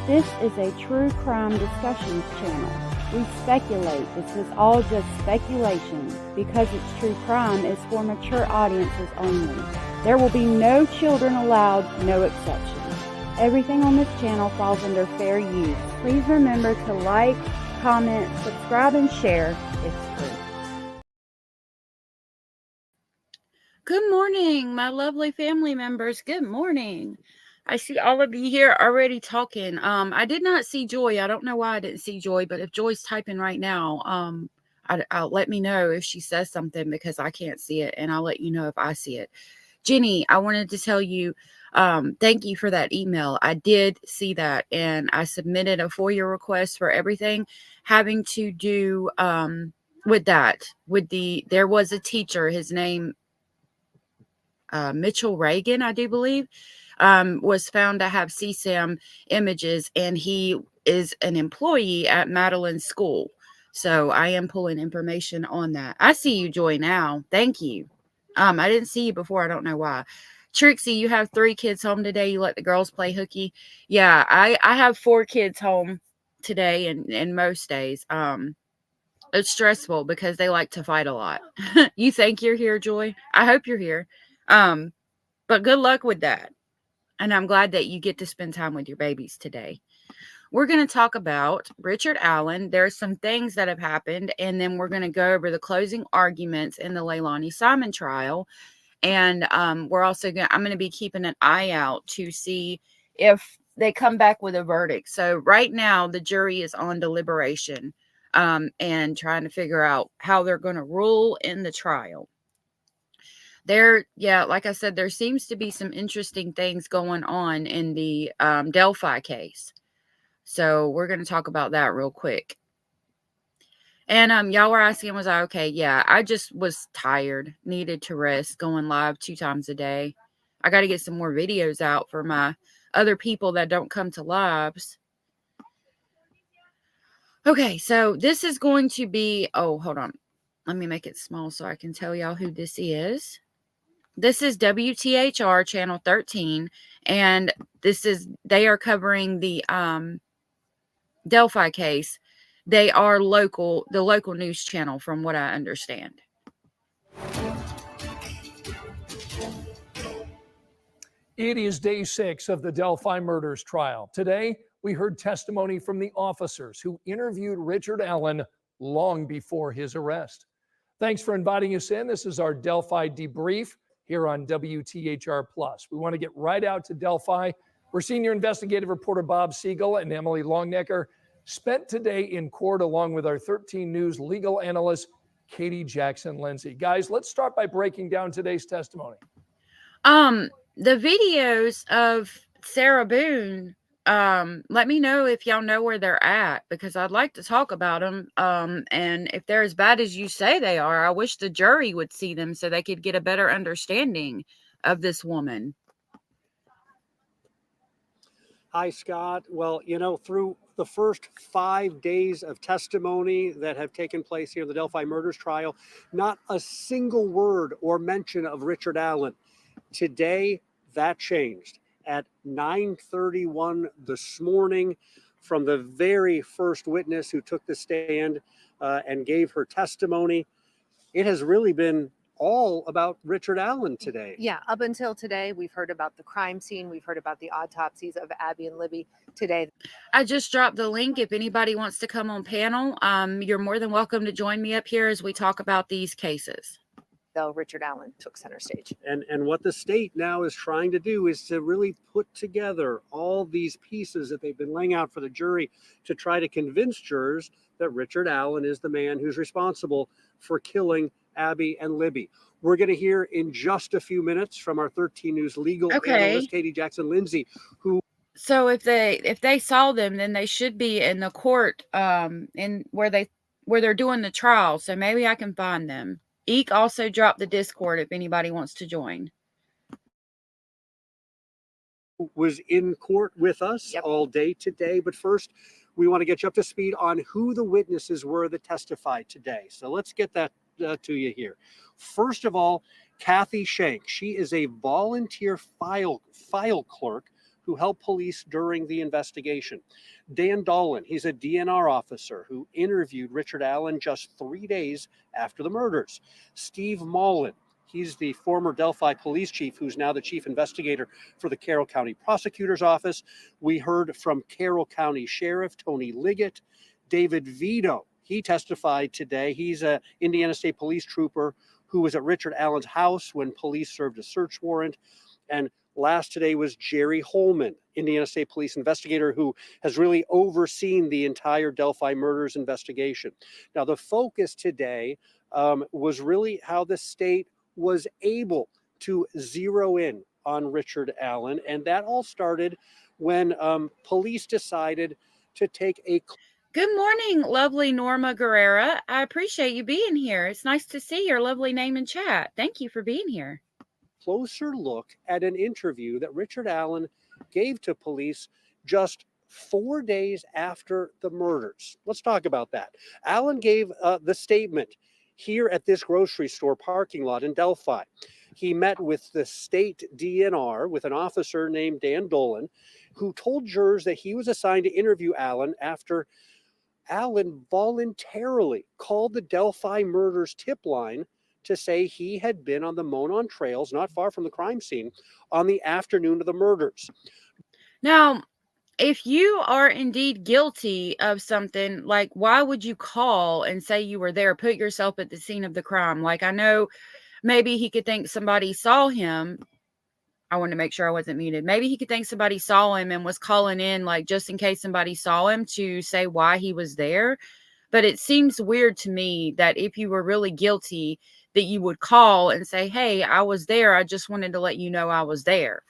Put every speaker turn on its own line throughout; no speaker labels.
This is a true crime discussions channel. We speculate. This is all just speculation. Because it's true crime, it's for mature audiences only. There will be no children allowed, no exceptions. Everything on this channel falls under fair use. Please remember to like, comment, subscribe, and share. It's free. Good morning, my lovely family members. Good morning. I see all of you here already talking. I did not see Joy. I don't know why I didn't see Joy, but if Joy's typing right now, I'll let me know if she says something because I can't see it, and I'll let you know if I see it. Jenny, I wanted to tell you, thank you for that email. I did see that, and I submitted a FOIA request for everything having to do with that. There was a teacher, his name Mitchell Reagan, I do believe, was found to have CSAM images, and he is an employee at Madeline School. So I am pulling information on that. I see you, Joy, now. Thank you. I didn't see you before. I don't know why. Trixie, you have 3 kids home today. You let the girls play hooky. Yeah, I have 4 kids home today and most days. It's stressful because they like to fight a lot. You think you're here, Joy? I hope you're here. But good luck with that. And I'm glad that you get to spend time with your babies today. We're going to talk about Richard Allen. There's some things that have happened, and then we're going to go over the closing arguments in the Leilani Simon trial. And I'm going to be keeping an eye out to see if they come back with a verdict. So right now, the jury is on deliberation and trying to figure out how they're going to rule in the trial. Like I said, there seems to be some interesting things going on in the Delphi case. So we're going to talk about that real quick. And y'all were asking, was I okay? Yeah, I just was tired, needed to rest, going live 2 times a day. I got to get some more videos out for my other people that don't come to lives. Okay, so this is going to be, hold on. Let me make it small so I can tell y'all who this is. This is WTHR channel 13, and they are covering the Delphi case. They are the local news channel from what I understand.
It is day 6 of the Delphi murders trial. Today, we heard testimony from the officers who interviewed Richard Allen long before his arrest. Thanks for inviting us in. This is our Delphi debrief here on WTHR+. We want to get right out to Delphi, where senior investigative reporter Bob Siegel and Emily Longnecker spent today in court along with our 13 News legal analyst, Katie Jackson-Lindsay. Guys, let's start by breaking down today's testimony.
The videos of Sarah Boone, let me know if y'all know where they're at, because I'd like to talk about them. And if they're as bad as you say they are, I wish the jury would see them so they could get a better understanding of this woman.
Hi, Scott. Well, through the first 5 days of testimony that have taken place here in the Delphi murders trial, not a single word or mention of Richard Allen. Today, that changed at 9:31 this morning from the very first witness who took the stand and gave her testimony. It has really been all about Richard Allen today.
Yeah, up until today, we've heard about the crime scene. We've heard about the autopsies of Abby and Libby today.
I just dropped the link. If anybody wants to come on panel, you're more than welcome to join me up here as we talk about these cases.
Though Richard Allen took center stage.
And what the state now is trying to do is to really put together all these pieces that they've been laying out for the jury to try to convince jurors that Richard Allen is the man who's responsible for killing Abby and Libby. We're going to hear in just a few minutes from our 13 News legal analyst, Katie Jackson-Lindsay, who...
So if they saw them, then they should be in the court in where they're doing the trial. So maybe I can find them. Eek also dropped the Discord if anybody wants to join.
Was in court with us all day today. But first, we want to get you up to speed on who the witnesses were that testified today. So let's get that to you here. First of all, Kathy Shank. She is a volunteer file clerk who helped police during the investigation. Dan Dolan, he's a DNR officer who interviewed Richard Allen just 3 days after the murders. Steve Mullen, he's the former Delphi police chief who's now the chief investigator for the Carroll County Prosecutor's Office. We heard from Carroll County Sheriff Tony Liggett. David Vito, he testified today. He's an Indiana State Police trooper who was at Richard Allen's house when police served a search warrant. And last today was Jerry Holman, Indiana State Police investigator who has really overseen the entire Delphi murders investigation. Now, the focus today was really how the state was able to zero in on Richard Allen. And that all started when police decided to take a...
Good morning, lovely Norma Guerrera. I appreciate you being here. It's nice to see your lovely name in chat. Thank you for being here.
Closer look at an interview that Richard Allen gave to police just 4 days after the murders. Let's talk about that. Allen gave the statement here at this grocery store parking lot in Delphi. He met with the state DNR with an officer named Dan Dolan, who told jurors that he was assigned to interview Allen after Allen voluntarily called the Delphi murders tip line to say he had been on the Monon trails, not far from the crime scene, on the afternoon of the murders.
Now, if you are indeed guilty of something, like, why would you call and say you were there, put yourself at the scene of the crime? Like, I know maybe he could think somebody saw him. I wanted to make sure I wasn't muted. Maybe he could think somebody saw him and was calling in, like, just in case somebody saw him to say why he was there. But it seems weird to me that if you were really guilty, that you would call and say, hey, I was there. I just wanted to let you know I was there.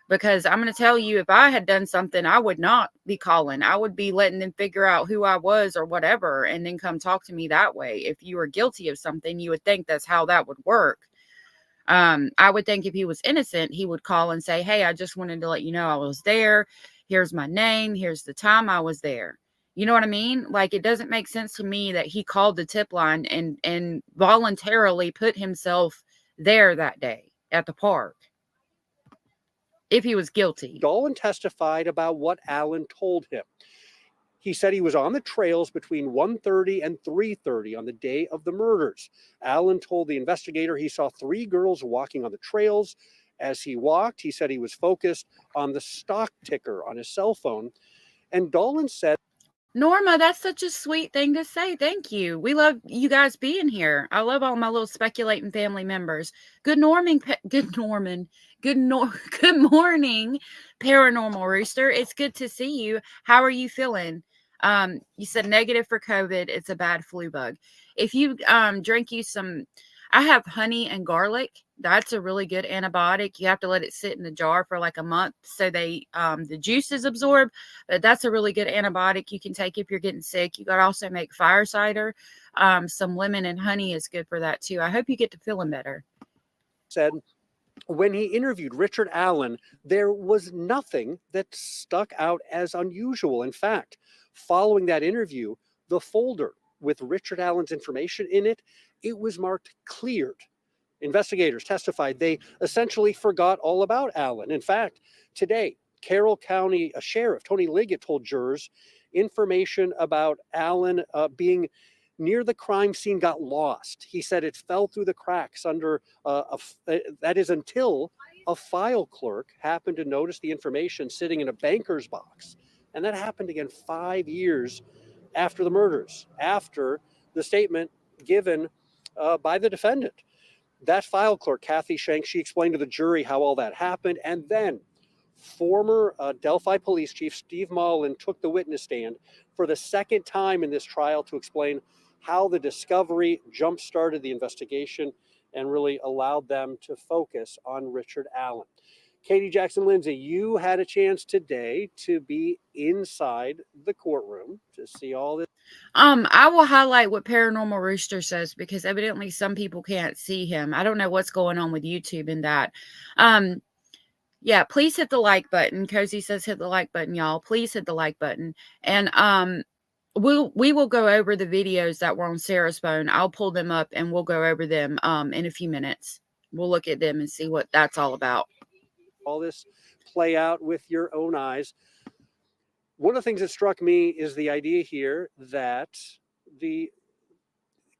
Because I'm going to tell you, if I had done something, I would not be calling. I would be letting them figure out who I was or whatever, and then come talk to me that way. If you were guilty of something, you would think that's how that would work. I would think if he was innocent, he would call and say, hey, I just wanted to let you know I was there. Here's my name. Here's the time I was there. You know what I mean? Like, it doesn't make sense to me that he called the tip line and voluntarily put himself there that day at the park if he was guilty.
Dolan testified about what Allen told him. He said he was on the trails between 1:30 and 3:30 on the day of the murders. Allen told the investigator he saw 3 girls walking on the trails. As he walked, he said he was focused on the stock ticker on his cell phone. And Dolan said,
Norma, that's such a sweet thing to say. Thank you. We love you guys being here. I love all my little speculating family members. Good morning, good morning, Paranormal Rooster. It's good to see you. How are you feeling? You said negative for COVID. It's a bad flu bug. If you drink you some, I have honey and garlic. That's a really good antibiotic. You have to let it sit in the jar for like a month so they the juices absorb. But that's a really good antibiotic you can take if you're getting sick. You got to also make fire cider. Some lemon and honey is good for that too. I hope you get to feeling better.
Said when he interviewed Richard Allen, there was nothing that stuck out as unusual. In fact, following that interview, the folder with Richard Allen's information in it, it was marked cleared. Investigators testified they essentially forgot all about Allen. In fact, today, Carroll County Sheriff Tony Liggett told jurors information about Allen being near the crime scene got lost. He said it fell through the cracks under that is until a file clerk happened to notice the information sitting in a banker's box. And that happened again 5 years after the murders, after the statement given by the defendant. That file clerk, Kathy Shank, she explained to the jury how all that happened. And then former Delphi Police Chief Steve Mullen took the witness stand for the second time in this trial to explain how the discovery jump-started the investigation and really allowed them to focus on Richard Allen. Katie Jackson Lindsay, you had a chance today to be inside the courtroom to see all this.
I will highlight what Paranormal Rooster says because evidently some people can't see him. I don't know what's going on with YouTube and that. Yeah, please hit the like button. Cozy says hit the like button, y'all. Please hit the like button. And we will go over the videos that were on Sarah's phone. I'll pull them up and we'll go over them in a few minutes. We'll look at them and see what that's all about.
all this play out with your own eyes. One of the things that struck me is the idea here that the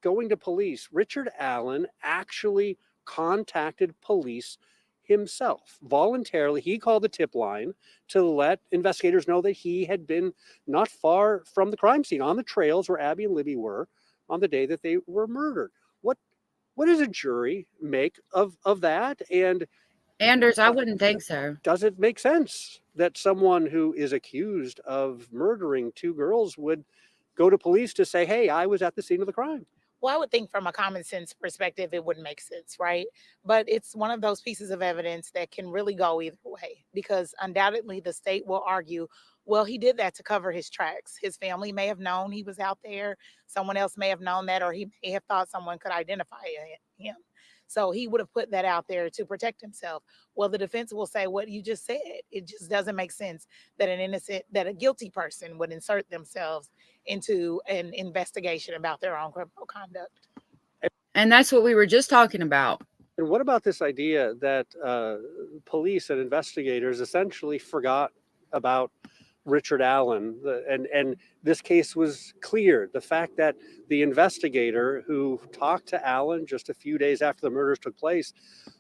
going to police, Richard Allen actually contacted police himself voluntarily. He called the tip line to let investigators know that he had been not far from the crime scene on the trails where Abby and Libby were on the day that they were murdered. What does a jury make of that? And
Anders, I wouldn't think so.
does it make sense that someone who is accused of murdering two girls would go to police to say, hey, I was at the scene of the crime?
Well, I would think from a common sense perspective, it wouldn't make sense, right? But it's one of those pieces of evidence that can really go either way, because undoubtedly the state will argue, well, he did that to cover his tracks. His family may have known he was out there. Someone else may have known that, or he may have thought someone could identify him. So he would have put that out there to protect himself. Well, the defense will say what you just said. It just doesn't make sense that a guilty person would insert themselves into an investigation about their own criminal conduct.
And that's what we were just talking about.
And what about this idea that police and investigators essentially forgot about Richard Allen, and this case was cleared? The fact that the investigator who talked to Allen just a few days after the murders took place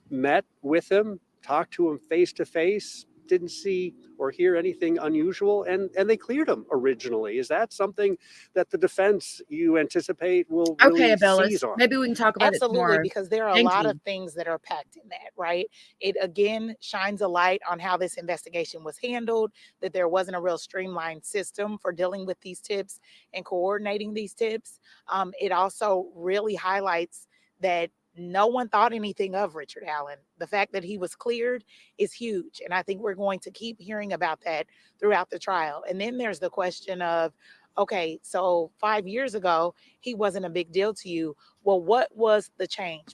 met with him, talked to him face to face, didn't see or hear anything unusual, and they cleared him originally. Is that something that the defense, you anticipate, will really
Abellis,
seize on?
maybe we can talk about
Absolutely,
it tomorrow.
because there are a lot of things that are packed in that, right? It again shines a light on how this investigation was handled, that there wasn't a real streamlined system for dealing with these tips and coordinating these tips. It also really highlights that no one thought anything of Richard Allen. The fact that he was cleared is huge. And I think we're going to keep hearing about that throughout the trial. And then there's the question of, okay, so 5 years ago, he wasn't a big deal to you. Well, what was the change?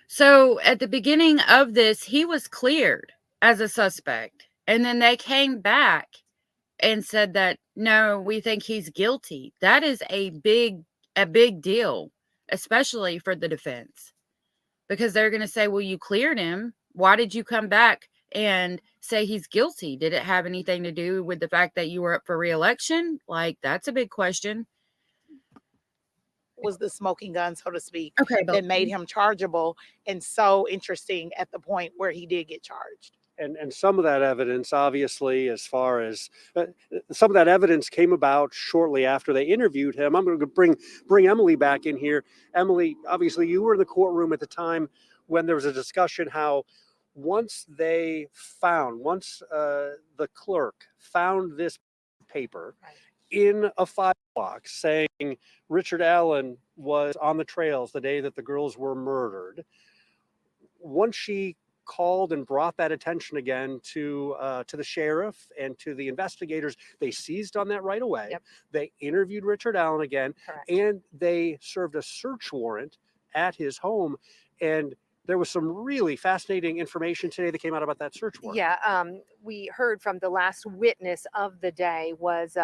So at the beginning of this, he was cleared as a suspect. And then they came back and said that, no, we think he's guilty. That is a big deal, especially for the defense, because they're going to say, well, you cleared him. Why did you come back and say he's guilty? Did it have anything to do with the fact that you were up for re-election? Like, that's a big question.
Was the smoking gun, so to speak,
that
made him chargeable and so interesting at the point where he did get charged?
And some of that evidence, obviously, as far as some of that evidence came about shortly after they interviewed him. I'm going to bring Emily back in here. Emily, obviously, you were in the courtroom at the time when there was a discussion how once the clerk found this paper in a file box saying Richard Allen was on the trails the day that the girls were murdered, once she called and brought that attention again to the sheriff and to the investigators, they seized on that right away.
Yep.
They interviewed Richard Allen again.
Correct.
And they served a search warrant at his home. And there was some really fascinating information today that came out about that search warrant.
Yeah, we heard from the last witness of the day was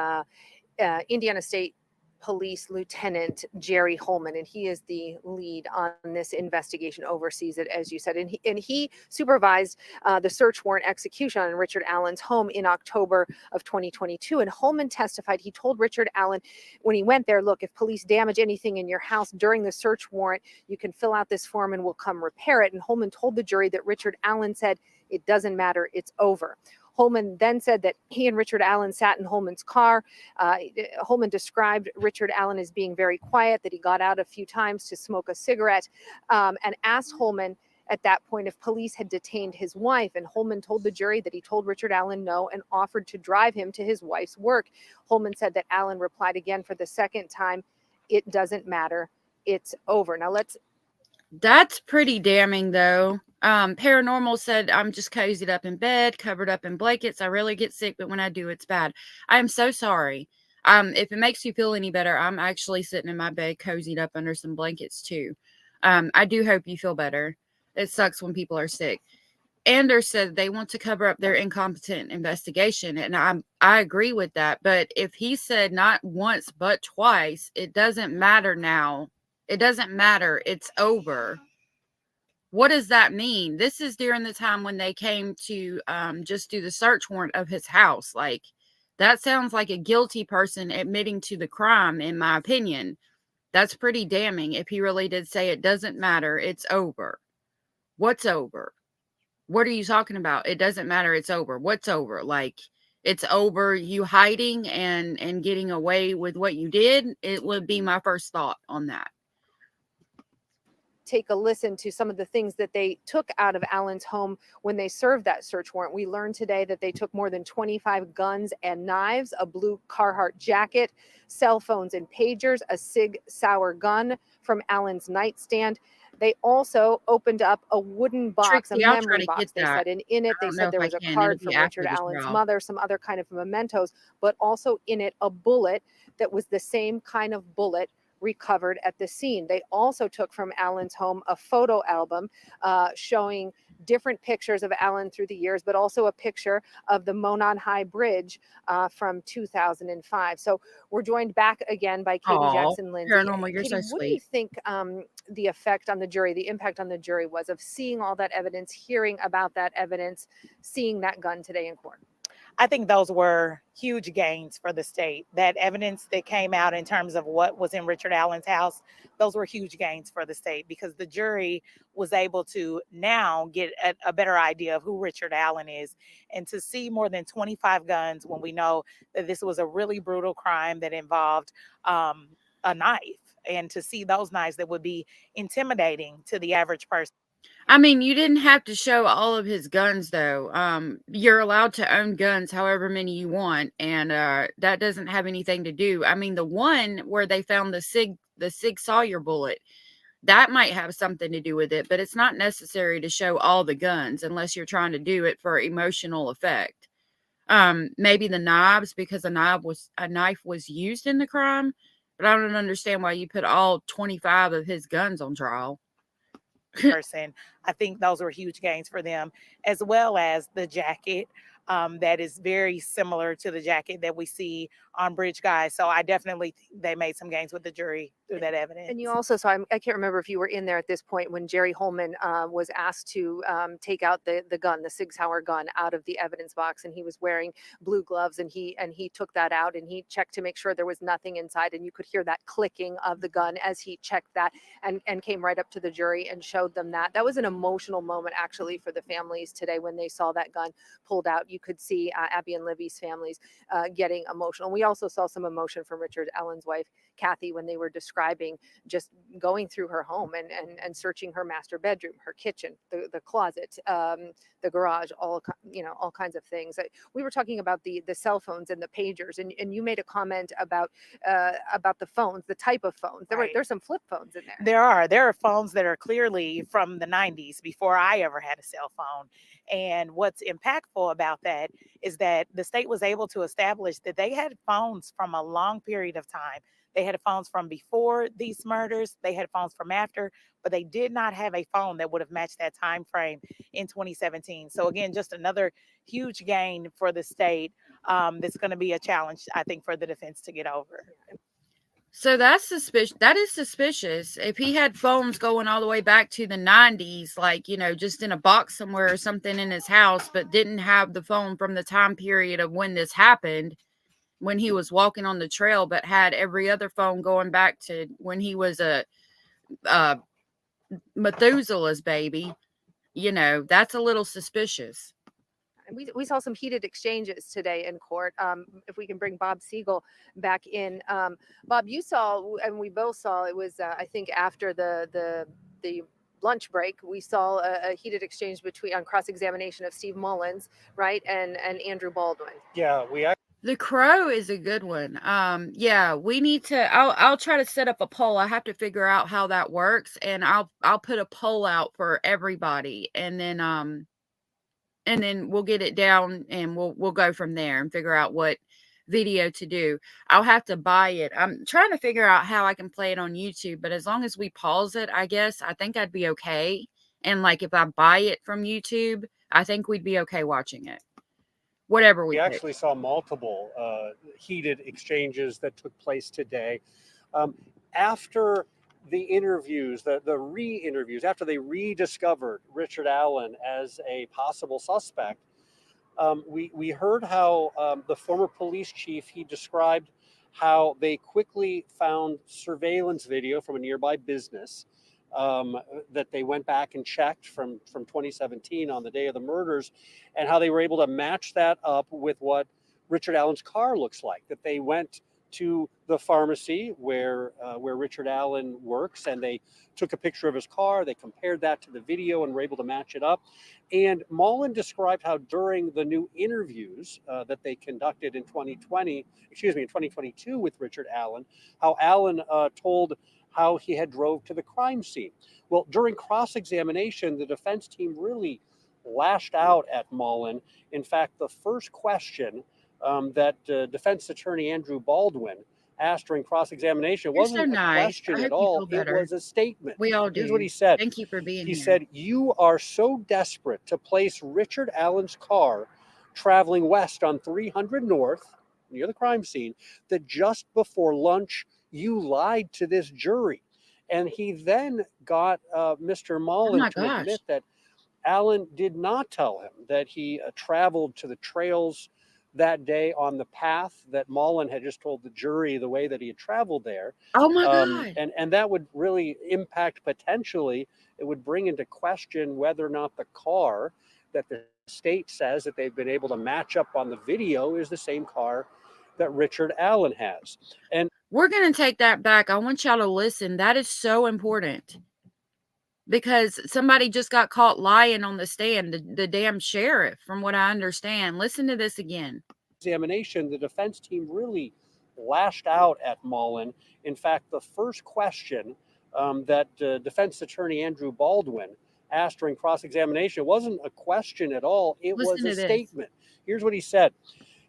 Indiana State Police Lieutenant Jerry Holman, and he is the lead on this investigation, oversees it, as you said, and he supervised the search warrant execution on Richard Allen's home in October of 2022. And Holman testified, he told Richard Allen when he went there, look, if police damage anything in your house during the search warrant, you can fill out this form and we'll come repair it. And Holman told the jury that Richard Allen said, it doesn't matter, it's over. Holman then said that he and Richard Allen sat in Holman's car. Holman described Richard Allen as being very quiet, that he got out a few times to smoke a cigarette, and asked Holman at that point if police had detained his wife. And Holman told the jury that he told Richard Allen no and offered to drive him to his wife's work. Holman said that Allen replied again for the second time, it doesn't matter, it's over. Now
That's pretty damning, though. Paranormal said, I'm just cozied up in bed, covered up in blankets. I really get sick, but when I do, it's bad. I am so sorry. If it makes you feel any better, I'm actually sitting in my bed, cozied up under some blankets, too. I do hope you feel better. It sucks when people are sick. Anders said they want to cover up their incompetent investigation, and I agree with that. But if he said not once but twice, it doesn't matter now. It doesn't matter. It's over. What does that mean? This is during the time when they came to just do the search warrant of his house. Like, that sounds like a guilty person admitting to the crime, in my opinion. That's pretty damning if he really did say it doesn't matter, it's over. What's over? What are you talking about? It doesn't matter, it's over. What's over? Like, it's over you hiding and getting away with what you did? It would be my first thought on that.
Take a listen to some of the things that they took out of Allen's home when they served that search warrant. We learned today that they took more than 25 guns and knives, a blue Carhartt jacket, cell phones and pagers, a Sig Sauer gun from Allen's nightstand. They also opened up a wooden box,
Trixie,
a
I'll try
memory
to
box,
get
they
that.
said. And in it,
I
they
don't know
said there
if I
was a
can.
card
It'll be
from
after
Richard
this
Allen's
trial.
mother, some other kind of mementos, but also in it a bullet that was the same kind of bullet recovered at the scene. They also took from Allen's home a photo album showing different pictures of Allen through the years, but also a picture of the Monon High Bridge from 2005. So we're joined back again by Katie
Aw,
Jackson Lindsay.
Paranormal, you're
Katie,
so
what do you
sweet.
think the effect on the jury, the impact on the jury was of seeing all that evidence, hearing about that evidence, seeing that gun today in court?
I think those were huge gains for the state. That evidence that came out in terms of what was in Richard Allen's house, those were huge gains for the state because the jury was able to now get a better idea of who Richard Allen is. And to see more than 25 guns when we know that this was a really brutal crime that involved a knife, and to see those knives that would be intimidating to the average person.
I mean, you didn't have to show all of his guns, though. You're allowed to own guns however many you want, and that doesn't have anything to do. I mean, the one where they found the Sig Sauer bullet, that might have something to do with it, but it's not necessary to show all the guns unless you're trying to do it for emotional effect. Maybe the knives, because a knife was used in the crime, but I don't understand why you put all 25 of his guns on trial.
Person. I think those were huge gains for them, as well as the jacket that is very similar to the jacket that we see on Bridge Guys. So I definitely think they made some gains with the jury through that evidence.
And you also saw, I can't remember if you were in there at this point when Jerry Holman was asked to take out the gun, the Sig Sauer gun, out of the evidence box, and he was wearing blue gloves, and he took that out and he checked to make sure there was nothing inside, and you could hear that clicking of the gun as he checked that and came right up to the jury and showed them that. That was an emotional moment actually for the families today when they saw that gun pulled out. You could see Abby and Libby's families getting emotional. We also saw some emotion from Richard Allen's wife, Kathy, when they were describing just going through her home and searching her master bedroom, her kitchen, the closet, the garage, all kinds of things. We were talking about the cell phones and the pagers, and you made a comment about the phones, the type of phones. There's some flip phones in there.
There are phones that are clearly from the 90s, before I ever had a cell phone. And what's impactful about that is that the state was able to establish that they had phones from a long period of time. They had phones from before these murders, they had phones from after, but they did not have a phone that would have matched that time frame in 2017. So again, just another huge gain for the state. That's going to be a challenge, I think, for the defense to get over.
So that's suspicious. That is suspicious. If he had phones going all the way back to the 90s, like, just in a box somewhere or something in his house, but didn't have the phone from the time period of when this happened, when he was walking on the trail, but had every other phone going back to when he was a Methuselah's baby, that's a little suspicious.
We saw some heated exchanges today in court. If we can bring Bob Siegel back in. Bob, you saw, and we both saw, it was, I think, after the lunch break, we saw a heated exchange on cross-examination of Steve Mullins, right, and Andrew Baldwin.
Yeah,
The Crow is a good one. Yeah, we need to. I'll try to set up a poll. I have to figure out how that works, and I'll put a poll out for everybody, and then we'll get it down, and we'll go from there and figure out what video to do. I'll have to buy it. I'm trying to figure out how I can play it on YouTube, but as long as we pause it, I think I'd be okay. And like if I buy it from YouTube, I think we'd be okay watching it. Whatever we
actually saw multiple heated exchanges that took place today. After the interviews, the re-interviews, after they rediscovered Richard Allen as a possible suspect, we heard how the former police chief, he described how they quickly found surveillance video from a nearby business that they went back and checked from 2017 on the day of the murders, and how they were able to match that up with what Richard Allen's car looks like. That they went to the pharmacy where Richard Allen works, and they took a picture of his car. They compared that to the video and were able to match it up. And Mullen described how during the new interviews that they conducted in 2022 with Richard Allen, how Allen told how he had drove to the crime scene. Well, during cross-examination, the defense team really lashed out at Mullen. In fact, the first question that defense attorney Andrew Baldwin asked during cross-examination
You're so
wasn't a
nice.
question
I
at
hope you
all.
feel
It
better.
was a statement.
We all
Here's
do.
what he said.
Thank you for being
He
here.
said, "You are so desperate to place Richard Allen's car traveling west on 300 North, near the crime scene, that just before lunch, you lied to this jury." And he then got Mr.
Oh
Mullen
my
to
gosh.
admit that Allen did not tell him that he traveled to the trails that day on the path that Mullen had just told the jury the way that he had traveled there.
Oh my God.
And that would really impact, potentially, it would bring into question whether or not the car that the state says that they've been able to match up on the video is the same car that Richard Allen has. And
We're going to take that back. I want y'all to listen. That is so important. Because somebody just got caught lying on the stand, the damn sheriff, from what I understand. Listen to this again.
Examination, the defense team really lashed out at Mullen. In fact, the first question that defense attorney Andrew Baldwin asked during cross-examination wasn't a question at all. It was
Listen
a
to this.
statement. Here's what he said.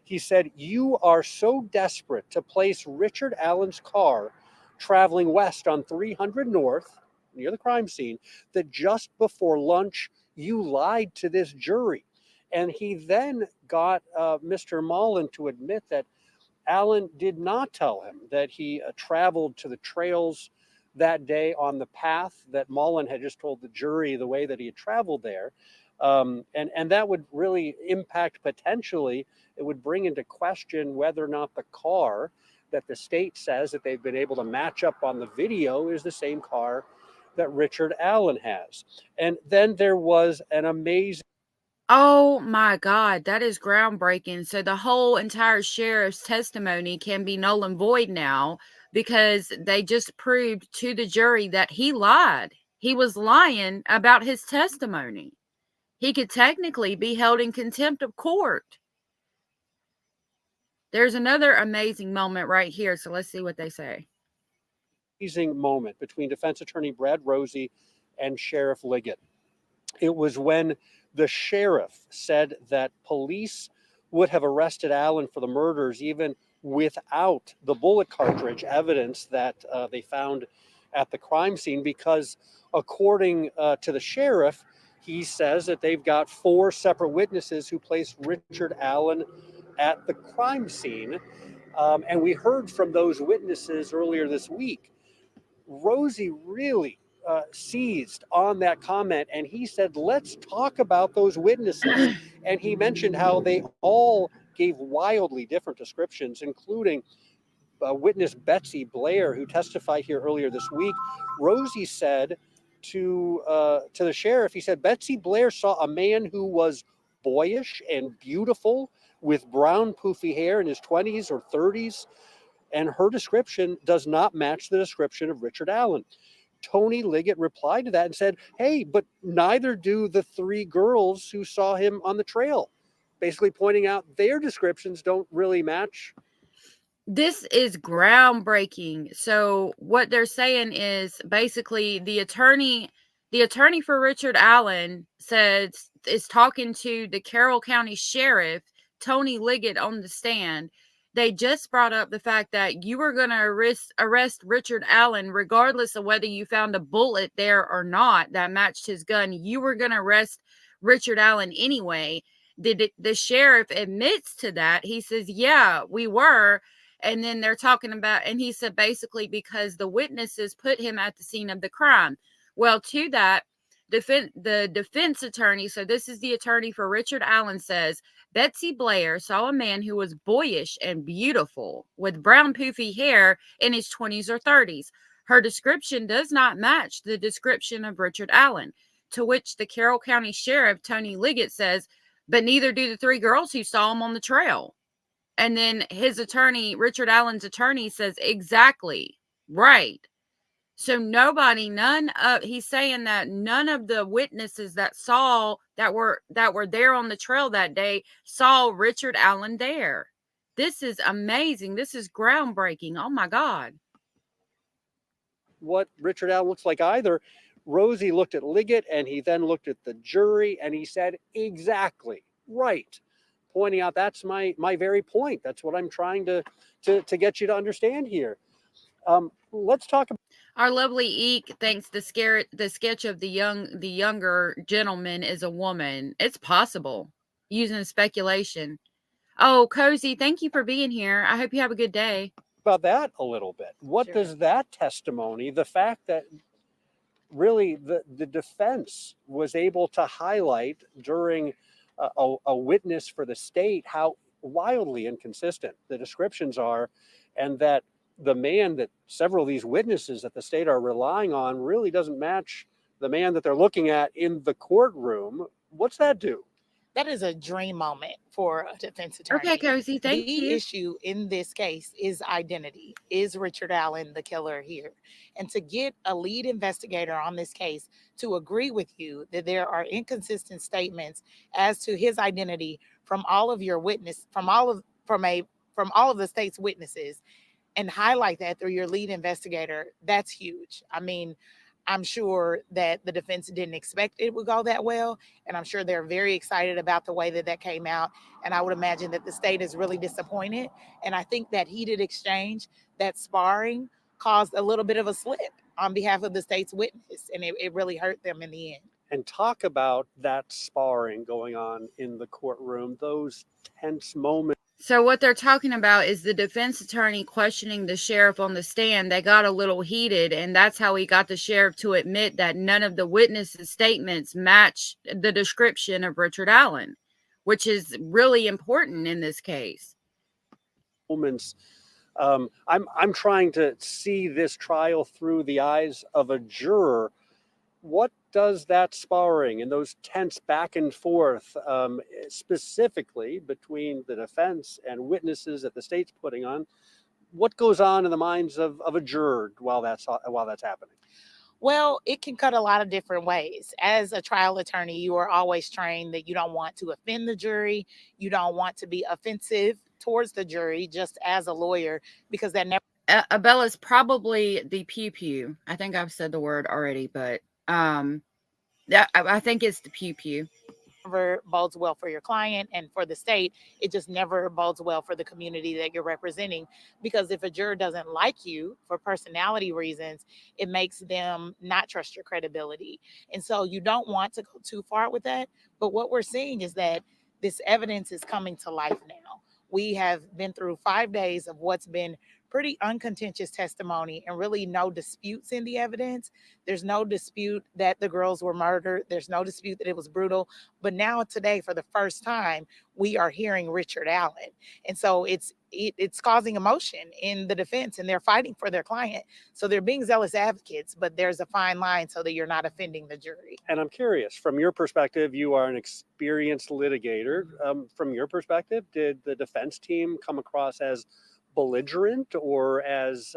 He said, "You are so desperate to place Richard Allen's car traveling west on 300 North, near the crime scene, that just before lunch, you lied to this jury." And he then got Mr. Mullen to admit that Allen did not tell him that he traveled to the trails that day on the path that Mullen had just told the jury the way that he had traveled there. And that would really impact, potentially, it would bring into question whether or not the car that the state says that they've been able to match up on the video is the same car that Richard Allen has. And then there was an amazing...
Oh my God, that is groundbreaking. So the whole entire sheriff's testimony can be null and void now because they just proved to the jury that he lied. He was lying about his testimony. He could technically be held in contempt of court. There's another amazing moment right here. So let's see what they say.
Amazing moment between defense attorney Brad Rosie and Sheriff Liggett. It was when the sheriff said that police would have arrested Allen for the murders even without the bullet cartridge evidence that they found at the crime scene, because according to the sheriff, he says that they've got 4 separate witnesses who placed Richard Allen at the crime scene. And we heard from those witnesses earlier this week. Rosie really seized on that comment, and he said, let's talk about those witnesses. And he mentioned how they all gave wildly different descriptions, including witness Betsy Blair, who testified here earlier this week. Rosie said to the sheriff, he said, Betsy Blair saw a man who was boyish and beautiful with brown poofy hair in his 20s or 30s. And her description does not match the description of Richard Allen. Tony Liggett replied to that and said, hey, but neither do the 3 girls who saw him on the trail, basically pointing out their descriptions don't really match.
This is groundbreaking. So what they're saying is basically the attorney for Richard Allen is talking to the Carroll County Sheriff, Tony Liggett, on the stand. They just brought up the fact that you were going to arrest Richard Allen regardless of whether you found a bullet there or not that matched his gun. You were going to arrest Richard Allen anyway. The sheriff admits to that. He says, yeah, we were. And then they're talking about, and he said basically because the witnesses put him at the scene of the crime. Well, to that, the defense attorney, so this is the attorney for Richard Allen, says Betsy Blair saw a man who was boyish and beautiful with brown poofy hair in his 20s or 30s. Her description does not match the description of Richard Allen, to which the Carroll County Sheriff, Tony Liggett, says, but neither do the three girls who saw him on the trail. And then his attorney, Richard Allen's attorney, says, exactly, right. So he's saying that none of the witnesses that were there on the trail that day saw Richard Allen there. This is amazing. This is groundbreaking. Oh my God.
What Richard Allen looks like either. Rosie looked at Liggett and he then looked at the jury and he said, exactly, right. Pointing out that's my very point. That's what I'm trying to get you to understand here. Let's talk about
our lovely Eek thinks the sketch of the younger gentleman is a woman. It's possible, using speculation. Oh, Cozy, thank you for being here. I hope you have a good day.
about that a little bit. What
Sure.
does that testimony, the fact that really the defense was able to highlight during a witness for the state how wildly inconsistent the descriptions are, and that the man that several of these witnesses that the state are relying on really doesn't match the man that they're looking at in the courtroom. What's that do?
That is a dream moment for a defense attorney.
Okay, Cozy, thank
The
you.
issue in this case is identity. Is Richard Allen the killer here? And to get a lead investigator on this case to agree with you that there are inconsistent statements as to his identity from all of your from all of the state's witnesses, and highlight that through your lead investigator, that's huge. I mean, I'm sure that the defense didn't expect it would go that well, and I'm sure they're very excited about the way that that came out. And I would imagine that the state is really disappointed. And I think that heated exchange, that sparring, caused a little bit of a slip on behalf of the state's witness, and it really hurt them in the end.
And talk about that sparring going on in the courtroom, those tense moments.
So what they're talking about is the defense attorney questioning the sheriff on the stand. They got a little heated, and that's how he got the sheriff to admit that none of the witnesses' statements match the description of Richard Allen, which is really important in this case.
Moments. I'm trying to see this trial through the eyes of a juror. What does that sparring and those tense back and forth, specifically between the defense and witnesses that the state's putting on, what goes on in the minds of a juror while that's happening?
Well, it can cut a lot of different ways. As a trial attorney, you are always trained that you don't want to offend the jury. You don't want to be offensive towards the jury, just as a lawyer, because that never.
Abella's probably the pew pew. I think I've said the word already, but I think it's the pew pew.
Never bodes well for your client and for the state. It just never bodes well for the community that you're representing, because if a juror doesn't like you for personality reasons, it makes them not trust your credibility. And so you don't want to go too far with that. But what we're seeing is that this evidence is coming to life now. We have been through 5 days of what's been pretty uncontentious testimony and really no disputes in the evidence. There's no dispute that the girls were murdered. There's no dispute that it was brutal. But now today, for the first time, we are hearing Richard Allen. And so it's causing emotion in the defense, and they're fighting for their client. So they're being zealous advocates, but there's a fine line so that you're not offending the jury.
And I'm curious, from your perspective, you are an experienced litigator. From your perspective, did the defense team come across as belligerent or as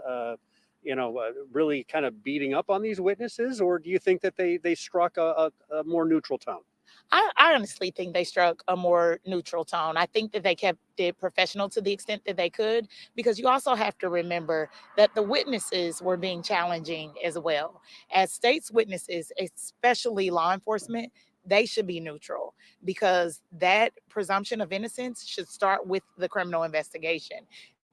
really kind of beating up on these witnesses, or do you think that they struck a more neutral tone?
I honestly think they struck a more neutral tone. I think that they kept it professional to the extent that they could, because you also have to remember that the witnesses were being challenging as well. As state's witnesses, especially law enforcement, they should be neutral, because that presumption of innocence should start with the criminal investigation.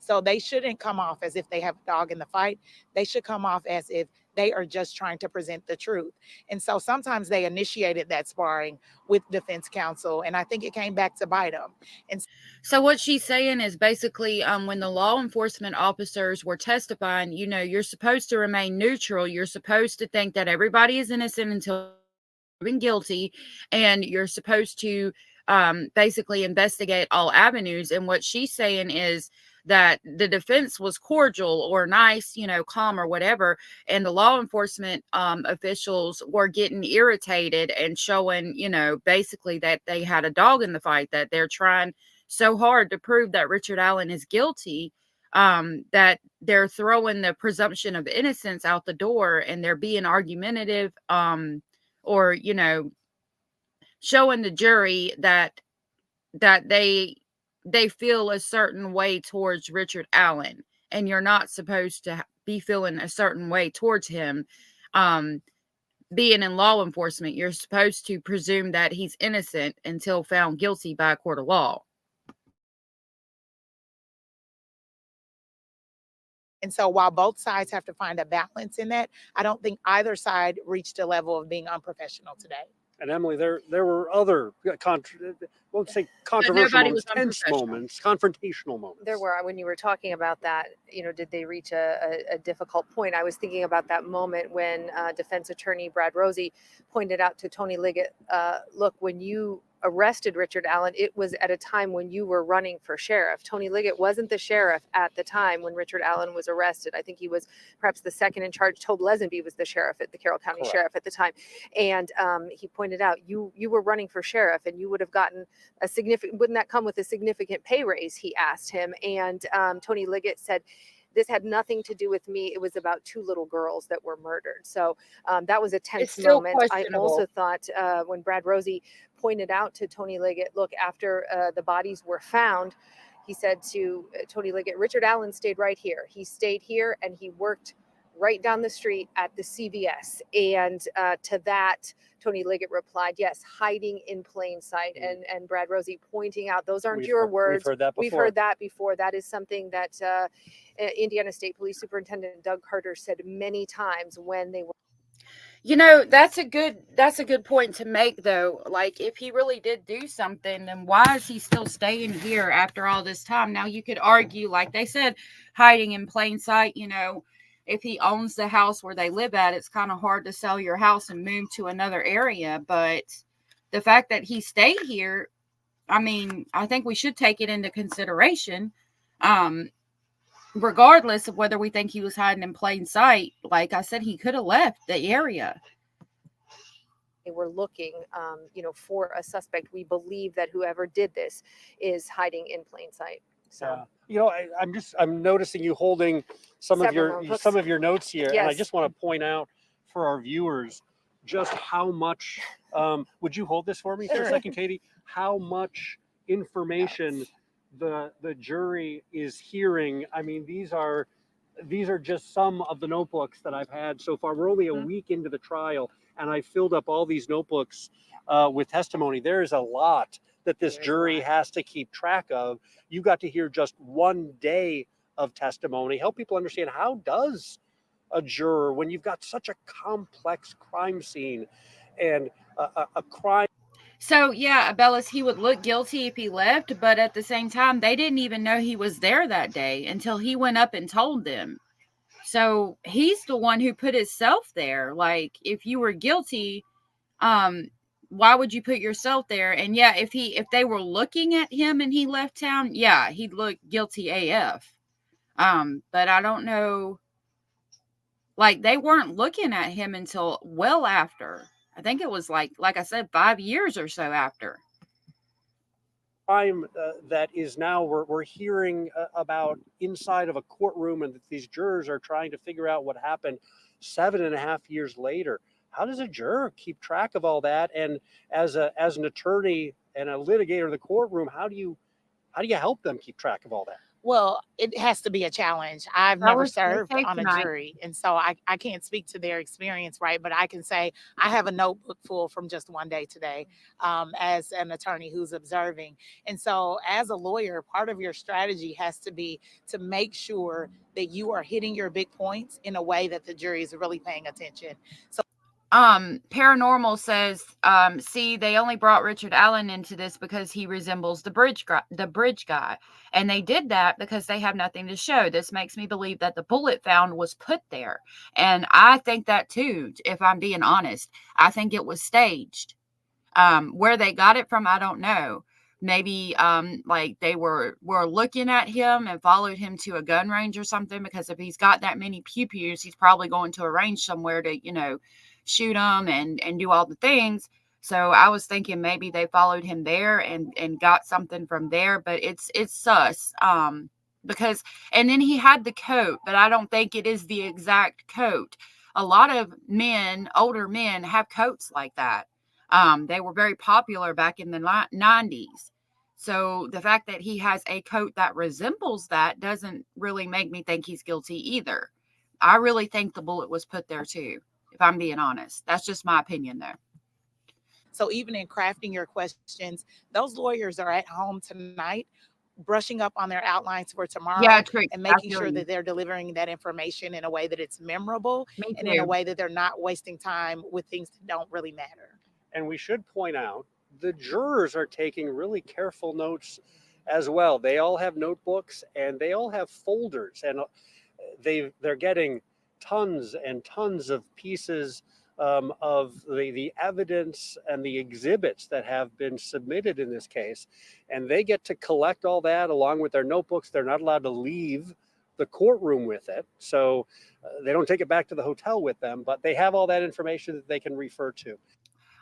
So they shouldn't come off as if they have a dog in the fight. They should come off as if They are just trying to present the truth. And so sometimes they initiated that sparring with defense counsel, and I think it came back to bite them. And
So what she's saying is basically, when the law enforcement officers were testifying, you're supposed to remain neutral. You're supposed to think that everybody is innocent until proven guilty, and you're supposed to basically investigate all avenues. And what she's saying is that the defense was cordial or nice, calm or whatever, and the law enforcement officials were getting irritated and showing, basically that they had a dog in the fight, that they're trying so hard to prove that Richard Allen is guilty, that they're throwing the presumption of innocence out the door, and they're being argumentative, or showing the jury that they feel a certain way towards Richard Allen, and you're not supposed to be feeling a certain way towards him. Being in law enforcement, you're supposed to presume that he's innocent until found guilty by a court of law.
And so while both sides have to find a balance in that, I don't think either side reached a level of being unprofessional today.
And Emily, there were other won't say controversial moments, tense moments, confrontational moments.
There were, when you were talking about that, did they reach a difficult point? I was thinking about that moment when defense attorney Brad Rosie pointed out to Tony Liggett, look, when you arrested Richard Allen, it was at a time when you were running for sheriff. Tony Liggett wasn't the sheriff at the time when Richard Allen was arrested. I think he was perhaps the second in charge. Todd Lesenby was the sheriff at the Carroll County
Correct.
Sheriff at the time. And he pointed out, you were running for sheriff, and you would have gotten a significant, wouldn't that come with a significant pay raise? He asked him. And Tony Liggett said, this had nothing to do with me. It was about two little girls that were murdered. So that was a tense moment. I also thought when Brad Rosie pointed out to Tony Liggett, look, after the bodies were found, he said to Tony Liggett, Richard Allen stayed right here. He stayed here and he worked right down the street at the CVS. And to that, Tony Liggett replied, yes, hiding in plain sight. And Brad Rosie pointing out, those aren't your words. We've heard that before. That is something that Indiana State Police Superintendent Doug Carter said many times when they were.
That's a good point to make, though. Like, if he really did do something, then why is he still staying here after all this time? Now, you could argue, like they said, hiding in plain sight. If he owns the house where they live at, it's kind of hard to sell your house and move to another area. But the fact that he stayed here, I mean, I think we should take it into consideration. Regardless of whether we think he was hiding in plain sight, like I said, he could have left the area.
They were looking, for a suspect. We believe that whoever did this is hiding in plain sight. So,
I'm noticing you holding some of your notes here,
yes.
And I just want to point out for our viewers just how much. Would you hold this for me for a second, Katie? How much information the jury is hearing. I mean, these are just some of the notebooks that I've had so far. We're only a week into the trial, and I filled up all these notebooks with testimony. There is a lot that this jury has to keep track of. You got to hear just one day of testimony. Help people understand, how does a juror, when you've got such a complex crime scene and a crime.
So, yeah, Abellis, he would look guilty if he left, but at the same time, they didn't even know he was there that day until he went up and told them. So he's the one who put himself there. Like, if you were guilty, why would you put yourself there? And yeah, if they were looking at him and he left town, yeah, he'd look guilty AF. But I don't know. Like, they weren't looking at him until well after. I think it was like I said, 5 years or so after.
Crime that is now we're hearing about inside of a courtroom, and that these jurors are trying to figure out what happened 7.5 years later. How does a juror keep track of all that? And as an attorney and a litigator in the courtroom, how do you help them keep track of all that?
Well, it has to be a challenge. I've
That
never
was let's
served
say
on a
tonight.
jury, and so I can't speak to their experience, right? But I can say I have a notebook full from just one day today, as an attorney who's observing. And so, as a lawyer, part of your strategy has to be to make sure that you are hitting your big points in a way that the jury is really paying attention. So,
Paranormal says, see, they only brought Richard Allen into this because he resembles the bridge guy. And they did that because they have nothing to show. This makes me believe that the bullet found was put there. And I think that too, if I'm being honest. I think it was staged. Where they got it from, I don't know. Maybe like they were looking at him and followed him to a gun range or something, because if he's got that many pew-pews, he's probably going to a range somewhere to, shoot him and do all the things. So I was thinking maybe they followed him there and got something from there, but it's sus. Because, and then he had the coat, but I don't think it is the exact coat. A lot of men, older men, have coats like that. They were very popular back in the 90s. So the fact that he has a coat that resembles that doesn't really make me think he's guilty either. I really think the bullet was put there too, if I'm being honest. That's just my opinion though.
so even in crafting your questions, those lawyers are at home tonight, brushing up on their outlines for tomorrow,
Yeah, true.
and
I
making
feel
sure
you.
that they're delivering that information in a way that it's memorable
Me
and in a
too.
way that they're not wasting time with things that don't really matter.
And we should point out the jurors are taking really careful notes as well. They all have notebooks and they all have folders, and they're getting tons and tons of pieces of the evidence and the exhibits that have been submitted in this case, and they get to collect all that along with their notebooks. They're not allowed to leave the courtroom with it, so they don't take it back to the hotel with them, but they have all that information that they can refer to.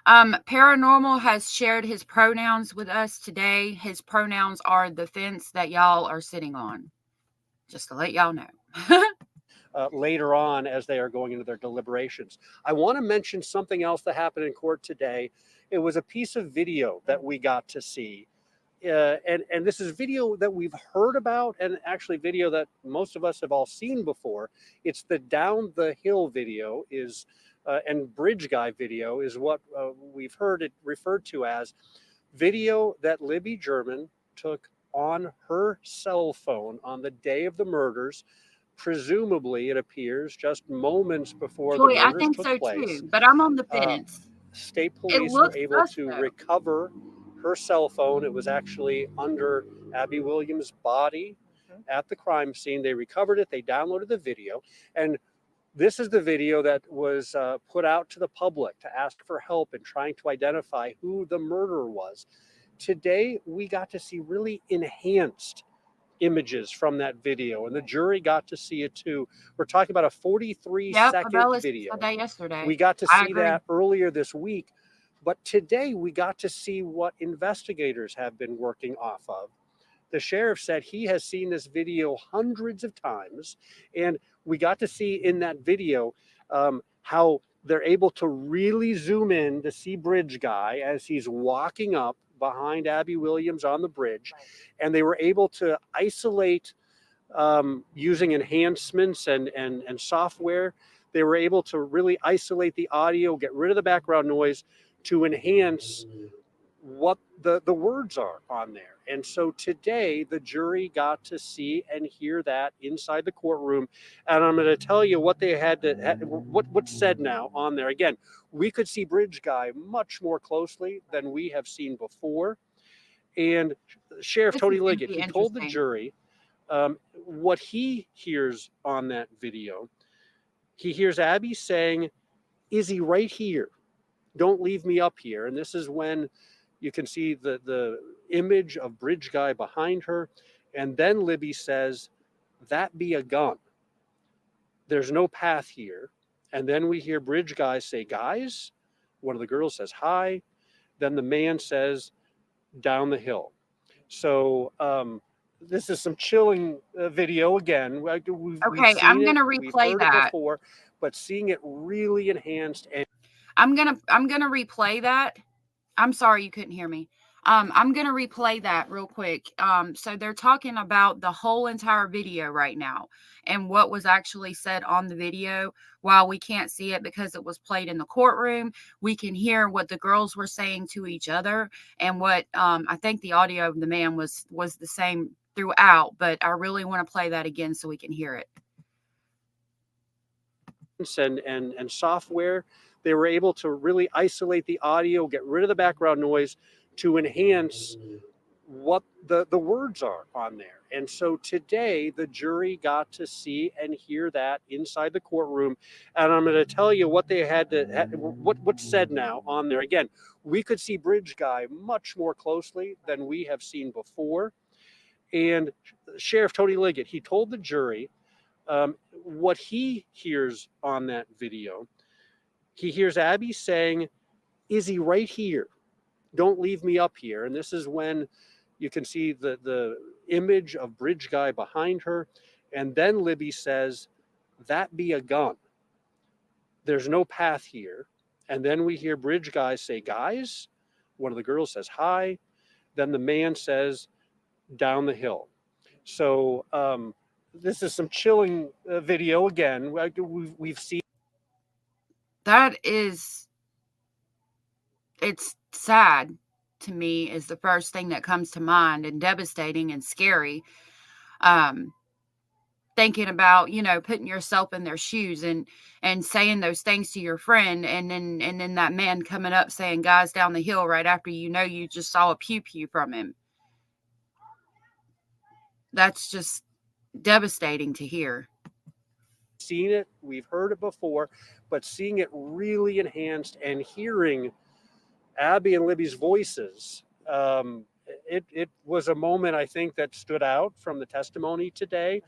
Paranormal has shared his pronouns with us today. His pronouns are the fence that y'all are sitting on. Just to let y'all know.
Later on as they are going into their deliberations. I want to mention something else that happened in court today. It was a piece of video that we got to see. And this is video that we've heard about, and actually video that most of us have all seen before. It's the down the hill video and bridge guy video is what we've heard it referred to as. Video that Libby German took on her cell phone on the day of the murders. Presumably, it appears just moments before the
Joy, I
murders
think
took
so
place.
too, but I'm on the fence.
State
It
police were
looks
able
sus
to
though.
recover her cell phone. It was actually under Abby Williams' body at the crime scene. They recovered it. They downloaded the video. And this is the video that was put out to the public to ask for help in trying to identify who the murderer was. Today, we got to see really enhanced images from that video, and the jury got to see it too. We're talking about a 43-second
Cabela
video.
said that yesterday.
We got to
I
see
agree.
that earlier this week, but today we got to see what investigators have been working off of. The sheriff said he has seen this video hundreds of times, and we got to see in that video how they're able to really zoom in to see Bridge Guy as he's walking up behind Abby Williams on the bridge. And they were able to isolate using enhancements and software. They were able to really isolate the audio, get rid of the background noise to enhance what the words are on there. And so today the jury got to see and hear that inside the courtroom. And I'm going to tell you what they had to, what's said now on there. Again, we could see Bridge Guy much more closely than we have seen before. And Sheriff
This
Tony
is gonna
Liggett,
be
he told the
interesting.
jury what he hears on that video. He hears Abby saying, "Is he right here? Don't leave me up here." And this is when you can see the image of Bridge Guy behind her. And then Libby says, "That be a gun. There's no path here." And then we hear Bridge Guy say, "Guys." One of the girls says, "Hi." Then the man says, "Down the hill." So this is some chilling video again. We've
Okay,
seen
I'm
it,
gonna
we've
replay
heard
that.
it before, but seeing it really enhanced. And
I'm gonna replay that. I'm sorry you couldn't hear me. I'm going to replay that real quick. So they're talking about the whole entire video right now and what was actually said on the video. While we can't see it because it was played in the courtroom, we can hear what the girls were saying to each other and what I think the audio of the man was the same throughout, but I really want to play that again so we can hear it.
And software, they were able to really isolate the audio, get rid of the background noise to enhance what the words are on there. And so today the jury got to see and hear that inside the courtroom. And I'm going to tell you what they had to, what's said now on there. Again, we could see Bridge Guy much more closely than we have seen before. And Sheriff Tony Liggett, he told the jury what he hears on that video. He hears Abby saying, "Is he right here? Don't leave me up here." And this is when you can see the image of Bridge Guy behind her. And then Libby says, "That be a gun. There's no path here." And then we hear Bridge Guy say, "Guys." One of the girls says, "Hi." Then the man says, "Down the hill." So this is some chilling video again. We've seen.
That is, it's sad to me, is the first thing that comes to mind, and devastating and scary. Thinking about, putting yourself in their shoes and saying those things to your friend, and then that man coming up saying, "Guys, down the hill," right after you just saw a pew pew from him. That's just devastating to hear.
Seen it, we've heard it before, but seeing it really enhanced and hearing Abby and Libby's voices, it was a moment, I think, that stood out from the testimony today.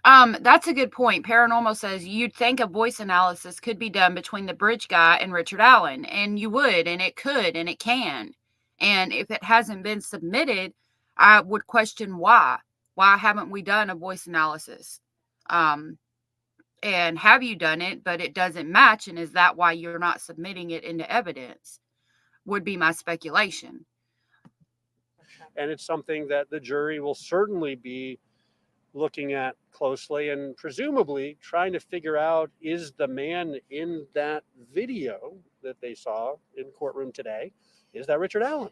That's a good point. Paranormal says you'd think a voice analysis could be done between the Bridge Guy and Richard Allen, and you would, and it could, and it can. And if it hasn't been submitted, I would question why. Why haven't we done a voice analysis? And have you done it, but it doesn't match? And is that why you're not submitting it into evidence? Would be my speculation.
And it's something that the jury will certainly be looking at closely and presumably trying to figure out, is the man in that video that they saw in courtroom today, is that Richard Allen?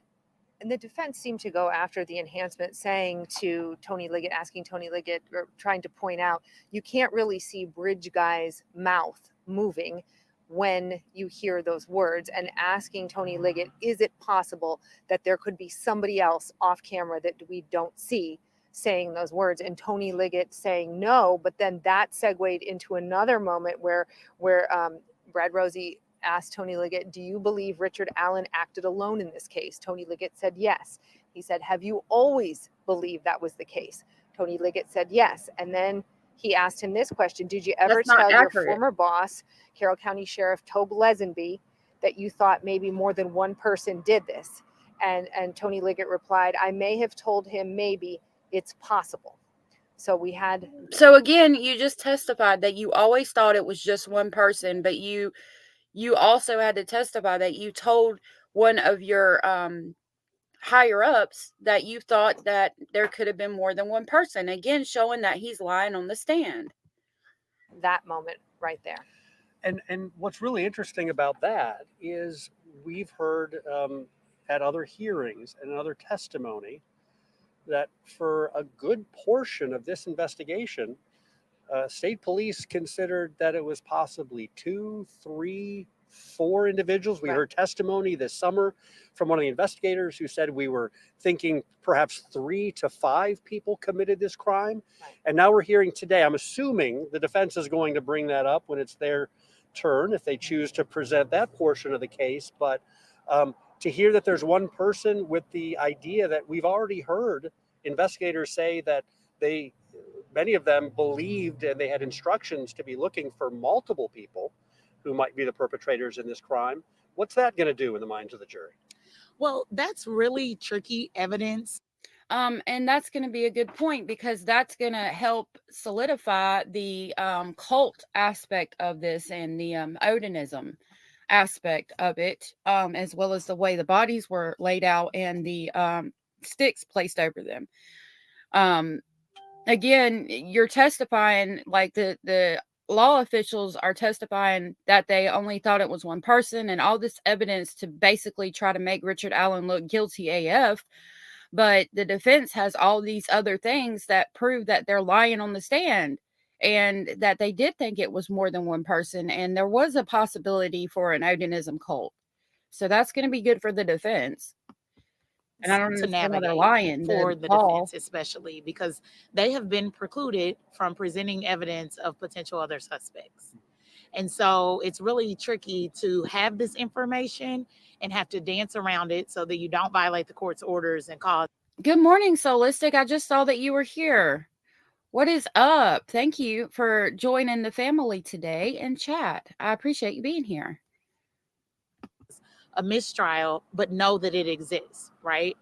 And the defense seemed to go after the enhancement, saying to Tony Liggett, asking Tony Liggett, or trying to point out, you can't really see Bridge Guy's mouth moving when you hear those words, and asking Tony Liggett, is it possible that there could be somebody else off camera that we don't see saying those words? And Tony Liggett saying no, but then that segued into another moment where Brad Rosie asked Tony Liggett, do you believe Richard Allen acted alone in this case? Tony Liggett said yes. He said, have you always believed that was the case? Tony Liggett said yes. And then he asked him this question: did you ever tell your former boss, Carroll County Sheriff Tobe Lesenby, that you thought maybe more than one person did this? And Tony Liggett replied, I may have told him maybe, it's possible. So we had...
So again, you just testified that you always thought it was just one person, but you also had to testify that you told one of your higher ups that you thought that there could have been more than one person. Again, showing that he's lying on the stand.
That moment right there.
And what's really interesting about that is we've heard at other hearings and other testimony that for a good portion of this investigation, state police considered that it was possibly 2, 3, 4 individuals. We heard testimony this summer from one of the investigators who said we were thinking perhaps 3 to 5 people committed this crime. Right. And now we're hearing today, I'm assuming the defense is going to bring that up when it's their turn, if they choose to present that portion of the case. But to hear that there's one person, with the idea that we've already heard investigators say that many of them believed and they had instructions to be looking for multiple people who might be the perpetrators in this crime. What's that going to do in the minds of the jury?
Well, that's really tricky evidence.
And that's going to be a good point, because that's going to help solidify the cult aspect of this and the Odinism. aspect of it, as well as the way the bodies were laid out and the sticks placed over them. Um, Again, you're testifying like the law officials are testifying that they only thought it was one person, and all this evidence to basically try to make Richard Allen look guilty AF. But the defense has all these other things that prove that they're lying on the stand and that they did think it was more than one person, and there was a possibility for an Odinism cult. So that's going to be good for the defense. And I don't
to
understand why they're
navigate
lying
for
to
the
Paul.
defense, especially because they have been precluded from presenting evidence of potential other suspects. And so it's really tricky to have this information and have to dance around it so that you don't violate the court's orders and cause.
Good morning, Solistic. I just saw that you were here. What is up? Thank you for joining the family today in chat. I appreciate you being here.
A mistrial, but know that it exists, right?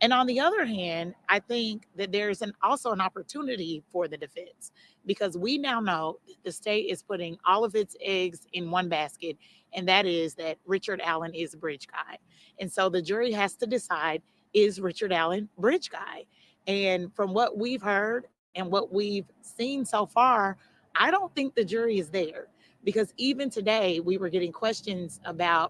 And on the other hand, I think that there's also an opportunity for the defense, because we now know that the state is putting all of its eggs in one basket, and that is that Richard Allen is a bridge guy. And so the jury has to decide, is Richard Allen bridge guy? And from what we've heard and what we've seen so far, I don't think the jury is there, because even today we were getting questions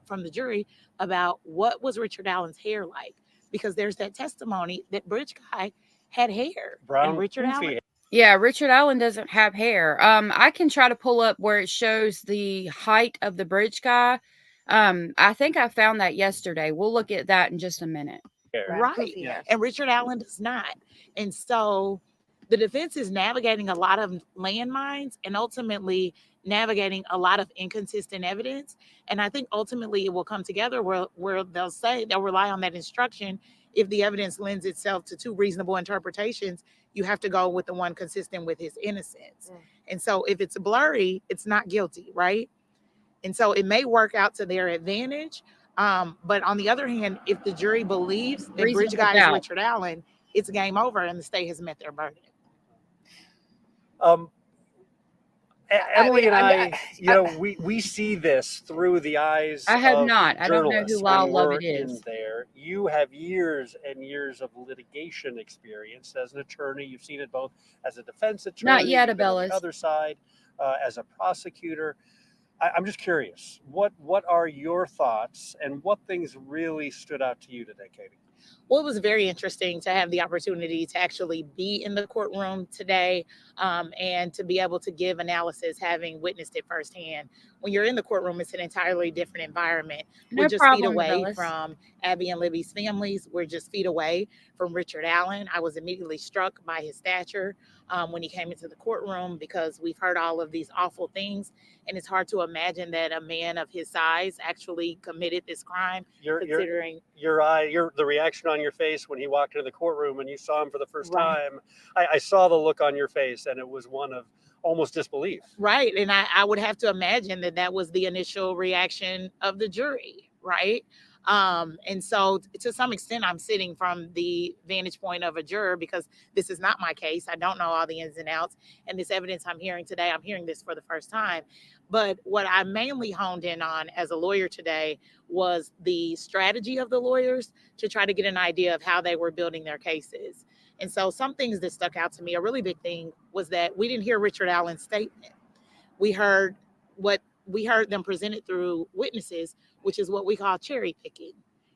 from the jury about what was Richard Allen's hair like, because there's that testimony that bridge guy had hair.
Brown,
and Richard
goofy
Allen.
Yeah, Richard Allen doesn't have hair. I can try to pull up where it shows the height of the bridge guy. I think I found that yesterday. We'll look at that in just a minute.
Right.
Yes.
And Richard Allen does not. And so the defense is navigating a lot of landmines and ultimately navigating a lot of inconsistent evidence. And I think ultimately it will come together where they'll say they'll rely on that instruction. If the evidence lends itself to two reasonable interpretations, you have to go with the one consistent with his innocence. And so if it's blurry, it's not guilty, right? And so it may work out to their advantage. But on the other hand, if the jury believes that bridge
Reasonable
guy is
doubt.
Richard Allen, it's game over and the state has met their burden.
Emily and I, we see this through the eyes
I have
of
not. I don't know
journalists
who Lyle
when we're
Lovett
in
is.
there. You have years and years of litigation experience as an attorney. You've seen it both as a defense attorney,
Not yet,
you've been on the
Abellas.
other side as a prosecutor. I'm just curious, what are your thoughts and what things really stood out to you today, Katie?
Well, it was very interesting to have the opportunity to actually be in the courtroom today, and to be able to give analysis, having witnessed it firsthand. When you're in the courtroom, it's an entirely different environment.
No
We're just feet
problem,
away
Abellas.
from Abby and Libby's families. We're just feet away from Richard Allen. I was immediately struck by his stature when he came into the courtroom, because we've heard all of these awful things, and it's hard to imagine that a man of his size actually committed this crime. Considering
the reaction on your face when he walked into the courtroom and you saw him for the first time, I saw the look on your face, and it was one of almost disbelief.
Right. And I would have to imagine that was the initial reaction of the jury. Right. And so to some extent, I'm sitting from the vantage point of a juror, because this is not my case. I don't know all the ins and outs. And this evidence I'm hearing today, I'm hearing this for the first time. But what I mainly honed in on as a lawyer today was the strategy of the lawyers to try to get an idea of how they were building their cases. And so some things that stuck out to me, a really big thing, was that we didn't hear Richard Allen's statement. We heard them presented through witnesses, which is what we call cherry picking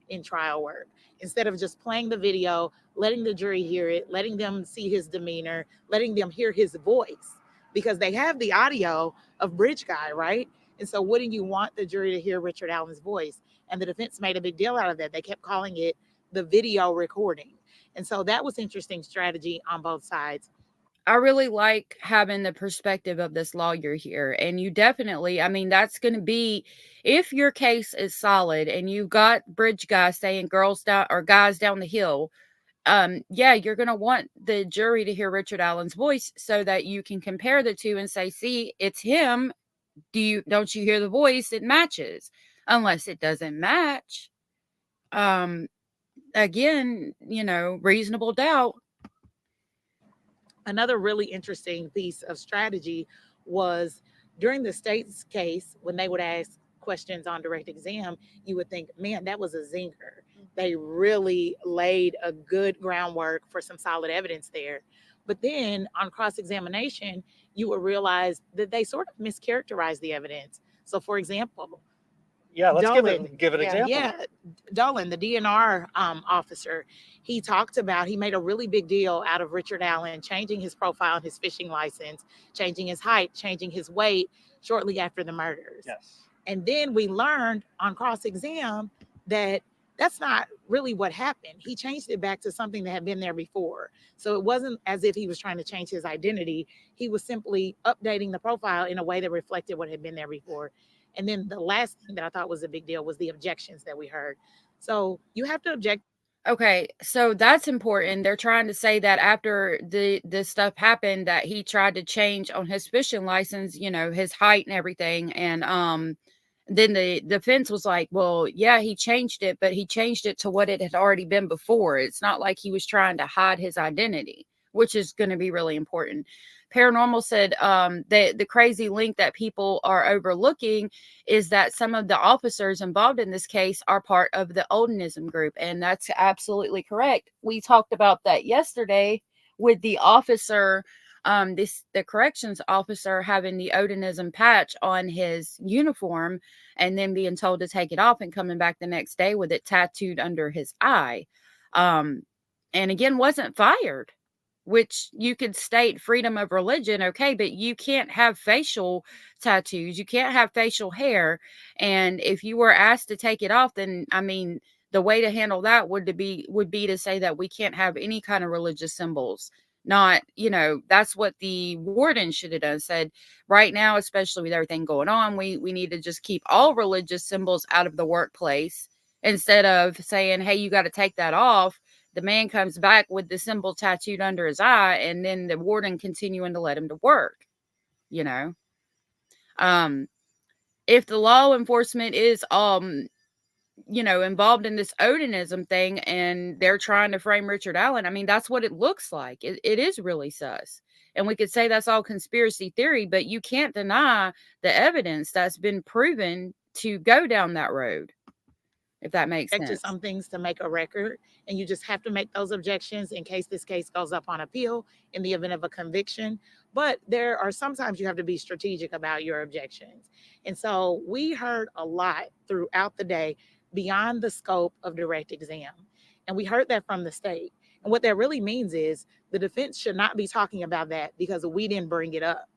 in trial work. Instead of just playing the video, letting the jury hear it, letting them see his demeanor, letting them hear his voice, because they have the audio of Bridge Guy, right? And so wouldn't you want the jury to hear Richard Allen's voice? And the defense made a big deal out of that. They kept calling it the video recording. And so that was interesting strategy on both sides.
I really like having the perspective of this lawyer here. And you definitely, I mean, that's going to be, if your case is solid and you've got bridge guys saying girls down or guys down the hill, yeah, you're going to want the jury to hear Richard Allen's voice so that you can compare the two and say, see, it's him. Don't you hear the voice? It matches. Unless it doesn't match. Again, reasonable doubt.
Another really interesting piece of strategy was during the state's case, when they would ask questions on direct exam, you would think, man, that was a zinger. They really laid a good groundwork for some solid evidence there. But then on cross examination, you would realize that they sort of mischaracterized the evidence. So, for example,
Yeah, let's give
Dolan,
an example.
yeah, Dolan, the DNR officer, he talked about, he made a really big deal out of Richard Allen changing his profile, his fishing license, changing his height, changing his weight shortly after the murders.
Yes.
And then we learned on cross exam that that's not really what happened. He changed it back to something that had been there before. So it wasn't as if he was trying to change his identity. He was simply updating the profile in a way that reflected what had been there before. And then the last thing that I thought was a big deal was the objections that we heard. So you have to object.
Okay, so that's important. They're trying to say that after the stuff happened, that he tried to change on his fishing license, you know, his height and everything. And then the defense was like, well, yeah, he changed it, but he changed it to what it had already been before. It's not like he was trying to hide his identity, which is going to be really important. Paranormal said the crazy link that people are overlooking is that some of the officers involved in this case are part of the Odinism group. And that's absolutely correct. We talked about that yesterday with the officer, the corrections officer having the Odinism patch on his uniform and then being told to take it off and coming back the next day with it tattooed under his eye. And again, wasn't fired, which you could state freedom of religion, okay, but you can't have facial tattoos, you can't have facial hair. And if you were asked to take it off, then I mean, the way to handle that would be to say that we can't have any kind of religious symbols. Not, you know, that's what the warden should have done. Said, right now, especially with everything going on, we need to just keep all religious symbols out of the workplace, instead of saying, hey, you got to take that off. The man comes back with the symbol tattooed under his eye, and then the warden continuing to let him to work, you know. If the law enforcement is you know, involved in this Odinism thing and they're trying to frame Richard Allen, I mean, that's what it looks like. It is really sus. And we could say that's all conspiracy theory, but you can't deny the evidence that's been proven to go down that road, if that makes
To
sense.
some things to make a record, and you just have to make those objections in case this case goes up on appeal in the event of a conviction. But there are sometimes you have to be strategic about your objections. And so we heard a lot throughout the day beyond the scope of direct exam. And we heard that from the state. And what that really means is the defense should not be talking about that because we didn't bring it up.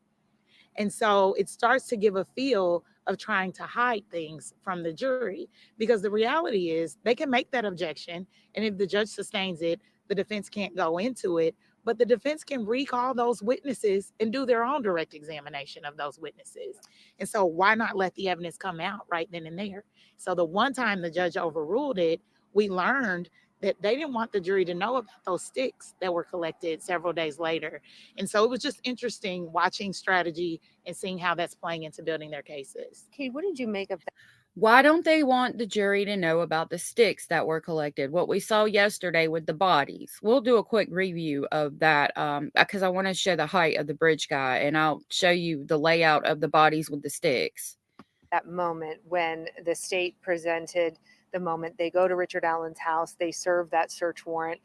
And so it starts to give a feel of trying to hide things from the jury, because the reality is they can make that objection. And if the judge sustains it, the defense can't go into it, but the defense can recall those witnesses and do their own direct examination of those witnesses. And so why not let the evidence come out right then and there? So the one time the judge overruled it, we learned that they didn't want the jury to know about those sticks that were collected several days later. And so it was just interesting watching strategy and seeing how that's playing into building their cases.
Kate, what did you make of that?
Why don't they want the jury to know about the sticks that were collected? What we saw yesterday with the bodies. We'll do a quick review of that because I want to show the height of the bridge guy, and I'll show you the layout of the bodies with the sticks.
That moment when the state presented the moment they go to Richard Allen's house, they serve that search warrant,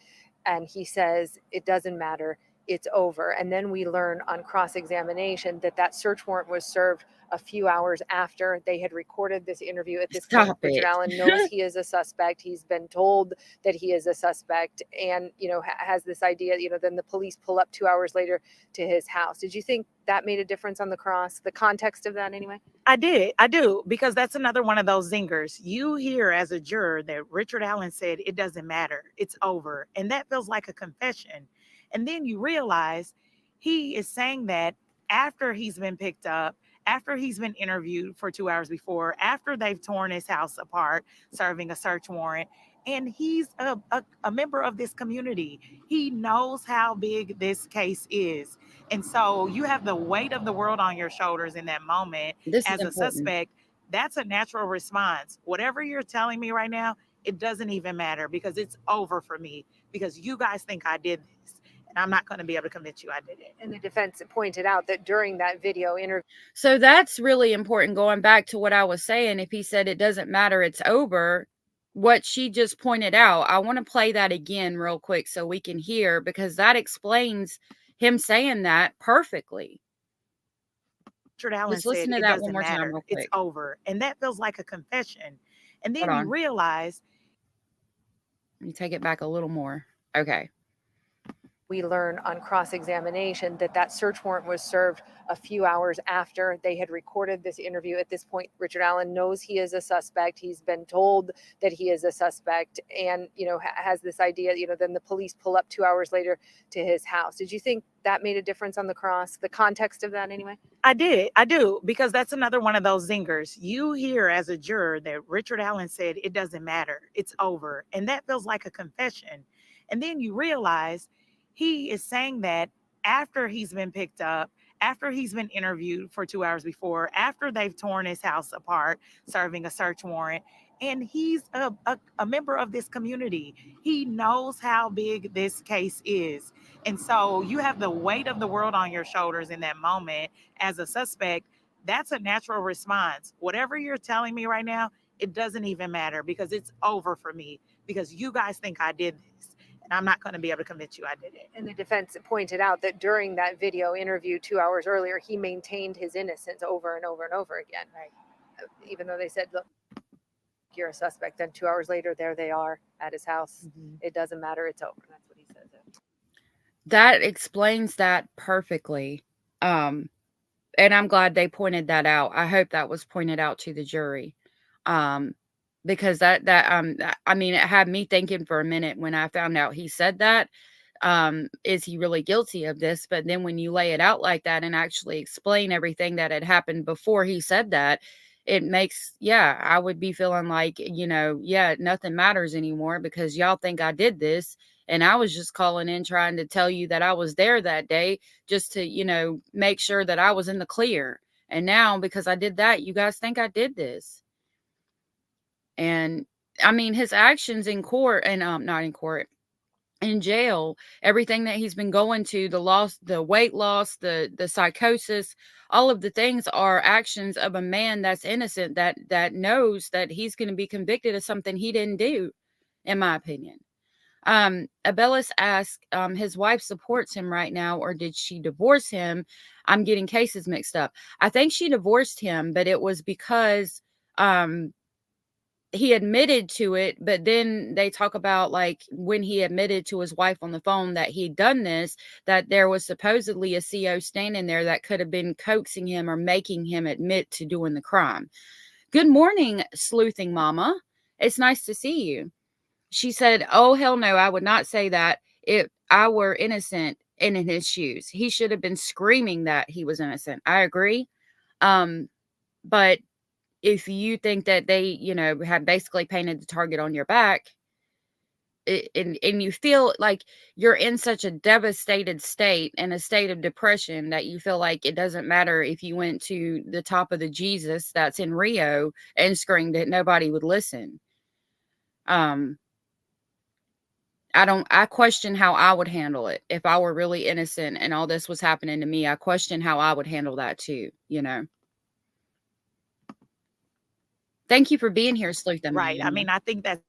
and he says, it doesn't matter, it's over. And then we learn on cross-examination that that search warrant was served a few hours after they had recorded this interview. At this point, Richard Allen knows he is a suspect. He's been told that he is a suspect, and, you know, has this idea, you know, then the police pull up 2 hours later to his house. Did you think that made a difference on the cross, the context of that anyway?
I do, because that's another one of those zingers. You hear as a juror that Richard Allen said, it doesn't matter, it's over. And that feels like a confession. And then you realize he is saying that after he's been picked up, after he's been interviewed for 2 hours before, after they've torn his house apart, serving a search warrant. And he's a member of this community. He knows how big this case is. And so you have the weight of the world on your shoulders in that moment as a suspect. That's a natural response. Whatever you're telling me right now, it doesn't even matter, because it's over for me, because you guys think I did this. and I'm not going to be able to convince you I did it.
And the defense pointed out that during that video interview.
So that's really important. Going back to what I was saying, if he said it doesn't matter, it's over, what she just pointed out, I want to play that again real quick so we can hear, because that explains him saying that perfectly.
Richard Allen
Just listen
said
to
it
that one
doesn't
more time
matter.
real
It's
quick.
over. And that feels like a confession. And then
Hold
you
on.
realize.
Let me take it back a little more. Okay.
We learn on cross-examination that that search warrant was served a few hours after they had recorded this interview. At this point, Richard Allen knows he is a suspect. He's been told that he is a suspect, and has this idea. Then the police pull up 2 hours later to his house. Did you think that made a difference on the cross? The context of that, anyway.
I do, because that's another one of those zingers. You hear as a juror that Richard Allen said it doesn't matter. It's over, and that feels like a confession. And then you realize he is saying that after he's been picked up, after he's been interviewed for 2 hours before, after they've torn his house apart, serving a search warrant, and he's a member of this community. He knows how big this case is. And so you have the weight of the world on your shoulders in that moment as a suspect. That's a natural response. Whatever you're telling me right now, it doesn't even matter, because it's over for me, because you guys think I did this. And I'm not going to be able to convince you I did it.
And the defense pointed out that during that video interview 2 hours earlier, he maintained his innocence over and over and over again.
Right.
Even though they said, look, you're a suspect. Then 2 hours later, there they are at his house.
Mm-hmm.
It doesn't matter. It's over. That's what he says.
That explains that perfectly. And I'm glad they pointed that out. I hope that was pointed out to the jury. Because I mean, it had me thinking for a minute when I found out he said that. Is he really guilty of this? But then when you lay it out like that and actually explain everything that had happened before he said that, it makes, I would be feeling like, nothing matters anymore, because y'all think I did this. And I was just calling in trying to tell you that I was there that day, just to, make sure that I was in the clear. And now, because I did that, you guys think I did this. And I mean, his actions in court, and not in court, in jail, everything that he's been going to, the weight loss, the psychosis, all of the things are actions of a man that's innocent, that knows that he's going to be convicted of something he didn't do, in my opinion. Abellis asked, his wife supports him right now, or did she divorce him? I'm getting cases mixed up. I think she divorced him, but it was because he admitted to it, but then they talk about, like, when he admitted to his wife on the phone that he'd done this, that there was supposedly a CO standing there that could have been coaxing him or making him admit to doing the crime. Good morning, sleuthing mama. It's nice to see you. She said, oh, hell no, I would not say that if I were innocent and in his shoes. He should have been screaming that he was innocent. I agree. But if you think that they, have basically painted the target on your back, and you feel like you're in such a devastated state and a state of depression that you feel like it doesn't matter if you went to the top of the Jesus that's in Rio and screamed it, nobody would listen. I question how I would handle it. If I were really innocent and all this was happening to me, I question how I would handle that too, Thank you for being here, Sleuth.
Right. I mean, I think that's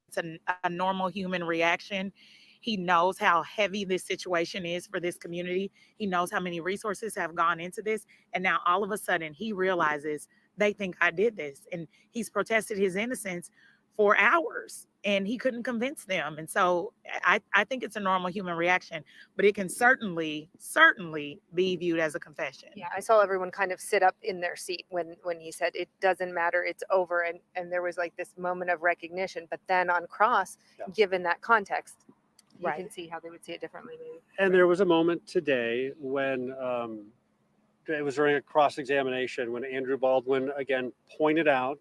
a normal human reaction. He knows how heavy this situation is for this community. He knows how many resources have gone into this. And now all of a sudden he realizes they think I did this. And he's protested his innocence for hours and he couldn't convince them. And so I think it's a normal human reaction, but it can certainly be viewed as a confession.
Yeah, I saw everyone kind of sit up in their seat when he said it doesn't matter, it's over. And there was like this moment of recognition. But then on cross, given that context, you can see how they would see it differently. Maybe.
And there was a moment today when it was during a cross-examination when Andrew Baldwin again pointed out.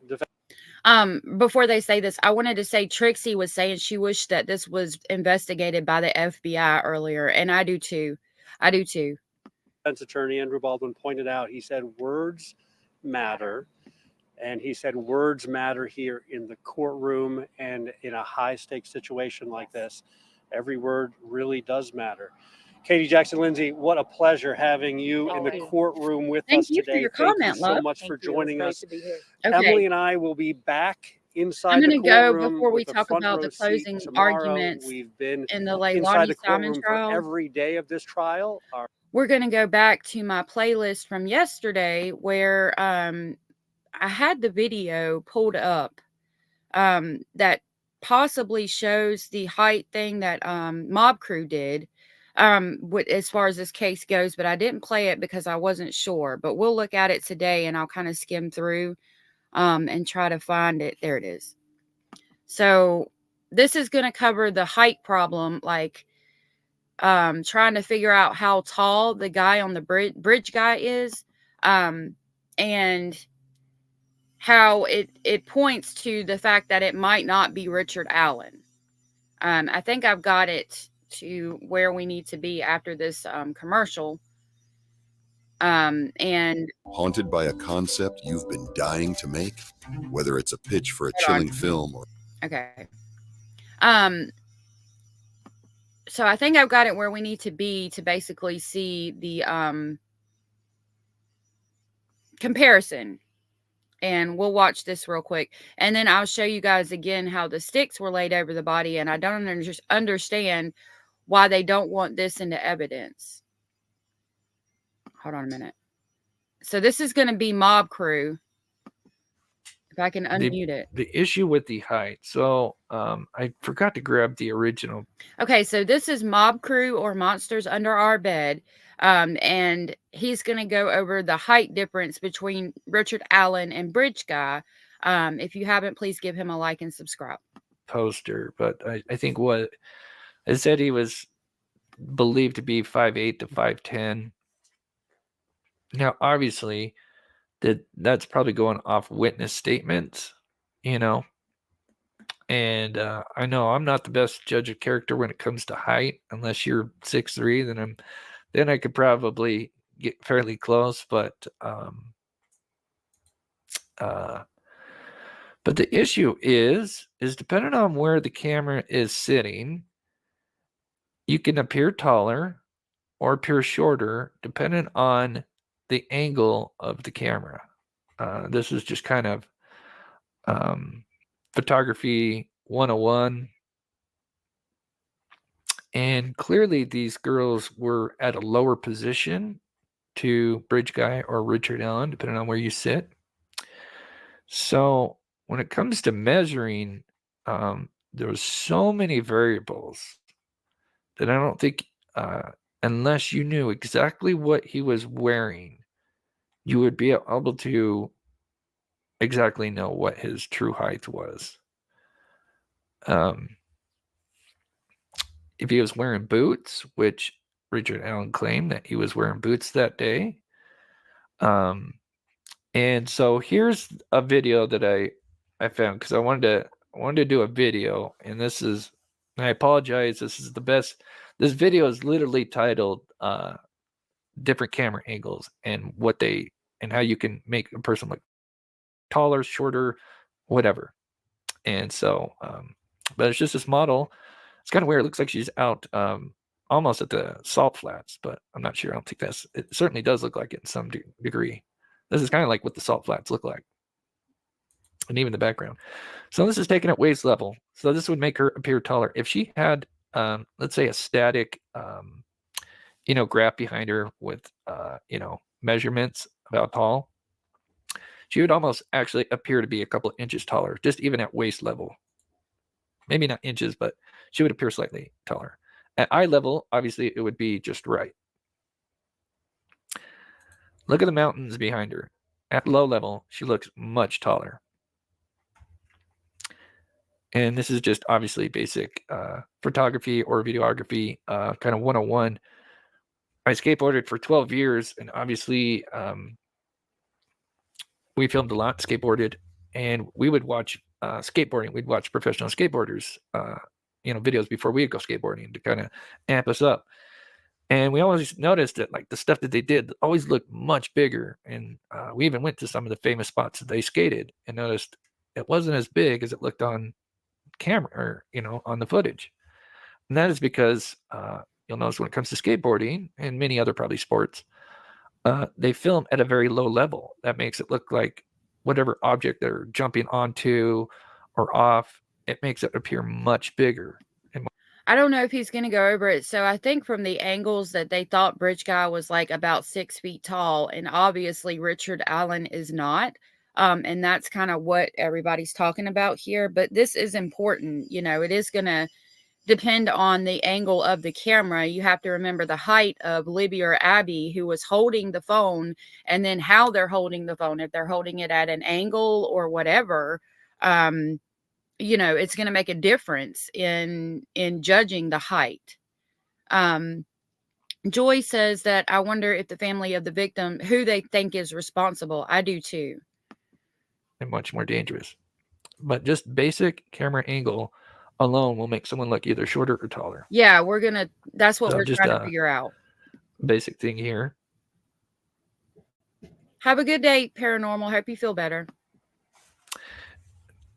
Before they say this, I wanted to say Trixie was saying she wished that this was investigated by the FBI earlier, and I do too. Defense
attorney Andrew Baldwin pointed out, he said words matter, and he said words matter here in the courtroom and in a high-stakes situation like this. Every word really does matter. Katie Jackson Lindsay, what a pleasure having you in the
Always.
courtroom with
Thank
us
you for
today.
your
Thank you
comment,
so
love.
much for
Thank you. It's
joining
great
us.
to be here.
Okay.
Emily and I will be back
I'm
inside the
going to go
courtroom
before we
with a
talk
front
about
row
the
seat
closing
tomorrow.
arguments
We've been
in the
inside
Leilani
the
Simon
courtroom for
trial.
every day of this trial.
We're going to go back to my playlist from yesterday where I had the video pulled up that possibly shows the height thing that Mob Crew did as far as this case goes, but I didn't play it because I wasn't sure. But we'll look at it today and I'll kind of skim through and try to find it. There it is. So this is going to cover the height problem, like trying to figure out how tall the guy on the bridge guy is, and how it points to the fact that it might not be Richard Allen. I think I've got it to where we need to be after this commercial. And
Haunted by a concept you've been dying to make, whether it's a pitch for a
Hold on.
chilling film or
okay. So I think I've got it where we need to be to basically see the comparison. And we'll watch this real quick. And then I'll show you guys again how the sticks were laid over the body. And I don't understand why they don't want this into evidence. Hold on a minute. So this is going to be Mob Crew. If I can unmute it.
The issue with the height. So I forgot to grab the original.
Okay, so this is Mob Crew or Monsters Under Our Bed. And he's going to go over the height difference between Richard Allen and Bridge Guy. If you haven't, please give him a like and subscribe.
Poster, but I think what I said, he was believed to be 5'8" to 5'10". Now, obviously, that's probably going off witness statements, you know. And I know I'm not the best judge of character when it comes to height, unless you're 6'3", then I could probably get fairly close. But the issue is depending on where the camera is sitting, you can appear taller or appear shorter depending on the angle of the camera. This is just kind of photography 101. And clearly these girls were at a lower position to Bridge Guy or Richard Allen, depending on where you sit. So when it comes to measuring, there's so many variables that I don't think, unless you knew exactly what he was wearing, you would be able to exactly know what his true height was. If he was wearing boots, which Richard Allen claimed that he was wearing boots that day. And so here's a video that I found because I wanted to do a video, and I apologize, this is the best. This video is literally titled different camera angles and how you can make a person look taller, shorter, whatever. And so but it's just this model. It's kind of weird. It looks like she's out almost at the salt flats, but I'm not sure. I don't think it certainly does look like it in some degree. This is kind of like what the salt flats look like, and even the background. So this is taken at waist level. So this would make her appear taller. If she had, let's say, a static, graph behind her with, measurements about tall, she would almost actually appear to be a couple of inches taller, just even at waist level. Maybe not inches, but she would appear slightly taller. At eye level, obviously, it would be just right. Look at the mountains behind her. At low level, she looks much taller. And this is just obviously basic photography or videography, kind of 101. I skateboarded for 12 years, and obviously we filmed a lot, skateboarded, and we would watch skateboarding. We'd watch professional skateboarders, videos before we'd go skateboarding to kind of amp us up. And we always noticed that like the stuff that they did always looked much bigger. And we even went to some of the famous spots that they skated and noticed it wasn't as big as it looked on camera or, on the footage. And that is because you'll notice when it comes to skateboarding and many other probably sports, they film at a very low level. That makes it look like whatever object they're jumping onto or off, it makes it appear much bigger.
I don't know if he's going to go over it. So I think from the angles that they thought Bridge Guy was like about 6 feet tall, and obviously Richard Allen is not. And that's kind of what everybody's talking about here. But this is important. You know, it is going to depend on the angle of the camera. You have to remember the height of Libby or Abby, who was holding the phone, and then how they're holding the phone. If they're holding it at an angle or whatever, you know, it's going to make a difference in judging the height. Joy says that I wonder if the family of the victim, who they think is responsible. I do too.
And much more dangerous. But just basic camera angle alone will make someone look either shorter or taller.
Yeah, that's what
So
we're
just
trying to figure out.
Basic thing here.
Have a good day, Paranormal. Hope you feel better.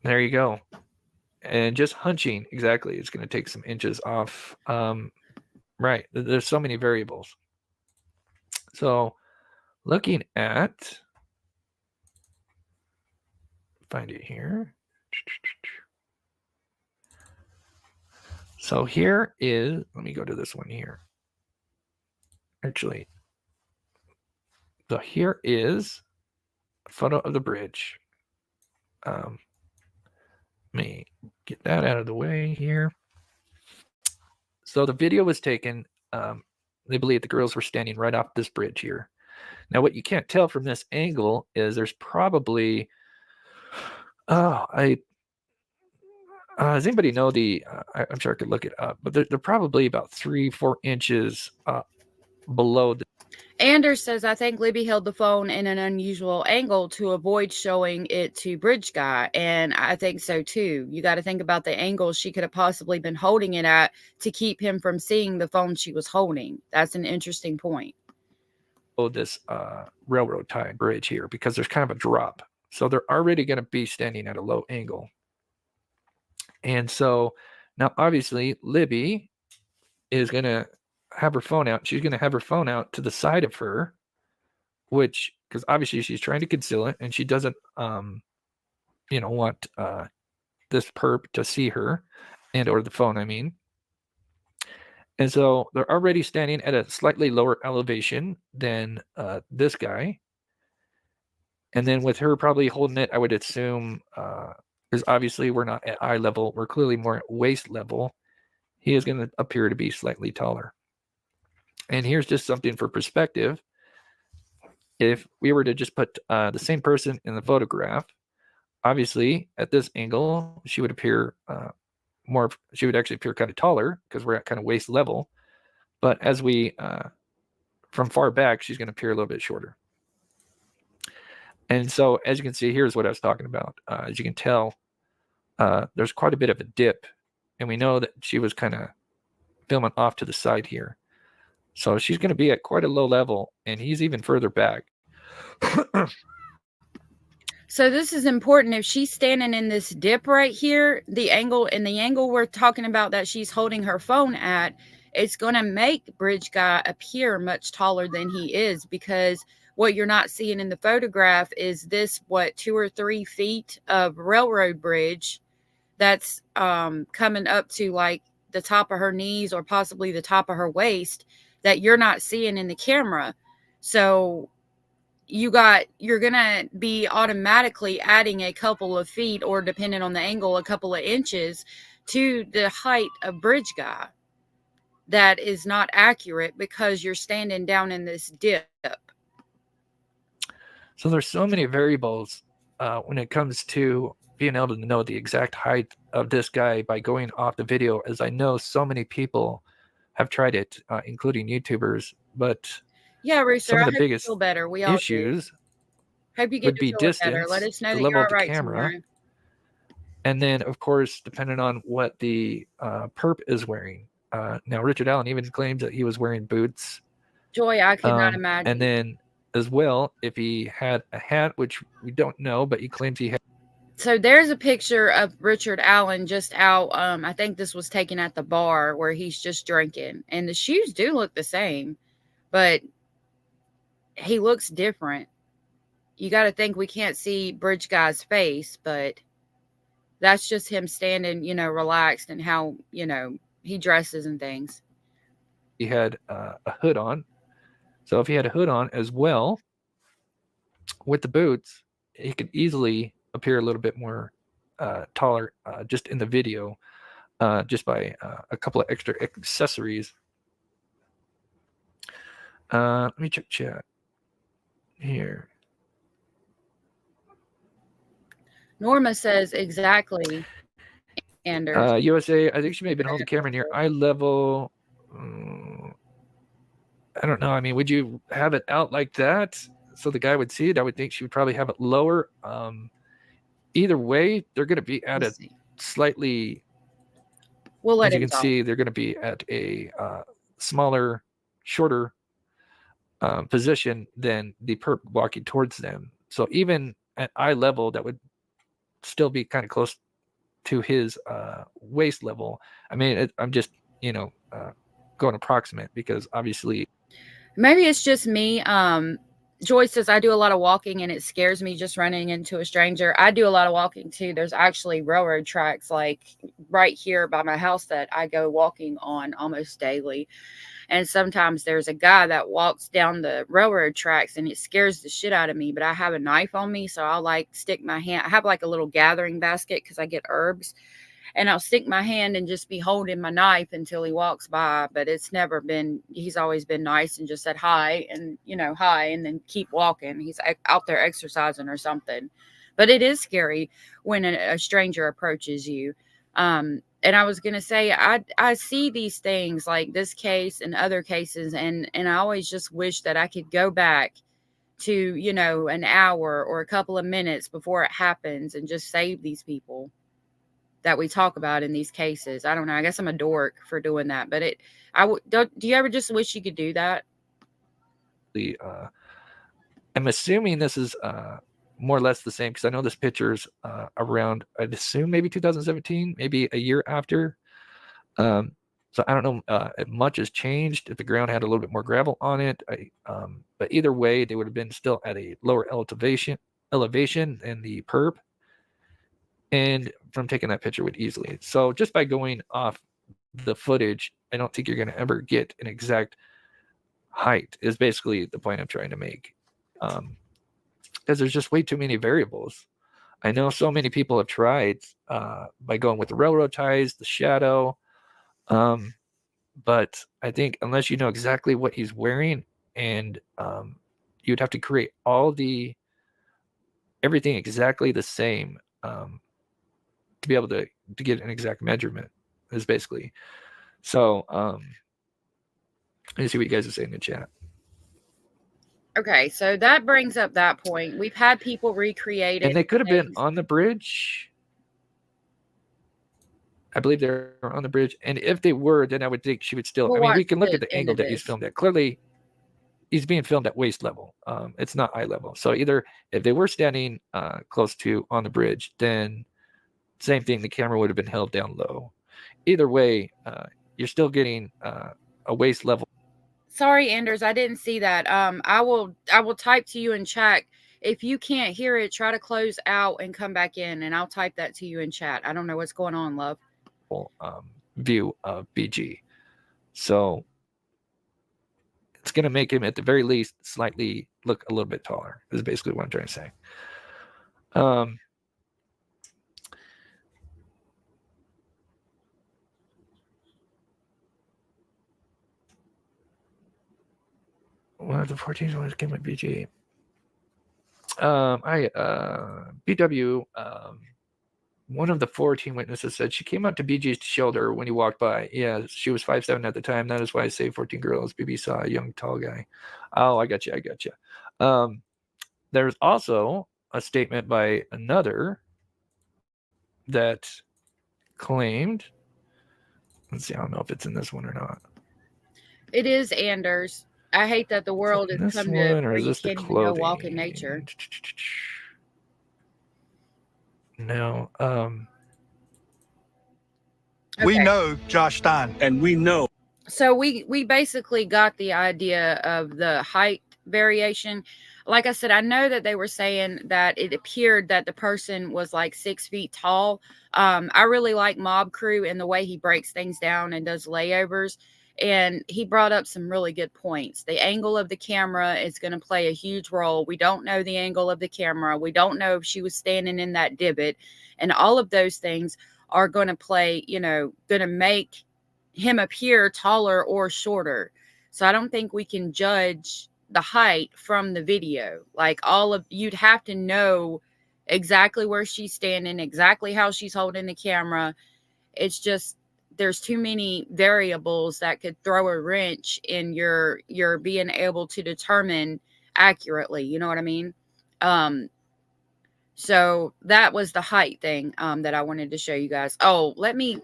There you go. And just hunching, exactly, it's going to take some inches off. Right. There's so many variables. So looking at, find it here. So here is, let me go to this one here. Actually, so here is a photo of the bridge. Let me get that out of the way here. So the video was taken. They believe the girls were standing right off this bridge here. Now, what you can't tell from this angle is there's probably, does anybody know I'm sure I could look it up, but they're probably about 3-4 inches below the.
Anders says, I think Libby held the phone in an unusual angle to avoid showing it to Bridge Guy. And I think so too. You got to think about the angle she could have possibly been holding it at to keep him from seeing the phone she was holding. That's an interesting point.
This railroad tie bridge here, because there's kind of a drop. So they're already going to be standing at a low angle. And so now obviously Libby is going to have her phone out. She's going to have her phone out to the side of her, which, because obviously she's trying to conceal it, and she doesn't, want this perp to see her, or the phone, I mean. And so they're already standing at a slightly lower elevation than this guy. And then with her probably holding it, I would assume, because obviously we're not at eye level, we're clearly more at waist level. He is going to appear to be slightly taller. And here's just something for perspective. If we were to just put the same person in the photograph, obviously at this angle, she would appear she would actually appear kind of taller because we're at kind of waist level. But as we, from far back, she's going to appear a little bit shorter. And so as you can see, here's what I was talking about. As you can tell, there's quite a bit of a dip. And we know that she was kind of filming off to the side here. So she's going to be at quite a low level, and he's even further back.
So this is important. If she's standing in this dip right here, the angle we're talking about that she's holding her phone at, it's going to make Bridge Guy appear much taller than he is, because what you're not seeing in the photograph is this, 2 or 3 feet of railroad bridge that's coming up to like the top of her knees or possibly the top of her waist, that you're not seeing in the camera. So you're going to be automatically adding a couple of feet, or depending on the angle, a couple of inches to the height of Bridge Guy. That is not accurate because you're standing down in this dip.
So there's so many variables when it comes to being able to know the exact height of this guy by going off the video, as I know so many people have tried it, including YouTubers. But
yeah, Rooster,
some of
I
the
hope
biggest
you feel better. We all
issues
hope you get
would
to
be
feel
distance,
better. Let us know
the
that
level
you're
of
all
the
right
camera,
tomorrow.
and then of course depending on what the perp is wearing. Now Richard Allen even claims that he was wearing boots.
Joy, I could not imagine.
And then as well, if he had a hat, which we don't know, but he claims he had.
So there's a picture of Richard Allen just out. I think this was taken at the bar where he's just drinking, and the shoes do look the same, but he looks different. You got to think we can't see Bridge Guy's face, but that's just him standing, relaxed, and how, he dresses and things.
He had a hood on. So if he had a hood on as well with the boots, he could easily appear a little bit more taller just in the video, just by a couple of extra accessories. Let me check chat here.
Norma says exactly. Anders.
USA, I think she may have been holding the camera near eye level. I don't know. I mean, would you have it out like that so the guy would see it? I would think she would probably have it lower. Either way, they're going to be at a slightly.
We'll let
as you
him
can
talk.
see, they're going to be at a smaller, shorter position than the perp walking towards them. So even at eye level, that would still be kind of close to his waist level. I mean, I'm just, going approximate because obviously.
Maybe it's just me. Joyce says I do a lot of walking and it scares me just running into a stranger. I do a lot of walking too. There's actually railroad tracks like right here by my house that I go walking on almost daily. And sometimes there's a guy that walks down the railroad tracks and it scares the shit out of me, but I have a knife on me. So I'll stick my hand. I have a little gathering basket because I get herbs. And I'll stick my hand and just be holding my knife until he walks by. But it's never been, he's always been nice and just said hi and, hi, and then keep walking. He's out there exercising or something. But it is scary when a stranger approaches you. And I was going to say, I see these things like this case and other cases. And I always just wish that I could go back to, an hour or a couple of minutes before it happens and just save these people that we talk about in these cases. I don't know. I guess I'm a dork for doing that, but do you ever just wish you could do that?
I'm assuming this is more or less the same because I know this picture's around, I'd assume maybe 2017, maybe a year after. So I don't know if much has changed, if the ground had a little bit more gravel on it. But either way, they would have been still at a lower elevation than the perp. And from taking that picture would easily. So just by going off the footage, I don't think you're going to ever get an exact height is basically the point I'm trying to make. Because there's just way too many variables. I know so many people have tried by going with the railroad ties, the shadow. But I think unless you know exactly what he's wearing and you'd have to create everything exactly the same to be able to get an exact measurement is basically. So let me see what you guys are saying in the chat.
Okay, so that brings up that point. We've had people recreate it.
And they could have been on the bridge. I believe they're on the bridge. And if they were, then I would think she would still. I mean, we can look at the angle that he's filmed at. Clearly, he's being filmed at waist level. It's not eye level. So either if they were standing close to on the bridge, then same thing, the camera would have been held down low. Either way, you're still getting a waist level.
Sorry, Anders, I didn't see that. I will type to you in chat. If you can't hear it, try to close out and come back in, and I'll type that to you in chat. I don't know what's going on, love.
View of BG. So it's going to make him, at the very least, slightly look a little bit taller, is basically what I'm trying to say. One of the 14 ones came with BG. BW, one of the 14 witnesses said she came up to BG's shoulder when he walked by. Yeah, she was 5'7" at the time. That is why I say 14 girls. BB saw a young, tall guy. Oh, I got you. There's also a statement by another that claimed, let's see, I don't know if it's in this one or not.
It is Anders. I hate that the world has come to where you can't even go walk in nature.
No.
We
Okay.
know Josh Stein. And we know.
So we basically got the idea of the height variation. Like I said, I know that they were saying that it appeared that the person was like 6 feet tall. I really like Mob Crew and the way he breaks things down and does layovers. And he brought up some really good points. The angle of the camera is going to play a huge role. We don't know the angle of the camera. We don't know if she was standing in that divot. And all of those things are going to play, going to make him appear taller or shorter. So I don't think we can judge the height from the video. Like you'd have to know exactly where she's standing, exactly how she's holding the camera. It's just, there's too many variables that could throw a wrench in your being able to determine accurately. You know what I mean? So that was the height thing that I wanted to show you guys. Oh, let me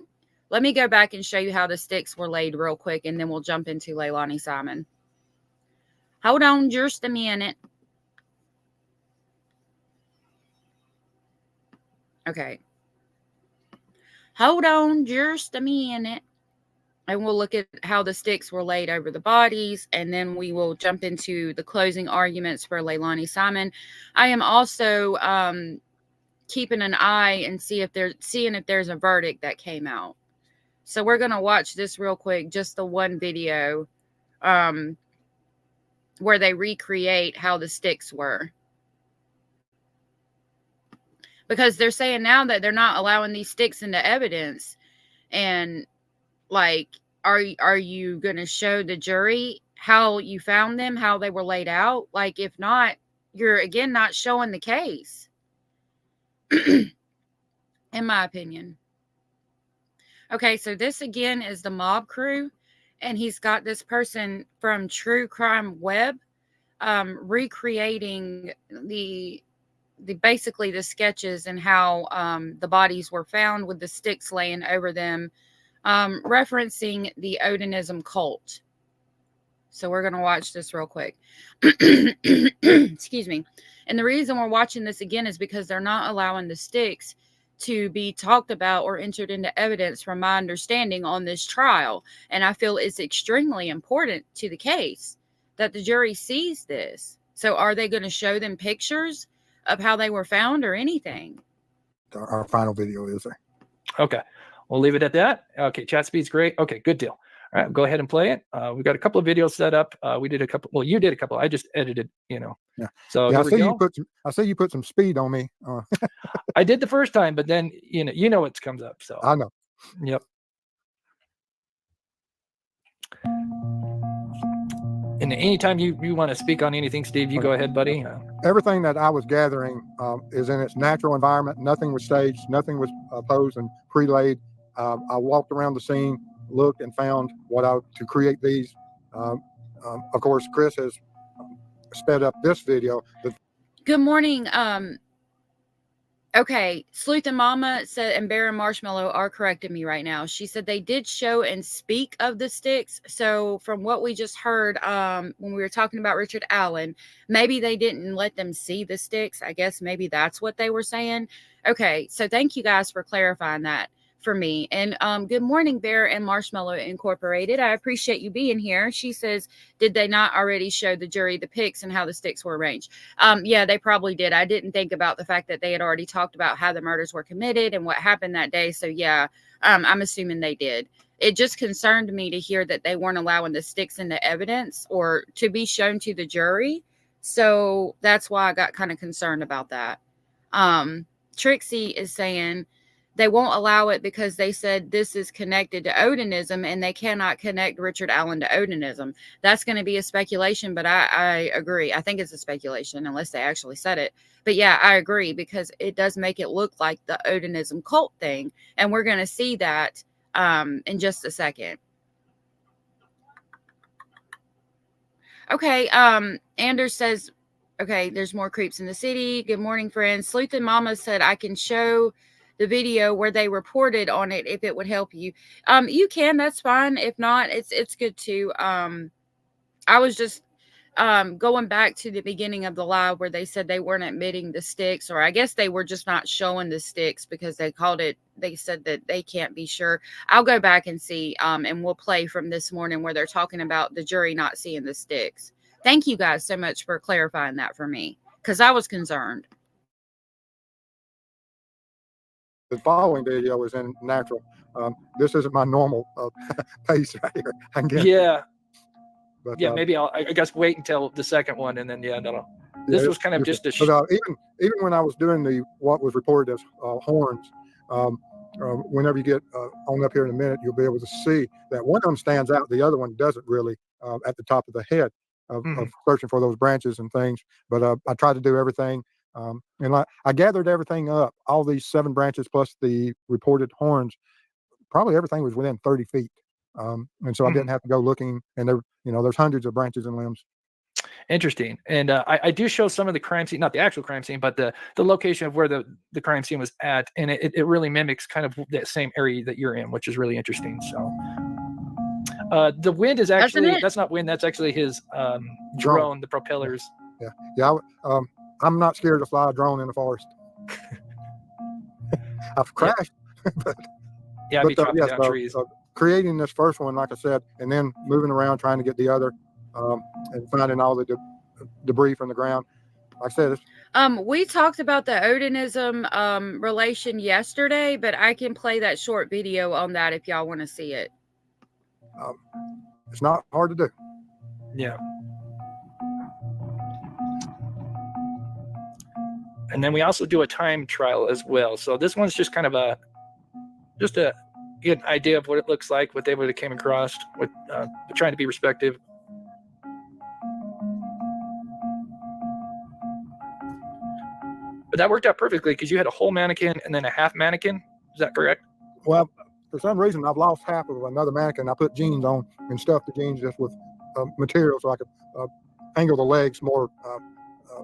go back and show you how the sticks were laid real quick, and then we'll jump into Leilani Simon. Hold on just a minute. Okay. Hold on just a minute. And we'll look at how the sticks were laid over the bodies, and then we will jump into the closing arguments for Leilani Simon. I am also keeping an eye and seeing if there's a verdict that came out. So we're going to watch this real quick, just the one video where they recreate how the sticks were. Because they're saying now that they're not allowing these sticks into evidence. And like, are you going to show the jury how you found them, how they were laid out? Like, if not, you're again not showing the case. In my opinion. Okay, so this again is the Mob Crew, and he's got this person from True Crime Web recreating basically the sketches and how the bodies were found with the sticks laying over them, referencing the Odinism cult. So we're going to watch this real quick. Excuse me. And the reason we're watching this again is because they're not allowing the sticks to be talked about or entered into evidence, from my understanding, on this trial. And I feel it's extremely important to the case that the jury sees this. So are they going to show them pictures of how they were found or anything?
Our final video is there.
Okay. We'll leave it at that. Okay. Chat speed's great. Okay. Good deal. All right. Go ahead and play it. We've got a couple of videos set up. We did a couple. Well, you did a couple. I just edited,
Yeah.
So
Yeah,
I
see you put some speed on me.
I did the first time, but then, what comes up. So
I know.
Yep. And anytime you want to speak on anything, Steve, you go ahead, buddy.
Everything that I was gathering is in its natural environment. Nothing was staged. Nothing was posed and pre-laid. I walked around the scene, looked, and found to create these. Of course, Chris has sped up this video.
Good morning. Okay, Sleuth and Mama said, and Bear and Marshmallow are correcting me right now. She said they did show and speak of the sticks. So from what we just heard, when we were talking about Richard Allen, maybe they didn't let them see the sticks. I guess maybe that's what they were saying. Okay, so thank you guys for clarifying that for me. And good morning, Bear and Marshmallow Incorporated. I appreciate you being here. She says, did they not already show the jury the pics and how the sticks were arranged? Yeah, they probably did. I didn't think about the fact that they had already talked about how the murders were committed and what happened that day. So yeah, I'm assuming they did. It just concerned me to hear that they weren't allowing the sticks into evidence or to be shown to the jury. So that's why I got kind of concerned about that. Trixie is saying they won't allow it because they said this is connected to Odinism and they cannot connect Richard Allen to Odinism. That's going to be a speculation, but I agree. I think it's a speculation unless they actually said it. But yeah, I agree because it does make it look like the Odinism cult thing. And we're going to see that in just a second. Okay, Anders says, okay, there's more creeps in the city. Good morning, friends. Sleuth and Mama said I can show the video where they reported on it if it would help you. You can, that's fine. If not, it's good too. I was just going back to the beginning of the live where they said they weren't admitting the sticks, or I guess they were just not showing the sticks because they said that they can't be sure. I'll go back and see, and we'll play from this morning where they're talking about the jury not seeing the sticks. Thank you guys so much for clarifying that for me, because I was concerned.
The following video is in natural. This isn't my normal pace right here. I guess.
Yeah.
But,
Yeah, maybe I guess wait until the second one, and then no. This was kind of just a.
But, even when I was doing what was reported as horns, whenever you get on up here in a minute, you'll be able to see that one of them stands out, the other one doesn't really at the top of the head of searching for those branches and things. But I tried to do everything, and I gathered everything up, all these 7 branches plus the reported horns. Probably everything was within 30 feet. And so I didn't have to go looking, and there's hundreds of branches and limbs.
Interesting. And I do show some of the crime scene, not the actual crime scene, but the location of where the crime scene was at. And it really mimics kind of that same area that you're in, which is really interesting. So the wind is actually, that's not wind, that's actually his drone, the propellers.
Yeah. I'm not scared to fly a drone in the forest. I've crashed.
Yeah, I'd be chopping down trees.
Creating this first one, like I said, and then moving around trying to get the other, and finding all the debris from the ground. Like I said,
we talked about the Odinism relation yesterday, but I can play that short video on that if y'all want to see it.
It's not hard to do.
Yeah. And then we also do a time trial as well. So this one's just kind of just a get an idea of what it looks like, what they would have came across, with trying to be respective. But that worked out perfectly because you had a whole mannequin and then a half mannequin. Is that correct?
Well, for some reason, I've lost half of another mannequin. I put jeans on and stuffed the jeans just with material so I could angle the legs more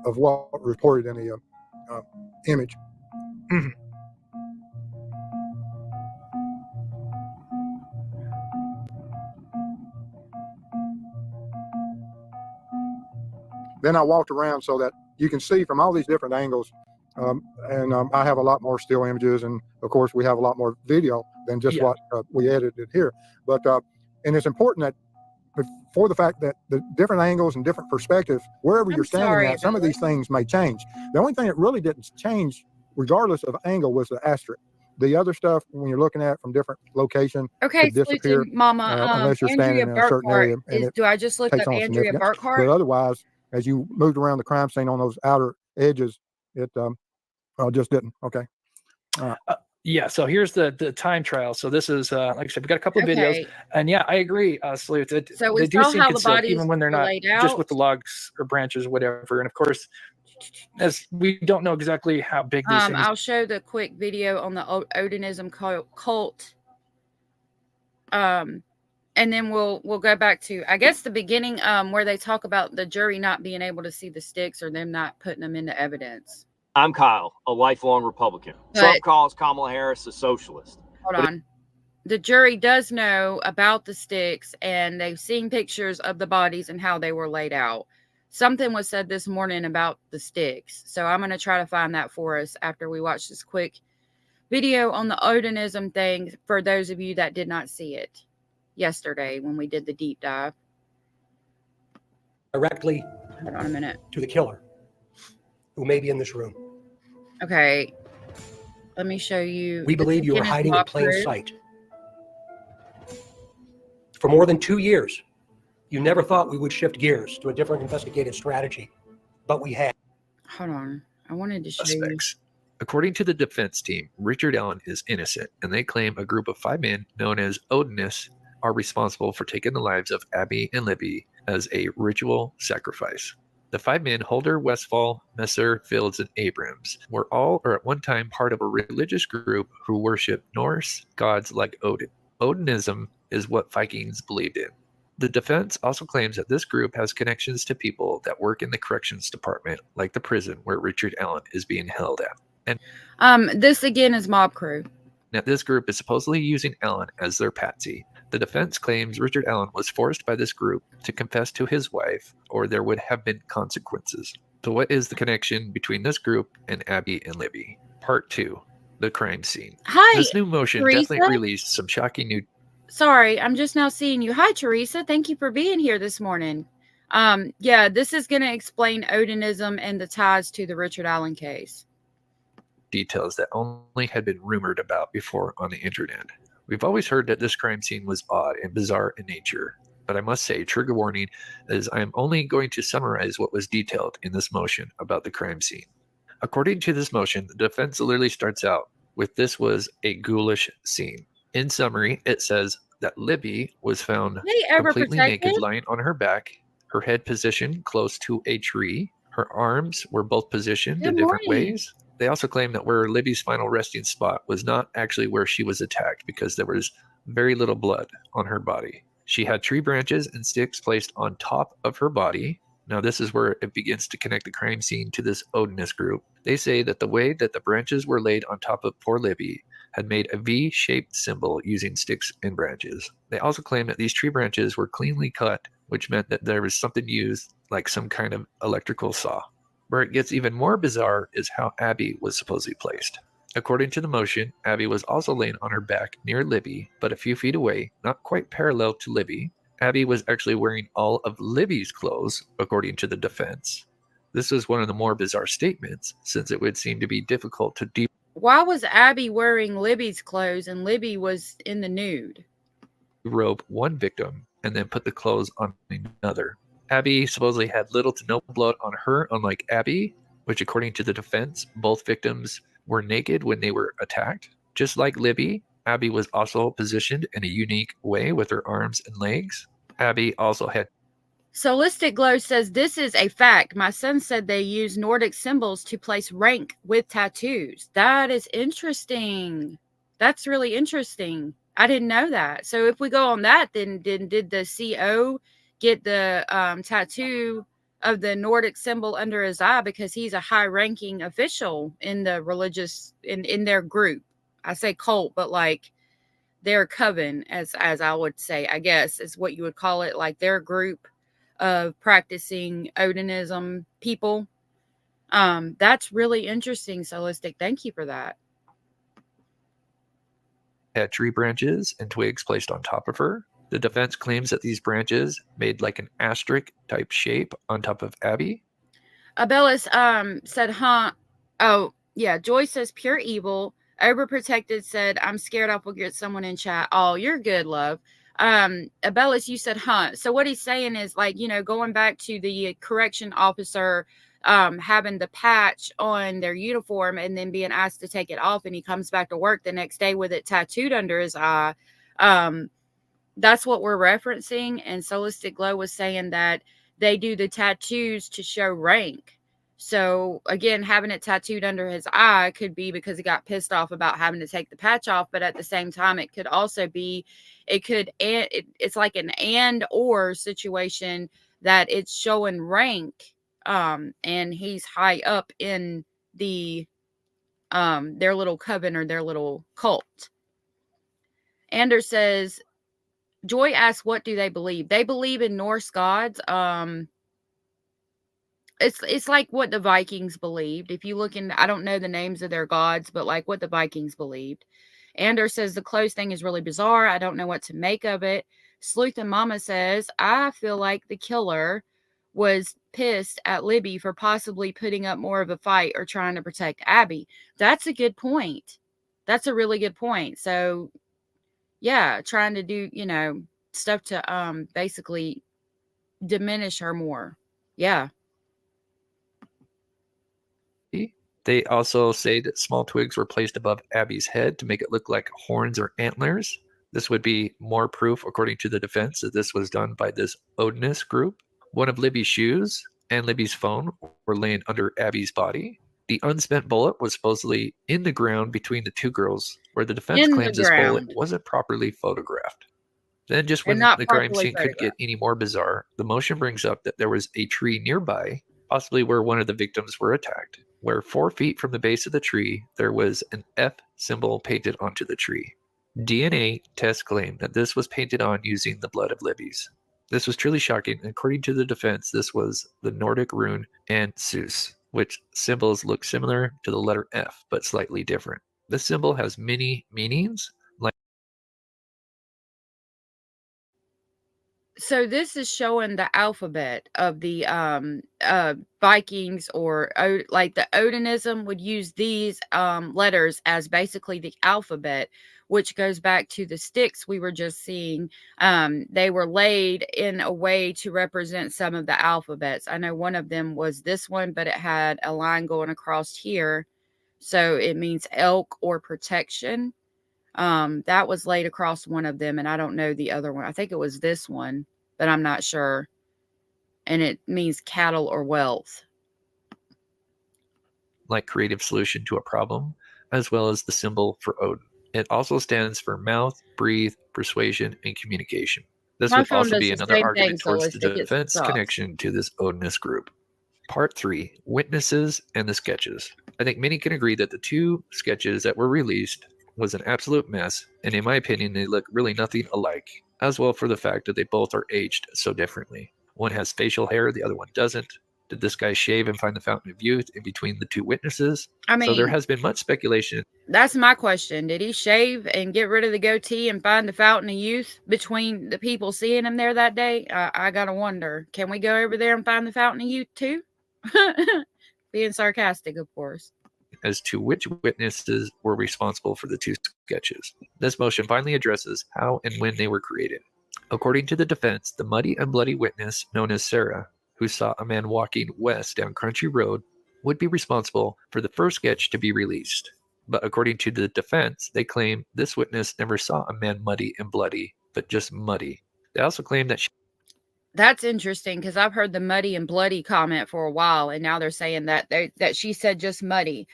of what was reported in the image. Then I walked around so that you can see from all these different angles. And I have a lot more still images. And of course, we have a lot more video than just what we edited here. But and it's important that for the fact that the different angles and different perspectives, wherever you're standing at, some of these things may change. The only thing that really didn't change, regardless of angle, was the asterisk. The other stuff, when you're looking at from different location,
okay,
disappear,
Mama.
unless you're standing in a certain area.
Do I just look up Andrea Burkhart?
But otherwise, as you moved around the crime scene on those outer edges, it just didn't. Okay.
Yeah, so here's the time trial. So this is, like I said, we got a couple of videos, and yeah, I agree, Sleuth.
So we
they do
saw
seem
how the
concealed,
bodies
even when they're not just with the logs or branches, or whatever. And of course, as we don't know exactly how big these things.
I'll show the quick video on the Odinism cult. And then we'll go back to, I guess, the beginning where they talk about the jury not being able to see the sticks or them not putting them into evidence.
I'm Kyle, a lifelong Republican. Trump calls Kamala Harris a socialist.
Hold on. The jury does know about the sticks, and they've seen pictures of the bodies and how they were laid out. Something was said this morning about the sticks. So I'm going to try to find that for us after we watch this quick video on the Odinism thing for those of you that did not see it yesterday when we did the deep dive.
Directly
Hold on a minute.
to the killer who may be in this room.
Okay. Let me show you.
We believe you are hiding in plain sight. For more than 2 years, you never thought we would shift gears to a different investigative strategy, but we have.
Hold on. I wanted to show
Suspects. According to the defense team, Richard Allen is innocent, and they claim a group of 5 men known as Odinism are responsible for taking the lives of Abby and Libby as a ritual sacrifice. The 5 men, Holder, Westfall, Messer, Fields, and Abrams, were all or at one time part of a religious group who worship Norse gods like Odin. Odinism is what Vikings believed in. The defense also claims that this group has connections to people that work in the corrections department, like the prison where Richard Allen is being held at. And
this again is Mob Crew.
now this group is supposedly using Allen as their patsy. The defense claims Richard Allen was forced by this group to confess to his wife, or there would have been consequences. So what is the connection between this group and Abby and Libby? Part 2, the crime scene.
Hi,
This new motion
Teresa.
definitely released some shocking new...
Sorry, I'm just now seeing you. Hi, Teresa. Thank you for being here this morning. Yeah, this is going to explain Odinism and the ties to the Richard Allen case.
details that only had been rumored about before on the internet. We've always heard that this crime scene was odd and bizarre in nature, but I must say, trigger warning, as I am only going to summarize what was detailed in this motion about the crime scene. According to this motion, the defense literally starts out with "this was a ghoulish scene." In summary, it says that Libby was found completely naked, lying on her back, her head positioned close to a tree. Her arms were both positioned in different ways. They also claim that where Libby's final resting spot was not actually where she was attacked because there was very little blood on her body. She had tree branches and sticks placed on top of her body. Now this is where it begins to connect the crime scene to this Odinist group. They say that the way that the branches were laid on top of poor Libby had made a V-shaped symbol using sticks and branches. They also claim that these tree branches were cleanly cut, which meant that there was something used like some kind of electrical saw. Where it gets even more bizarre is how Abby was supposedly placed. According to the motion, Abby was also laying on her back near Libby, but a few feet away, not quite parallel to Libby. Abby was actually wearing all of Libby's clothes, according to the defense. This is one of the more bizarre statements, since it would seem to be difficult to
Why was Abby wearing Libby's clothes and Libby was in the nude?
rope one victim and then put the clothes on another. Abby supposedly had little to no blood on her, unlike Abby, which according to the defense, both victims were naked when they were attacked. Just like Libby, Abby was also positioned in a unique way with her arms and legs. Abby also had...
Solistic Glow says, this is a fact. My son said they use Nordic symbols to place rank with tattoos. That is interesting. That's really interesting. I didn't know that. So if we go on that, then did the CO get the tattoo of the Nordic symbol under his eye because he's a high-ranking official in the religious, in their group? I say cult, but like their coven, as I would say, I guess is what you would call it, like their group of practicing Odinism people. That's really interesting, Solistic. Thank you for that.
Had tree branches and twigs placed on top of her. The defense claims that these branches made like an asterisk type shape on top of Abby.
Abellis said, huh? Oh, yeah. Joy says, pure evil. Overprotected said, I'm scared I'll get someone in chat. Oh, you're good, love. Abellis, you said, huh? So what he's saying is, like, you know, going back to the correction officer having the patch on their uniform and then being asked to take it off, and he comes back to work the next day with it tattooed under his eye. That's what we're referencing. And Solistic Glow was saying that they do the tattoos to show rank. So again, having it tattooed under his eye could be because he got pissed off about having to take the patch off. But at the same time, it could also be, it's like an and or situation that it's showing rank. And he's high up in the, their little coven or their little cult. Anders says, Joy asks, what do they believe? They believe in Norse gods. It's like what the Vikings believed. If you look in, I don't know the names of their gods, but like what the Vikings believed. Anders says the clothes thing is really bizarre. I don't know what to make of it. Sleuth and Mama says, I feel like the killer was pissed at Libby for possibly putting up more of a fight or trying to protect Abby. That's a good point. That's a really good point. So yeah, trying to do, you know, stuff to basically diminish her more. Yeah.
They also say that small twigs were placed above Abby's head to make it look like horns or antlers. This would be more proof, according to the defense, that this was done by this Odinist group. One of Libby's shoes and Libby's phone were laying under Abby's body. The unspent bullet was supposedly in the ground between the two girls, where the defense claims this bullet wasn't properly photographed. Then just when the crime scene couldn't get any more bizarre, the motion brings up that there was a tree nearby, possibly where one of the victims were attacked, where 4 feet from the base of the tree, there was an F symbol painted onto the tree. DNA tests claim that this was painted on using the blood of Libby's. This was truly shocking. According to the defense, this was the Nordic rune and Zeus, which symbols look similar to the letter F, but slightly different. This symbol has many meanings.
So this is showing the alphabet of the Vikings, or like the Odinism would use these letters as basically the alphabet, which goes back to the sticks we were just seeing. They were laid in a way to represent some of the alphabets. I know one of them was this one, but it had a line going across here. So it means elk or protection. That was laid across one of them, and I don't know the other one. I think it was this one, but I'm not sure. And it means cattle or wealth.
Like creative solution to a problem, as well as the symbol for Odin. It also stands for mouth, breathe, persuasion, and communication. This would also be another argument towards the defense connection to this Odinist group. Part 3, Witnesses and the Sketches. I think many can agree that the two sketches that were released was an absolute mess, and in my opinion, they look really nothing alike, as well for the fact that they both are aged so differently. One has facial hair, the other one doesn't. Did this guy shave and find the fountain of youth in between the two witnesses?
I mean,
so there has been much speculation.
That's my question. Did he shave and get rid of the goatee and find the fountain of youth between the people seeing him there that day? I gotta wonder. Can we go over there and find the fountain of youth too? Being sarcastic, of course.
As to which witnesses were responsible for the two sketches. This motion finally addresses how and when they were created. According to the defense, the muddy and bloody witness known as Sarah, who saw a man walking west down Country Road, would be responsible for the first sketch to be released. But according to the defense, they claim this witness never saw a man muddy and bloody, but just muddy. They also claim that
That's interesting, because I've heard the muddy and bloody comment for a while, and now they're saying that that she said just muddy.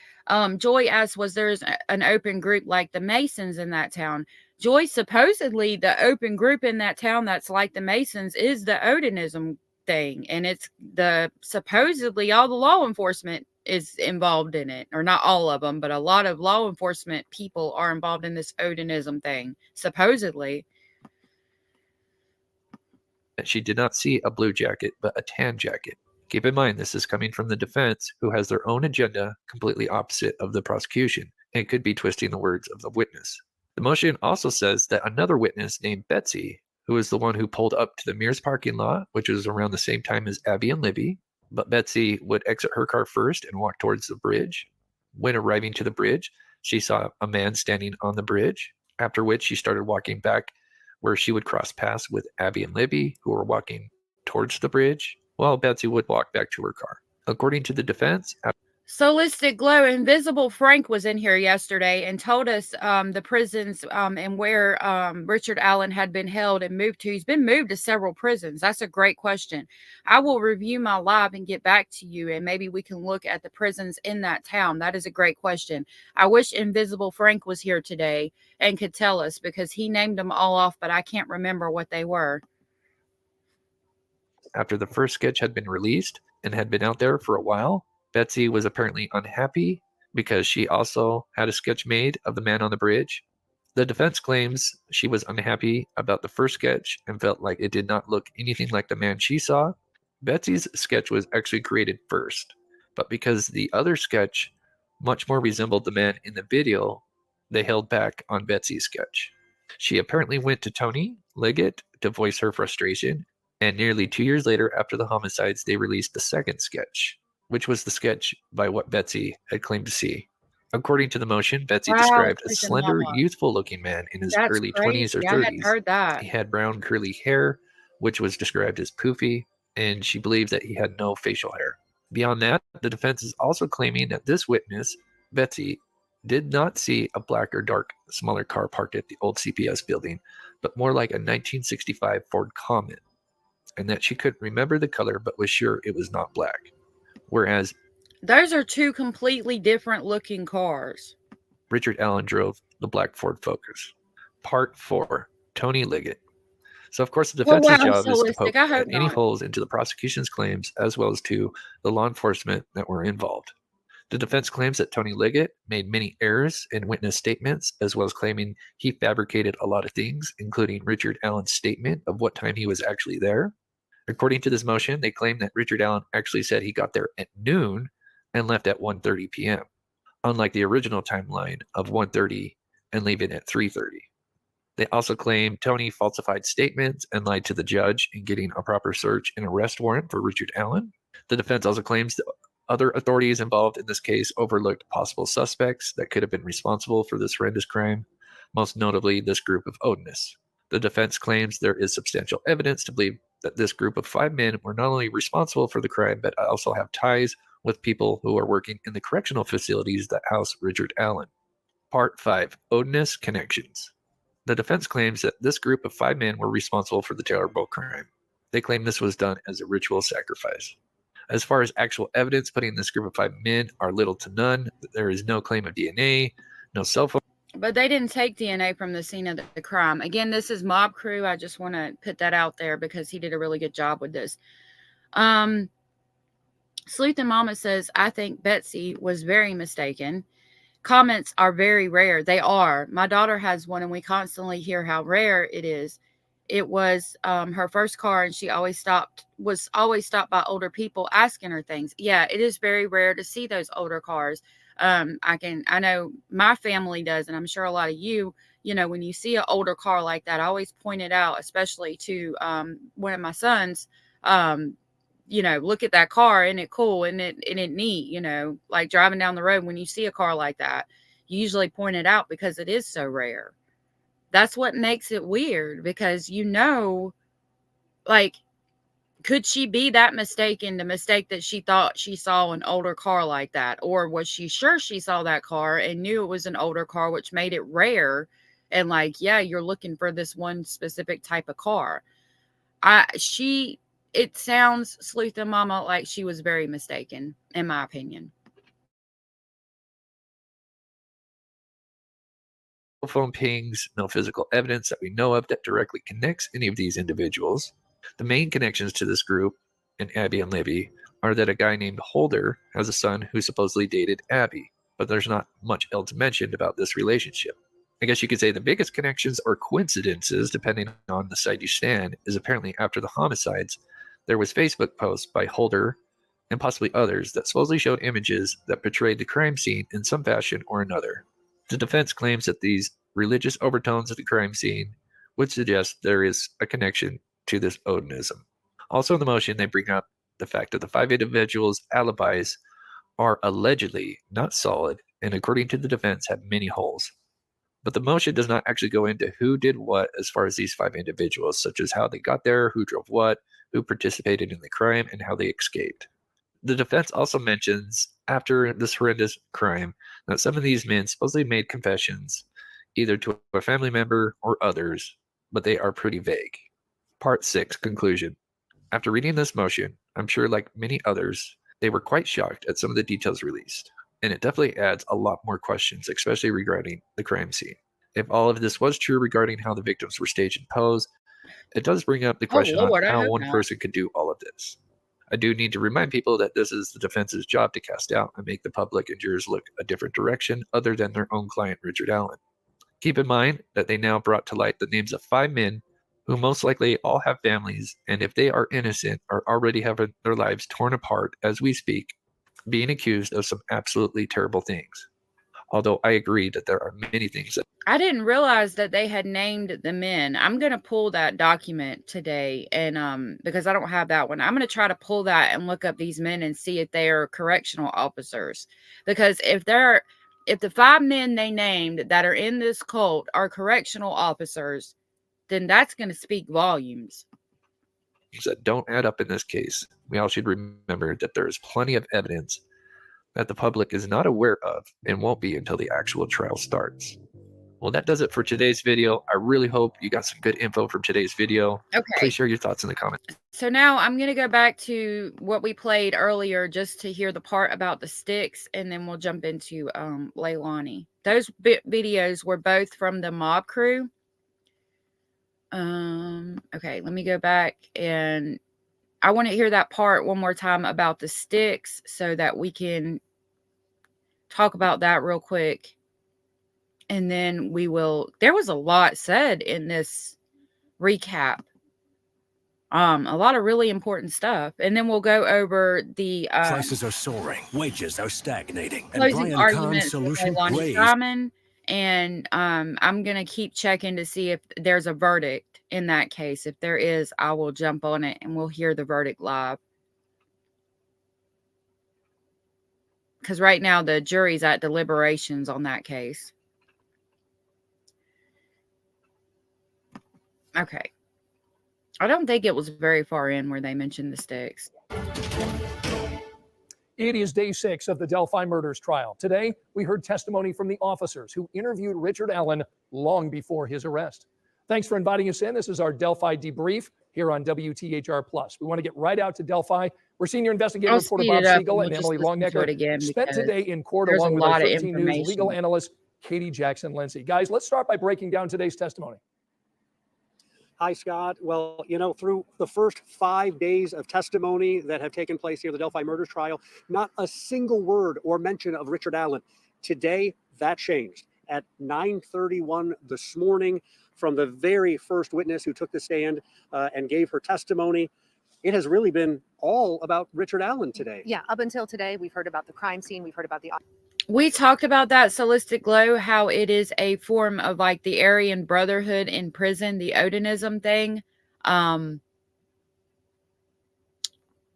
Joy asked, was there an open group like the Masons in that town? Joy, supposedly the open group in that town that's like the Masons is the Odinism thing, and it's supposedly all the law enforcement is involved in it, or not all of them, but a lot of law enforcement people are involved in this Odinism thing, supposedly.
she did not see a blue jacket, but a tan jacket. Keep in mind, this is coming from the defense, who has their own agenda completely opposite of the prosecution, and could be twisting the words of the witness. The motion also says that another witness named Betsy, who is the one who pulled up to the Mears parking lot, which was around the same time as Abby and Libby, but Betsy would exit her car first and walk towards the bridge. When arriving to the bridge, she saw a man standing on the bridge, after which she started walking back where she would cross paths with Abby and Libby, who were walking towards the bridge, while Betsy would walk back to her car. According to the defense,
Solistic Glow, Invisible Frank was in here yesterday and told us the prisons and where Richard Allen had been held and moved to. He's been moved to several prisons. That's a great question. I will review my live and get back to you, and maybe we can look at the prisons in that town. That is a great question. I wish Invisible Frank was here today and could tell us, because he named them all off, but I can't remember what they were.
After the first sketch had been released and had been out there for a while, Betsy was apparently unhappy because she also had a sketch made of the man on the bridge. The defense claims she was unhappy about the first sketch and felt like it did not look anything like the man she saw. Betsy's sketch was actually created first, but because the other sketch much more resembled the man in the video, they held back on Betsy's sketch. She apparently went to Tony Liggett to voice her frustration, and nearly 2 years later, after the homicides, they released the second sketch, which was the sketch by what Betsy had claimed to see. According to the motion, Betsy described a slender, youthful-looking man in his early 20s or 30s. I had heard that. He had brown, curly hair, which was described as poofy, and she believed that he had no facial hair. Beyond that, the defense is also claiming that this witness, Betsy, did not see a black or dark, smaller car parked at the old CPS building, but more like a 1965 Ford Comet, and that she couldn't remember the color but was sure it was not black. Whereas
those are two completely different looking cars.
Richard Allen drove the black Ford Focus. Part 4, Tony Liggett. So, of course, the defense's job is to poke at any holes into the prosecution's claims, as well as to the law enforcement that were involved. The defense claims that Tony Liggett made many errors in witness statements, as well as claiming he fabricated a lot of things, including Richard Allen's statement of what time he was actually there. According to this motion, they claim that Richard Allen actually said he got there at noon and left at 1:30 p.m., unlike the original timeline of 1:30 and leaving at 3:30. They also claim Tony falsified statements and lied to the judge in getting a proper search and arrest warrant for Richard Allen. The defense also claims that other authorities involved in this case overlooked possible suspects that could have been responsible for this horrendous crime, most notably this group of Odinis. The defense claims there is substantial evidence to believe that this group of 5 men were not only responsible for the crime, but also have ties with people who are working in the correctional facilities that house Richard Allen. Part 5. Odinis Connections. The defense claims that this group of 5 men were responsible for the terrible crime. They claim this was done as a ritual sacrifice. As far as actual evidence putting this group of 5 men are little to none. There is no claim of DNA, no cell phone.
But they didn't take DNA from the scene of the crime. Again, this is Mob Crew. I just want to put that out there because he did a really good job with this. Sleuth and Mama says, I think Betsy was very mistaken. Comments are very rare. They are. My daughter has one, and we constantly hear how rare it is. It was her first car, and she was always stopped by older people asking her things. Yeah, it is very rare to see those older cars. I know my family does, and I'm sure a lot of you, when you see an older car like that, I always point it out, especially to one of my sons. Look at that car, isn't it cool? Isn't it neat? Like driving down the road, when you see a car like that, you usually point it out because it is so rare. That's what makes it weird, because could she be that mistaken to mistake that she thought she saw an older car like that? Or was she sure she saw that car and knew it was an older car, which made it rare? And you're looking for this one specific type of car. It sounds, Sleuth and Mama, like she was very mistaken, in my opinion.
Phone pings, no physical evidence that we know of that directly connects any of these individuals. The main connections to this group and Abby and Libby are that a guy named Holder has a son who supposedly dated Abby, but there's not much else mentioned about this relationship. I guess you could say the biggest connections or coincidences, depending on the side you stand, is apparently after the homicides, there was Facebook posts by Holder and possibly others that supposedly showed images that portrayed the crime scene in some fashion or another. The defense claims that these religious overtones of the crime scene would suggest there is a connection to this Odinism. Also in the motion, they bring up the fact that the 5 individuals' alibis are allegedly not solid and, according to the defense, have many holes. But the motion does not actually go into who did what as far as these 5 individuals, such as how they got there, who drove what, who participated in the crime, and how they escaped. The defense also mentions, after this horrendous crime, that some of these men supposedly made confessions, either to a family member or others, but they are pretty vague. Part 6, Conclusion. After reading this motion, I'm sure, like many others, they were quite shocked at some of the details released, and it definitely adds a lot more questions, especially regarding the crime scene. If all of this was true regarding how the victims were staged and posed, it does bring up the question on how one person could do all of this. I do need to remind people that this is the defense's job to cast doubt and make the public and jurors look a different direction other than their own client, Richard Allen. Keep in mind that they now brought to light the names of 5 men who most likely all have families, and if they are innocent, are already having their lives torn apart as we speak, being accused of some absolutely terrible things. Although I agree that there are many things that
I didn't realize that they had named the men. I'm going to pull that document today, and because I don't have that one. I'm going to try to pull that and look up these men and see if they are correctional officers. Because if the 5 men they named that are in this cult are correctional officers, then that's going to speak volumes.
that don't add up in this case. We all should remember that there is plenty of evidence that the public is not aware of and won't be until the actual trial starts. Well, that does it for today's video. I really hope you got some good info from today's video.
Okay.
Please share your thoughts in the comments.
So now I'm going to go back to what we played earlier just to hear the part about the sticks, and then we'll jump into Leilani. Those videos were both from the Mob Crew. Okay, let me go back, and I want to hear that part one more time about the sticks so that we can talk about that real quick. And then there was a lot said in this recap. A lot of really important stuff. And then we'll go over the
Prices are soaring, wages are stagnating, and
closing
Brian Kahn's
arguments with
solution
Leilani
raised.
Simon. And I'm going to keep checking to see if there's a verdict in that case. If there is, I will jump on it and we'll hear the verdict live. Because right now the jury's at deliberations on that case. Okay. I don't think it was very far in where they mentioned the sticks.
It is day 6 of the Delphi murders trial. Today, we heard testimony from the officers who interviewed Richard Allen long before his arrest. Thanks for inviting us in. This is our Delphi debrief here on WTHR+. We want to get right out to Delphi, where senior investigator reporter Bob Siegel and Emily Longnecker spent today in court along with our 13 News legal analyst Katie Jackson-Lindsay. Guys, let's start by breaking down today's testimony.
Hi, Scott. Well, through the first 5 days of testimony that have taken place here at the Delphi murders trial, not a single word or mention of Richard Allen. Today, that changed. At 9:31 this morning, from the very first witness who took the stand and gave her testimony, it has really been all about Richard Allen today.
Yeah, up until today, we've heard about the crime scene. We've heard about the...
We talked about that Solistic Glow, how it is a form of like the Aryan Brotherhood in prison, the Odinism thing.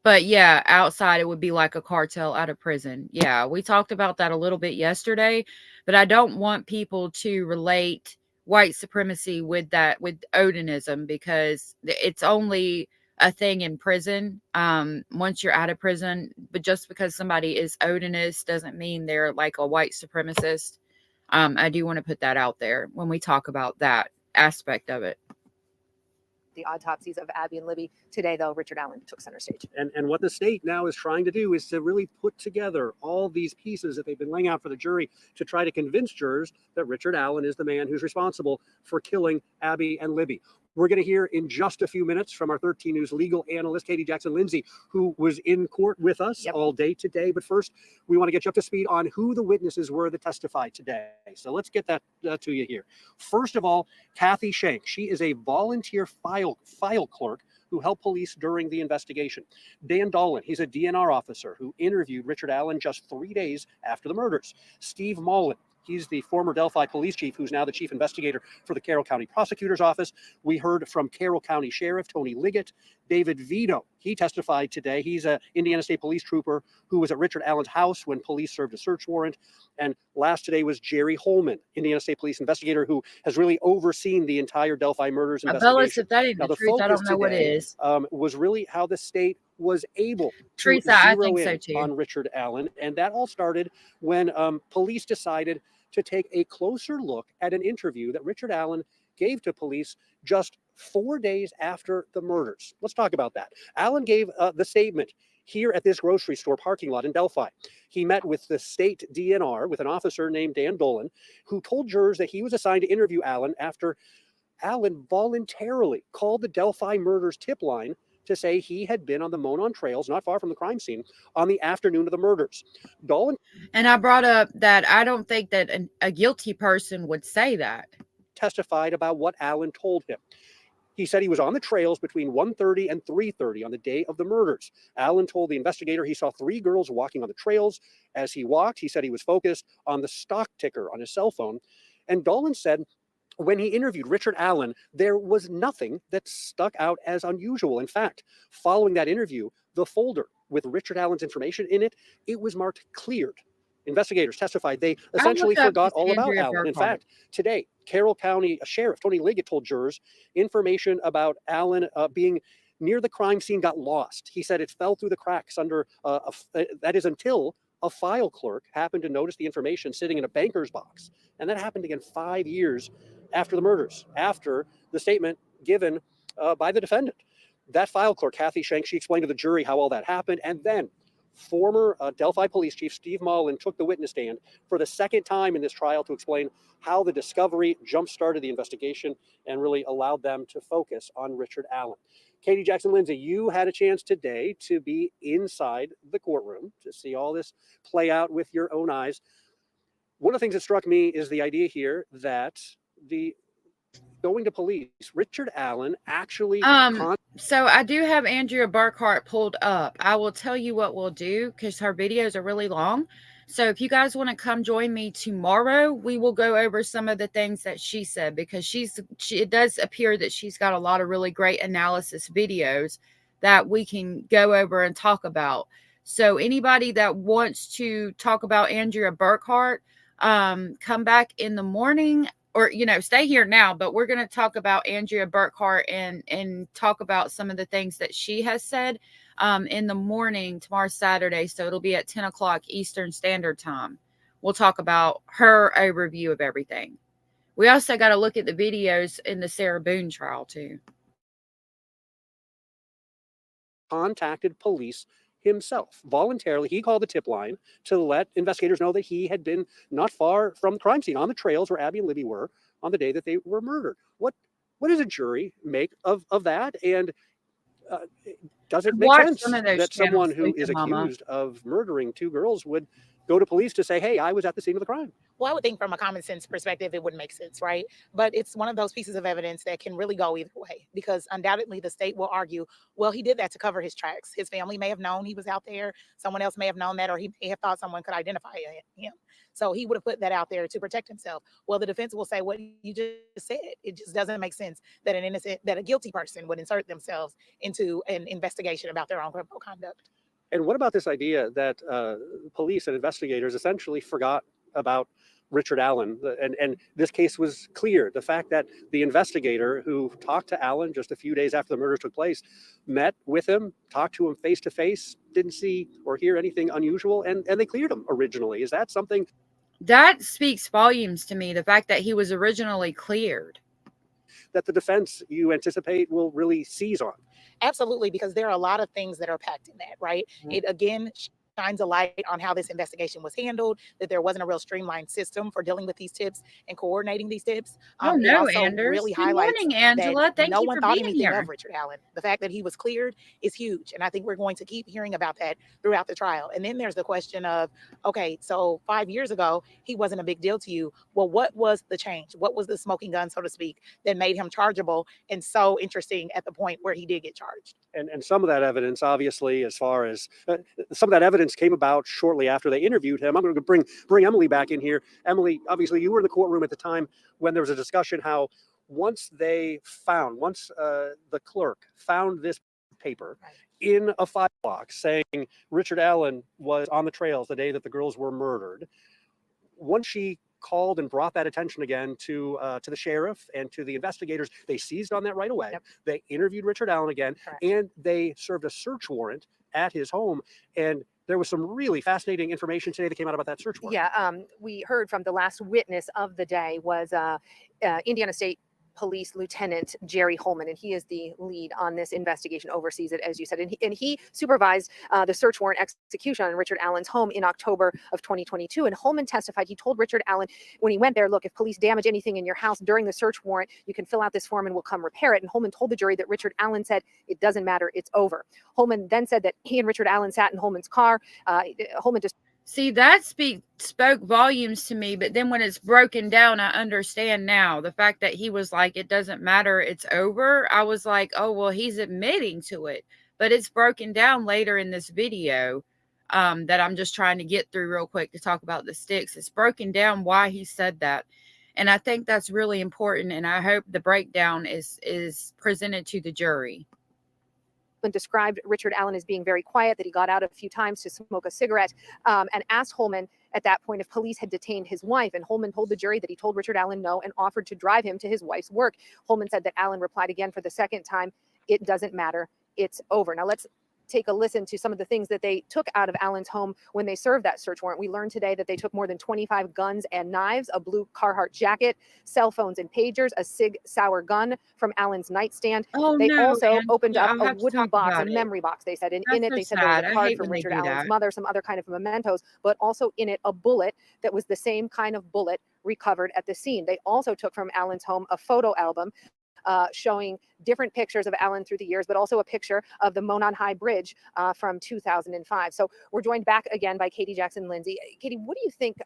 But yeah, outside it would be like a cartel out of prison. Yeah, we talked about that a little bit yesterday, but I don't want people to relate white supremacy with Odinism, because it's only a thing in prison once you're out of prison. But just because somebody is Odinist doesn't mean they're like a white supremacist. I do want to put that out there when we talk about that aspect of it.
The autopsies of Abby and Libby. Today, though, Richard Allen took center stage.
And what the state now is trying to do is to really put together all these pieces that they've been laying out for the jury to try to convince jurors that Richard Allen is the man who's responsible for killing Abby and Libby. We're going to hear in just a few minutes from our 13 News legal analyst, Katie Jackson-Lindsay, who was in court with us all day today. But first, we want to get you up to speed on who the witnesses were that testified today. So let's get that to you here. First of all, Kathy Shank. She is a volunteer file clerk who helped police during the investigation. Dan Dolan, he's a DNR officer who interviewed Richard Allen just 3 days after the murders. Steve Mullen, he's the former Delphi police chief who's now the chief investigator for the Carroll County Prosecutor's Office. We heard from Carroll County Sheriff Tony Liggett. David Vito, he testified today. He's an Indiana State Police trooper who was at Richard Allen's house when police served a search warrant. And last today was Jerry Holman, Indiana State Police investigator who has really overseen the entire Delphi murders investigation.
If that ain't the truth, I don't know what is.
Was really how the state was able
Teresa,
to
I
zero
think
in
so too.
on Richard Allen. And that all started when police decided to take a closer look at an interview that Richard Allen gave to police just 4 days after the murders. Let's talk about that. Allen gave the statement here at this grocery store parking lot in Delphi. He met with the state DNR with an officer named Dan Dolan, who told jurors that he was assigned to interview Allen after Allen voluntarily called the Delphi murders tip line to say he had been on the Monon trails, not far from the crime scene, on the afternoon of the murders. Dolan.
And I brought up that I don't think that a guilty person would say that.
Testified about what Allen told him. He said he was on the trails between 1:30 and 3:30 on the day of the murders. Allen told the investigator he saw 3 girls walking on the trails. As he walked, he said he was focused on the stock ticker on his cell phone. And Dolan said when he interviewed Richard Allen, there was nothing that stuck out as unusual. In fact, following that interview, the folder with Richard Allen's information in it, it was marked cleared. Investigators testified they essentially forgot all about Allen. In fact, today, Carroll County Sheriff Tony Liggett told jurors information about Allen being near the crime scene got lost. He said it fell through the cracks under, that is until a file clerk happened to notice the information sitting in a banker's box. And that happened again 5 years after the murders, after the statement given by the defendant. That file clerk, Kathy Shank, she explained to the jury how all that happened. And then former Delphi Police Chief Steve Mullen took the witness stand for the second time in this trial to explain how the discovery jump-started the investigation and really allowed them to focus on Richard Allen. Katie Jackson-Lindsay, you had a chance today to be inside the courtroom to see all this play out with your own eyes. One of the things that struck me is the idea here that going to police, Richard Allen actually.
So I do have Andrea Burkhart pulled up. I will tell you what we'll do because her videos are really long. So if you guys want to come join me tomorrow, we will go over some of the things that she said because it does appear that she's got a lot of really great analysis videos that we can go over and talk about. So anybody that wants to talk about Andrea Burkhart, come back in the morning or, stay here now, but we're going to talk about Andrea Burkhart and talk about some of the things that she has said in the morning tomorrow, Saturday. So it'll be at 10 o'clock Eastern Standard Time. We'll talk about her overview of everything. We also got to look at the videos in the Sarah Boone trial too.
Contacted police himself voluntarily. He called the tip line to let investigators know that he had been not far from the crime scene on the trails where Abby and Libby were on the day that they were murdered. What does a jury make of that? And does it make sense that someone who is accused of murdering two girls would go to police to say, hey, I was at the scene of the crime?
Well, I would think from a common sense perspective, it wouldn't make sense, right? But it's one of those pieces of evidence that can really go either way, because undoubtedly the state will argue, well, he did that to cover his tracks. His family may have known he was out there. Someone else may have known that, or he may have thought someone could identify him. So he would have put that out there to protect himself. Well, the defense will say what you just said. It just doesn't make sense that a guilty person would insert themselves into an investigation about their own criminal conduct.
And what about this idea that police and investigators essentially forgot about Richard Allen, and this case was clear. The fact that the investigator who talked to Allen just a few days after the murders took place, met with him, talked to him face to face, didn't see or hear anything unusual, and they cleared him originally. Is that something?
That speaks volumes to me, the fact that he was originally cleared.
That the defense, you anticipate, will really seize on?
Absolutely, because there are a lot of things that are packed in that, right? Mm-hmm. It, again, shines a light on how this investigation was handled, that there wasn't a real streamlined system for dealing with these tips and coordinating these tips.
It also Anders. Really highlights Good morning, Angela. Thank
no
you
one
for
thought
being
anything
here.
Of Richard Allen. The fact that he was cleared is huge, and I think we're going to keep hearing about that throughout the trial. And then there's the question of, okay, so 5 years ago, he wasn't a big deal to you. Well, what was the change? What was the smoking gun, so to speak, that made him chargeable and so interesting at the point where he did get charged?
And some of that evidence, obviously, as far as some of that evidence came about shortly after they interviewed him. I'm going to bring Emily back in here. Emily, obviously, you were in the courtroom at the time when there was a discussion how once the clerk found this paper in a file box saying Richard Allen was on the trails the day that the girls were murdered, once she called and brought that attention again to the sheriff and to the investigators, they seized on that right away. Yep. They interviewed Richard Allen again, correct, and they served a search warrant at his home. And there was some really fascinating information today that came out about that search warrant.
Yeah, we heard from the last witness of the day was Indiana State Police Lieutenant Jerry Holman, and he is the lead on this investigation, oversees it, as you said, and he supervised the search warrant execution on Richard Allen's home in October of 2022. And Holman testified he told Richard Allen when he went there, look, if police damage anything in your house during the search warrant, you can fill out this form and we'll come repair it. And Holman told the jury that Richard Allen said, it doesn't matter, it's over. Holman then said that he and Richard Allen sat in Holman's car. Holman just
See, that spoke volumes to me, but then when it's broken down, I understand now. The fact that he was like, it doesn't matter, it's over. I was like, oh, well, he's admitting to it. But it's broken down later in this video that I'm just trying to get through real quick to talk about the sticks. It's broken down why he said that. And I think that's really important. And I hope the breakdown is presented to the jury.
Described Richard Allen as being very quiet, that he got out a few times to smoke a cigarette, and asked Holman at that point if police had detained his wife. And Holman told the jury that he told Richard Allen no and offered to drive him to his wife's work. Holman said that Allen replied again for the second time, it doesn't matter, it's over. Now let's take a listen to some of the things that they took out of Allen's home when they served that search warrant. We learned today that they took more than 25 guns and knives, a blue Carhartt jacket, cell phones and pagers, a Sig Sauer gun from Allen's nightstand. They also opened up a wooden box, a memory box, they said. And in it, they said there was a card from Richard Allen's mother, some other kind of mementos, but also in it a bullet that was the same kind of bullet recovered at the scene. They also took from Allen's home a photo album showing different pictures of Allen through the years, but also a picture of the Monon High Bridge from 2005. So we're joined back again by Katie Jackson Lindsay. Katie, what do you think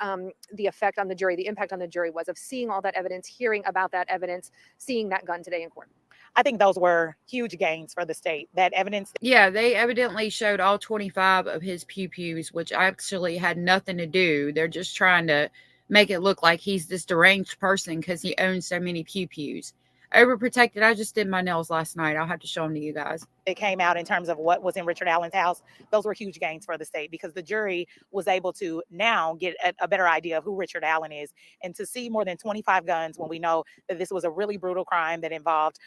the effect on the jury, the impact on the jury was of seeing all that evidence, hearing about that evidence, seeing that gun today in court?
I think those were huge gains for the state. That evidence.
Yeah, they evidently showed all 25 of his pew-pews, which actually had nothing to do. They're just trying to make it look like he's this deranged person because he owns so many pew-pews. Overprotected. I just did my nails last night. I'll have to show them to you guys.
It came out in terms of what was in Richard Allen's house. Those were huge gains for the state because the jury was able to now get a better idea of who Richard Allen is, and to see more than 25 guns when we know that this was a really brutal crime that involved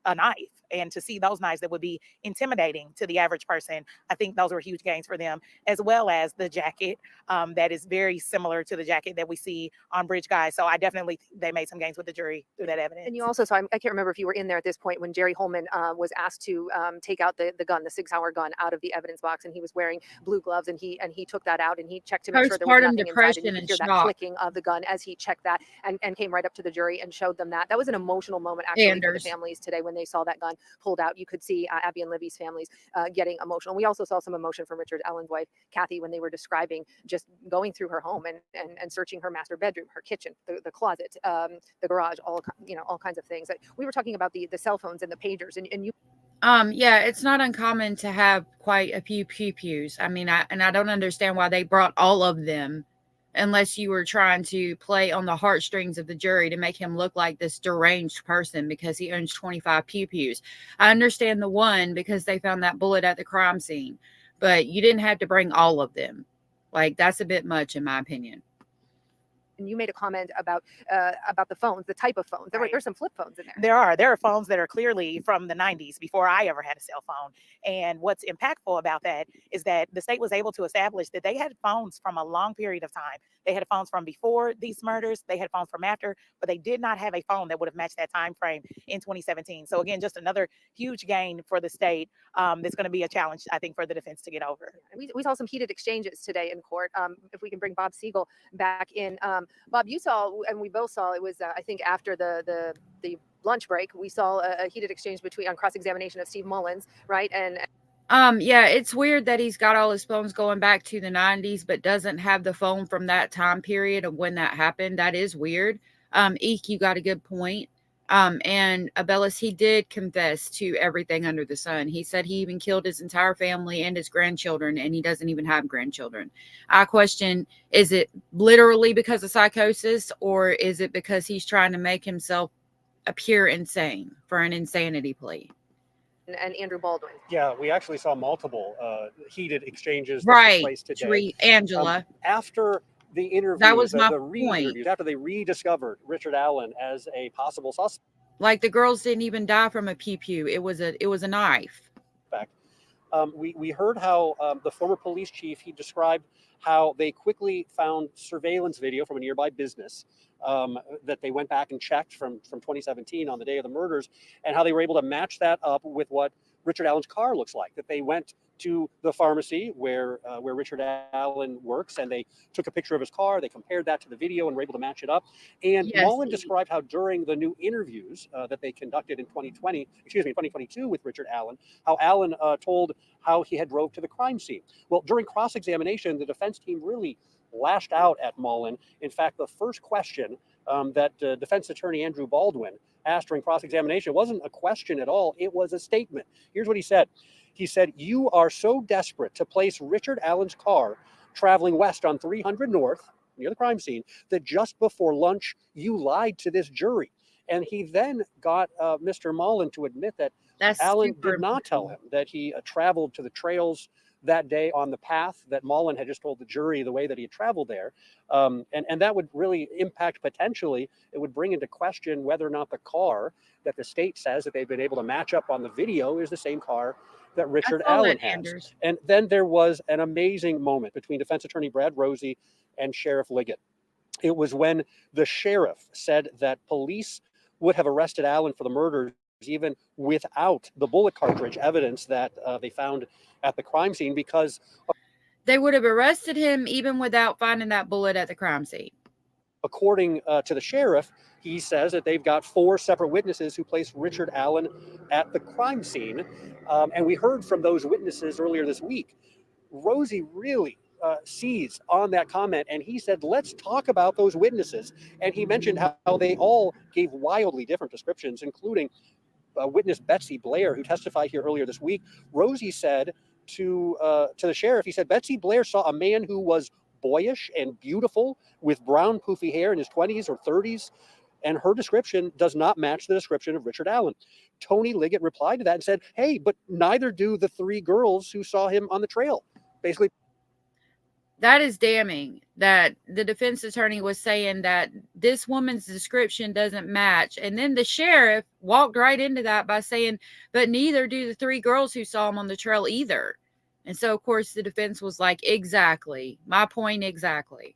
a knife, and to see those knives that would be intimidating to the average person, I think those were huge gains for them, as well as the jacket that is very similar to the jacket that we see on Bridge Guys. So I definitely think they made some gains with the jury through that evidence.
And you also saw, I can't remember if you were in there at this point when Jerry Holman was asked to take out the gun, the Sig Sauer gun, out of the evidence box, and he was wearing blue gloves, and he took that out and he checked to make sure there was nothing inside, and you could hear that clicking of the gun as he checked that and came right up to the jury and showed them that. That was an emotional moment actually for the families today when they saw that gun pulled out. You could see Abby and Libby's families getting emotional. We also saw some emotion from Richard Allen's wife, Kathy, when they were describing just going through her home and searching her master bedroom, her kitchen, the closet, the garage, all kinds of things. We were talking about the cell phones and the pagers, and you.
Yeah, it's not uncommon to have quite a few pew-pews. I mean, I don't understand why they brought all of them, unless you were trying to play on the heartstrings of the jury to make him look like this deranged person because he owns 25 pew-pews. I understand the one because they found that bullet at the crime scene, but you didn't have to bring all of them. Like, that's a bit much in my opinion.
And you made a comment about the phones, the type of phones. There's some flip phones in there.
There are phones that are clearly from the 90s, before I ever had a cell phone. And what's impactful about that is that the state was able to establish that they had phones from a long period of time. They had phones from before these murders, they had phones from after, but they did not have a phone that would have matched that time frame in 2017. So again, just another huge gain for the state. That's going to be a challenge, I think, for the defense to get over.
We saw some heated exchanges today in court. If we can bring Bob Siegel back in. Bob, you saw, and we both saw, it was I think after the lunch break, we saw a heated exchange on cross-examination of Steve Mullins, right? And
yeah, it's weird that he's got all his phones going back to the 90s, but doesn't have the phone from that time period of when that happened. That is weird. Eek, you got a good point. And Abellis, he did confess to everything under the sun. He said he even killed his entire family and his grandchildren, and he doesn't even have grandchildren. I question, is it literally because of psychosis, or is it because he's trying to make himself appear insane for an insanity plea?
And Andrew Baldwin.
Yeah, we actually saw multiple heated exchanges
that
took place today.
Angela.
After the interview,
that was my
point. After they rediscovered Richard Allen as a possible suspect.
Like, the girls didn't even die from a pew-pew. It was a knife.
We heard how the former police chief, he described how they quickly found surveillance video from a nearby business that they went back and checked from 2017 on the day of the murders, and how they were able to match that up with what Richard Allen's car looks like. That they went to the pharmacy where Richard Allen works, and they took a picture of his car. They compared that to the video and were able to match it up. And Mullen described how during the new interviews that they conducted in 2022 with Richard Allen, how Allen told how he had drove to the crime scene. Well, during cross-examination, the defense team really lashed out at Mullen. In fact, the first question that defense attorney Andrew Baldwin asked during cross-examination wasn't a question at all. It was a statement. Here's what he said. He said, "You are so desperate to place Richard Allen's car traveling west on 300 North, near the crime scene, that just before lunch, you lied to this jury." And he then got Mr. Mullen to admit that Allen did not tell him that he traveled to the trails that day on the path that Mullen had just told the jury the way that he had traveled there. And that would really impact, potentially, it would bring into question whether or not the car that the state says that they've been able to match up on the video is the same car that Richard Allen has. Anders. And then there was an amazing moment between defense attorney Brad Rosie and Sheriff Liggett. It was when the sheriff said that police would have arrested Allen for the murders even without the bullet cartridge evidence that they found at the crime scene, because
they would have arrested him even without finding that bullet at the crime scene.
according to the sheriff, he says that they've got 4 separate witnesses who placed Richard Allen at the crime scene. And we heard from those witnesses earlier this week. Rosie really seized on that comment, and he said, let's talk about those witnesses. And he mentioned how they all gave wildly different descriptions, including witness Betsy Blair, who testified here earlier this week. Rosie said to the sheriff, he said, Betsy Blair saw a man who was boyish and beautiful with brown poofy hair in his 20s or 30s. And her description does not match the description of Richard Allen. Tony Liggett replied to that and said, hey, but neither do the 3 girls who saw him on the trail. Basically,
that is damning that the defense attorney was saying that this woman's description doesn't match. And then the sheriff walked right into that by saying, but neither do the 3 girls who saw him on the trail either. And so, of course, the defense was like, exactly. My point exactly.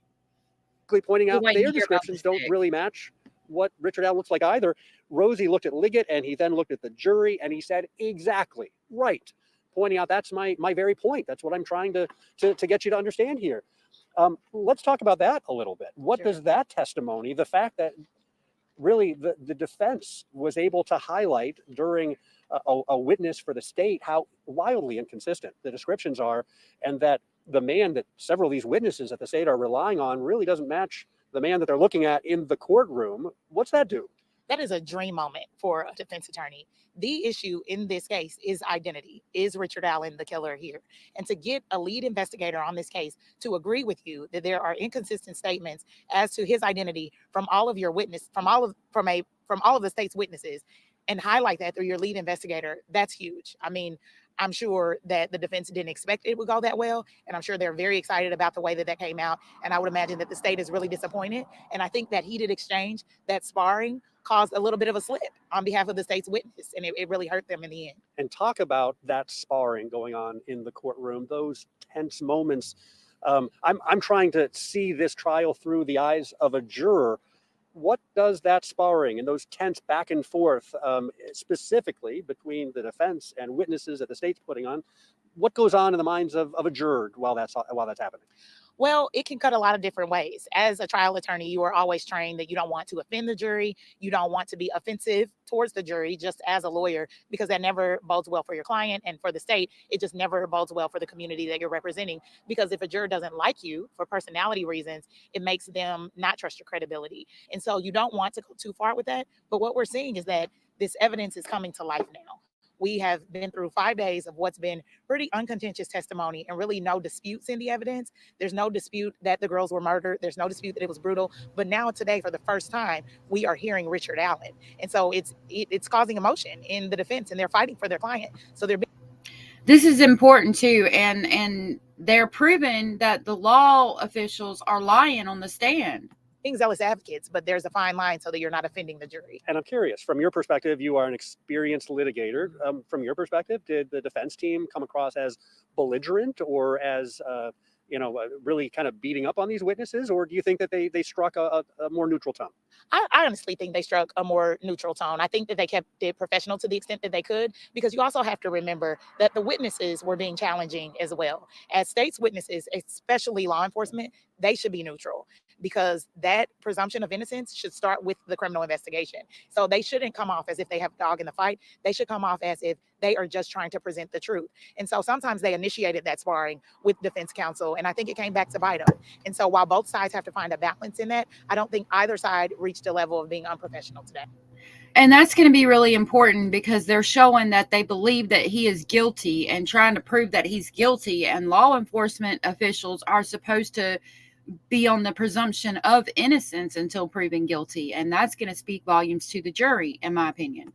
Pointing out their descriptions don't really match what Richard Allen looks like either. Rosie looked at Liggett, and he then looked at the jury, and he said, exactly, right. Pointing out that's my very point. That's what I'm trying to get you to understand here. Let's talk about that a little bit. What does that testimony, the fact that really the defense was able to highlight during a witness for the state how wildly inconsistent the descriptions are, and that the man that several of these witnesses at the state are relying on really doesn't match the man that they're looking at in the courtroom. What's that do?
That is a dream moment for a defense attorney. The issue in this case is identity. Is Richard Allen the killer here? And to get a lead investigator on this case to agree with you that there are inconsistent statements as to his identity from all of your witness, from all of the state's witnesses, and highlight that through your lead investigator, that's huge. I mean, I'm sure that the defense didn't expect it would go that well, and I'm sure they're very excited about the way that came out, and I would imagine that the state is really disappointed. And I think that heated exchange, that sparring, caused a little bit of a slip on behalf of the state's witness, and it really hurt them in the end.
And talk about that sparring going on in the courtroom, those tense moments. I'm trying to see this trial through the eyes of a juror. What does that sparring and those tense back and forth, specifically between the defense and witnesses that the state's putting on, what goes on in the minds of a juror while that's happening?
Well, it can cut a lot of different ways. As a trial attorney, you are always trained that you don't want to offend the jury. You don't want to be offensive towards the jury just as a lawyer, because that never bodes well for your client and for the state. It just never bodes well for the community that you're representing, because if a juror doesn't like you for personality reasons, it makes them not trust your credibility. And so you don't want to go too far with that. But what we're seeing is that this evidence is coming to life now. We have been through 5 days of what's been pretty uncontentious testimony and really no disputes in the evidence. There's no dispute that the girls were murdered. There's no dispute that it was brutal. But now today, for the first time, we are hearing Richard Allen. And so it's causing emotion in the defense, and they're fighting for their client. So
this is important too. And they're proving that the law officials are lying on the stand.
Being zealous advocates, but there's a fine line so that you're not offending the jury.
And I'm curious, from your perspective, you are an experienced litigator. From your perspective, did the defense team come across as belligerent or as really kind of beating up on these witnesses, or do you think that they struck a more neutral tone?
I honestly think they struck a more neutral tone. I think that they kept it professional to the extent that they could, because you also have to remember that the witnesses were being challenging as well. As state's witnesses, especially law enforcement, they should be neutral, because that presumption of innocence should start with the criminal investigation. So they shouldn't come off as if they have a dog in the fight. They should come off as if they are just trying to present the truth. And so sometimes they initiated that sparring with defense counsel, and I think it came back to bite them. And so while both sides have to find a balance in that, I don't think either side reached a level of being unprofessional today.
And that's going to be really important, because they're showing that they believe that he is guilty and trying to prove that he's guilty. And law enforcement officials are supposed to be on the presumption of innocence until proven guilty. And that's going to speak volumes to the jury, in my opinion.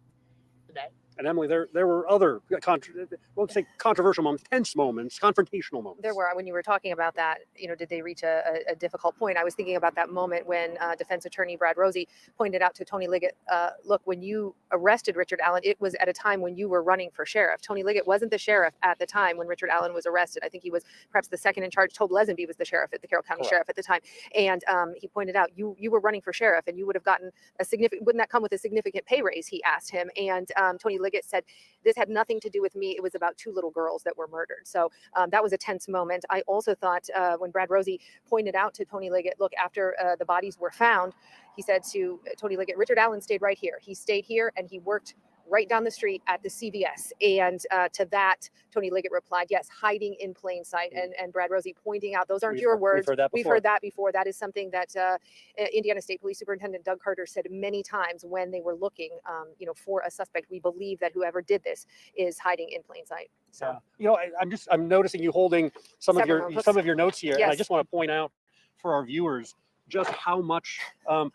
And Emily, there were other controversial moments, tense moments, confrontational moments.
There were. When you were talking about that, did they reach a difficult point? I was thinking about that moment when defense attorney Brad Rosie pointed out to Tony Liggett, look, when you arrested Richard Allen, it was at a time when you were running for sheriff. Tony Liggett wasn't the sheriff at the time when Richard Allen was arrested. I think he was perhaps the second in charge. Told Lesenby was the sheriff at the Carroll County Sheriff at the time. And he pointed out, you were running for sheriff, and you would have gotten a significant, wouldn't that come with a significant pay raise? He asked him. And Tony Liggett said, this had nothing to do with me. It was about 2 little girls that were murdered. So that was a tense moment. I also thought when Brad Rosie pointed out to Tony Liggett, look, after the bodies were found, he said to Tony Liggett, Richard Allen stayed right here. He stayed here and he worked right down the street at the CVS. And to that, Tony Liggett replied, yes, hiding in plain sight. And Brad Rosie pointing out, those aren't your words. We've heard that before. That is something that Indiana State Police Superintendent Doug Carter said many times when they were looking, for a suspect. We believe that whoever did this is hiding in plain sight. So,
I'm noticing you holding some of your notes here,
yes.
and I just want to point out for our viewers just how much.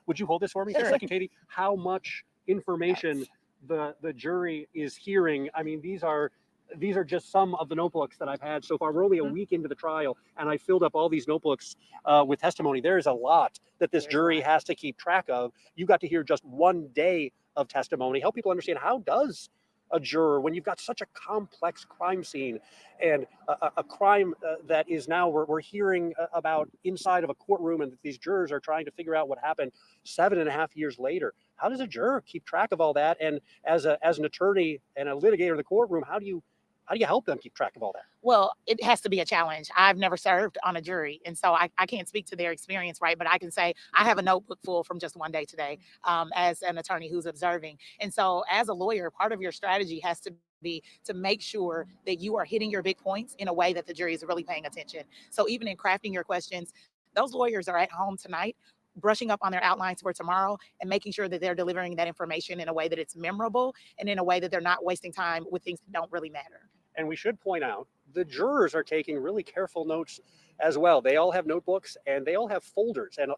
Would you hold this for me for a second, Katie? How much information the jury is hearing. I mean, these are just some of the notebooks that I've had so far. We're only a week into the trial, and I filled up all these notebooks with testimony. There is a lot that this jury has to keep track of. You got to hear just one day of testimony. Help people understand, how does a juror, when you've got such a complex crime scene and a crime that is now we're hearing about inside of a courtroom, and these jurors are trying to figure out what happened 7.5 years later. How does a juror keep track of all that? And as an attorney and a litigator in the courtroom, how do you help them keep track of all that?
Well, it has to be a challenge. I've never served on a jury, and so I can't speak to their experience, right? But I can say I have a notebook full from just one day today as an attorney who's observing. And so as a lawyer, part of your strategy has to be to make sure that you are hitting your big points in a way that the jury is really paying attention. So even in crafting your questions, those lawyers are at home tonight brushing up on their outlines for tomorrow and making sure that they're delivering that information in a way that it's memorable and in a way that they're not wasting time with things that don't really matter.
And we should point out, the jurors are taking really careful notes as well. They all have notebooks and they all have folders, and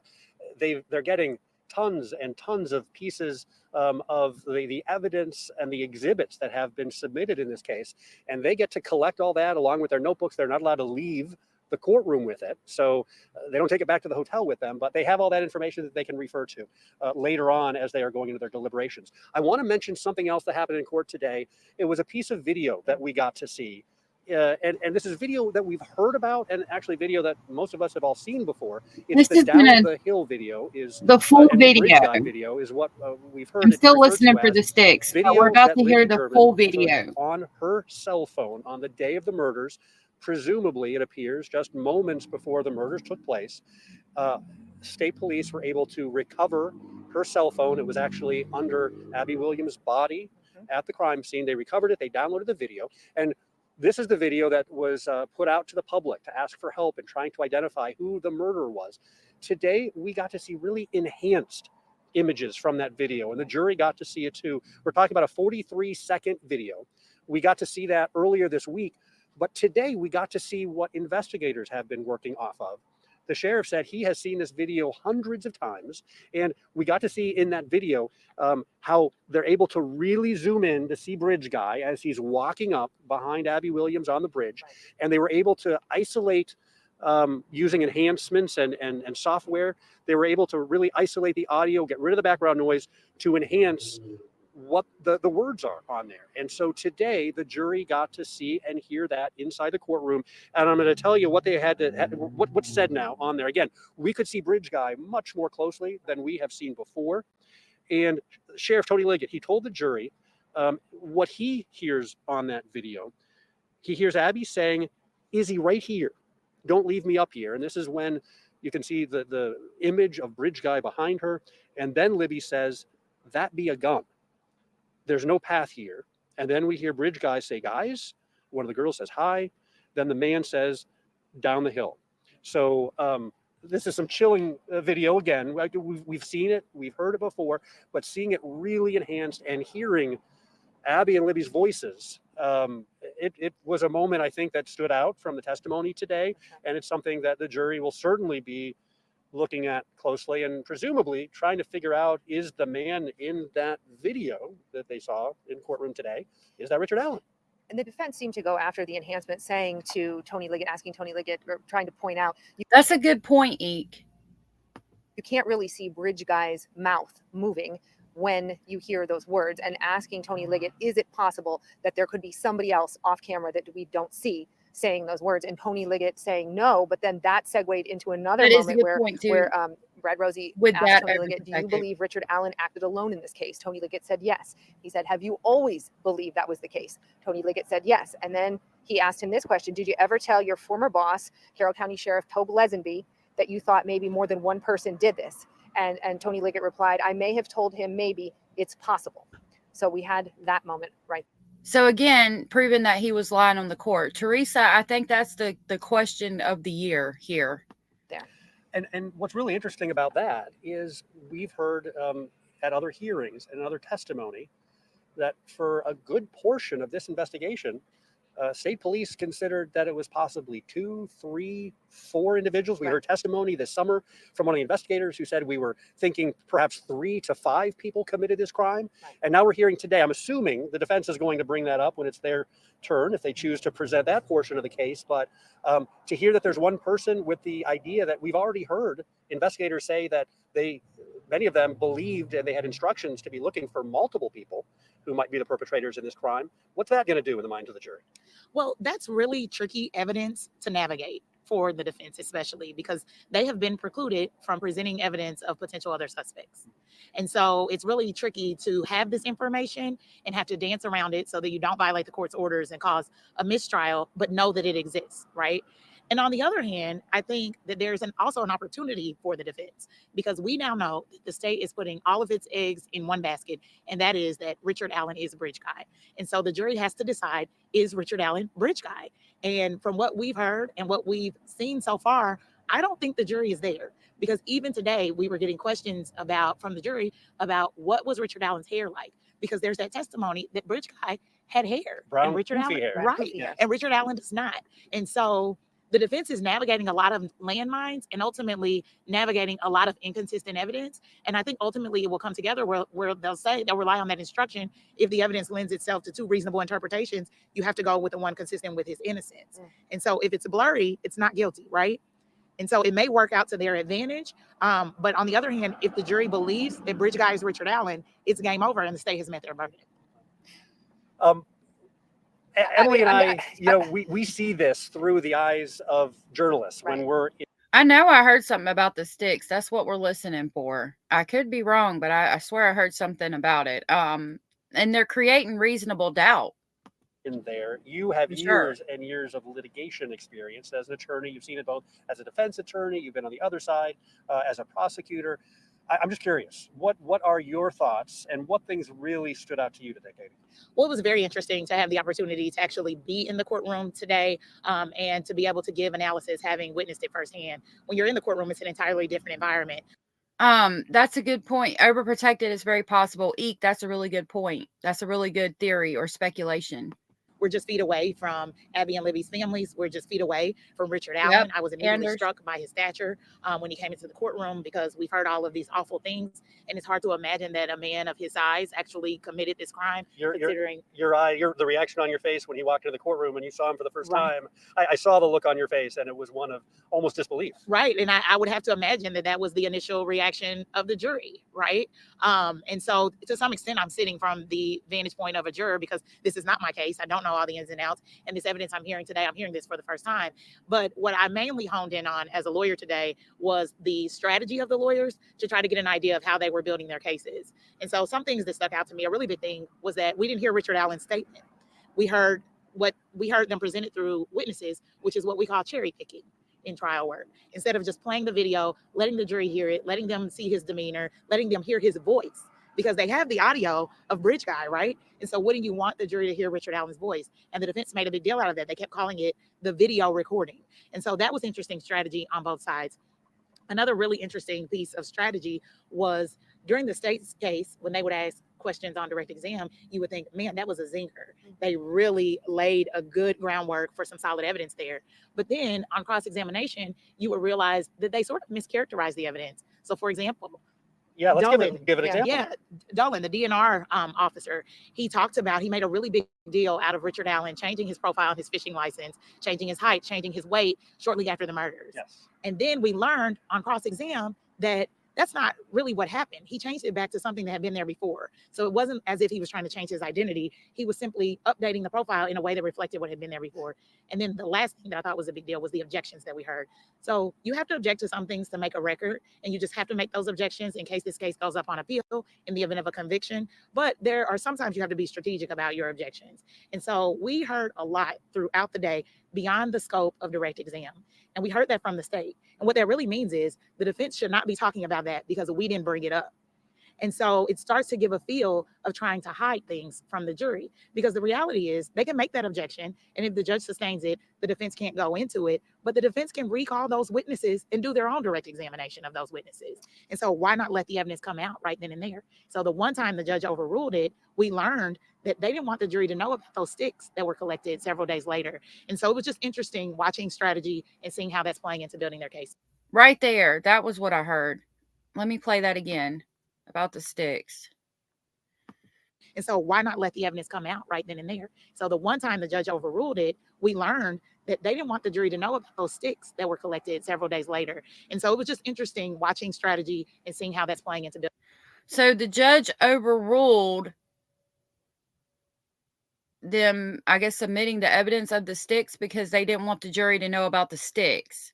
they're getting tons and tons of pieces of the evidence and the exhibits that have been submitted in this case. And they get to collect all that along with their notebooks. They're not allowed to leave the courtroom with it, so they don't take it back to the hotel with them, but they have all that information that they can refer to later on as they are going into their deliberations. I want to mention something else that happened in court today. It was a piece of video that we got to see, and this is video that we've heard about, and actually video that most of us have all seen before. It's the down the hill video, is
the full
and the
video.
bridge guy video is what we've heard.
I'm still listening for the sticks, but we're about to hear the full video
on her cell phone on the day of the murders. Presumably, it appears just moments before the murders took place, state police were able to recover her cell phone. It was actually under Abby Williams' body at the crime scene. They recovered it. They downloaded the video. And this is the video that was put out to the public to ask for help in trying to identify who the murderer was. Today, we got to see really enhanced images from that video, and the jury got to see it too. We're talking about a 43-second video. We got to see that earlier this week. But today we got to see what investigators have been working off of. The sheriff said he has seen this video hundreds of times, and we got to see in that video how they're able to really zoom in to see Bridge Guy as he's walking up behind Abby Williams on the bridge, and they were able to isolate using enhancements and software. They were able to really isolate the audio, get rid of the background noise to enhance what the words are on there. And so today the jury got to see and hear that inside the courtroom. And I'm going to tell you what they had to what's said now on there. Again, we could see Bridge Guy much more closely than we have seen before. And Sheriff Tony Liggett, he told the jury what he hears on that video. He hears Abby saying, "Is he right here? Don't leave me up here." And this is when you can see the image of Bridge Guy behind her. And then Libby says, "That be a gun. There's no path here." And then we hear Bridge Guy say, "Guys." One of the girls says, "Hi." Then the man says, "Down the hill." So this is some chilling video again. We've seen it, we've heard it before, but seeing it really enhanced and hearing Abby and Libby's voices, it was a moment, I think, that stood out from the testimony today. And it's something that the jury will certainly be looking at closely and presumably trying to figure out, is the man in that video that they saw in courtroom today, is that Richard Allen?
And the defense seemed to go after the enhancement, saying to Tony Liggett, asking Tony Liggett, or trying to point out,
that's a good point, Eek.
You can't really see Bridge Guy's mouth moving when you hear those words, and asking Tony Liggett, is it possible that there could be somebody else off camera that we don't see saying those words? And Tony Liggett saying no, but then that segued into another moment where Brad Rosie
With
asked
that
Tony Liggett, do you
perspective.
believe Richard Allen acted alone in this case? Tony Liggett said yes. He said, have you always believed that was the case? Tony Liggett said yes. And then he asked him this question: did you ever tell your former boss, Carroll County Sheriff Tobe Lesenby, that you thought maybe more than one person did this? And Tony Liggett replied, I may have told him maybe, it's possible. So we had that moment right.
So again, proving that he was lying on the court. Teresa, I think that's the question of the year here.
There.
And what's really interesting about that is we've heard at other hearings and other testimony that for a good portion of this investigation, state police considered that it was possibly 2, 3, 4 individuals. We heard testimony this summer from one of the investigators who said we were thinking perhaps 3 to 5 people committed this crime. And now we're hearing today, I'm assuming the defense is going to bring that up when it's their turn, if they choose to present that portion of the case. But to hear that there's one person with the idea that we've already heard investigators say that many of them believed and they had instructions to be looking for multiple people who might be the perpetrators in this crime. What's that going to do in the minds of the jury?
Well, that's really tricky evidence to navigate for the defense, especially because they have been precluded from presenting evidence of potential other suspects. And so it's really tricky to have this information and have to dance around it so that you don't violate the court's orders and cause a mistrial, but know that it exists, right? And on the other hand, I think that there's also an opportunity for the defense, because we now know that the state is putting all of its eggs in one basket, and that is that Richard Allen is a bridge guy. And so the jury has to decide, is Richard Allen bridge guy? And from what we've heard and what we've seen so far, I don't think the jury is there, because even today we were getting questions from the jury about what was Richard Allen's hair like, because there's that testimony that bridge guy had hair.
Brown,
and Richard Allen,
hair.
right?
Yes.
And Richard Allen does not. And so the defense is navigating a lot of landmines and ultimately navigating a lot of inconsistent evidence. And I think ultimately it will come together where they'll say they'll rely on that instruction. If the evidence lends itself to 2 reasonable interpretations, you have to go with the one consistent with his innocence. And so if it's blurry, it's not guilty, right? And so it may work out to their advantage. But on the other hand, if the jury believes that bridge guy is Richard Allen, it's game over and the state has met their burden.
Emily and I, we see this through the eyes of journalists when we're.
I know I heard something about the sticks. That's what we're listening for. I could be wrong, but I swear I heard something about it. And they're creating reasonable doubt.
In there, you have years and years of litigation experience as an attorney. You've seen it both as a defense attorney. You've been on the other side as a prosecutor. I'm just curious, what are your thoughts and what things really stood out to you today, Katie?
Well, it was very interesting to have the opportunity to actually be in the courtroom today and to be able to give analysis, having witnessed it firsthand. When you're in the courtroom, it's an entirely different environment.
That's a good point. Overprotected is very possible. Eek, that's a really good point. That's a really good theory or speculation.
We're just feet away from Abby and Libby's families. We're just feet away from Richard Allen. I was immediately struck by his stature when he came into the courtroom, because we've heard all of these awful things, and it's hard to imagine that a man of his size actually committed this crime.
The reaction on your face when he walked into the courtroom and you saw him for the first time, I saw the look on your face, and it was one of almost disbelief.
Right, and I would have to imagine that was the initial reaction of the jury, right? And so to some extent, I'm sitting from the vantage point of a juror, because this is not my case. I don't know all the ins and outs, and this evidence I'm hearing today, I'm hearing this for the first time. But what I mainly honed in on as a lawyer today was the strategy of the lawyers to try to get an idea of how they were building their cases. And so some things that stuck out to me, a really big thing, was that we didn't hear Richard Allen's statement. We heard them presented through witnesses, which is what we call cherry picking in trial work. Instead of just playing the video, letting the jury hear it, letting them see his demeanor, letting them hear his voice, because they have the audio of bridge guy, right? And so wouldn't you want the jury to hear Richard Allen's voice? And the defense made a big deal out of that. They kept calling it the video recording. And so that was interesting strategy on both sides. Another really interesting piece of strategy was during the state's case, when they would ask questions on direct exam, you would think, man, that was a zinger. They really laid a good groundwork for some solid evidence there. But then on cross-examination, you would realize that they sort of mischaracterized the evidence. So for example,
let's give an example.
Yeah, Dolan, the DNR officer, he made a really big deal out of Richard Allen changing his profile, his fishing license, changing his height, changing his weight shortly after the murders.
Yes.
And then we learned on cross-exam that That's not really what happened. He changed it back to something that had been there before. So it wasn't as if he was trying to change his identity. He was simply updating the profile in a way that reflected what had been there before. And then the last thing that I thought was a big deal was the objections that we heard. So you have to object to some things to make a record, and you just have to make those objections in case this case goes up on appeal in the event of a conviction. But there are sometimes you have to be strategic about your objections. And so we heard a lot throughout the day beyond the scope of direct exam. And we heard that from the state. And what that really means is the defense should not be talking about that because we didn't bring it up. And so it starts to give a feel of trying to hide things from the jury, because the reality is they can make that objection. And if the judge sustains it, the defense can't go into it, but the defense can recall those witnesses and do their own direct examination of those witnesses. And so why not let the evidence come out right then and there? So the one time the judge overruled it, we learned that they didn't want the jury to know about those sticks that were collected several days later. And so it was just interesting watching strategy and seeing how that's playing into building their case.
Right there. That was what I heard. Let me play that again about the sticks.
And so why not let the evidence come out right then and there? So the one time the judge overruled it, we learned that they didn't want the jury to know about those sticks that were collected several days later. And so it was just interesting watching strategy and seeing how that's playing into building.
So the judge overruled them, I guess, submitting the evidence of the sticks because they didn't want the jury to know about the sticks.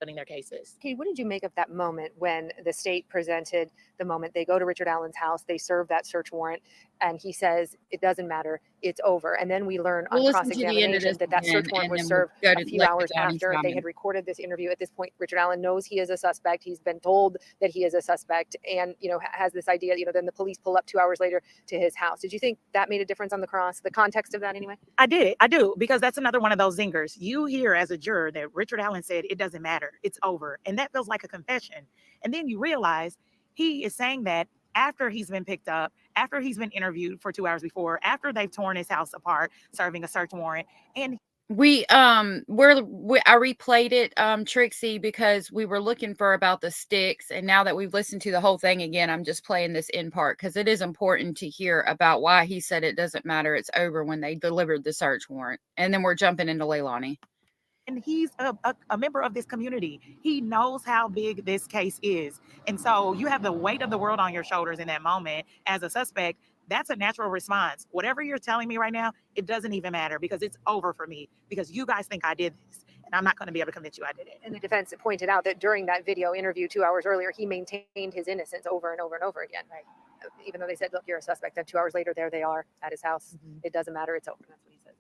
Building their cases.
Katie, what did you make of that moment when the state presented the moment they go to Richard Allen's house, they serve that search warrant, and he says, it doesn't matter, it's over. And then we learn on cross-examination that search warrant was served a few hours after they had recorded this interview. At this point, Richard Allen knows he is a suspect. He's been told that he is a suspect and, has this idea, then the police pull up 2 hours later to his house. Did you think that made a difference on the cross, the context of that anyway?
I do, because that's another one of those zingers. You hear as a juror that Richard Allen said, it doesn't matter, it's over. And that feels like a confession. And then you realize he is saying that after he's been picked up, after he's been interviewed for 2 hours before, after they've torn his house apart, serving a search warrant. And
I replayed it, Trixie, because we were looking for about the sticks. And now that we've listened to the whole thing again, I'm just playing this in part because it is important to hear about why he said it doesn't matter, it's over when they delivered the search warrant. And then we're jumping into Leilani.
And he's a member of this community. He knows how big this case is. And so you have the weight of the world on your shoulders in that moment as a suspect. That's a natural response. Whatever you're telling me right now, it doesn't even matter because it's over for me because you guys think I did this and I'm not going to be able to convince you I did it.
And the defense pointed out that during that video interview 2 hours earlier, he maintained his innocence over and over and over again. Right. Even though they said, look, you're a suspect. And 2 hours later, there they are at his house. Mm-hmm. It doesn't matter. It's over. That's what he said.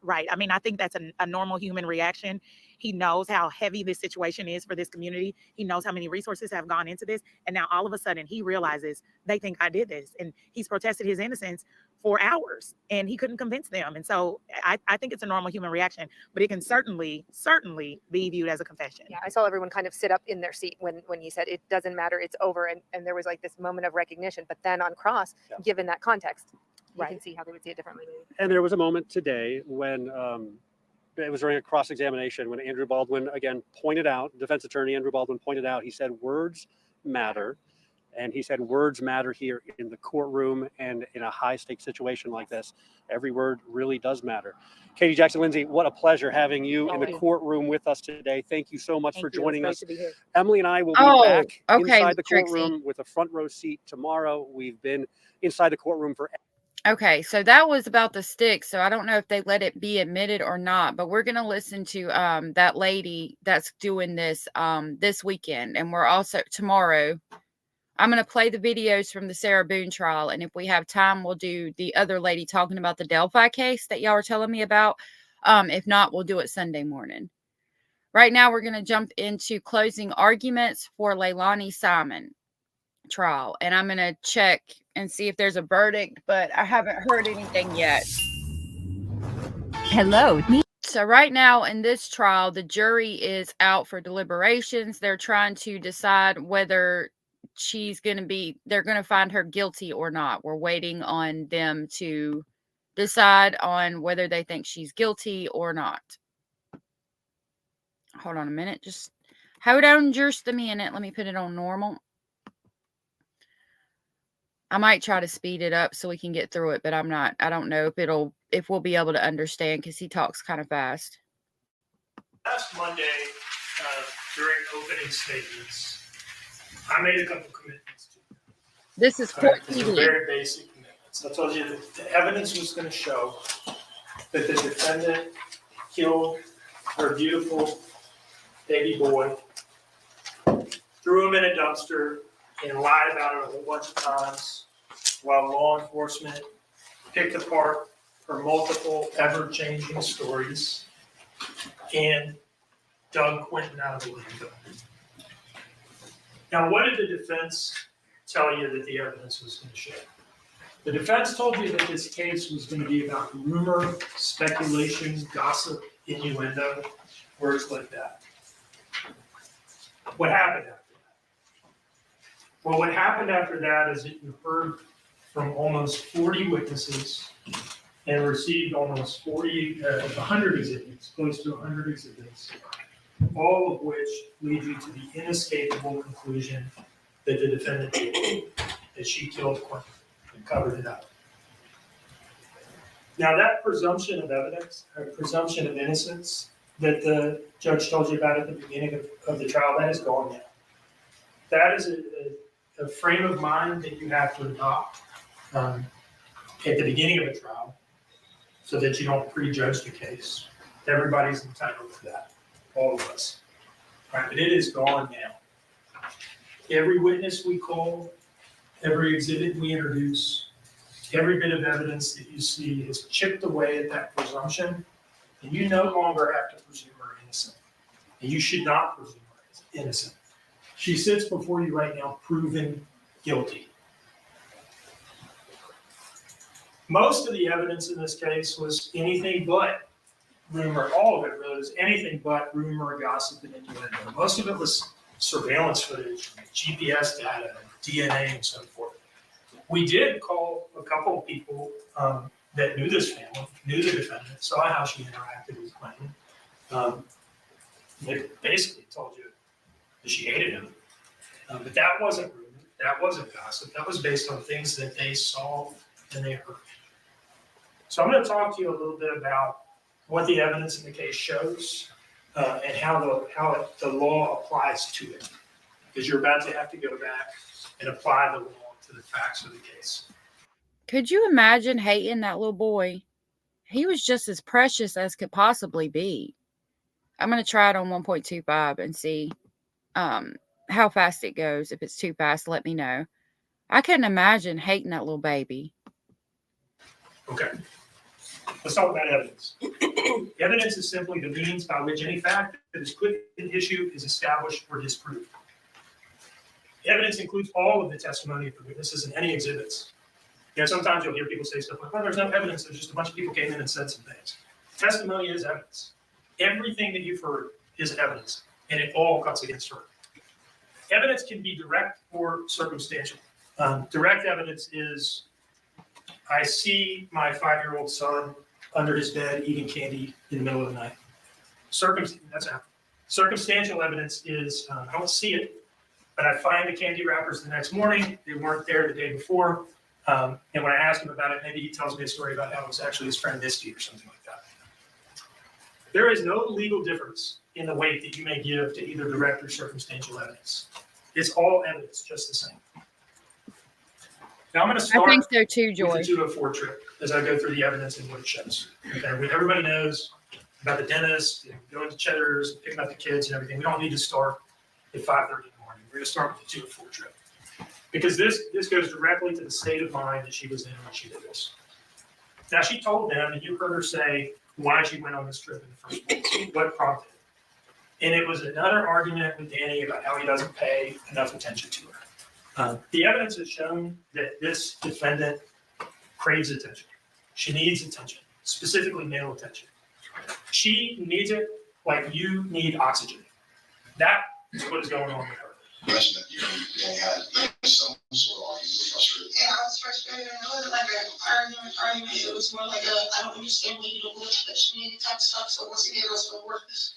Right. I mean, I think that's a normal human reaction. He knows how heavy this situation is for this community. He knows how many resources have gone into this. And now all of a sudden he realizes they think I did this. And he's protested his innocence for hours and he couldn't convince them. And so I think it's a normal human reaction, but it can certainly be viewed as a confession.
Yeah, I saw everyone kind of sit up in their seat when he said, it doesn't matter, it's over. And there was like this moment of recognition. But then on cross, given that context, you can see how they would see it differently.
And there was a moment today when it was during a cross-examination when Andrew Baldwin, again, pointed out, defense attorney Andrew Baldwin pointed out, he said, words matter. And he said, words matter here in the courtroom and in a high-stakes situation like this. Every word really does matter. Katie Jackson Lindsay, what a pleasure having you in the courtroom with us today. Thank you so much for joining us. Emily and I will be back inside the courtroom with a front row seat tomorrow. We've been inside the courtroom for
Okay, so that was about the sticks. So I don't know if they let it be admitted or not, but we're going to listen to that lady that's doing this this weekend. And we're also tomorrow, I'm going to play the videos from the Sarah Boone trial. And if we have time, we'll do the other lady talking about the Delphi case that y'all were telling me about. If not, we'll do it Sunday morning. Right now, we're going to jump into closing arguments for Leilani Simon trial. And I'm going to check and see if there's a verdict, but I haven't heard anything yet.
Hello.
So right now in this trial, the jury is out for deliberations. They're trying to decide whether they're going to find her guilty or not. We're waiting on them to decide on whether they think she's guilty or not. Hold on a minute. Just hold on just a minute. Let me put it on normal. I might try to speed it up so we can get through it, but I don't know if we'll be able to understand because he talks kind of fast.
Last Monday, during opening statements,
I made a couple commitments to you.
This is court
These are
TV.
very basic commitments. I told you that the evidence was going to show that the defendant killed her beautiful baby boy, threw him in a dumpster, and lied about it a whole bunch of times while law enforcement picked apart her multiple ever-changing stories and dug Quinton out of the window. Now, what did the defense tell you that the evidence was going to show? The defense told you that this case was going to be about rumor, speculation, gossip, innuendo, words like that. What happened after that? Well, what happened after that is that you heard from almost 40 witnesses and received almost 100 exhibits, close to 100 exhibits, all of which lead you to the inescapable conclusion that the defendant did, that she killed Quinton and covered it up. Now, that presumption of evidence, or presumption of innocence that the judge told you about at the beginning of the trial, that is gone now. That is a frame of mind that you have to adopt at the beginning of a trial so that you don't prejudge the case. Everybody's entitled to that, all of us. Right, but it is gone now. Every witness we call, every exhibit we introduce, every bit of evidence that you see is chipped away at that presumption, and you no longer have to presume her innocent. And you should not presume her innocent. She sits before you right now proven guilty. Most of the evidence in this case was anything but rumor. All of it really was anything but rumor, gossip, and innuendo. Most of it was surveillance footage, GPS data, DNA, and so forth. We did call a couple of people that knew this family, knew the defendant, saw how she interacted with Quinton. They basically told you that she hated him. But that wasn't rumor. That wasn't gossip. That was based on things that they saw and they heard. So I'm going to talk to you a little bit about what the evidence in the case shows and how the law applies to it. Because you're about to have to go back and apply the law to the facts of the case.
Could you imagine hating that little boy? He was just as precious as could possibly be. I'm going to try it on 1.25 and see how fast it goes. If it's too fast, let me know. I couldn't imagine hating that little baby.
Okay. Let's talk about evidence. Evidence is simply the means by which any fact that is put in issue is established or disproved. Evidence includes all of the testimony of the witnesses and any exhibits. Sometimes you'll hear people say stuff like, well, there's no evidence, there's just a bunch of people came in and said some things. Testimony is evidence. Everything that you've heard is evidence, and it all cuts against her. Evidence can be direct or circumstantial. Direct evidence is, I see my 5-year-old son under his bed eating candy in the middle of the night. That's happened. Circumstantial evidence is, I don't see it, but I find the candy wrappers the next morning. They weren't there the day before. And when I ask him about it, maybe he tells me a story about how it was actually his friend Misty or something like that. There is no legal difference in the weight that you may give to either direct or circumstantial evidence. It's all evidence, just the same. Now I'm going to start
so too, Joy.
with the 204 trip as I go through the evidence and what it shows. Okay, everybody knows about the dentist, going to Cheddar's, picking up the kids and everything. We don't need to start at 5:30 in the morning. We're going to start with the 204 trip. Because this goes directly to the state of mind that she was in when she did this. Now, she told them, and you heard her say why she went on this trip in the first place, what prompted it. And it was another argument with Danny about how he doesn't pay enough attention to her. The evidence has shown that this defendant craves attention. She needs attention, specifically male attention. She needs it like you need oxygen. That is what is going on with her.
Question that they had some sort of argument with frustrated. Yeah, I was frustrated. It wasn't like an argument. It was more like I don't understand why you don't look at me type stuff. So once again, I was going to work this.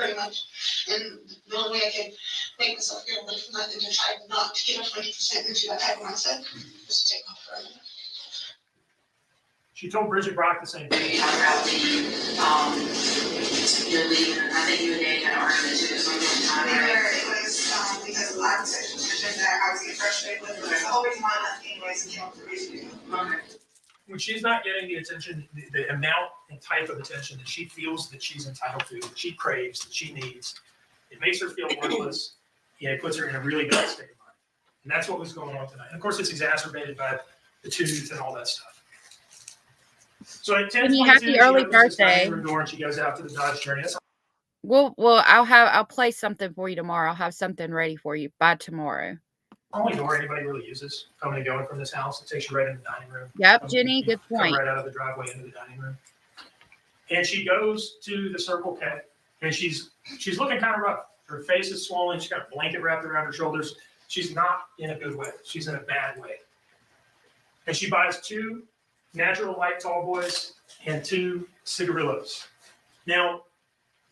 Pretty much. And the only way I could make myself get away from nothing and try not to get 100% into that type of mindset was to take off for a minute.
She told Bridget Brock the same thing.
You're leaving. I think you and Danny had an argument too. It was because of lack of sexual
when she's not getting the attention, the amount and type of attention that she feels that she's entitled to, that she craves, that she needs, it makes her feel worthless. Yeah, it puts her in a really bad state of mind. And that's what was going on tonight. And of course, it's exacerbated by the tooth and all that stuff. So at 10:22,
happy early birthday.
Door and she goes out to the Dodge Journey. That's
Well, I'll play something for you tomorrow. I'll have something ready for you by tomorrow.
only door anybody really uses coming and going from this house. It takes you right into the dining room.
Yep, Jenny, good
Come
point.
right out of the driveway into the dining room. And she goes to the Circle K, and she's looking kind of rough. Her face is swollen. She's got a blanket wrapped around her shoulders. She's not in a good way. She's in a bad way. And she buys 2 Natural Light Tall Boys and 2 cigarillos. Now,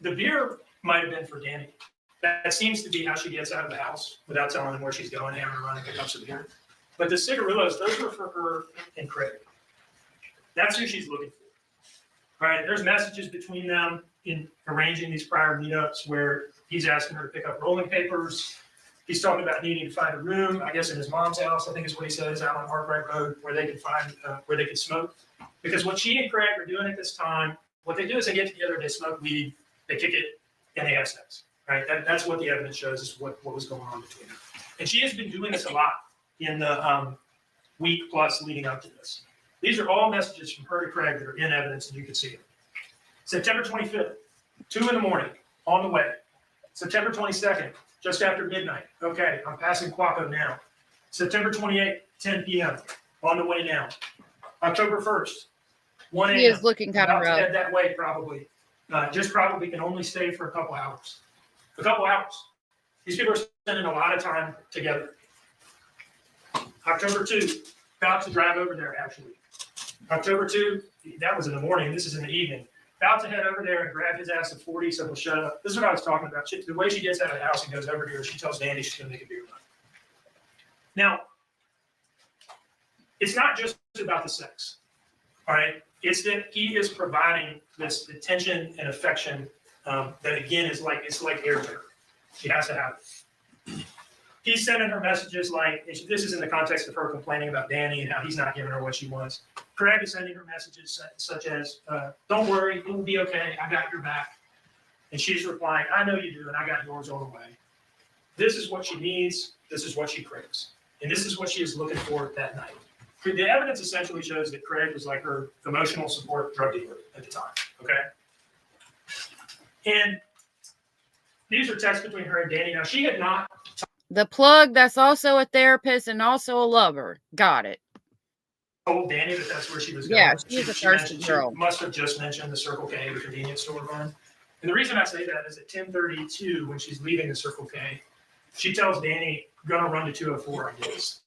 the beer might have been for Danny. That seems to be how she gets out of the house without telling them where she's going, having her run and pick up some beer. But the cigarillos, those were for her and Craig. That's who she's looking for. All right, there's messages between them in arranging these prior meetups where he's asking her to pick up rolling papers. He's talking about needing to find a room, I guess in his mom's house, I think is what he says, out on Arkwright Road, where they can find, where they can smoke. Because what she and Craig are doing at this time, what they do is they get together, they smoke weed, they kick it, and they have sex. Right? That's what the evidence shows is what was going on between them. And she has been doing this a lot in the week plus leading up to this. These are all messages from her to Craig that are in evidence, and you can see them. September 25th, 2 in the morning, on the way. September 22nd, just after midnight. Okay, I'm passing Quaco now. September 28th, 10 p.m., on the way now. October 1st, 1 a.m.
He is looking kind of
About to
rough.
head that way probably. Just probably can only stay for a couple hours. A couple hours. These people are spending a lot of time together. October 2, about to drive over there, actually. October 2, that was in the morning. This is in the evening. About to head over there and grab his ass at 40, so he'll shut up. This is what I was talking about. The way she gets out of the house and goes over here, she tells Danny she's going to make a beer run. Now, it's not just about the sex, all right? It's that he is providing this attention and affection that again is like, it's like air to her. She has to have it. He's sending her messages like, this is in the context of her complaining about Danny and how he's not giving her what she wants. Craig is sending her messages such as, don't worry, it will be okay, I got your back. And she's replying, I know you do, and I got yours all the way. This is what she needs, this is what she craves. And this is what she is looking for that night. The evidence essentially shows that Craig was like her emotional support drug dealer at the time, okay? And these are texts between her and Danny. Now, she had not.
The plug that's also a therapist and also a lover. Got it.
Told Danny that that's where she was going.
Yeah, she's a thirsty girl.
She must have just mentioned the Circle K, the convenience store run. And the reason I say that is at 10:32, when she's leaving the Circle K, she tells Danny, gonna run to 204, I guess.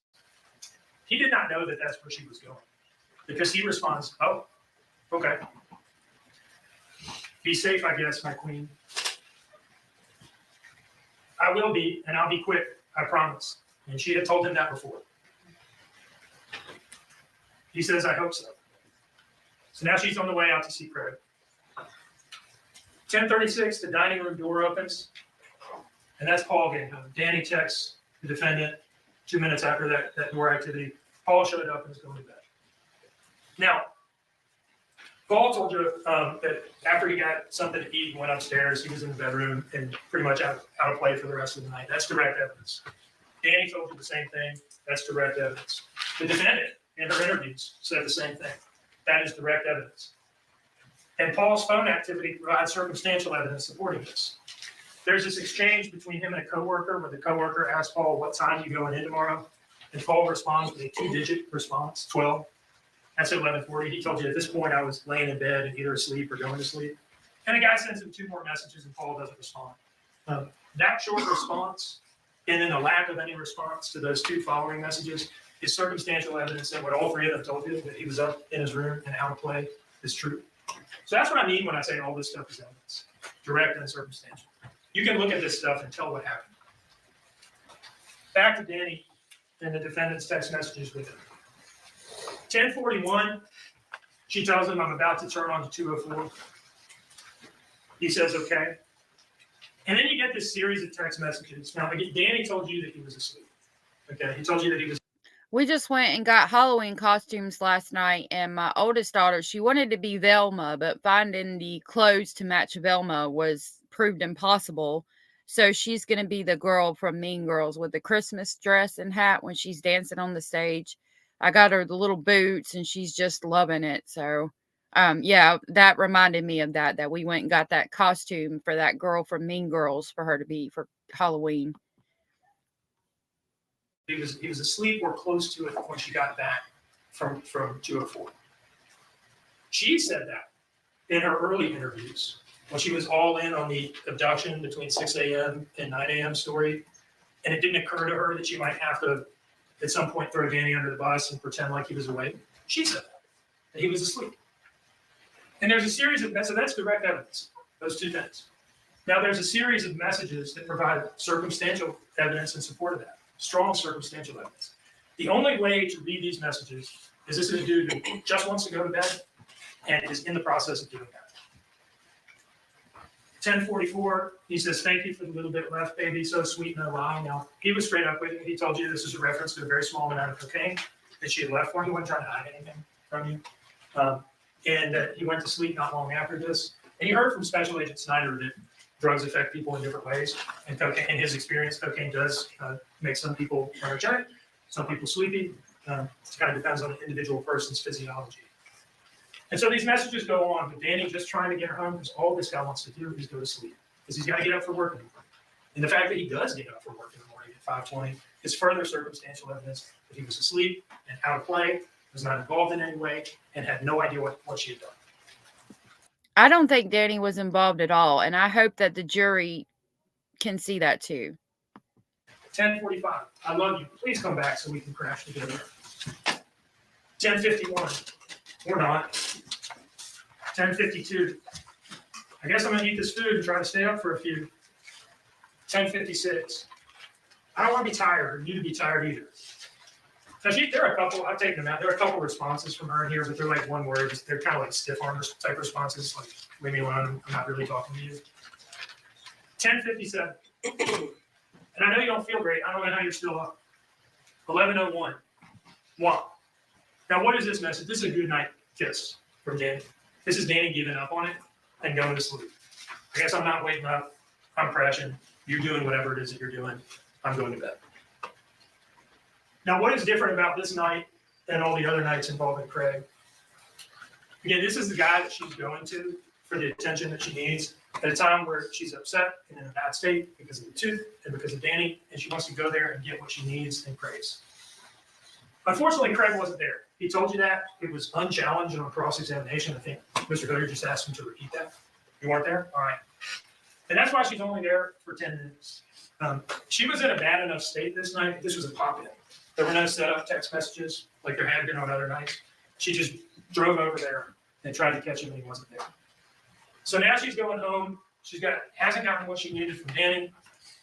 He did not know that that's where she was going because he responds, oh, okay. Be safe, I guess, my queen. I will be, and I'll be quick, I promise. And she had told him that before. He says, I hope so. So now she's on the way out to see Craig. 10:36, the dining room door opens, and that's Paul getting home. Danny texts the defendant 2 minutes after that door activity. Paul showed up and is going to bed. Now, Paul told you that after he got something to eat and went upstairs, he was in the bedroom and pretty much out of play for the rest of the night. That's direct evidence. Danny told you the same thing. That's direct evidence. The defendant in her interviews said the same thing. That is direct evidence. And Paul's phone activity provides circumstantial evidence supporting this. There's this exchange between him and a coworker where the coworker asks Paul, what time you going in tomorrow? And Paul responds with a 2-digit response, 12. That's at 11:40. He told you at this point I was laying in bed and either asleep or going to sleep. And the guy sends him 2 more messages and Paul doesn't respond. That short response and then the lack of any response to those 2 following messages is circumstantial evidence that what all 3 of them told you, that he was up in his room and out of play, is true. So that's what I mean when I say all this stuff is evidence, direct and circumstantial. You can look at this stuff and tell what happened. Back to Danny and the defendant's text messages with him. 10:41, she tells him, I'm about to turn on to 204. He says, okay. And then you get this series of text messages. Now, Danny told you that he was asleep. Okay, he told you that he was.
We just went and got Halloween costumes last night, and my oldest daughter, she wanted to be Velma, but finding the clothes to match Velma was proved impossible. So she's going to be the girl from Mean Girls with the Christmas dress and hat when she's dancing on the stage. I got her the little boots, and she's just loving it. So, yeah, that reminded me of that we went and got that costume for that girl from Mean Girls for her to be for Halloween.
He was asleep or close to it when she got back from 204. She said that in her early interviews when she was all in on the abduction between 6 a.m. and 9 a.m. story, and it didn't occur to her that she might have to at some point throw Danny under the bus and pretend like he was awake. She said that he was asleep. And there's a series of, so that's direct evidence, those two things. Now there's a series of messages that provide circumstantial evidence in support of that. Strong circumstantial evidence. The only way to read these messages is this is a dude who just wants to go to bed and is in the process of doing that. 1044, he says, thank you for the little bit left, baby, so sweet, no lie. Now, he was straight up with you. He told you this is a reference to a very small amount of cocaine that she had left for him. He wasn't trying to hide anything from you. And he went to sleep not long after this. And you heard from Special Agent Snyder that drugs affect people in different ways. And cocaine, in his experience, cocaine does make some people energetic, some people sleepy. It kind of depends on the individual person's physiology. And so these messages go on, but Danny just trying to get her home because all this guy wants to do is go to sleep because he's got to get up for work in the morning. And the fact that he does get up for work in the morning at 5:20 is further circumstantial evidence that he was asleep and out of play, was not involved in any way, and had no idea what she had done.
I don't think Danny was involved at all, and I hope that the jury can see that too.
10:45. I love you. Please come back so we can crash together. 10:51. Or not. 10:52. I guess I'm gonna eat this food and try to stay up for a few. 10:56. I don't want to be tired, or you to be tired either. Now, there are a couple. I've taken them out. There are a couple responses from her in here, but they're like one word. They're kind of like stiff arm type responses, like leave me alone. I'm not really talking to you. 10:57. And I know you don't feel great. I don't know how you're still up. 11:01. Wow. Now, what is this message? This is a good night kiss from Danny. This is Danny giving up on it and going to sleep. I guess I'm not waking up. I'm crashing. You're doing whatever it is that you're doing. I'm going to bed. Now, what is different about this night than all the other nights involving Craig? Again, this is the guy that she's going to for the attention that she needs at a time where she's upset and in a bad state because of the tooth and because of Danny, and she wants to go there and get what she needs and craves. Unfortunately, Craig wasn't there. He told you that. It was unchallenged on cross-examination. I think Mr. Hilliard just asked him to repeat that. You weren't there? All right. And that's why she's only there for 10 minutes. She was in a bad enough state this night. This was a pop-in. There were no set-up text messages like there had been on other nights. She just drove over there and tried to catch him when he wasn't there. So now she's going home. Hasn't gotten what she needed from Danny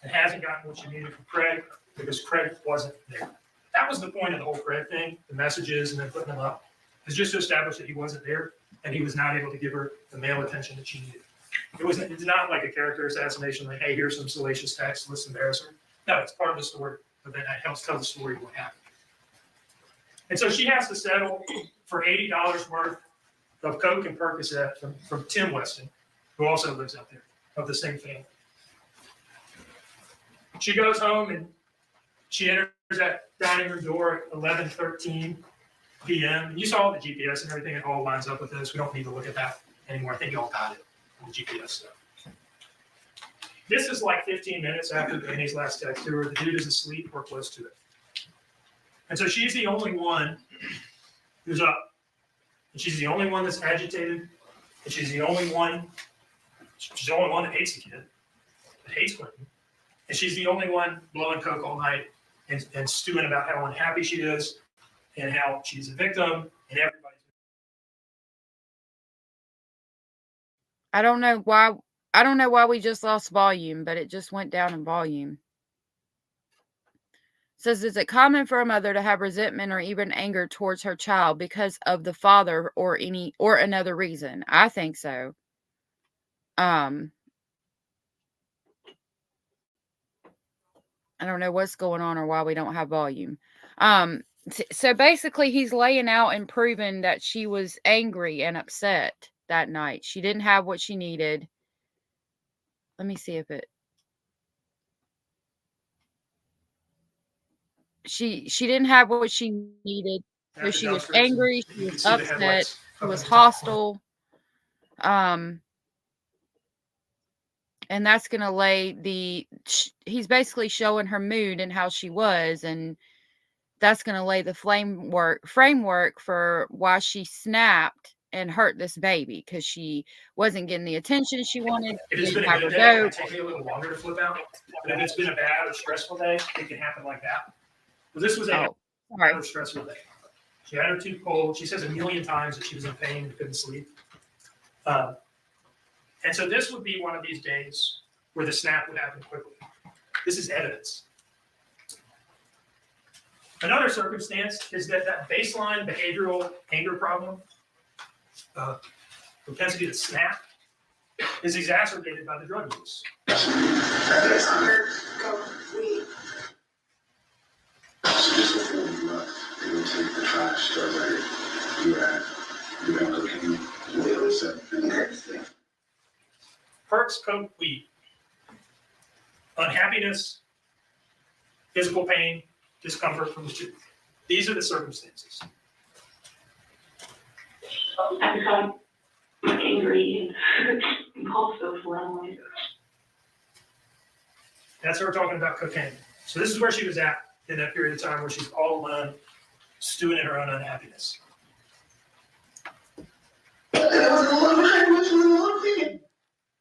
and hasn't gotten what she needed from Craig because Craig wasn't there. That was the point of the whole Craig thing, the messages and then putting them up, is just to establish that he wasn't there and he was not able to give her the male attention that she needed. It's not like a character assassination, like, hey, here's some salacious text, let's embarrass her. No, it's part of the story, but that helps tell the story of what happened. And so she has to settle for $80 worth of Coke and Percocet from Tim Weston, who also lives out there, of the same family. She goes home and she enters that dining room door at 11:13 p.m. You saw the GPS and everything. It all lines up with this. We don't need to look at that anymore. I think you all got it, the GPS stuff. This is like 15 minutes after Danny's last text to her. The dude is asleep or close to it. And so she's the only one who's up. And she's the only one that's agitated. And she's the only one that hates the kid, that hates Quentin. And she's the only one blowing Coke all night and stewing about how unhappy she is and how she's a victim and everybody's.
I don't know why we just lost volume, but it just went down in volume. It says, is it common for a mother to have resentment or even anger towards her child because of the father or another reason? I think so. I don't know what's going on or why we don't have volume. So basically, he's laying out and proving that she was angry and upset that night. She didn't have what she needed. Let me see if it. She didn't have what she needed, so she was angry. She was upset. She was hostile. And that's gonna lay the. He's basically showing her mood and how she was, and that's going to lay the framework for why she snapped and hurt this baby, because she wasn't getting the attention she wanted.
It has been a good day. It might take me a little longer to flip out. But if it's been a bad or stressful day, it can happen like that. But this was a bad or stressful day. She had her tooth pulled. She says a million times that she was in pain and couldn't sleep. And so this would be one of these days where the snap would happen quickly. This is evidence. Another circumstance is that baseline behavioral anger problem, propensity to snap, is exacerbated by the drug use. Perks, coke, weed. Unhappiness, physical pain, discomfort from the tooth. These are the circumstances.
I become angry and impulsive when
That's her talking about cocaine. So this is where she was at in that period of time where she's all alone, stewing in her own unhappiness.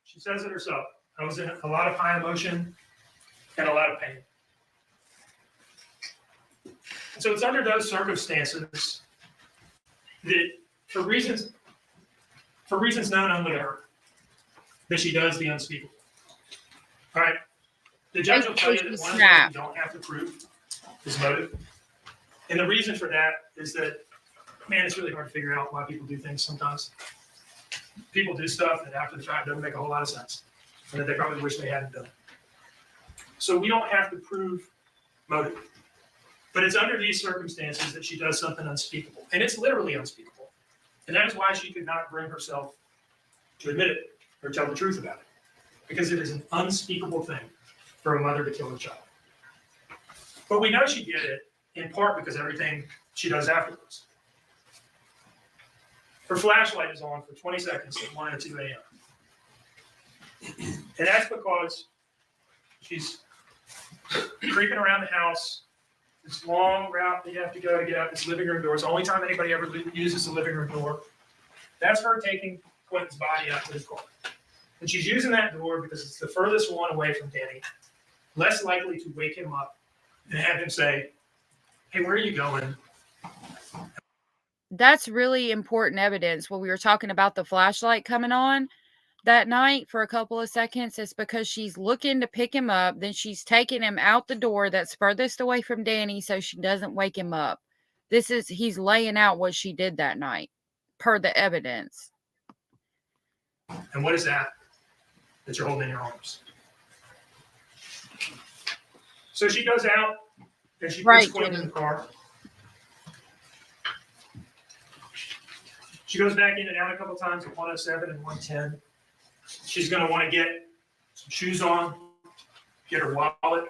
She says it herself. I was in a lot of high emotion and a lot of pain. And so it's under those circumstances that, for reasons known only to her, that she does the unspeakable. All right. The judge will tell you that one of the things you don't have to prove is motive. And the reason for that is that, man, it's really hard to figure out why people do things sometimes. People do stuff that after the fact doesn't make a whole lot of sense, and that they probably wish they hadn't done it. So we don't have to prove motive. But it's under these circumstances that she does something unspeakable. And it's literally unspeakable. And that is why she could not bring herself to admit it or tell the truth about it. Because it is an unspeakable thing for a mother to kill her child. But we know she did it in part because everything she does afterwards. Her flashlight is on for 20 seconds at 1 and 2 a.m. And that's because she's creeping around the house. This long route that you have to go to get out this living room door. It's the only time anybody ever uses the living room door. That's her taking Quentin's body out to his car. And she's using that door because it's the furthest one away from Danny, less likely to wake him up and have him say, hey, where are you going?
That's really important evidence. When we were talking about the flashlight coming on that night for a couple of seconds, it's because she's looking to pick him up. Then she's taking him out the door that's furthest away from Danny so she doesn't wake him up. He's laying out what she did that night per the evidence.
And what is that you're holding in your arms? So she goes out and she puts Quentin in the car. She goes back in and out a couple times at 107 and 110. She's going to want to get some shoes on, get her wallet,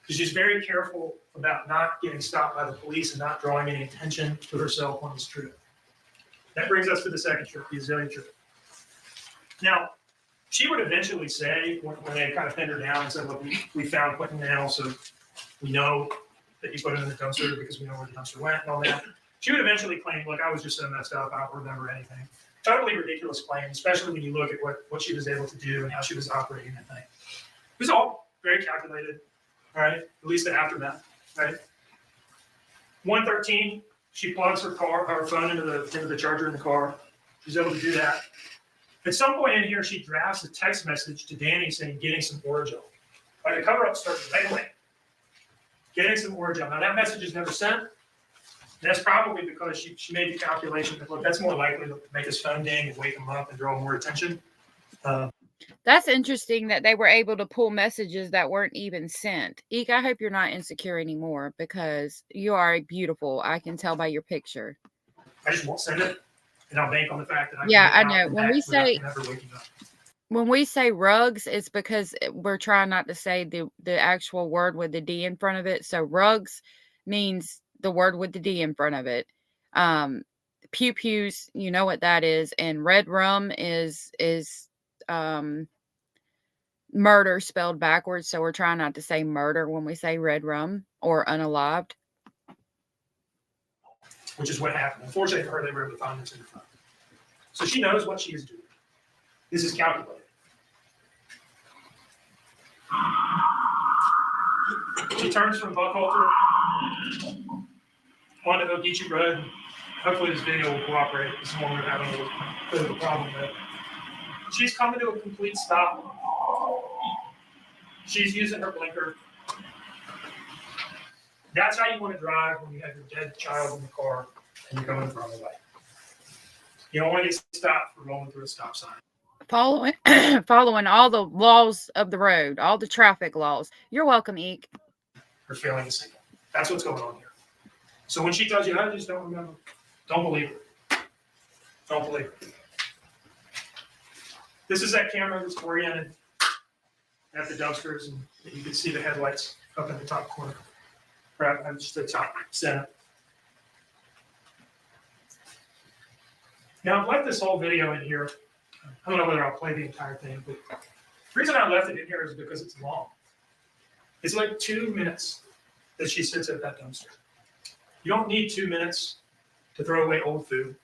because she's very careful about not getting stopped by the police and not drawing any attention to herself on this trip. That brings us to the second trip, the Azalea trip. Now, she would eventually say, when they kind of pinned her down and said, look, we found Quentin now, so we know that you put him in the dumpster because we know where the dumpster went and all that. She would eventually claim, look, I was just so messed up, I don't remember anything. Totally ridiculous claim, especially when you look at what she was able to do and how she was operating that thing. It was all very calculated, all right? At least the aftermath, right? 113, she plugs her phone into the charger in the car. She's able to do that. At some point in here, she drafts a text message to Danny saying, getting some Orajel. Like the cover-up starts right away. Getting some Orajel. Now, that message is never sent. That's probably because she made the calculation that, look, that's more likely to make his phone ding and wake him up and draw more attention.
That's interesting that they were able to pull messages that weren't even sent. Eek, I hope you're not insecure anymore because you are beautiful. I can tell by your picture.
I just won't send it, and I'll bank on the fact that I can
Yeah,
get
I
out
know.
and
When
back
we
without
say
him ever waking up.
when we say rugs, it's because we're trying not to say the actual word with the D in front of it. So rugs means the word with the D in front of it. Pew pews, you know what that is, and red rum is murder spelled backwards. So we're trying not to say murder when we say red rum or unalived.
Which is what happened. Unfortunately for her, they were able to find this in the phone. So she knows what she is doing. This is calculated. She turns from Buckhalter onto Ogeechee Road. Hopefully this video will cooperate. This is one we're having a little bit of a problem with. She's coming to a complete stop. She's using her blinker. That's how you want to drive when you have your dead child in the car and you're going the wrong way. You don't want to get stopped for rolling through a stop sign.
Following all the laws of the road, all the traffic laws. You're welcome, Eek.
Or failing to signal. That's what's going on here. So when she tells you, I just don't remember, don't believe her. Don't believe her. This is that camera that's oriented at the dumpsters, and you can see the headlights up in the top corner. Right, just the top center. Now I've left this whole video in here. I don't know whether I'll play the entire thing, but the reason I left it in here is because it's long. It's like 2 minutes that she sits at that dumpster. You don't need 2 minutes to throw away old food,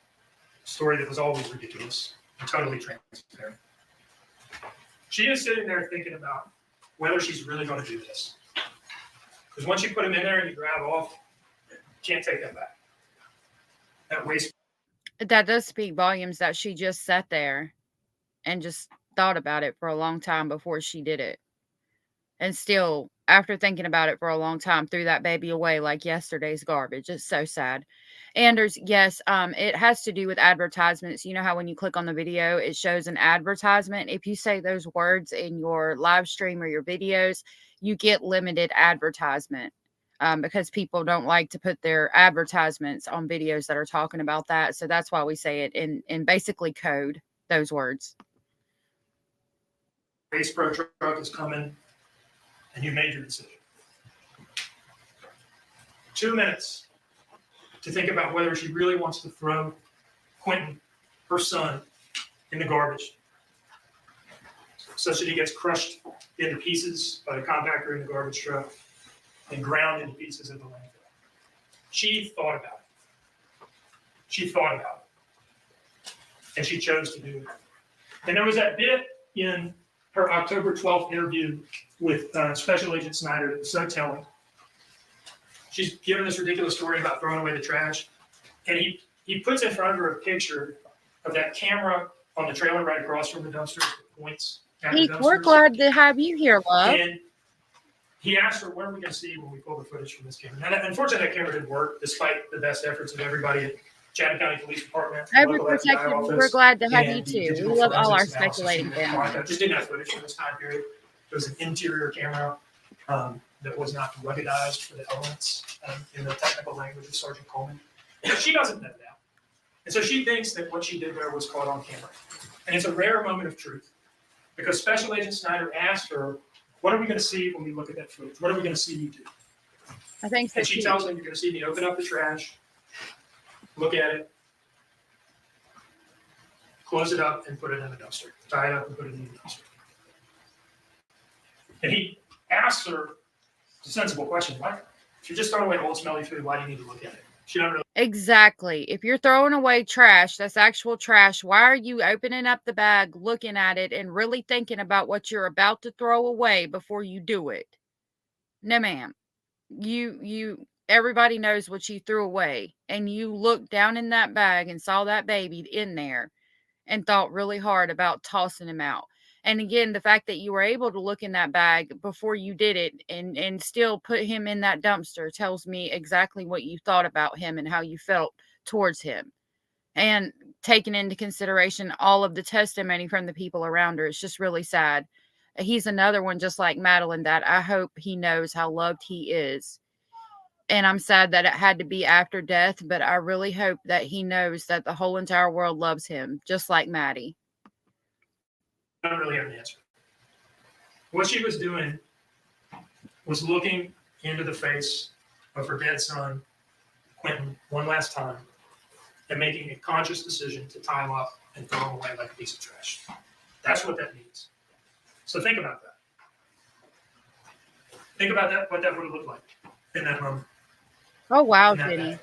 a story that was always ridiculous and totally transparent. She is sitting there thinking about whether she's really going to do this. Because once you put them in there and you grab off, you can't take them back. That waste.
That does speak volumes that she just sat there and just thought about it for a long time before she did it. And still, after thinking about it for a long time, threw that baby away like yesterday's garbage. It's so sad. Anders, yes, it has to do with advertisements. You know how when you click on the video, it shows an advertisement. If you say those words in your live stream or your videos, you get limited advertisement because people don't like to put their advertisements on videos that are talking about that. So that's why we say it in basically code, those words.
Race Pro truck is coming, and you made your decision. 2 minutes to think about whether she really wants to throw Quinton, her son, in the garbage, such that he gets crushed into pieces by the compactor in the garbage truck and ground into pieces at the landfill. She thought about it. She thought about it. And she chose to do it. And there was that bit in her October 12th interview with Special Agent Snyder that was so telling. She's given this ridiculous story about throwing away the trash. And he puts in front of her a picture of that camera on the trailer right across from the dumpster that points at the dumpsters.
We're glad to have you here, love.
And he asked her, what are we going to see when we pull the footage from this camera? And unfortunately, that camera didn't work, despite the best efforts of everybody at Chatham County Police Department.
We're glad to have you too. We love all our speculating families.
Just didn't have footage from this time period. It was an interior camera that was not ruggedized for the elements in the technical language of Sergeant Coleman. But she doesn't know that. And so she thinks that what she did there was caught on camera. And it's a rare moment of truth because Special Agent Snyder asked her, what are we going to see when we look at that footage? What are we going to see you do?
I think so.
And she tells him, you're going to see me open up the trash, look at it, close it up, and put it in the dumpster. Tie it up and put it in the dumpster. And he asks her a sensible question. Why? If you're just throwing away old smelly food, why do you need to look at it? She don't really.
Exactly. If you're throwing away trash, that's actual trash. Why are you opening up the bag, looking at it, and really thinking about what you're about to throw away before you do it? No, ma'am. Everybody knows what you threw away, and you looked down in that bag and saw that baby in there and thought really hard about tossing him out. And again, the fact that you were able to look in that bag before you did it and still put him in that dumpster tells me exactly what you thought about him and how you felt towards him. and taking into consideration all of the testimony from the people around her. It's just really sad. He's another one just like Madeline that I hope he knows how loved he is. And I'm sad that it had to be after death, but I really hope that he knows that the whole entire world loves him, just like Maddie.
I don't really have an answer. What she was doing was looking into the face of her dead son, Quinton, one last time, and making a conscious decision to tie him up and throw him away like a piece of trash. That's what that means. So think about that. Think about that, what that would have looked like in that moment.
Oh, wow,
in that
Jenny.
day.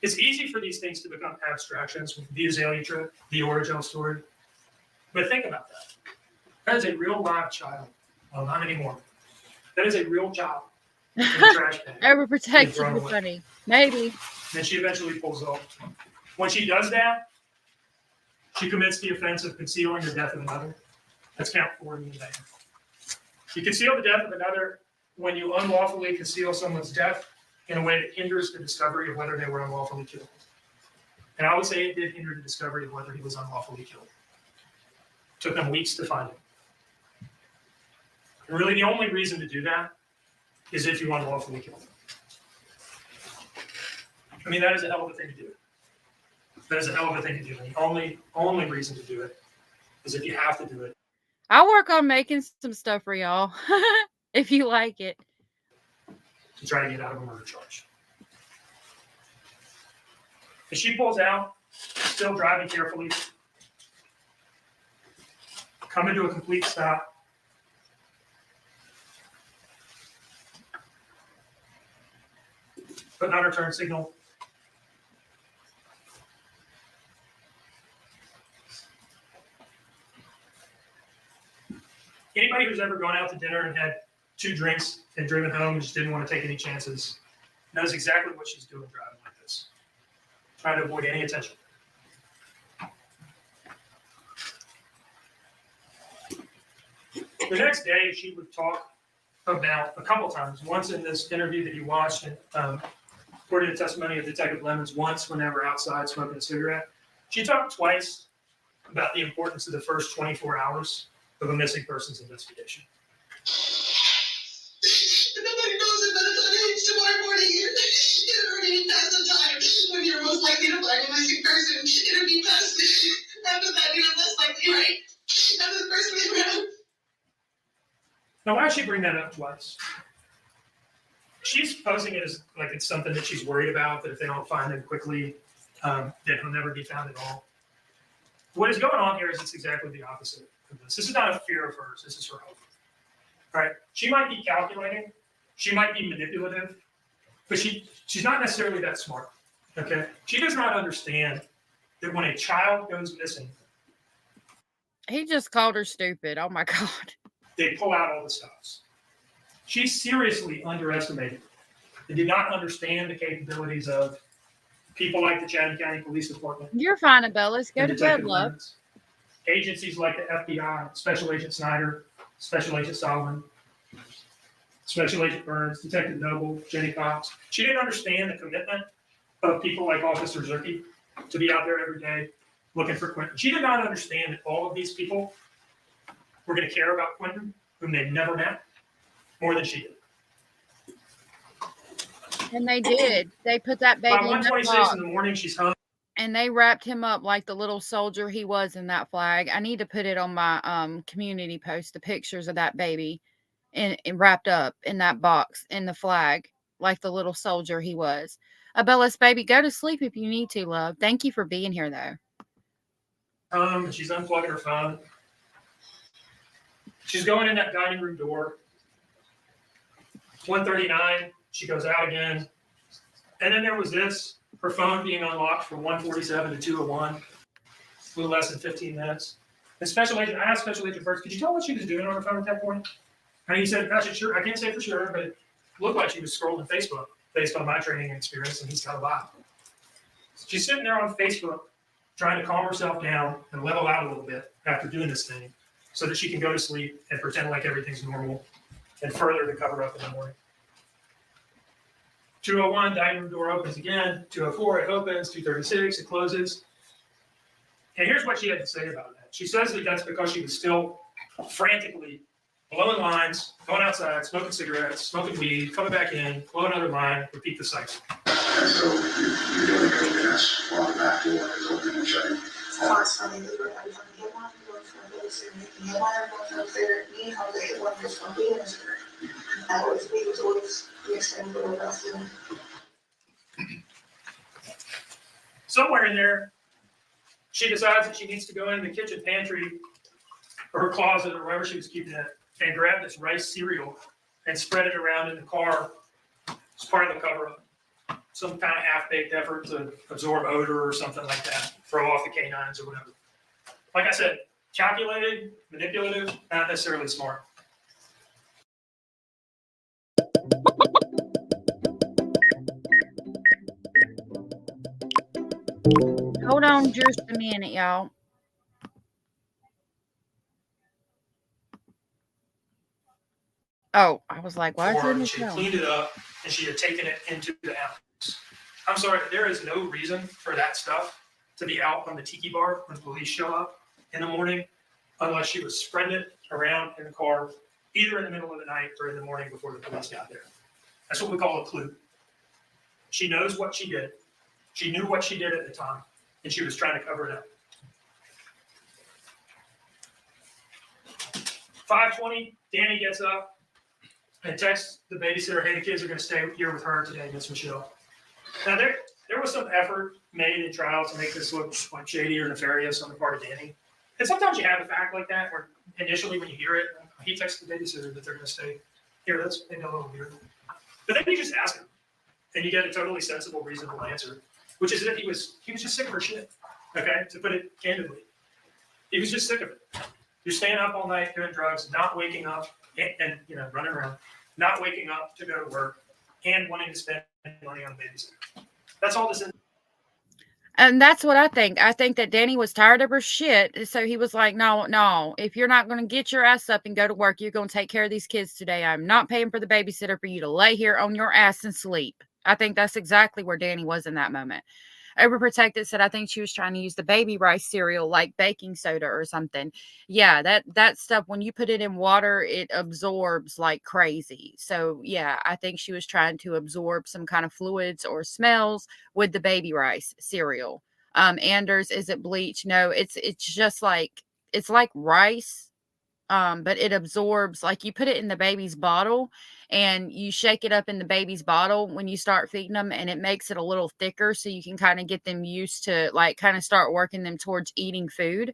It's easy for these things to become abstractions, the Azalea trip, the original story. But think about that. That is a real live child. Well, not anymore. That is a real child in a trash bag.
Overprotective is funny. Maybe.
And she eventually pulls off. When she does that, she commits the offense of concealing the death of another. That's count 4 in the indictment. You conceal the death of another when you unlawfully conceal someone's death in a way that hinders the discovery of whether they were unlawfully killed. And I would say it did hinder the discovery of whether he was unlawfully killed. It took them weeks to find him. And really the only reason to do that is if you unlawfully killed him. I mean, that is a hell of a thing to do. That is a hell of a thing to do. And the only reason to do it is if you have to do it.
I'll work on making some stuff for y'all if you like it.
To try to get out of a murder charge. As she pulls out, still driving carefully, coming to a complete stop. Putting on her turn signal. Anybody who's ever gone out to dinner and had 2 drinks and driven home and just didn't want to take any chances knows exactly what she's doing driving like this. Trying to avoid any attention. The next day, she would talk about a couple times. Once in this interview that you watched, and according to the testimony of Detective Lemons, once when they were outside smoking a cigarette. She talked twice about the importance of the first 24 hours of a missing persons investigation.
Nobody knows it by the time it's tomorrow morning. It'll already be past the time when you're most likely to find a missing person. It'll be past after that, you're less likely, right? After the first week around.
Now, why does she bring that up twice? She's posing it as like it's something that she's worried about, that if they don't find him quickly, that he'll never be found at all. What is going on here is it's exactly the opposite of this. This is not a fear of hers. This is her hope. All right? She might be calculating. She might be manipulative. But she's not necessarily that smart. Okay? She does not understand that when a child goes missing,
He just called her stupid. Oh, my God.
they pull out all the stops. She seriously underestimated and did not understand the capabilities of people like the Chatham County Police Department.
You're fine, Abellis. Go
and
to bed,
Detective
love.
Lemons, agencies like the FBI, Special Agent Snyder, Special Agent Solomon, Special Agent Burns, Detective Noble, Jenny Cox. She didn't understand the commitment of people like Officer Zerke to be out there every day looking for Quinton. She did not understand that all of these people were going to care about Quinton, whom they'd never met, more than she did.
And they did. They put that baby
By
in the
1:26
box.
in the morning, she's home.
And they wrapped him up like the little soldier he was in that flag. I need to put it on my community post, the pictures of that baby and wrapped up in that box in the flag like the little soldier he was. Abellis, baby, go to sleep if you need to, love. Thank you for being here, though.
She's unplugging her phone. She's going in that dining room door. 1:39, she goes out again. And then there was this, her phone being unlocked from 1:47 to 2:01, a little less than 15 minutes. And I asked Special Agent Burns, could you tell what she was doing on her phone at that point? And he said, gosh, sure, I can't say for sure, but it looked like she was scrolling Facebook based on my training and experience, and he's got a lot. She's sitting there on Facebook trying to calm herself down and level out a little bit after doing this thing so that she can go to sleep and pretend like everything's normal and further to cover up in the morning. 201, dining room door opens again. 204, it opens. 236, it closes. And here's what she had to say about that. She says that that's because she was still frantically blowing lines, going outside, smoking cigarettes, smoking weed, coming back in, blow another line, repeat the cycle.
And so you do it every minute while the back door is open and shutting.
Somewhere in there, she decides that she needs to go in the kitchen pantry or her closet or wherever she was keeping it and grab this rice cereal and spread it around in the car as part of the cover-up. Some kind of half-baked effort to absorb odor or something like that, throw off the canines or whatever. Like I said, calculated, manipulative, not necessarily smart.
Hold on just a minute, y'all. Oh, I was like, why is it
She had cleaned it up and she had taken it into the house. I'm sorry, there is no reason for that stuff to be out on the tiki bar when police show up in the morning, unless she was spreading it around in the car, either in the middle of the night or in the morning before the police got there. That's what we call a clue. She knows what she did. She knew what she did at the time, and she was trying to cover it up. 5:20, Danny gets up and texts the babysitter, hey, the kids are going to stay here with her today, Miss Michelle. Now, there was some effort made in trial to make this look like shady or nefarious on the part of Danny. And sometimes you have a fact like that where initially when you hear it, he texts the babysitter that they're going to stay here. That's maybe a little weird. But then you just ask him, and you get a totally sensible, reasonable answer, which is that he was just sick of her shit, okay, to put it candidly. He was just sick of it. You're staying up all night doing drugs, not waking up and running around, not waking up to go to work, and wanting to spend money on a babysitter. That's all this is.
And that's what I think. I think that Danny was tired of her shit. So he was like, no, if you're not going to get your ass up and go to work, you're going to take care of these kids today. I'm not paying for the babysitter for you to lay here on your ass and sleep. I think that's exactly where Danny was in that moment. Overprotected said, I think she was trying to use the baby rice cereal like baking soda or something. Yeah, that stuff, when you put it in water, it absorbs like crazy. So yeah, I think she was trying to absorb some kind of fluids or smells with the baby rice cereal. Anders, is it bleach? No, it's just like, it's like rice. But it absorbs, like you put it in the baby's bottle and you shake it up in the baby's bottle when you start feeding them, and it makes it a little thicker so you can kind of get them used to, like, kind of start working them towards eating food.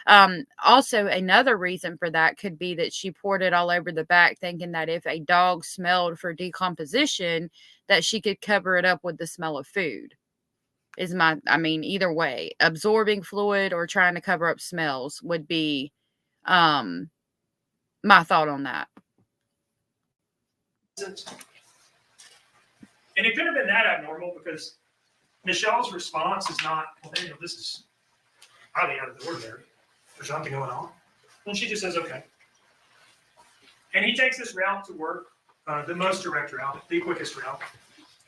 Also, another reason for that could be that she poured it all over the back, thinking that if a dog smelled for decomposition, that she could cover it up with the smell of food. Either way, absorbing fluid or trying to cover up smells would be my thought on that.
And it could have been that abnormal because Michelle's response is not, well, Daniel, this is highly out of the ordinary. There's something going on. And she just says, okay. And he takes this route to work, the most direct route, the quickest route,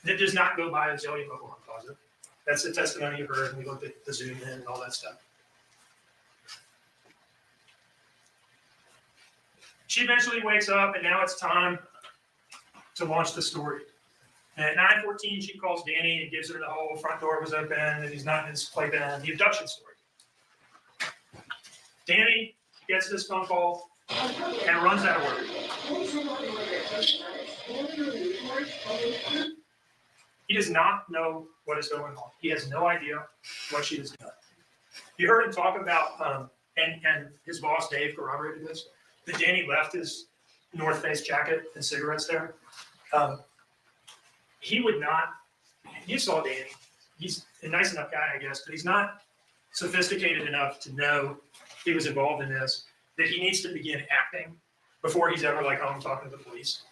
that does not go by a Zillion mobile home closet. That's the testimony of her, and we looked at the Zoom in and all that stuff. She eventually wakes up, and now it's time to launch the story. And at 9:14, she calls Danny and gives her the whole front door was open, and he's not in his playpen, the abduction story. Danny gets this phone call and runs out of work. He does not know what is going on. He has no idea what she has done. You heard him talk about, and his boss, Dave, corroborated this, that Danny left his North Face jacket and cigarettes there. He would not, you saw Danny. He's a nice enough guy, I guess, but he's not sophisticated enough to know he was involved in this, that he needs to begin acting before he's ever like home talking to the police.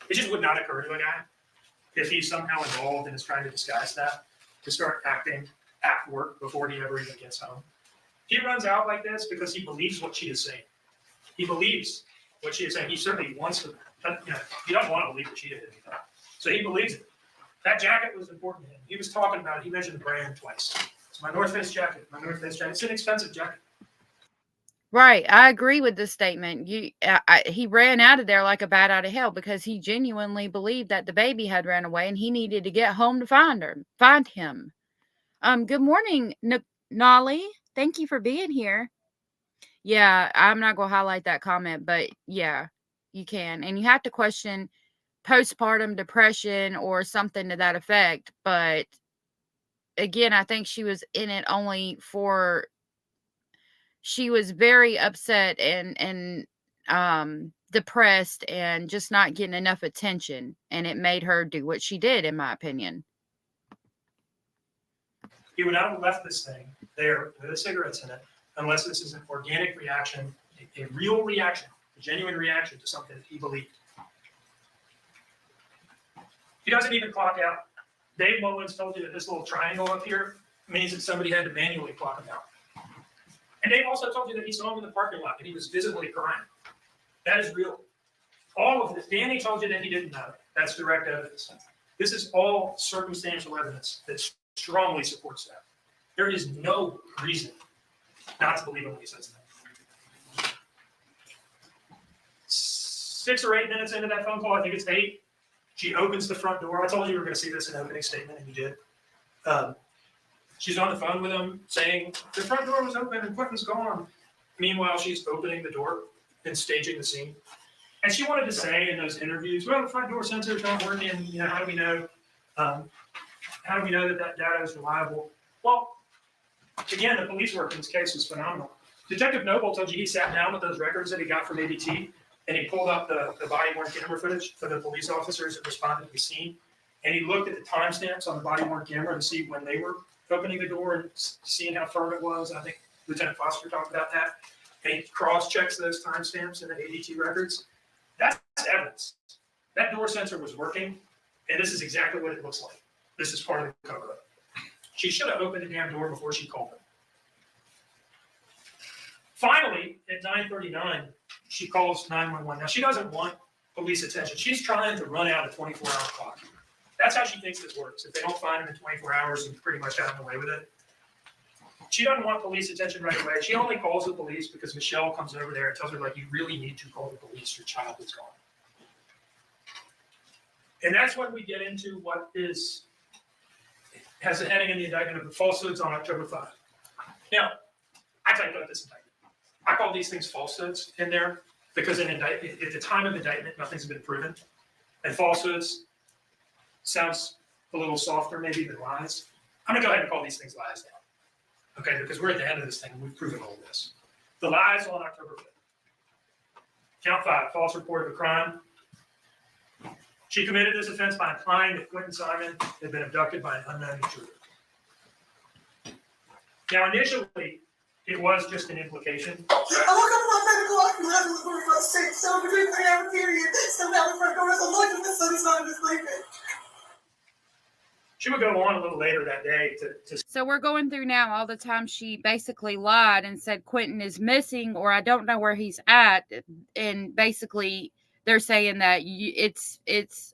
It just would not occur to a guy, if he's somehow involved and is trying to disguise that, to start acting at work before he ever even gets home. He runs out like this because he believes what she is saying. He believes what she is saying. He certainly wants to, he doesn't want to believe what she did. So he believes it. That jacket was important to him. He was talking about it. He mentioned the brand twice. It's my North Face jacket. My North Face jacket. It's an expensive jacket.
Right. I agree with this statement. He ran out of there like a bat out of hell because he genuinely believed that the baby had ran away and he needed to get home to find him. Good morning, Nolly. Thank you for being here. Yeah, I'm not going to highlight that comment, but yeah, you can. And you have to question postpartum depression or something to that effect. But again, I think she was in it only for, she was very upset and depressed and just not getting enough attention. And it made her do what she did, in my opinion.
He would not have left this thing there with the cigarettes in it unless this is an organic reaction, a real reaction, a genuine reaction to something that he believed. He doesn't even clock out. Dave Mullins told you that this little triangle up here means that somebody had to manually clock him out. And Dave also told you that he saw him in the parking lot and he was visibly crying. That is real. All of this. Danny told you that he didn't know. That's direct evidence. This is all circumstantial evidence that strongly supports that. There is no reason not to believe him when he says that. 6 or 8 minutes into that phone call, I think it's 8, she opens the front door. I told you we were going to see this in the opening statement, and you did. She's on the phone with him saying, the front door was open and Quinton's gone. Meanwhile, she's opening the door and staging the scene. And she wanted to say in those interviews, well, the front door sensor is not working. You know, how do we know? How do we know that that data is reliable? Well, again, the police work in this case was phenomenal. Detective Noble told you he sat down with those records that he got from ADT, and he pulled up the body-worn camera footage for the police officers that responded to the scene, and he looked at the timestamps on the body-worn camera to see when they were opening the door and seeing how firm it was. I think Lieutenant Foster talked about that. And he cross-checks those timestamps in the ADT records. That's evidence. That door sensor was working, and this is exactly what it looks like. This is part of the cover-up. She should have opened the damn door before she called him. Finally, at 9:39, she calls 911. Now, she doesn't want police attention. She's trying to run out a 24-hour clock. That's how she thinks this works. If they don't find him in 24 hours, and pretty much gotten away with it. She doesn't want police attention right away. She only calls the police because Michelle comes over there and tells her, like, you really need to call the police. Your child is gone. And that's when we get into what has a heading in the indictment of the falsehoods on October 5. Now, I typed up this indictment. I call these things falsehoods in there because at the time of indictment, nothing's been proven. And falsehoods sounds a little softer maybe than lies. I'm gonna go ahead and call these things lies now. Okay, because we're at the end of this thing and we've proven all of this. The lies on October 5th. Count 5, false report of a crime. She committed this offense by implying that Quinton Simon had been abducted by an unknown intruder. Now, initially, it was just an implication.
I woke up about 10 o'clock and I was going to sleep. So between 3 hour period, stepped out the front door. I'm looking at the sun is not sleeping.
She would go on a little later that day to.
So we're going through now all the time she basically lied and said Quinton is missing or I don't know where he's at. And basically they're saying that it's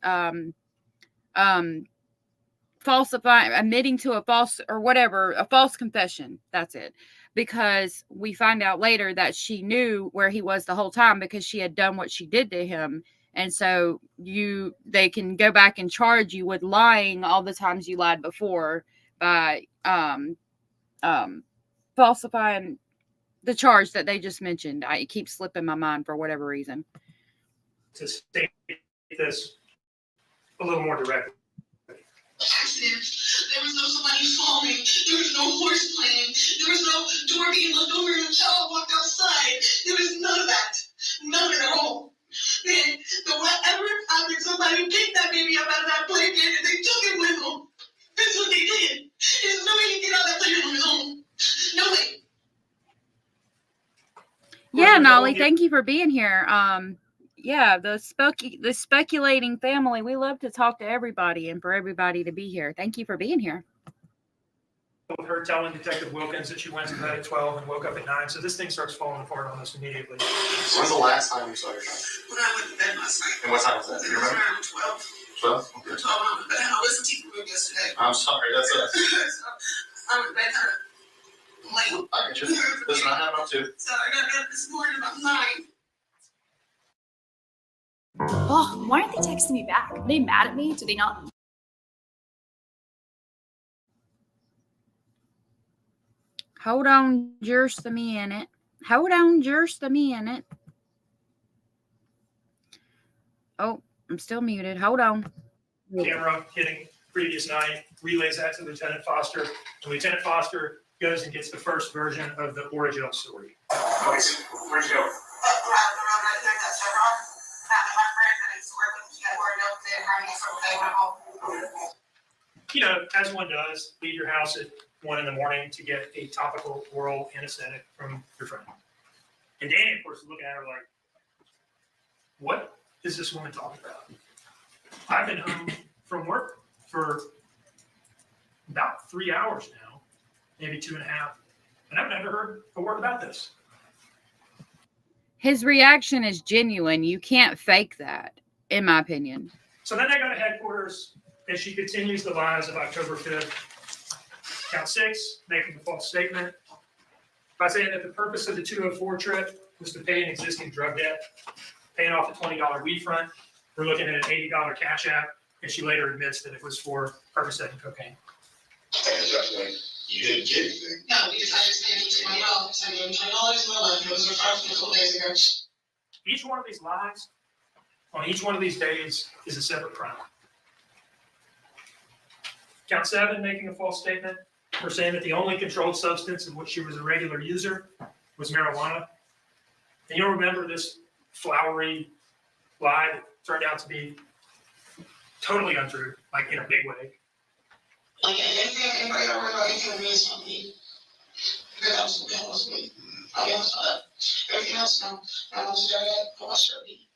falsifying, admitting to a false or whatever, a false confession. That's it. Because we find out later that she knew where he was the whole time because she had done what she did to him. And so they can go back and charge you with lying all the times you lied before by falsifying the charge that they just mentioned. It keeps slipping my mind for whatever reason.
To state this a little more directly.
Accident. There was no somebody falling. There was no horse playing. There was no door being left over and a child walked outside. There was none of that. None of it at all. Then, whatever happened, somebody picked that baby up out of that playpen and they took it with them. That's what they did. There's no way he can get out of that playpen on his own. No way.
Yeah, Nolly, thank you for being here. Yeah, the speculating family. We love to talk to everybody and for everybody to be here. Thank you for being here.
With her telling Detective Wilkins that she went to bed at 12 and woke up at 9, so this thing starts falling apart almost immediately.
When's the last time you saw your son?
When I went to bed last night.
And what time was that? Do you remember?
Around 12.
12? Okay.
12 I went to bed. I listened to you
I'm sorry. That's a. I'm late. I get you. Listen, I have enough too. So I got up this morning about 9.
Oh, why aren't they texting me back? Are they mad at me? Do they not?
Hold on just a minute. Hold on just a minute. Oh, I'm still muted. Hold on.
Camera hitting previous night, relays that to Lieutenant Foster, and Lieutenant Foster goes and gets the first version of the original story.
Where'd you go?
You know, as one does, leave your house at 1 in the morning to get a topical oral anesthetic from your friend. And Danny, of course, is looking at her like, what is this woman talking about? I've been home from work for about 3 hours now, maybe 2.5, and I've never heard a word about this.
His reaction is genuine. You can't fake that, in my opinion.
So then they go to headquarters, and she continues the lies of October 5th. Count 6, making a false statement by saying that the purpose of the 204 trip was to pay an existing drug debt, paying off a $20 weed front. We're looking at an $80 cash app, and she later admits that it was for Percocet and cocaine.
You didn't get anything. No, because I just paid him $20. I gave him $20 in my life. It was returned from a couple days ago.
Each one of these lies, on each one of these days, is a separate crime. Count 7, making a false statement. We're saying that the only controlled substance of which she was a regular user was marijuana. And you'll remember this flowery lie that turned out to be totally untrue, like in a big way.
Like anything, anybody got worried about anything with me is not me. Because that was me. I'll be honest about that. Everything else, no. My mom's a drug addict, but watch her be.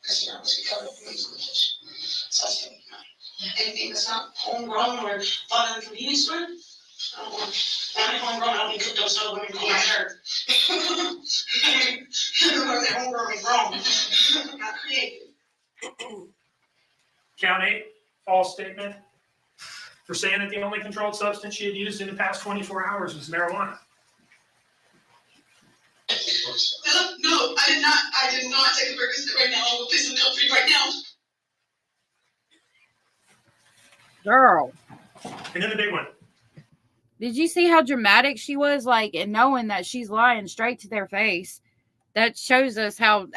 Because you know, I must be covered up in these little. So I said, anything that's not homegrown or thought of the convenience store, I don't want. When I'm homegrown, I don't need cooked up soda when I'm my shirt. They're homegrown is wrong. Not creative.
Count 8, false statement. For saying that the only controlled substance she had used in the past 24 hours was marijuana.
No, I did not. I did not take a Percocet right now. I'm a piece of country right now.
Girl.
And then the big one.
Did you see how dramatic she was? Like, and knowing that she's lying straight to their face. That shows us how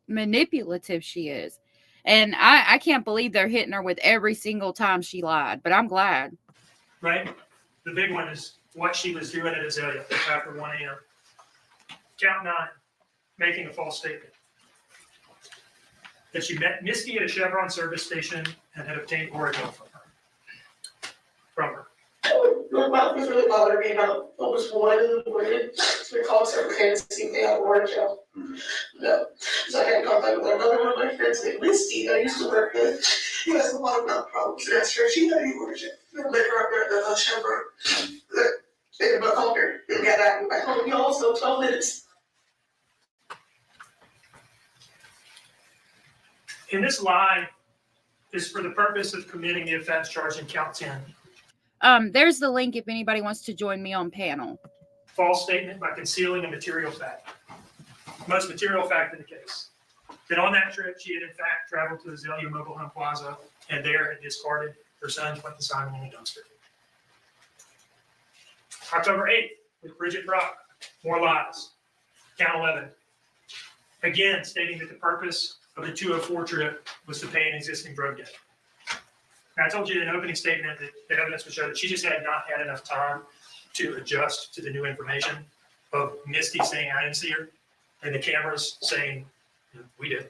manipulative she is. And I can't believe they're hitting her with every single time she lied, but I'm glad.
Right? The big one is what she was doing at Azalea after 1 a.m. Count 9, making a false statement. That she met Misty at a Chevron service station and had obtained Oregon from her.
My mouth was really bothering me about what was one in the morning. So we called several candidates to see if they had orange gel. No. So I had contact with another one of my friends named Misty that I used to work with. He has a lot of mouth problems. And asked her if she had any orange gel. Later up there at the Chevron. They ended up calling her and got at me by calling me also 12 minutes.
And this lie is for the purpose of committing the offense charged in count 10.
There's the link if anybody wants to join me on panel.
False statement by concealing a material fact. Most material fact in the case. That on that trip, she had in fact traveled to Azalea Mobile Home Plaza and there had discarded her son's went to Simon in a dumpster. October 8th, with Bridget Brock, more lies. Count 11. Again, stating that the purpose of the 204 trip was to pay an existing drug debt. Now, I told you in an opening statement that the evidence would show that she just had not had enough time to adjust to the new information of Misty saying I didn't see her and the cameras saying we did.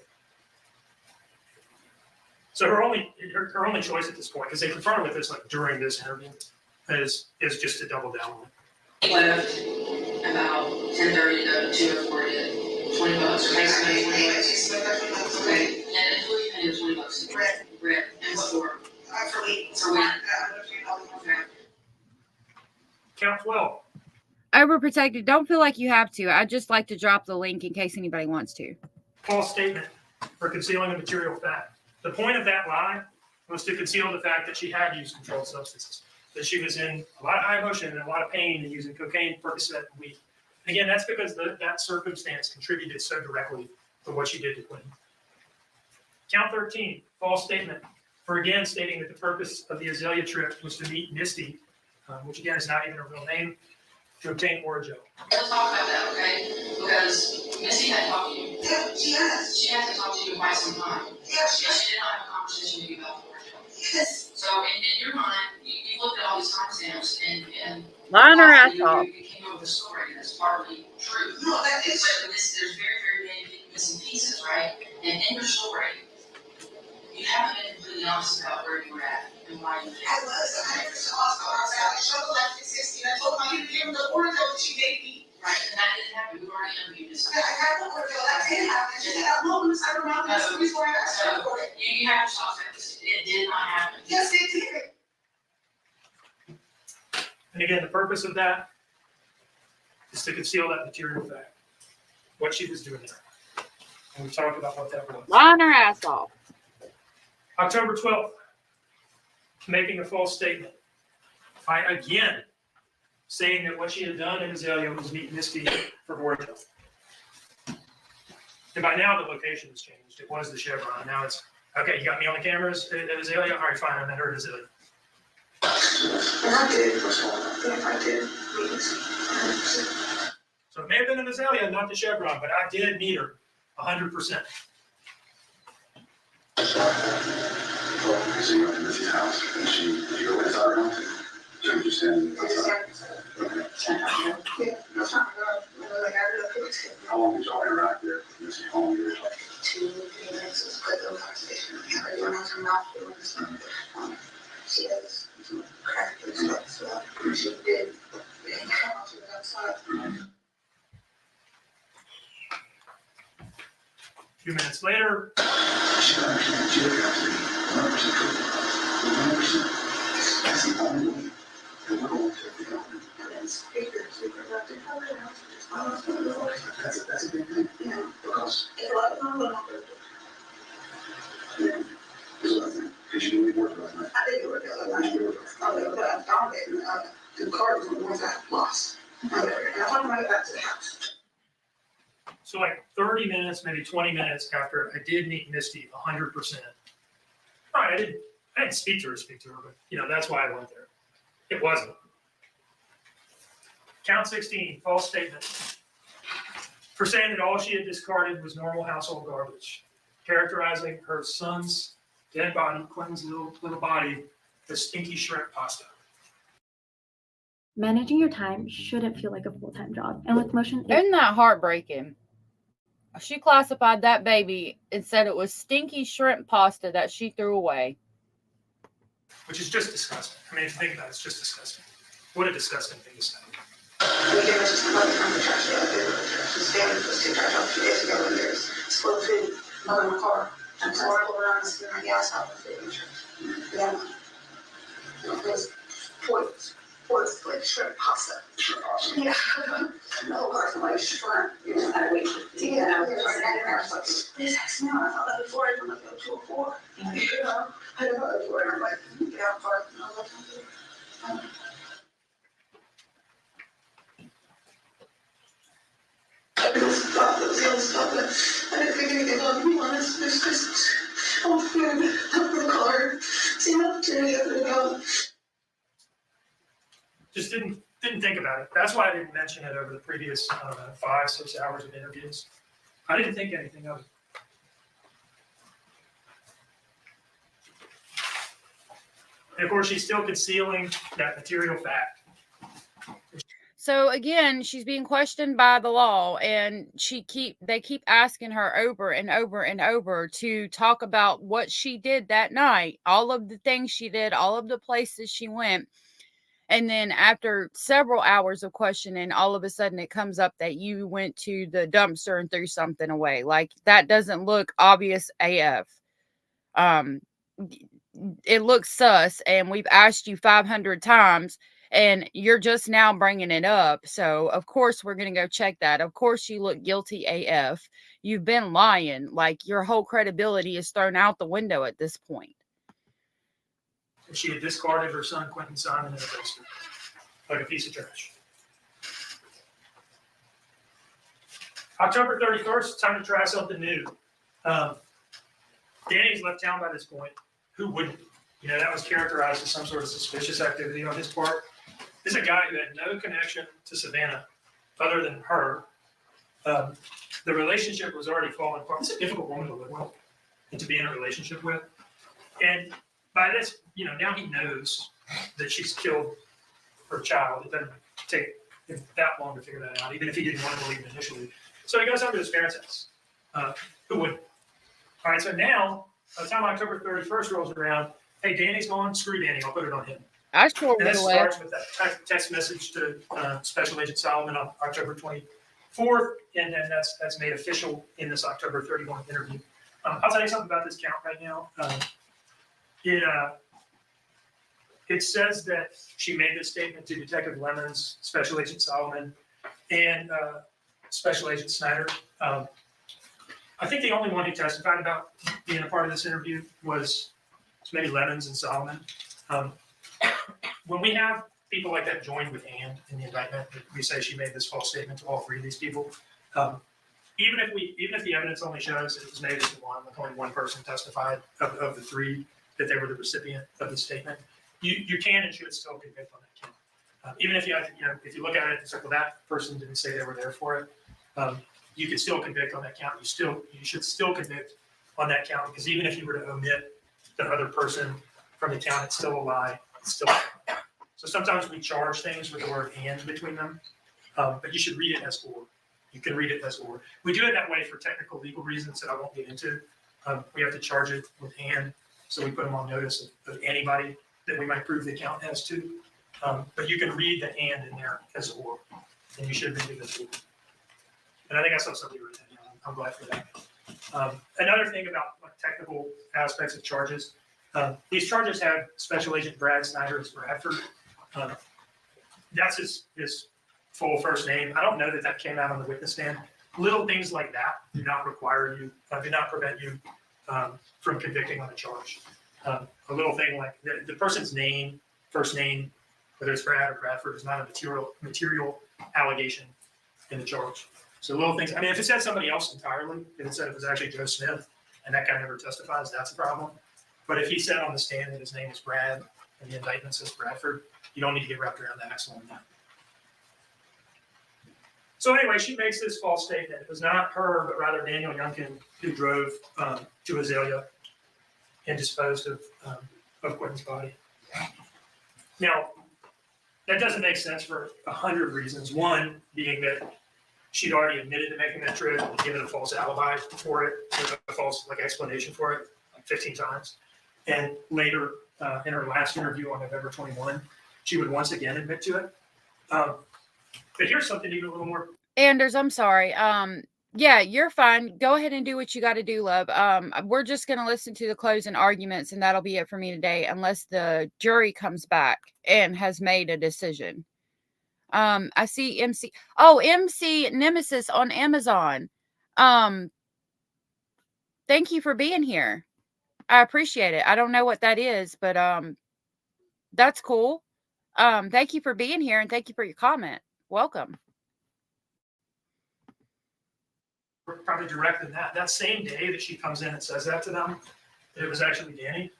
So her only choice at this point, because they confronted with this like during this interview, is just to double down on it.
Left about 10:30 to 2:40 at $20. Okay. And who are you paying $20? Red. And what for? For weed. For weed.
Count 12.
Overprotected. Don't feel like you have to. I'd just like to drop the link in case anybody wants to.
False statement for concealing a material fact. The point of that lie was to conceal the fact that she had used controlled substances, that she was in a lot of high emotion and a lot of pain and using cocaine, Percocet, and weed. And again, that's because that circumstance contributed so directly to what she did to Quinton. Count 13, false statement, for again stating that the purpose of the Azalea trip was to meet Misty, which again is not even her real name, to obtain Orjo.
Let's talk about that, okay? Because Missy had talked to you. Yeah, she has. She had to talk to you quite some time. Yeah, she did not have a conversation with you about Orjo. Yes. So in your mind, you looked at all these timestamps and
Line her ass off.
you came up with a story that's partly true. No, that is. But there's very, very many missing pieces, right? And in your story, you haven't been completely honest about where you were at and why you did. I was 100% honest. I struggled after 16. I told my give him the order that she gave me. Right, and that didn't happen. We've already interviewed this. I got the order. That didn't happen. She did have moments. I remember that's the reason why I started for it. You have to stop that. It did not happen. Yes, it did.
And again, the purpose of that is to conceal that material fact, what she was doing there. And we talked about what that was.
Line her ass off.
October 12th, making a false statement by again saying that what she had done in Azalea was meet Misty for Orjo. And by now the location has changed. It was the Chevron. Now it's, okay, you got me on the cameras at Azalea? All right, fine, I'm at her Azalea.
And I did, for sure. I did.
So it may have been in Azalea, not the Chevron, but I did meet her 100%.
So you went to Missy's house, and did you go inside her house? So you just standing outside? Okay. How long did y'all interact there with Missy? How long did you talk?
2-3 minutes. It was a quick little conversation. Everyone else in my mouth. She has cracked and stuff, so she did. And she was outside.
A few minutes later,
She understands. She looked after me. 100% true. 100%. That's the only way that we're going to be helping.
And then speakers, we productive
That's a big thing.
Yeah.
Because
it's a lot of fun.
yeah, there's a lot of things. Because you didn't work last night.
I didn't work the other night. But I found it, and the card was the ones I lost. And I found my way back to the house.
so like 30 minutes, maybe 20 minutes after I did meet Misty 100%. All right, I didn't speak to her, but that's why I went there. It wasn't. Count 16, false statement. For saying that all she had discarded was normal household garbage, characterizing her son's dead body, Quinton's little body, as stinky shrimp pasta.
Managing your time shouldn't feel like a full-time job. And with motion,
Isn't that heartbreaking? She classified that baby and said it was stinky shrimp pasta that she threw away.
Which is just disgusting. I mean, if you think about it, it's just disgusting. What a disgusting thing to say.
We gave us just a bunch of trash. Yeah, I did the trash. This family was taking trash off 2 days ago, and there's full of food, not in the car. And so I go around and see my gas out of food and trash. Yeah. There's twigs, like shrimp pasta.
Shrimp pasta.
Yeah. No, or some like shrimp. I wait. Yeah, I was like, this has smell. I thought that before I went to 204. I didn't know that before. And I'm like, get out car. And I was like, I didn't stop. It was the only stop. I didn't think anything of it. To be honest, it's just, I'm food. I'm for the car. See an opportunity after the go.
Just didn't think about it. That's why I didn't mention it over the previous 5-6 hours of interviews. I didn't think anything of it. And of course, she's still concealing that material fact.
So again, she's being questioned by the law, and they keep asking her over and over and over to talk about what she did that night, all of the things she did, all of the places she went. And then after several hours of questioning, all of a sudden it comes up that you went to the dumpster and threw something away. Like, that doesn't look obvious AF. It looks sus, and we've asked you 500 times, and you're just now bringing it up. So of course we're going to go check that. Of course you look guilty AF. You've been lying. Like, your whole credibility is thrown out the window at this point.
and she had discarded her son Quinton Simon in a dumpster, like a piece of trash. October 31st, time to try something new. Danny's left town by this point. Who wouldn't? You know, that was characterized as some sort of suspicious activity on his part. This is a guy who had no connection to Savannah other than her. The relationship was already falling apart. It's a difficult woman to live with and to be in a relationship with. And by this, you know, now he knows that she's killed her child. It doesn't take him that long to figure that out, even if he didn't want to believe it initially. So he goes over to his parents' house. Who wouldn't? All right, so now, by the time October 31st rolls around, hey, Danny's gone, screw Danny, I'll put it on him.
I sure
And
would
this
have.
starts with that text message to Special Agent Solomon on October 24th, and then that's made official in this October 31 interview. I'll tell you something about this count right now. It says that she made this statement to Detective Lemons, Special Agent Solomon, and Special Agent Snyder. I think the only one who testified about being a part of this interview was maybe Lemons and Solomon. When we have people like that joined with Ann in the indictment, we say she made this false statement to all three of these people. Even if the evidence only shows it was made as one, like only one person testified of the three that they were the recipient of the statement, you can and should still convict on that count. Even if if you look at it and say, well, that person didn't say they were there for it, you can still convict on that count. You should still convict on that count, because even if you were to omit the other person from the count, it's still a lie. It's still a lie. So sometimes we charge things with the word "and" between them, but you should read it as "or." You can read it as "or." We do it that way for technical legal reasons that I won't get into. We have to charge it with "and," so we put them on notice of anybody that we might prove the count as to. But you can read the "and" in there as "or," and you should read it as "or." And I think I saw somebody write that down. I'm glad for that. Another thing about technical aspects of charges, these charges have Special Agent Brad Snyder as Bradford. That's his full first name. I don't know that came out on the witness stand. Little things like that do not prevent you from convicting on a charge. A little thing like the person's name, first name, whether it's Brad or Bradford, is not a material allegation in the charge. So little things. I mean, if it said somebody else entirely, if it said it was actually Joe Smith and that guy never testifies, that's a problem. But if he said on the stand that his name is Brad and the indictment says Bradford, you don't need to get wrapped around the axle on that. So anyway, she makes this false statement. It was not her, but rather Daniel Youngkin who drove to Azalea and disposed of Quinton's body. Now, that doesn't make sense for 100 reasons. One being that she'd already admitted to making that trip and given a false alibi for it, a false explanation for it, like 15 times. And later, in her last interview on November 21, she would once again admit to it. But here's something even a little more.
Anders, I'm sorry. Yeah, you're fine. Go ahead and do what you got to do, love. We're just going to listen to the closing arguments, and that'll be it for me today, unless the jury comes back and has made a decision. I see MC. Oh, MC Nemesis on Amazon. Thank you for being here. I appreciate it. I don't know what that is, but that's cool. Thank you for being here, and thank you for your comment. Welcome.
Probably direct than that. That same day that she comes in and says that to them, that it was actually Danny.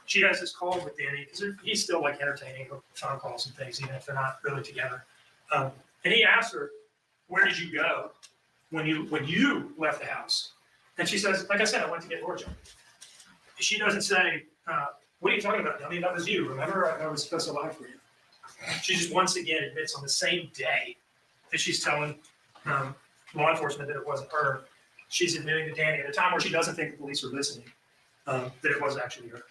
She has this call with Danny because he's still entertaining phone calls and things, even if they're not really together. And he asked her, "Where did you go when you left the house?" And she says, "Like I said, I went to get Georgia." She doesn't say, "What are you talking about, dummy? That was you. Remember, I was supposed to lie for you." She just once again admits on the same day that she's telling law enforcement that it wasn't her. She's admitting to Danny at a time where she doesn't think the police were listening, that it was actually her.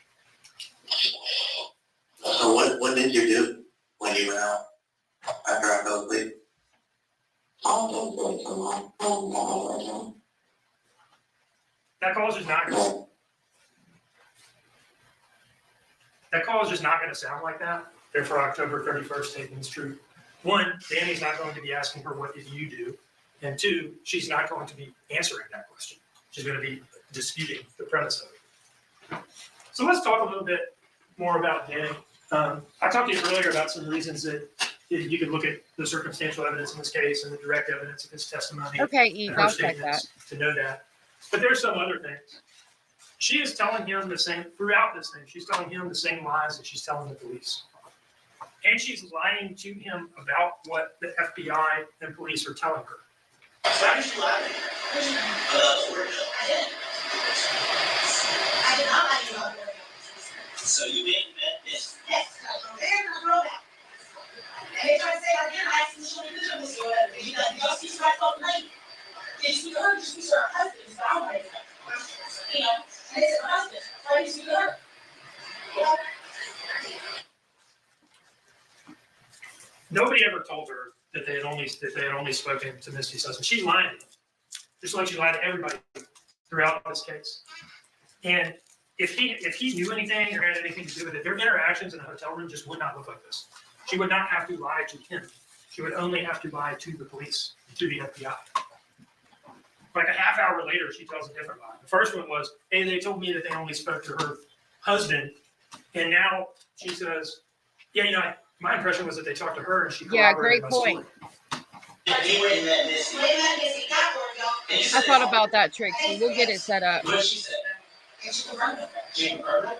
So what did you do when you went out after I fell asleep?
That call is just not going. That call is just not going to sound like that. Therefore, October 31st statement is true. One, Danny's not going to be asking her, "What did you do?" And two, she's not going to be answering that question. She's going to be disputing the premise of it. So let's talk a little bit more about Danny. I talked to you earlier about some reasons that you could look at the circumstantial evidence in this case and the direct evidence of his testimony.
Okay, Eve,
and her
I'll check
statements to know that. But there's some other things. She is telling him the same, throughout this thing, she's telling him the same lies that she's telling the police. And she's lying to him about what the FBI and police are telling her.
Why did you lie? I did not lie to you. So you made this? Yes. And they try to say again, I asked you to show me the picture of this or whatever. You don't speak to my phone late. Did you speak to her? Did you speak to her husband? So I'm ready. You know, and they said her husband. Why did you speak to her?
Nobody ever told her that they had only spoken to Misty's husband. She's lying to him, just like she lied to everybody throughout this case. And if he knew anything or had anything to do with it, their interactions in a hotel room just would not look like this. She would not have to lie to him. She would only have to lie to the police, to the FBI. Like a half hour later, she tells a different lie. The first one was, hey, they told me that they only spoke to her husband. And now she says, yeah, you know, my impression was that they talked to her and she corroborated my story.
I thought about that, Trixie. We'll get it set up.
What she said? She confirmed it. She confirmed it?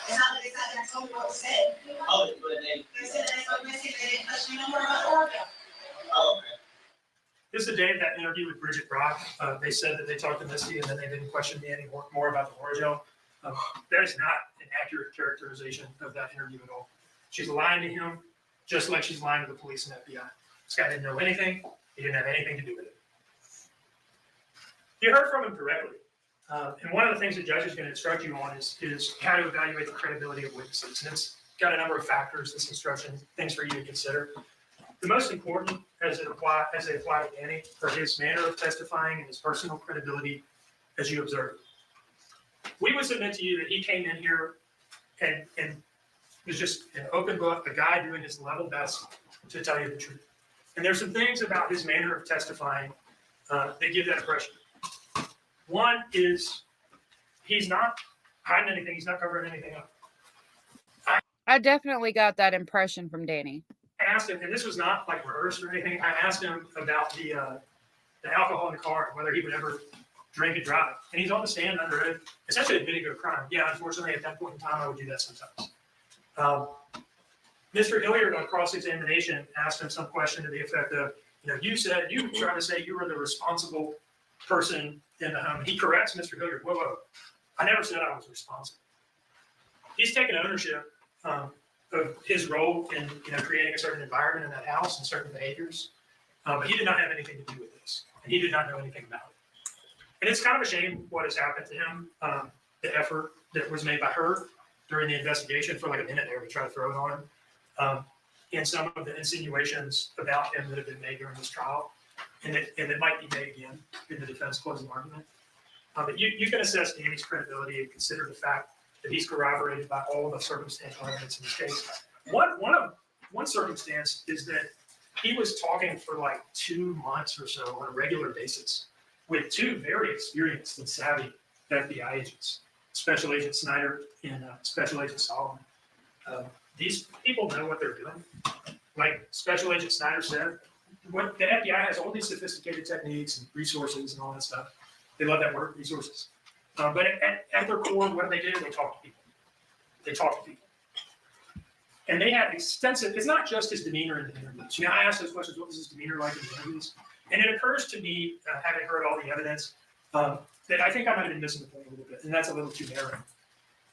It's not that I told you what was said. Oh, but they said they spoke missing. They didn't question me no more about Oregon. Oh, okay.
This is the day of that interview with Bridget Brock. They said that they talked to Misty and then they didn't question me any more about the Orgel. That is not an accurate characterization of that interview at all. She's lying to him just like she's lying to the police and FBI. This guy didn't know anything. He didn't have anything to do with it. You heard from him directly. And one of the things the judge is going to instruct you on is how to evaluate the credibility of witnesses. And it's got a number of factors, this instruction, things for you to consider. The most important as they apply to Danny are his manner of testifying and his personal credibility as you observe. We would submit to you that he came in here and was just an open book, a guy doing his level best to tell you the truth. And there's some things about his manner of testifying that give that impression. One is he's not hiding anything. He's not covering anything up.
I definitely got that impression from Danny.
I asked him, and this was not like rehearsed or anything. I asked him about the alcohol in the car and whether he would ever drink and drive. And he's on the stand under it, essentially admitting to a crime. Yeah, unfortunately, at that point in time, I would do that sometimes. Mr. Hilliard on cross-examination asked him some question to the effect of, you said, you tried to say you were the responsible person in the home. He corrects Mr. Hilliard. Whoa. I never said I was responsible. He's taken ownership of his role in creating a certain environment in that house and certain behaviors. But he did not have anything to do with this. And he did not know anything about it. And it's kind of a shame what has happened to him, the effort that was made by her during the investigation for like a minute there to try to throw it on him. And some of the insinuations about him that have been made during this trial. And it might be made again in the defense closing argument. But you can assess Danny's credibility and consider the fact that he's corroborated by all the circumstantial evidence in this case. One circumstance is that he was talking for like 2 months or so on a regular basis with two very experienced and savvy FBI agents, Special Agent Snyder and Special Agent Solomon. These people know what they're doing. Like Special Agent Snyder said, what the FBI has all these sophisticated techniques and resources and all that stuff. They love that word, resources. But at their core, what do? They talk to people. And they had extensive, it's not just his demeanor in the interviews. I asked those questions, what was his demeanor like in the interviews? And it occurs to me, having heard all the evidence, that I think I might have been missing the point a little bit, and that's a little too narrow.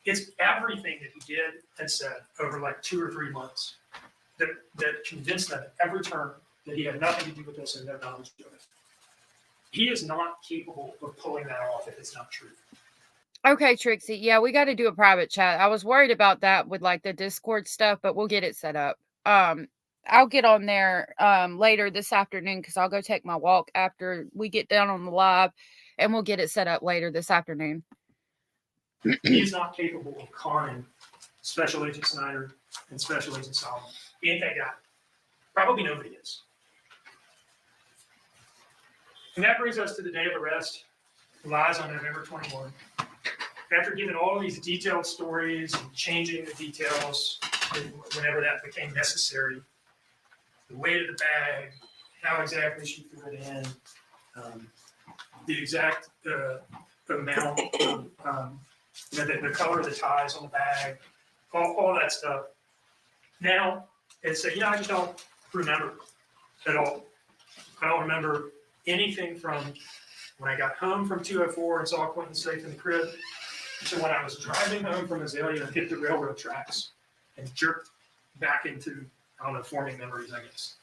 It's everything that he did and said over like 2 or 3 months that convinced them at every turn that he had nothing to do with this and no knowledge of it. He is not capable of pulling that off if it's not true.
Okay, Trixie. Yeah, we got to do a private chat. I was worried about that with like the Discord stuff, but we'll get it set up. I'll get on there later this afternoon because I'll go take my walk after we get down on the live, and we'll get it set up later this afternoon.
He's not capable of conning Special Agent Snyder and Special Agent Solomon. He ain't that guy. Probably nobody is. And that brings us to the day of arrest. Lies on November 21. after giving all these detailed stories and changing the details whenever that became necessary, the weight of the bag, how exactly she threw it in, the exact amount, the color of the ties on the bag, all that stuff. Now, it's I just don't remember at all. I don't remember anything from when I got home from 204 and saw Quinton safe in the crib to when I was driving home from Azalea and hit the railroad tracks and jerked back into, I don't know, forming memories, I guess.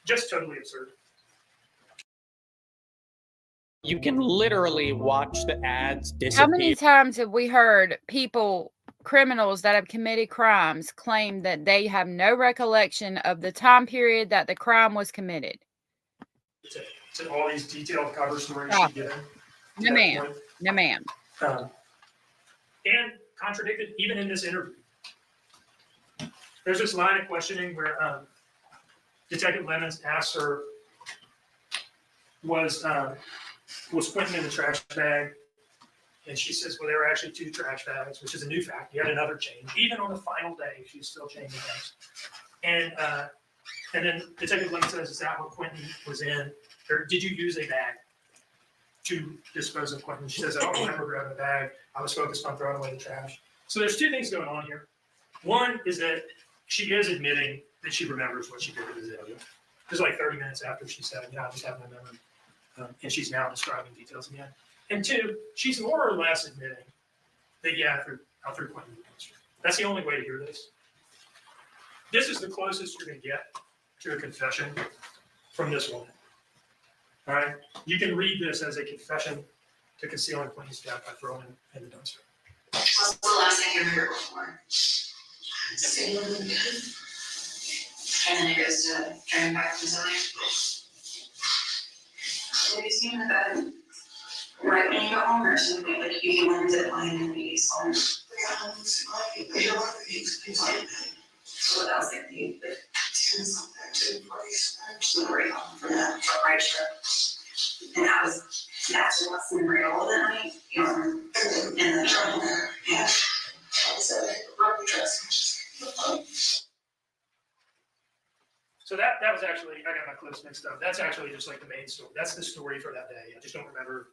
Just totally absurd.
You can literally watch the ads disappear.
How many times have we heard criminals that have committed crimes claim that they have no recollection of the time period that the crime was committed?
To all these detailed cover stories
Stop
she given.
No, ma'am. No, ma'am.
And contradicted even in this interview. There's this line of questioning where Detective Lemons asks her, was Quinton in the trash bag? And she says, well, there were actually 2 trash bags, which is a new fact. You had another change. Even on the final day, she's still changing things. And then Detective Lemons says, is that what Quinton was in? Or did you use a bag to dispose of Quinton? She says, I don't remember grabbing a bag. I was focused on throwing away the trash. So there's 2 things going on here. One is that she is admitting that she remembers what she did with Azalea. It was like 30 minutes after she said, I just have no memory. And she's now describing details again. And 2, she's more or less admitting that, I threw Quinton in the dumpster. That's the only way to hear this. This is the closest you're going to get to a confession from this woman. All right? You can read this as a confession to concealing Quinton's death by throwing him in the dumpster.
What's the last thing you remember before? Feeling good. And then it goes to driving back from Zoe. Have you seen the bed right when you got home or something? Like you went to the line and you saw him? So that was like the right home from that right trip. And that's what's the memory all the night. You know, in the trouble. Yeah.
So that was actually, I got my clips mixed up. That's actually just like the main story. That's the story for that day. I just don't remember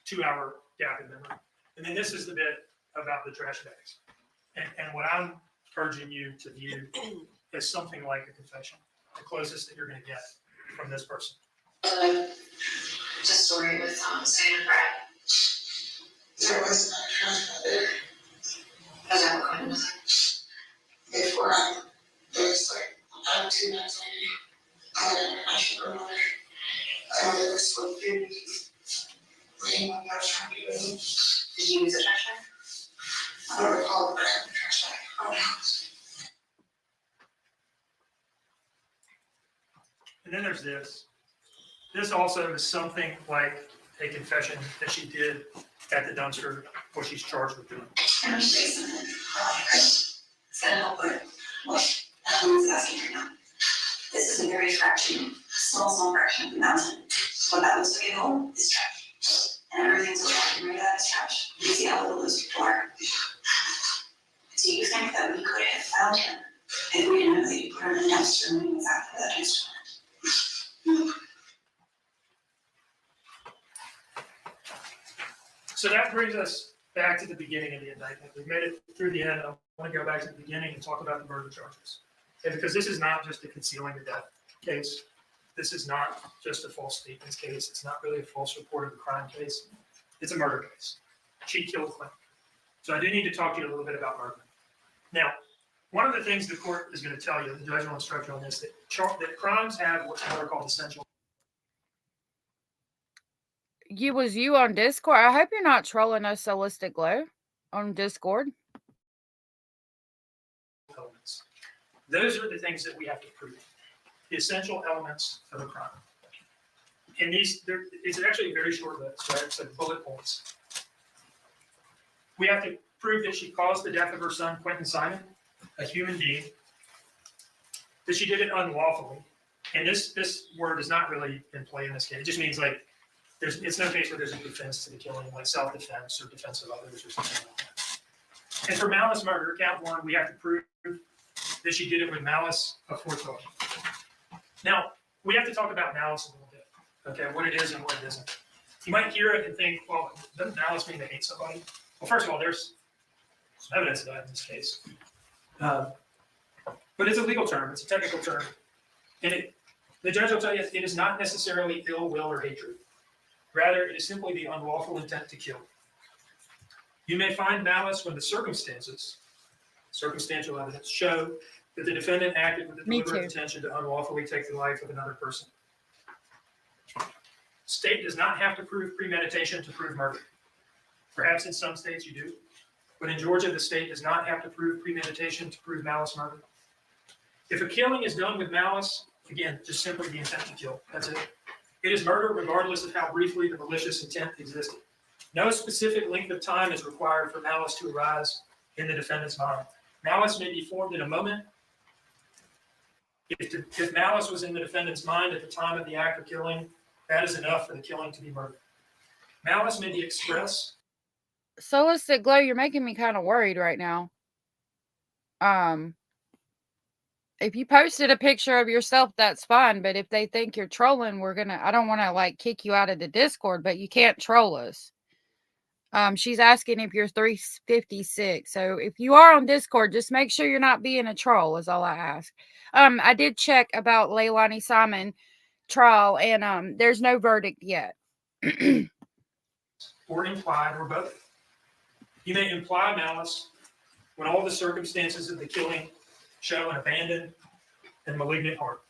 2-hour gap in memory. And then this is the bit about the trash bags. And what I'm urging you to view is something like a confession, the closest that you're going to get from this person.
Just story with Sam and Brad. There was not a trash bag there. Is that what Quinton was like? Before there was like 2 nights later, I should remember. I remember there was so few. Did you use a trash bag? I don't recall the brand of the trash bag.
And then there's this. This also is something like a confession that she did at the dumpster, what she's charged with doing.
Can I say something? It's gonna help with what Helen's asking right now. This is a very small fraction of the mountain. What that looks like at home is trash. And everything's walking right out is trash. You see how little those people are. Do you think that we could have found him if we didn't know that you put him in the dumpster and knew exactly that instrument?
So that brings us back to the beginning of the indictment. We've made it through the end. I want to go back to the beginning and talk about the murder charges. Okay, because this is not just a concealing the death case. This is not just a false statements case. It's not really a false report of a crime case. It's a murder case. She killed Quinton. So I do need to talk to you a little bit about murder. Now, one of the things the court is going to tell you, the judge will instruct you on this, that crimes have what are called essential.
You on Discord? I hope you're not trolling us, Holistic Glow, on Discord.
Elements. Those are the things that we have to prove. The essential elements of a crime. And it's actually a very short list, right? It's like bullet points. We have to prove that she caused the death of her son, Quinton Simon, a human being, that she did it unlawfully. And this word is not really in play in this case. It just means like it's no case where there's a defense to the killing, like self-defense or defense of others or something like that. And for malice murder, count one, we have to prove that she did it with malice aforethought. Now, we have to talk about malice a little bit, okay, what it is and what it isn't. You might hear it and think, well, doesn't malice mean to hate somebody? Well, first of all, there's some evidence of that in this case. But it's a legal term, it's a technical term. And the judge will tell you it is not necessarily ill will or hatred. Rather, it is simply the unlawful intent to kill. You may find malice when the circumstances, circumstantial evidence, show that the defendant acted with the deliberate intention to unlawfully take the life of another person. State does not have to prove premeditation to prove murder. Perhaps in some states you do, but in Georgia, the state does not have to prove premeditation to prove malice murder. If a killing is done with malice, again, just simply the intent to kill, that's it. It is murder regardless of how briefly the malicious intent existed. No specific length of time is required for malice to arise in the defendant's mind. Malice may be formed in a moment. If malice was in the defendant's mind at the time of the act of killing, that is enough for the killing to be murder. Malice may be expressed.
Solicit Glow, you're making me kind of worried right now. If you posted a picture of yourself, that's fine. But if they think you're trolling, I don't want to like kick you out of the Discord, but you can't troll us. She's asking if you're 356. So if you are on Discord, just make sure you're not being a troll is all I ask. I did check about Leilani Simon trial and there's no verdict yet.
Or implied or both. You may imply malice when all the circumstances of the killing show an abandoned and malignant heart.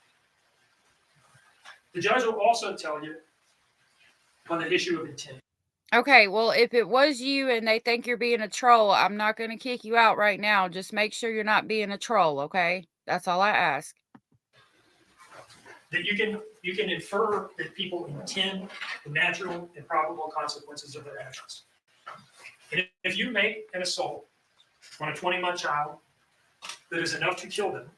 The judge will also tell you on the issue of intent.
Okay, well, if it was you and they think you're being a troll, I'm not going to kick you out right now. Just make sure you're not being a troll, okay? That's all I ask.
That you can infer that people intend the natural and probable consequences of their actions. And if you make an assault on a 20-month child that is enough to kill them,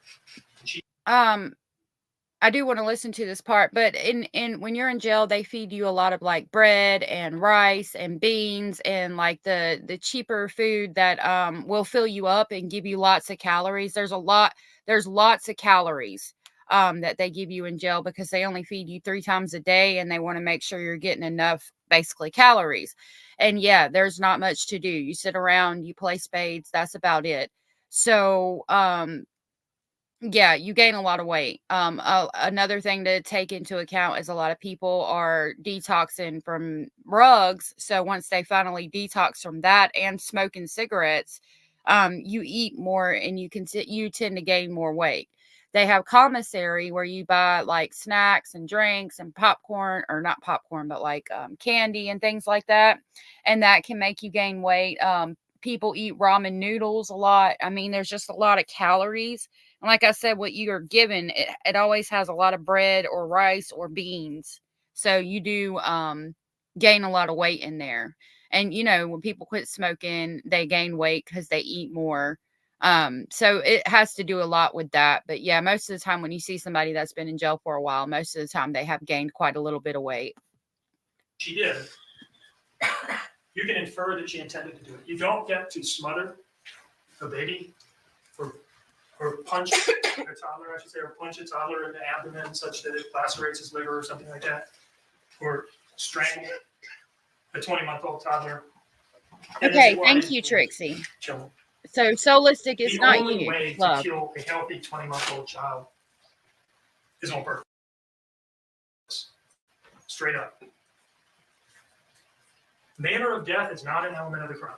I do want to listen to this part, but when you're in jail, they feed you a lot of like bread and rice and beans and like the cheaper food that will fill you up and give you lots of calories. There's lots of calories that they give you in jail because they only feed you 3 times a day and they want to make sure you're getting enough basically calories. And yeah, there's not much to do. You sit around, you play spades, that's about it. So yeah, you gain a lot of weight. Another thing to take into account is a lot of people are detoxing from drugs. So once they finally detox from that and smoking cigarettes, you eat more and you tend to gain more weight. They have commissary where you buy like snacks and drinks and popcorn, or not popcorn, but like candy and things like that. And that can make you gain weight. People eat ramen noodles a lot. I mean, there's just a lot of calories. And like I said, what you're given, it always has a lot of bread or rice or beans. So you do gain a lot of weight in there. And, you know, when people quit smoking, they gain weight because they eat more. So it has to do a lot with that. But yeah, most of the time when you see somebody that's been in jail for a while, most of the time they have gained quite a little bit of weight.
She did. You can infer that she intended to do it. You don't get to smother a baby or punch a toddler, I should say, or punch a toddler in the abdomen such that it lacerates his liver or something like that, or strangle a 20-month-old toddler.
Okay, thank you, Trixie.
Children.
So Solistic is not you.
The only way to kill a healthy 20-month-old child is on purpose. Straight up. Manner of death is not an element of the crime.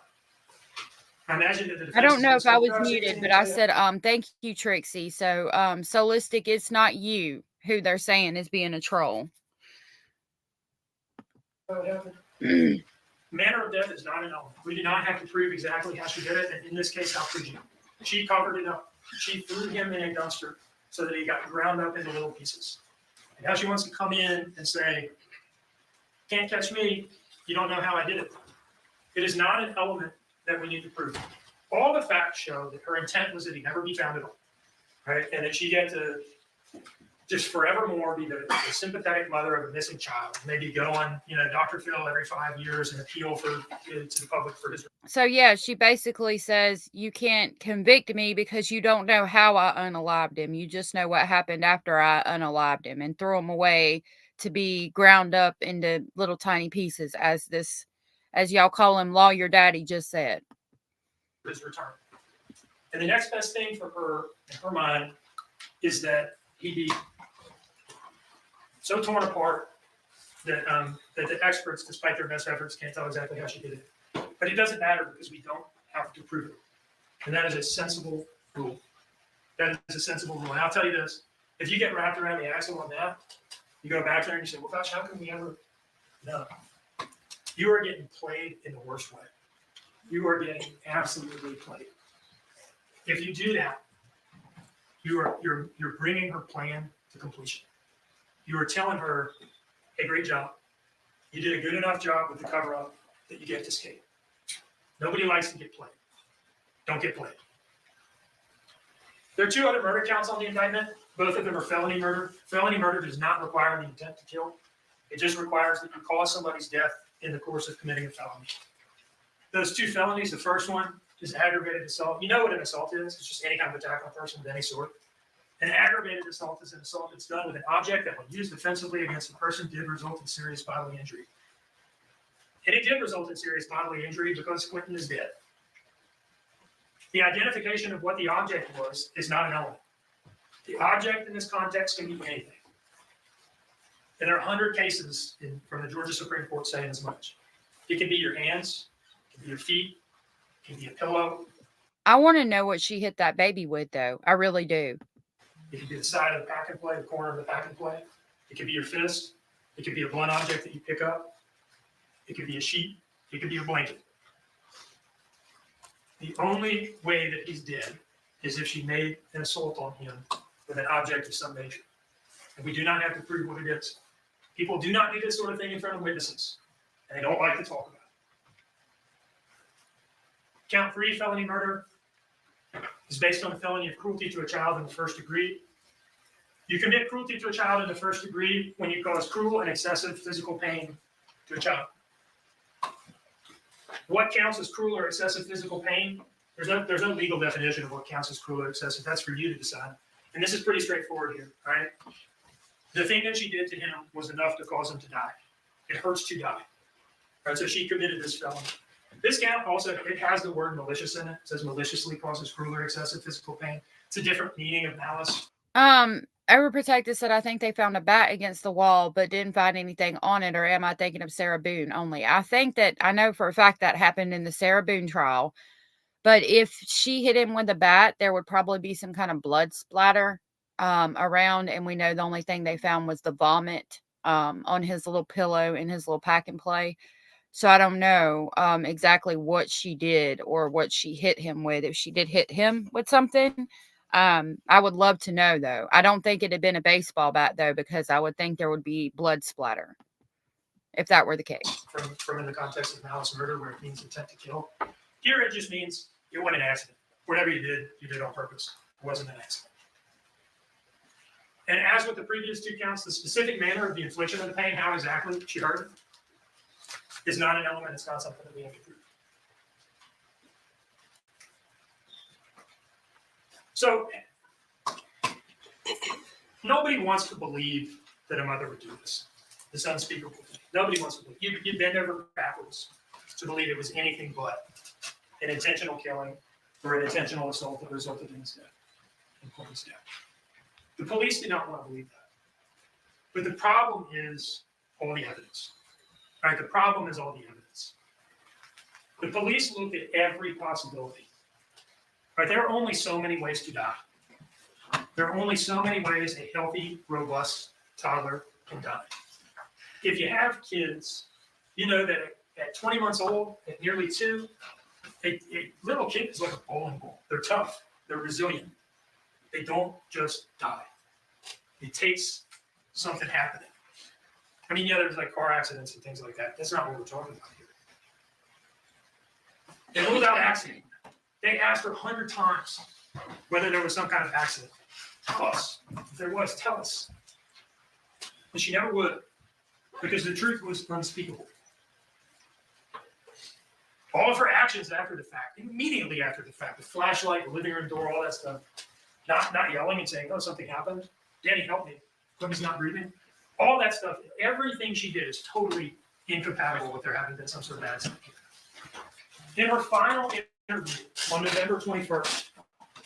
I imagine that the defense,
I don't know if I was muted, but I said, thank you, Trixie. So, Solistic, it's not you who they're saying is being a troll.
Manner of death is not an element. We do not have to prove exactly how she did it, and in this case, how could you? She covered it up. She threw him in a dumpster so that he got ground up into little pieces. And now she wants to come in and say, can't catch me. You don't know how I did it. It is not an element that we need to prove. All the facts show that her intent was that he never be found at all, right? And that she had to just forevermore be the sympathetic mother of a missing child. Maybe go on, Dr. Phil every 5 years and appeal to the public for his.
So yeah, she basically says you can't convict me because you don't know how I unalived him. You just know what happened after I unalived him and threw him away to be ground up into little tiny pieces, as y'all call him, Lawyer Daddy just said.
His return. And the next best thing for her, in her mind, is that he be so torn apart that that the experts, despite their best efforts, can't tell exactly how she did it. But it doesn't matter because we don't have to prove it. And that is a sensible rule. That is a sensible rule. And I'll tell you this, if you get wrapped around the axle on that, you go back there and you say, well, gosh, how can we ever? No. You are getting played in the worst way. You are getting absolutely played. If you do that, you're bringing her plan to completion. You are telling her, hey, great job. You did a good enough job with the cover-up that you get to escape. Nobody likes to get played. Don't get played. There are 2 other murder counts on the indictment. Both of them are felony murder. Felony murder does not require the intent to kill. It just requires that you cause somebody's death in the course of committing a felony. Those 2 felonies, the first one is aggravated assault. You know what an assault is. It's just any kind of attack on a person of any sort. An aggravated assault is an assault that's done with an object that, when used offensively against a person, did result in serious bodily injury. And it did result in serious bodily injury because Quinton is dead. The identification of what the object was is not an element. The object in this context can be anything. And there are 100 cases from the Georgia Supreme Court saying as much. It can be your hands, it can be your feet, it can be a pillow.
I want to know what she hit that baby with, though. I really do.
It could be the side of the pack and play, the corner of the pack and play. It could be your fist. It could be a blunt object that you pick up. It could be a sheet. It could be a blanket. The only way that he's dead is if she made an assault on him with an object of some nature. And we do not have to prove what it is. People do not do this sort of thing in front of witnesses, and they don't like to talk about it. Count 3, felony murder, is based on the felony of cruelty to a child in the first degree. You commit cruelty to a child in the first degree when you cause cruel and excessive physical pain to a child. What counts as cruel or excessive physical pain? There's no legal definition of what counts as cruel or excessive. That's for you to decide. And this is pretty straightforward here, all right? The thing that she did to him was enough to cause him to die. It hurts to die. All right, so she committed this felony. This count also, it has the word malicious in it. It says maliciously causes cruel or excessive physical pain. It's a different meaning of malice.
Overprotected said, I think they found a bat against the wall, but didn't find anything on it. Or am I thinking of Sarah Boone only? I think that I know for a fact that happened in the Sarah Boone trial. But if she hit him with a bat, there would probably be some kind of blood splatter around. And we know the only thing they found was the vomit on his little pillow in his little pack and play. So I don't know exactly what she did or what she hit him with. If she did hit him with something, I would love to know, though. I don't think it had been a baseball bat, though, because I would think there would be blood splatter if that were the case.
From in the context of malice murder, where it means intent to kill. Here it just means it wasn't an accident. Whatever you did on purpose. It wasn't an accident. And as with the previous 2 counts, the specific manner of the infliction of the pain, how exactly she hurt it, is not an element. It's not something that we have to prove. So nobody wants to believe that a mother would do this. This unspeakable thing. Nobody wants to believe. You'd bend over backwards to believe it was anything but an intentional killing or an intentional assault that resulted in his death, in Quinton's death. The police did not want to believe that. But the problem is all the evidence. All right, the problem is all the evidence. The police looked at every possibility. All right, there are only so many ways to die. There are only so many ways a healthy, robust toddler can die. If you have kids, you know that at 20 months old, at nearly 2, a little kid is like a bowling ball. They're tough. They're resilient. They don't just die. It takes something happening. I mean, yeah, there's like car accidents and things like that. That's not what we're talking about here. They ruled out accident. They asked her 100 times whether there was some kind of accident. Tell us. If there was, tell us. And she never would, because the truth was unspeakable. All of her actions after the fact, immediately after the fact, the flashlight, the living room door, all that stuff, not yelling and saying, oh, something happened. Danny, help me. Clemens not breathing. All that stuff, everything she did is totally incompatible with there having been some sort of accident. In her final interview on November 21st,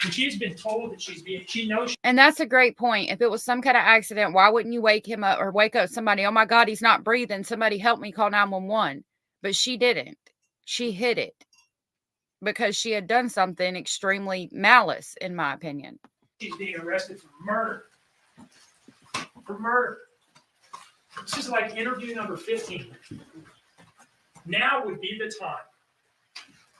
when she's been told that she knows.
And that's a great point. If it was some kind of accident, why wouldn't you wake him up or wake up somebody? Oh my God, he's not breathing. Somebody help me, call 911. But she didn't. She hid it because she had done something extremely malice, in my opinion.
She's being arrested for murder. For murder. This is like interview number 15. Now would be the time,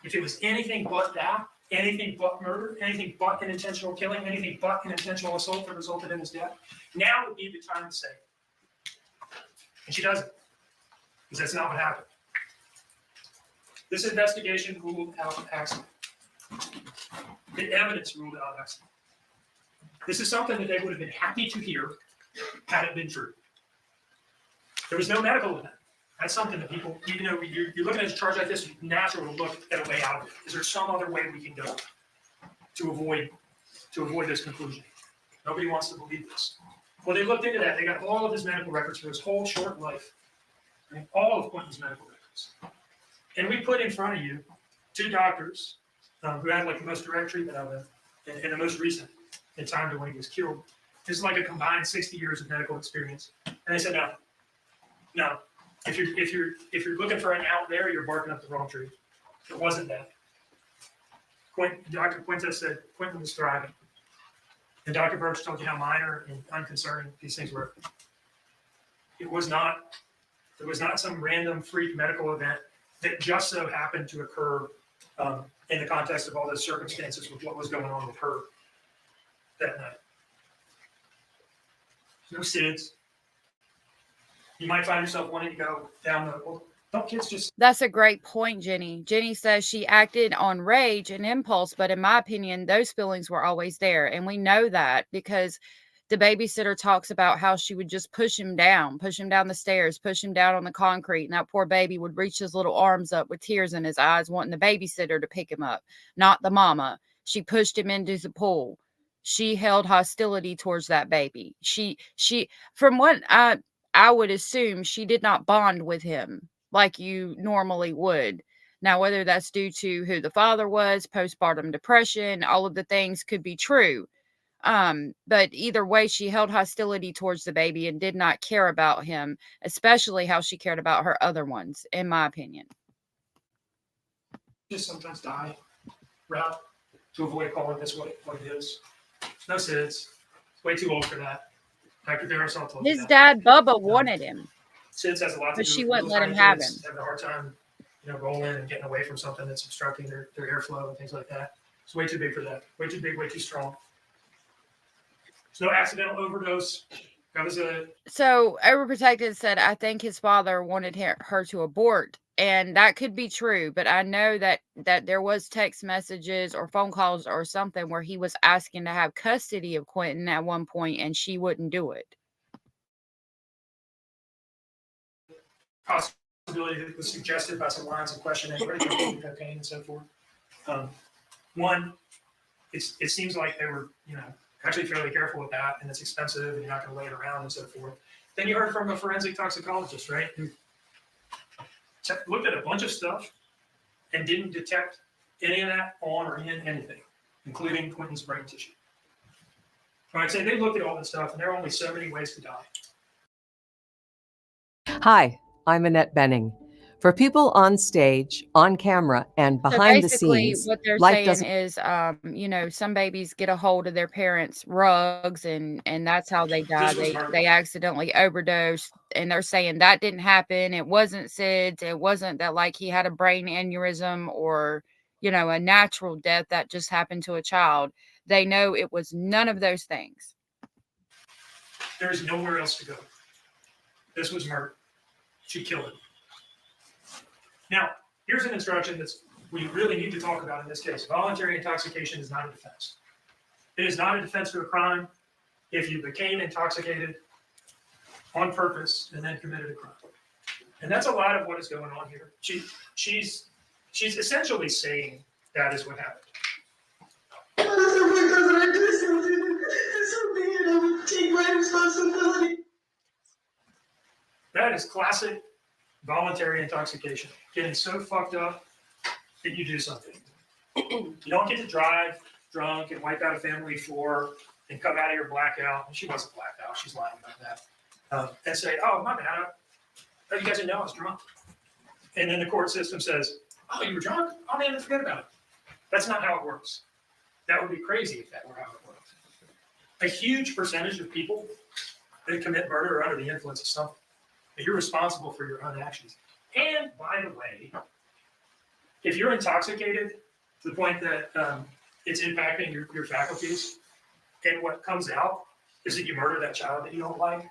if it was anything but that, anything but murder, anything but an intentional killing, anything but an intentional assault that resulted in his death, now would be the time to say it. And she doesn't, because that's not what happened. This investigation ruled out accident. The evidence ruled out accident. This is something that they would have been happy to hear had it been true. There was no medical event. That's something that people, you know, you're looking at a charge like this, it's natural to look at a way out of it. Is there some other way we can go to avoid this conclusion? Nobody wants to believe this. Well, they looked into that. They got all of his medical records for his whole short life. Right? All of Quinton's medical records. And we put in front of you two doctors who had like the most direct treatment of him and the most recent in time to when he was killed. This is like a combined 60 years of medical experience. And they said, no. If you're looking for an out there, you're barking up the wrong tree. It wasn't that. Dr. Quinta said Quinton was thriving. And Dr. Birch told you how minor and unconcerning these things were. It was not some random freak medical event that just so happened to occur in the context of all those circumstances with what was going on with her that night. No SIDS. You might find yourself wanting to go down the, well, don't kids just.
That's a great point, Jenny. Jenny says she acted on rage and impulse, but in my opinion, those feelings were always there. And we know that because the babysitter talks about how she would just push him down the stairs, push him down on the concrete. And that poor baby would reach his little arms up with tears in his eyes, wanting the babysitter to pick him up, not the mama. She pushed him into the pool. She held hostility towards that baby. She, from what I would assume, she did not bond with him like you normally would. Now, whether that's due to who the father was, postpartum depression, all of the things could be true. But either way, she held hostility towards the baby and did not care about him, especially how she cared about her other ones, in my opinion.
Just sometimes die route to avoid calling this what it is. No SIDS. It's way too old for that. Dr. Darasol told
His dad, Bubba, wanted him.
SIDS has a lot to do
but she
with
wouldn't let him have him.
Having a hard time, rolling and getting away from something that's obstructing their airflow and things like that. It's way too big for that. Way too big, way too strong. There's no accidental overdose. That was a. So
Overprotected said, I think his father wanted her to abort. And that could be true, but I know that there was text messages or phone calls or something where he was asking to have custody of Quinton at one point, and she wouldn't do it.
Possibility that was suggested by some lines of questioning, cocaine and so forth. One, it seems like they were, actually fairly careful with that, and it's expensive, and you're not going to lay it around and so forth. Then you heard from a forensic toxicologist, right? Who looked at a bunch of stuff and didn't detect any of that on or in anything, including Quinton's brain tissue. All right, so they looked at all this stuff, and there are only so many ways to die.
Hi, I'm Annette Benning. For people on stage, on camera, and behind the scenes,
what they're
life
saying is, some babies get a hold of their parents' rugs, and that's how they die. They accidentally overdose, and they're saying that didn't happen. It wasn't SIDS. It wasn't that like he had a brain aneurysm or a natural death that just happened to a child. They know it was none of those things.
There's nowhere else to go. This was murder. She killed him. Now, here's an instruction that we really need to talk about in this case. Voluntary intoxication is not a defense. It is not a defense to a crime. If you became intoxicated, on purpose and then committed a crime. And that's a lot of what is going on here. She's essentially saying that is what happened.
Take my responsibility.
That is classic voluntary intoxication. Getting so fucked up that you do something. You don't get to drive drunk and wipe out a family floor and come out of your blackout. She wasn't blacked out. She's lying about that. And say, oh, my bad. Oh, you guys didn't know I was drunk. And then the court system says, oh, you were drunk? Oh, man, forget about it. That's not how it works. That would be crazy if that were how it worked. A huge percentage of people that commit murder are under the influence of something. But you're responsible for your own actions. And by the way, if you're intoxicated to the point that it's impacting your faculties, and what comes out is that you murder that child that you don't like,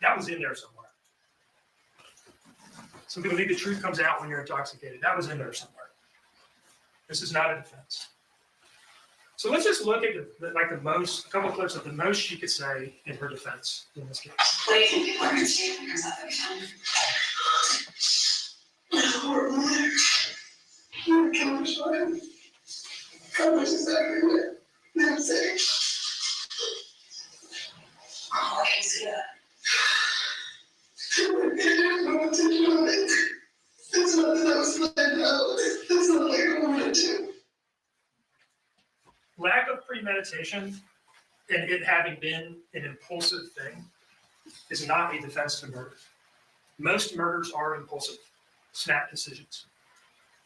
that was in there somewhere. Some people think the truth comes out when you're intoxicated. That was in there somewhere. This is not a defense. So let's just look at a couple clips of the most she could say in her defense in this case.
What do you think people are going to say when you're out there? It's horrible there. You're a killer, child. God knows exactly what I'm saying. Oh, I can see that. It's not that I was planned out. It's not like I wanted to.
Lack of premeditation and it having been an impulsive thing is not a defense to murder. Most murders are impulsive, snap decisions.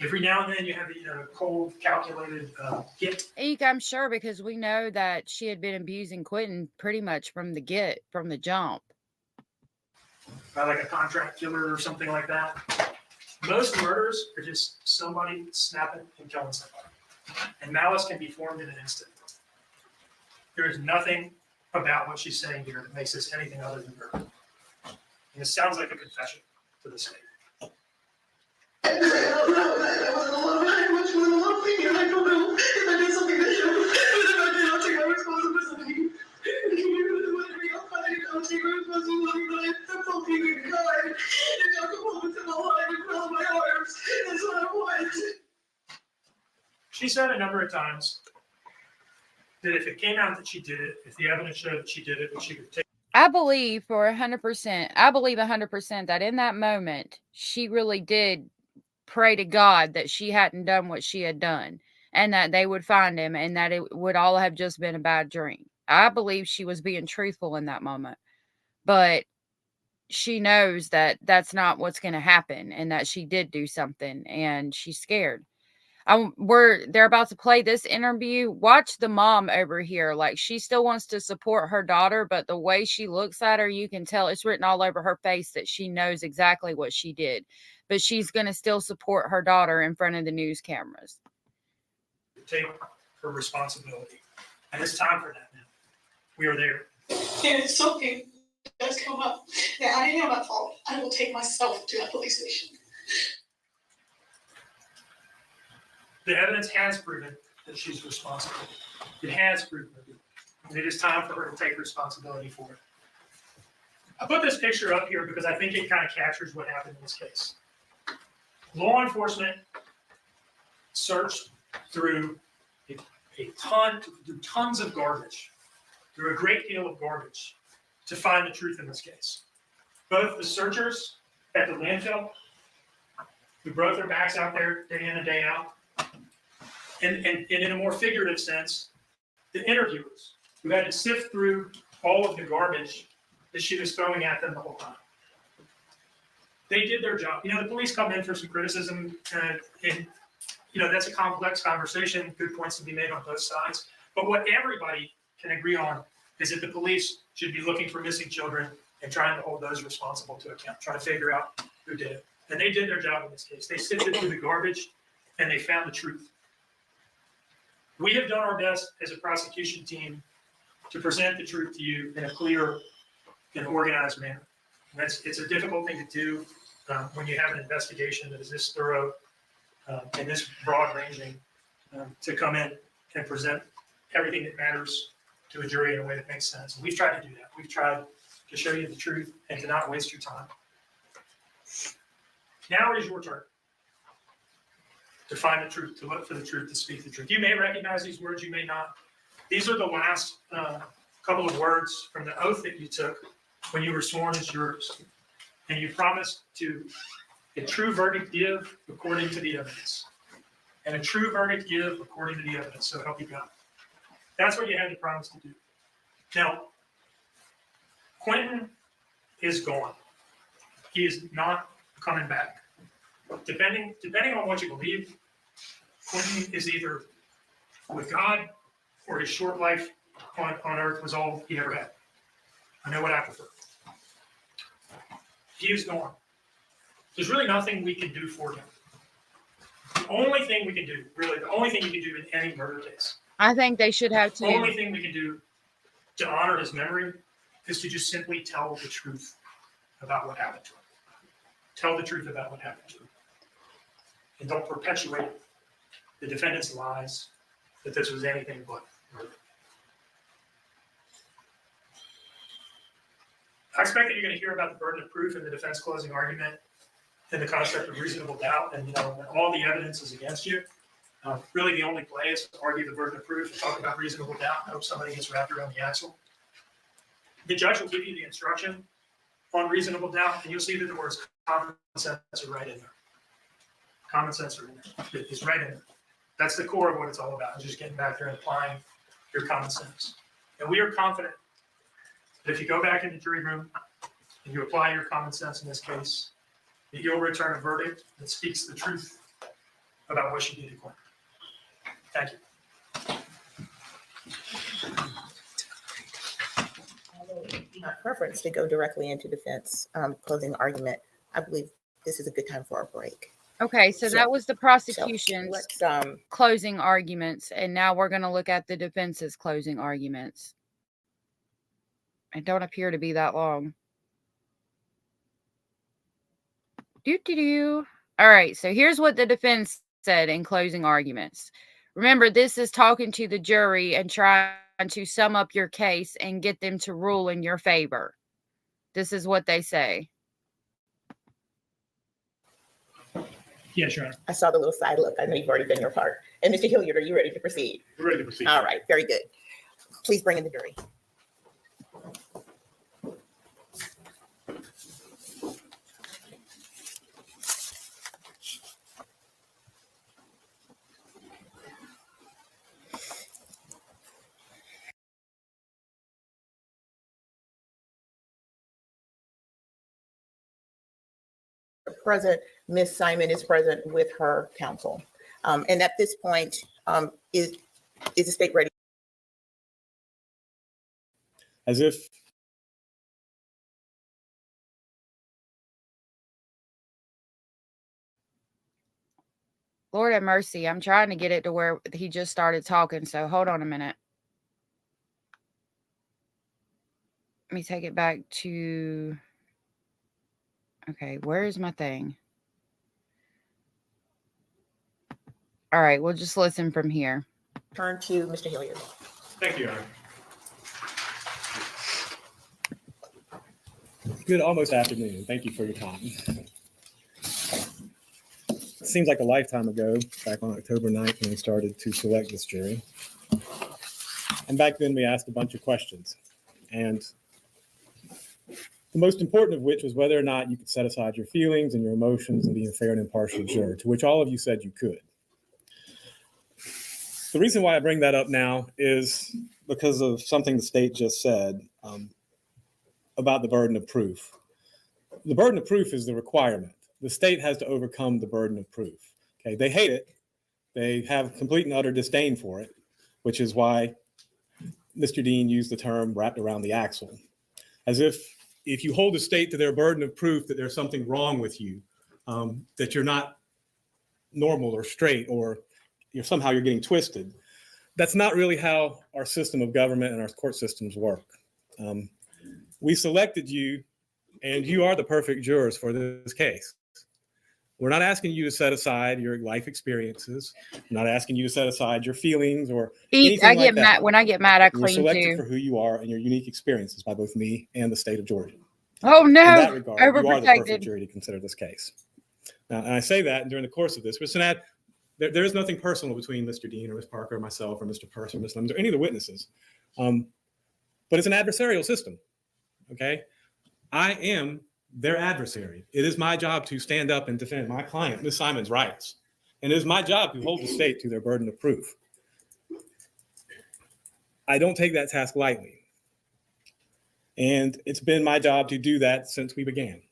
Every now and then you have a cold, calculated hit.
I'm sure, because we know that she had been abusing Quinton pretty much from the jump.
By like a contract killer or something like that. Most murders are just somebody snapping and killing somebody. And malice can be formed in an instant. There is nothing about what she's saying here that makes this anything other than murder. And it sounds like a confession to the state.
I wasn't alone. I had much more than one thing, and I don't know if I did something that shouldn't. But if I did, I'll take my responsibility. If you do this with me, I'll take my responsibility, but I'm fucking a God. And I'll come home into my life and follow my arms. That's what I want.
She said a number of times that if it came out that she did it, if the evidence showed that she did it, that she would take.
I believe 100% that in that moment, she really did pray to God that she hadn't done what she had done and that they would find him and that it would all have just been a bad dream. I believe she was being truthful in that moment, but she knows that that's not what's going to happen and that she did do something and she's scared. They're about to play this interview. Watch the mom over here. Like, she still wants to support her daughter, but the way she looks at her, you can tell it's written all over her face that she knows exactly what she did. But she's going to still support her daughter in front of the news cameras.
Take her responsibility. And it's time for that now. We are there.
And it's something that does come up that I didn't have my fault. I will take myself to that police station.
The evidence has proven that she's responsible. It has proven it. And it is time for her to take responsibility for it. I put this picture up here because I think it kind of captures what happened in this case. Law enforcement searched through tons of garbage, through a great deal of garbage to find the truth in this case. Both the searchers at the landfill, who broke their backs out there day in and day out, and in a more figurative sense, the interviewers who had to sift through all of the garbage that she was throwing at them the whole time. They did their job. The police come in for some criticism, and that's a complex conversation, good points to be made on both sides. But what everybody can agree on is that the police should be looking for missing children and trying to hold those responsible to account, trying to figure out who did it. And they did their job in this case. They sifted through the garbage, and they found the truth. We have done our best as a prosecution team to present the truth to you in a clear and organized manner. And it's a difficult thing to do when you have an investigation that is this thorough and this broad-ranging to come in and present everything that matters to a jury in a way that makes sense. And we've tried to do that. We've tried to show you the truth and to not waste your time. Now it is your turn to find the truth, to look for the truth, to speak the truth. You may recognize these words, you may not. These are the last couple of words from the oath that you took when you were sworn as jurors. And you promised to a true verdict give according to the evidence. And a true verdict give according to the evidence, so help you God. That's what you had to promise to do. Now, Quinton is gone. He is not coming back. Depending on what you believe, Quinton is either with God or his short life on earth was all he ever had. I know what I prefer. He is gone. There's really nothing we can do for him. The only thing we can do, really, the only thing you can do in any murder case,
I think they should have
the only thing we can do to honor his memory is to just simply tell the truth about what happened to him. Tell the truth about what happened to him. And don't perpetuate the defendant's lies that this was anything but murder. I expect that you're going to hear about the burden of proof in the defense closing argument and the concept of reasonable doubt, and when all the evidence is against you. Really, the only play is to argue the burden of proof and talk about reasonable doubt and hope somebody gets wrapped around the axle. The judge will give you the instruction on reasonable doubt, and you'll see that the words common sense are right in there. Common sense are in there. It's right in there. That's the core of what it's all about, is just getting back there and applying your common sense. And we are confident that if you go back in the jury room and you apply your common sense in this case, that you'll return a verdict that speaks the truth about what you did to Quinton. Thank you.
My preference to go directly into defense closing argument. I believe this is a good time for a break.
Okay, so that was the prosecution's
let's,
closing arguments, and now we're going to look at the defense's closing arguments. It don't appear to be that long. All right, so here's what the defense said in closing arguments. Remember, this is talking to the jury and trying to sum up your case and get them to rule in your favor. This is what they say.
Yes, Your Honor.
I saw the little side look. I know you've already done your part. And Mr. Hilliard, are you ready to proceed?
We're ready to proceed.
All right, very good. Please bring in the jury. Present, Ms. Simon is present with her counsel. And at this point, is the state ready?
As if
Lord have mercy. I'm trying to get it to where he just started talking, so hold on a minute. Let me take it back to... Okay, where is my thing? All right, we'll just listen from here.
Turn to Mr. Hilliard.
Thank you, Your Honor.
good almost afternoon. Thank you for your time. It seems like a lifetime ago, back on October 9th, when we started to select this jury. And back then we asked a bunch of questions. And the most important of which was whether or not you could set aside your feelings and your emotions and be a fair and impartial juror, to which all of you said you could. The reason why I bring that up now is because of something the state just said about the burden of proof. The burden of proof is the requirement. The state has to overcome the burden of proof. Okay, they hate it. They have complete and utter disdain for it, which is why Mr. Dean used the term wrapped around the axle, as if you hold the state to their burden of proof that there's something wrong with you, that you're not normal or straight, or somehow you're getting twisted. That's not really how our system of government and our court systems work. We selected you, and you are the perfect jurors for this case. We're not asking you to set aside your life experiences. We're not asking you to set aside your feelings or anything
I
like
get
that.
mad when I get mad. I
You're
clean
selected
too.
for who you are and your unique experiences by both me and the state of Georgia.
Oh no!
In that regard, you are the perfect
Overprotected.
jury to consider this case. Now, and I say that during the course of this, but there is nothing personal between Mr. Dean or Ms. Parker or myself or Mr. Purse or Ms. Lemons or any of the witnesses. But it's an adversarial system, okay? I am their adversary. It is my job to stand up and defend my client, Ms. Simon's rights. And it is my job to hold the state to their burden of proof. I don't take that task lightly. And it's been my job to do that since we began.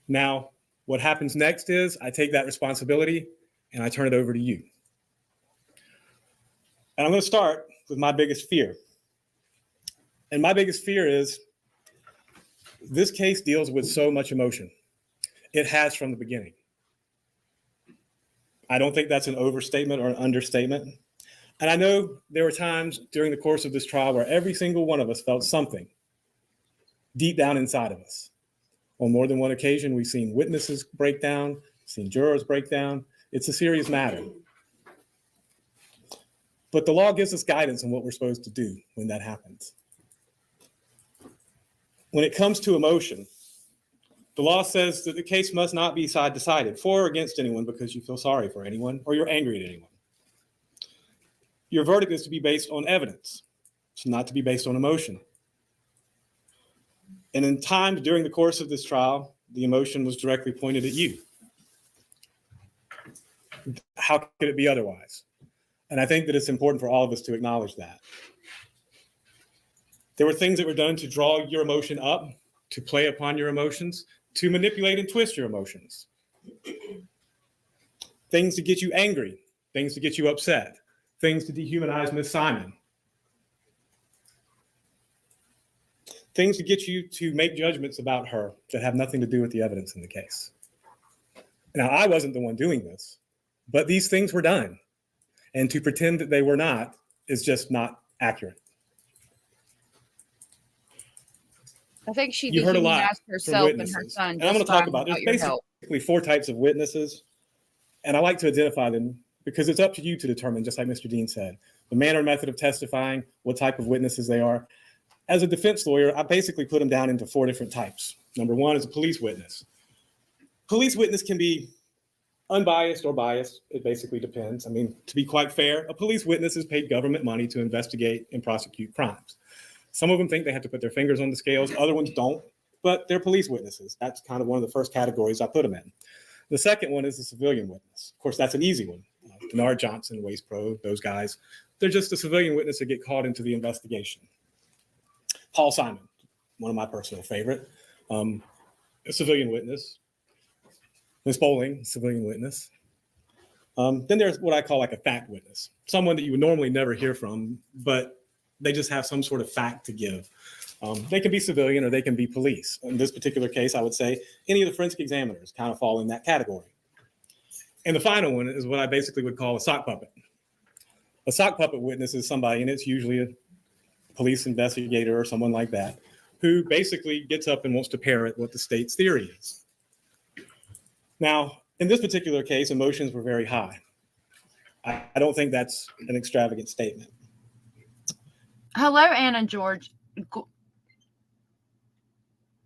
Now, what happens next is I take that responsibility and I turn it over to you. And I'm going to start with my biggest fear. And my biggest fear is this case deals with so much emotion. It has from the beginning. I don't think that's an overstatement or an understatement. And I know there were times during the course of this trial where every single one of us felt something deep down inside of us. On more than one occasion, we've seen witnesses break down, seen jurors break down. It's a serious matter. But the law gives us guidance on what we're supposed to do when that happens. When it comes to emotion, the law says that the case must not be side-decided, for or against anyone because you feel sorry for anyone or you're angry at anyone. Your verdict is to be based on evidence. It's not to be based on emotion. And in times during the course of this trial, the emotion was directly pointed at you. How could it be otherwise? And I think that it's important for all of us to acknowledge that. There were things that were done to draw your emotion up, to play upon your emotions, to manipulate and twist your emotions. Things to get you angry, things to get you upset, things to dehumanize Ms. Simon. Things to get you to make judgments about her that have nothing to do with the evidence in the case. Now, I wasn't the one doing this, but these things were done. And to pretend that they were not is just not accurate.
I think she
You heard a lot
dehumanized
from
herself and her
witnesses.
son.
And I'm going to talk about, there's
your help.
basically 4 types of witnesses. And I like to identify them because it's up to you to determine, just like Mr. Dean said, the manner and method of testifying, what type of witnesses they are. As a defense lawyer, I basically put them down into 4 different types. Number 1 is a police witness. Police witness can be unbiased or biased. It basically depends. I mean, to be quite fair, a police witness is paid government money to investigate and prosecute crimes. Some of them think they have to put their fingers on the scales. Other ones don't, but they're police witnesses. That's kind of one of the first categories I put them in. The second one is a civilian witness. Of course, that's an easy one. Denard Johnson, Waste Pro, those guys. They're just a civilian witness that get caught into the investigation. Paul Simon, one of my personal favorite, a civilian witness. Ms. Bowling, civilian witness. Then there's what I call like a fact witness, someone that you would normally never hear from, but they just have some sort of fact to give. They can be civilian or they can be police. In this particular case, I would say any of the forensic examiners kind of fall in that category. And the final one is what I basically would call a sock puppet. A sock puppet witness is somebody, and it's usually a police investigator or someone like that, who basically gets up and wants to parrot what the state's theory is. Now, in this particular case, emotions were very high. I don't think that's an extravagant statement.
Hello, Anna George.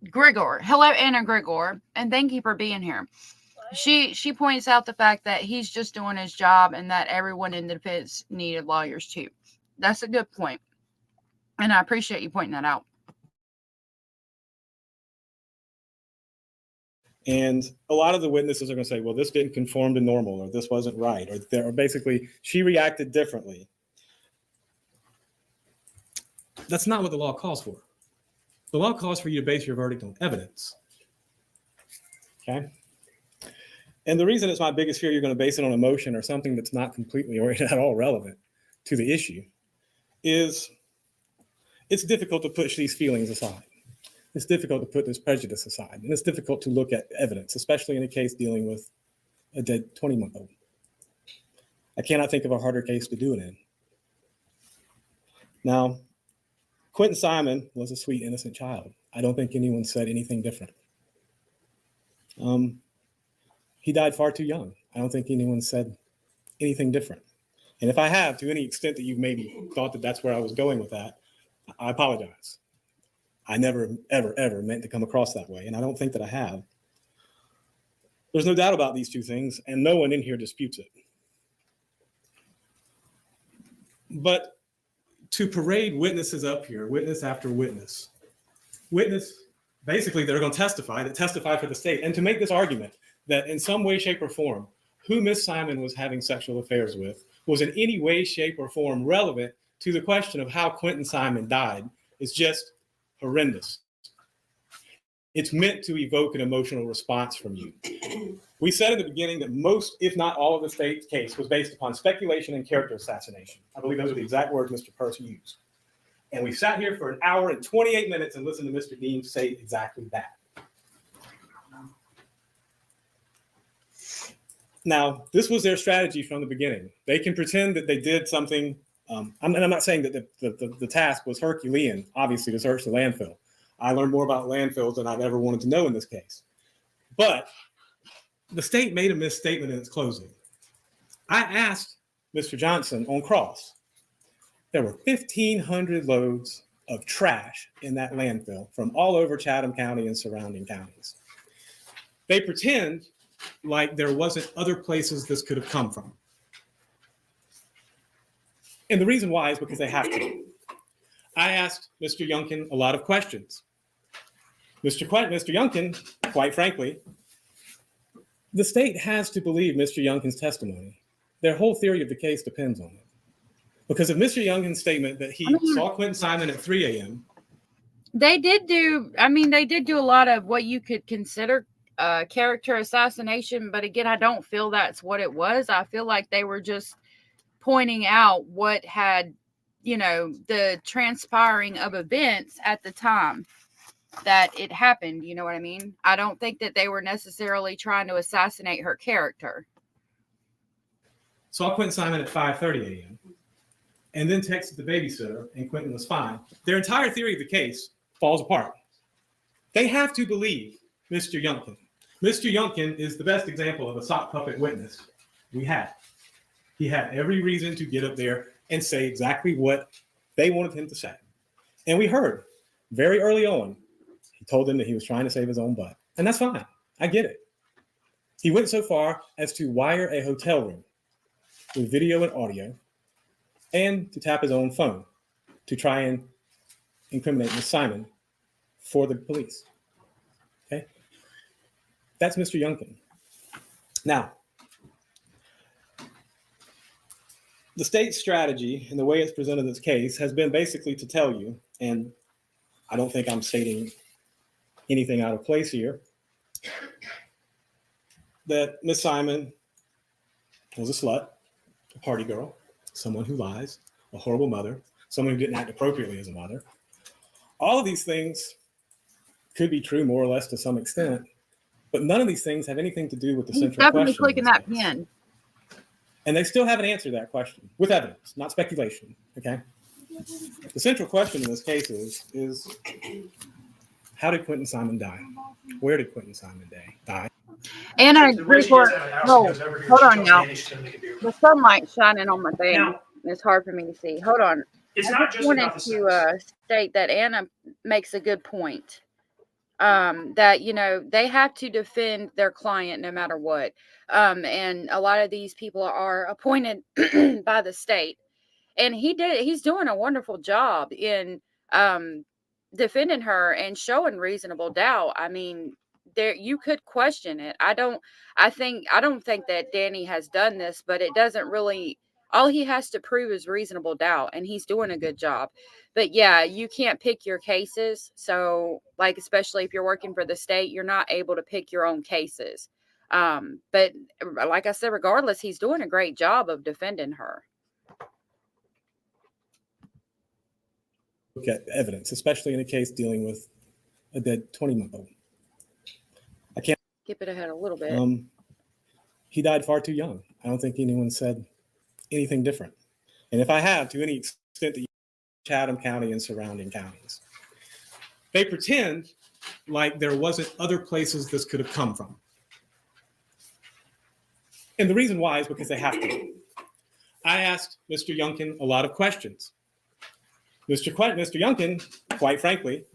Grigor. Hello, Anna Grigor, and thank you for being here. She points out the fact that he's just doing his job and that everyone in the defense needed lawyers too. That's a good point, and I appreciate you pointing that out.
And a lot of the witnesses are going to say, well, this didn't conform to normal, or this wasn't right, or basically she reacted differently. That's not what the law calls for. The law calls for you to base your verdict on evidence. Okay? And the reason it's my biggest fear you're going to base it on emotion or something that's not completely or at all relevant to the issue is it's difficult to push these feelings aside. It's difficult to put this prejudice aside. And it's difficult to look at evidence, especially in a case dealing with a dead 20-month-old. I cannot think of a harder case to do it in. Now, Quinton Simon was a sweet, innocent child. I don't think anyone said anything different. He died far too young. I don't think anyone said anything different. And if I have, to any extent that you've maybe thought that that's where I was going with that, I apologize. I never, ever, ever meant to come across that way, and I don't think that I have. There's no doubt about these two things, and no one in here disputes it. But to parade witnesses up here, witness after witness, basically they're going to testify for the state, and to make this argument that in some way, shape, or form, who Miss Simon was having sexual affairs with was in any way, shape, or form relevant to the question of how Quinton Simon died is just horrendous. It's meant to evoke an emotional response from you. We said in the beginning that most, if not all, of the state's case was based upon speculation and character assassination. I believe those are the exact words Mr. Purse used. And we sat here for an hour and 28 minutes and listened to Mr. Dean say exactly that. Now, this was their strategy from the beginning. They can pretend that they did something. And I'm not saying that the task was Herculean, obviously, to search the landfill. I learned more about landfills than I've ever wanted to know in this case. But the state made a misstatement in its closing. I asked Mr. Johnson on cross. There were 1,500 loads of trash in that landfill from all over Chatham County and surrounding counties. They pretend like there wasn't other places this could have come from. And the reason why is because they have to. I asked Mr. Youngkin a lot of questions. Mr. Youngkin, quite frankly, the state has to believe Mr. Youngkin's testimony. Their whole theory of the case depends on it. Because of Mr. Youngkin's statement that he saw Quinton Simon at 3 a.m.
They did do a lot of what you could consider character assassination, but again, I don't feel that's what it was. I feel like they were just pointing out what had, the transpiring of events at the time that it happened. You know what I mean? I don't think that they were necessarily trying to assassinate her character.
Saw Quinton Simon at 5:30 a.m. and then texted the babysitter, and Quinton was fine. Their entire theory of the case falls apart. They have to believe Mr. Youngkin. Mr. Youngkin is the best example of a sock puppet witness we had. He had every reason to get up there and say exactly what they wanted him to say. And we heard very early on, he told them that he was trying to save his own butt. And that's fine. I get it. He went so far as to wire a hotel room with video and audio and to tap his own phone to try and incriminate Ms. Simon for the police. Okay? That's Mr. Youngkin. Now, the state's strategy and the way it's presented this case has been basically to tell you, and I don't think I'm stating anything out of place here, that Ms. Simon was a slut, a party girl, someone who lies, a horrible mother, someone who didn't act appropriately as a mother. All of these things could be true more or less to some extent, but none of these things have anything to do with the central
Definitely
question.
clicking that pin.
And they still haven't answered that question with evidence, not speculation, okay? The central question in this case is how did Quinton Simon die? Where did Quinton Simon die?
And hold on now. The sunlight's shining on my thing.
Now,
it's hard for me to see. Hold on.
It's
I
not just
wanted
about the
to state that Anna makes a good point. That they have to defend their client no matter what. And a lot of these people are appointed by the state. And he's doing a wonderful job in defending her and showing reasonable doubt. I mean, you could question it. I don't think that Danny has done this, but it doesn't really, all he has to prove is reasonable doubt, and he's doing a good job. But yeah, you can't pick your cases. So like, especially if you're working for the state, you're not able to pick your own cases. But like I said, regardless, he's doing a great job of defending her.
Look at evidence, especially in a case dealing with a dead 20-month-old. I can't
skip it ahead a little bit.
He died far too young. I don't think anyone said anything different. And if I have, to any extent that you Chatham County and surrounding counties, they pretend like there wasn't other places this could have come from. And the reason why is because they have to. I asked Mr. Youngkin a lot of questions. Mr. Youngkin, quite frankly,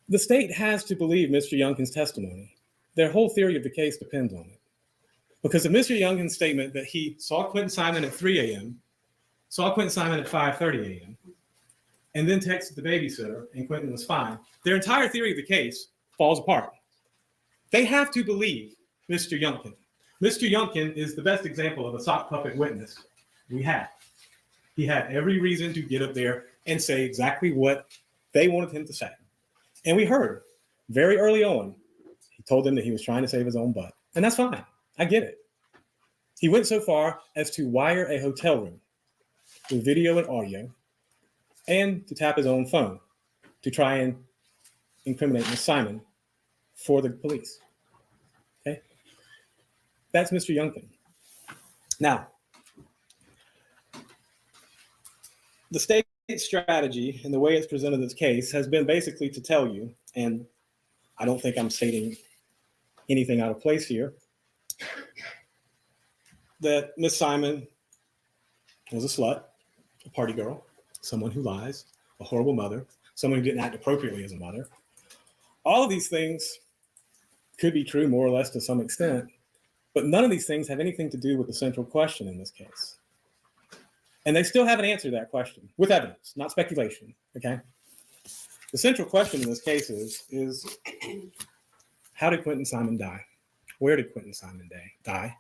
the state has to believe Mr. Youngkin's testimony. Their whole theory of the case depends on it. Because of Mr. Youngkin's statement that he saw Quinton Simon at 3 a.m., saw Quinton Simon at 5:30 a.m., and then texted the babysitter, and Quinton was fine, their entire theory of the case falls apart. They have to believe Mr. Youngkin. Mr. Youngkin is the best example of a sock puppet witness we have. He had every reason to get up there and say exactly what they wanted him to say. And we heard very early on, he told them that he was trying to save his own butt. And that's fine. I get it. He went so far as to wire a hotel room with video and audio and to tap his own phone to try and incriminate Ms. Simon for the police. Okay? That's Mr. Youngkin. Now, the state strategy and the way it's presented this case has been basically to tell you, and I don't think I'm stating anything out of place here, that Ms. Simon was a slut, a party girl, someone who lies, a horrible mother, someone who didn't act appropriately as a mother. All of these things could be true more or less to some extent, but none of these things have anything to do with the central question in this case. And they still haven't answered that question with evidence, not speculation, okay? The central question in this case is how did Quinton Simon die? Where did Quinton Simon die?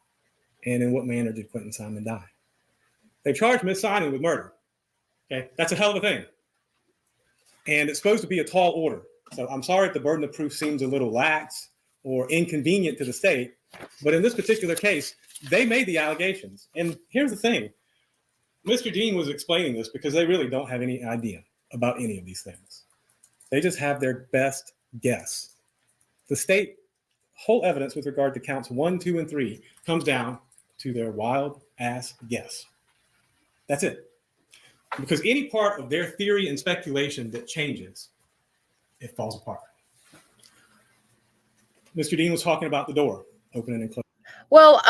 And in what manner did Quinton Simon die? They charged Ms. Simon with murder, okay? That's a hell of a thing. And it's supposed to be a tall order. So I'm sorry if the burden of proof seems a little lax or inconvenient to the state, but in this particular case, they made the allegations. And here's the thing. Mr. Dean was explaining this because they really don't have any idea about any of these things. They just have their best guess. The state whole evidence with regard to counts 1, 2, and 3 comes down to their wild ass guess. That's it. Because any part of their theory and speculation that changes, it falls apart. Mr. Dean was talking about the door opening and closing.
Well,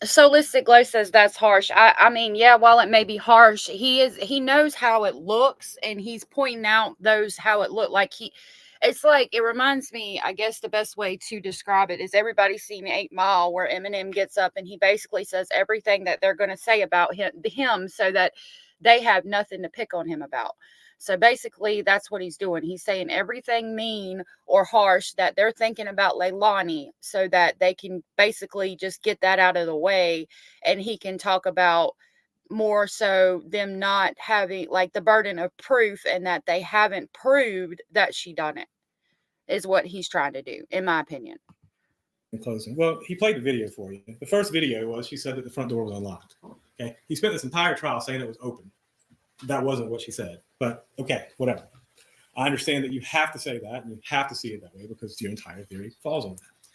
Solistic Glow says that's harsh. I mean, yeah, while it may be harsh, he knows how it looks, and he's pointing out how it looked like it's like, it reminds me, I guess the best way to describe it is everybody's seen 8 Mile, where Eminem gets up and he basically says everything that they're going to say about him so that they have nothing to pick on him about. So basically, that's what he's doing. He's saying everything mean or harsh that they're thinking about Leilani so that they can basically just get that out of the way, and he can talk about more so them not having like the burden of proof and that they haven't proved that she done it, is what he's trying to do, in my opinion.
In closing. Well, he played the video for you. The first video was she said that the front door was unlocked. Okay. He spent this entire trial saying it was open. That wasn't what she said, but okay, whatever. I understand that you have to say that and you have to see it that way because your entire theory falls on that.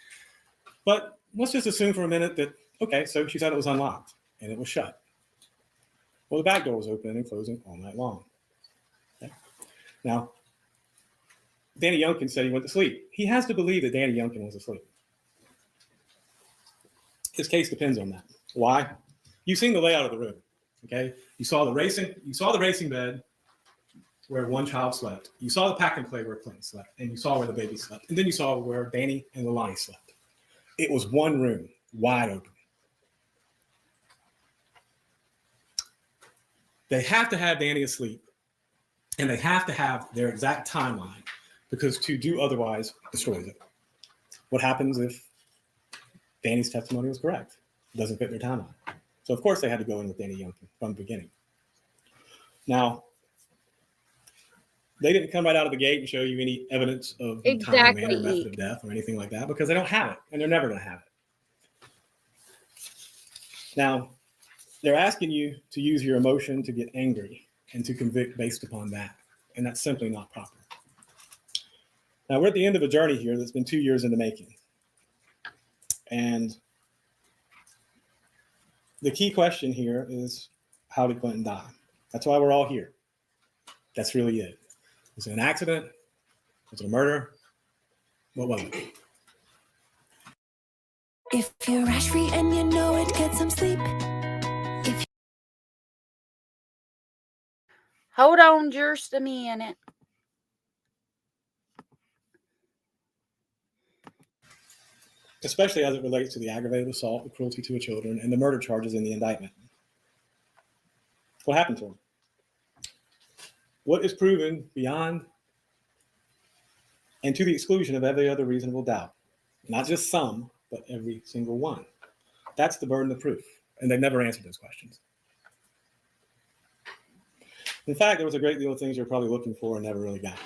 But let's just assume for a minute that, okay, so she said it was unlocked and it was shut. Well, the back door was open and closing all night long. Okay. Now, Danny Youngkin said he went to sleep. He has to believe that Danny Youngkin was asleep. His case depends on that. Why? You've seen the layout of the room. Okay, you saw the racing bed where one child slept. You saw the pack and play where Clinton slept, and you saw where the baby slept, and then you saw where Danny and Leilani slept. It was one room, wide open. They have to have Danny asleep, and they have to have their exact timeline because to do otherwise destroys it. What happens if Danny's testimony was correct? It doesn't fit their timeline. So, of course, they had to go in with Danny Youngkin from the beginning. Now, they didn't come right out of the gate and show you any evidence of the time, manner, method of death or anything like that because they don't have it, and they're never going to have it. Now, they're asking you to use your emotion to get angry and to convict based upon that, and that's simply not proper. Now, we're at the end of a journey here that's been 2 years in the making. And the key question here is, how did Quinton die? That's why we're all here. That's really it. Was it an accident? Was it a murder? What was it?
If you're rash free and you know it, get some sleep. If
Hold on just a minute.
Especially as it relates to the aggravated assault, the cruelty to children, and the murder charges in the indictment. What happened to him? What is proven beyond and to the exclusion of every other reasonable doubt? Not just some, but every single one. That's the burden of proof, and they've never answered those questions. In fact, there was a great deal of things you're probably looking for and never really got.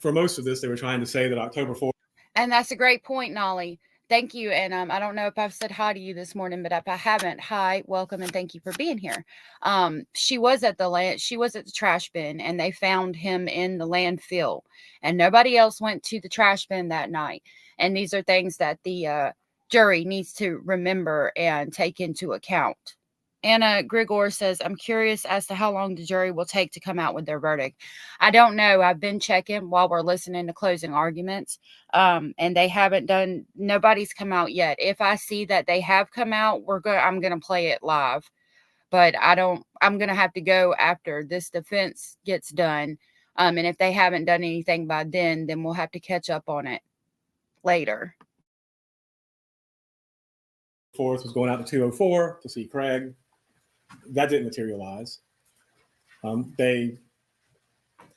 For most of this, they were trying to say that October 4th.
And that's a great point, Nolly. Thank you. And I don't know if I've said hi to you this morning, but if I haven't, hi, welcome, and thank you for being here. She was at the trash bin, and they found him in the landfill, and nobody else went to the trash bin that night. And these are things that the jury needs to remember and take into account. Anna Grigor says, I'm curious as to how long the jury will take to come out with their verdict. I don't know. I've been checking while we're listening to closing arguments, and they haven't done, nobody's come out yet. If I see that they have come out, I'm going to play it live, but I'm going to have to go after this defense gets done. And if they haven't done anything by then we'll have to catch up on it later.
4th was going out to 204 to see Craig. That didn't materialize. They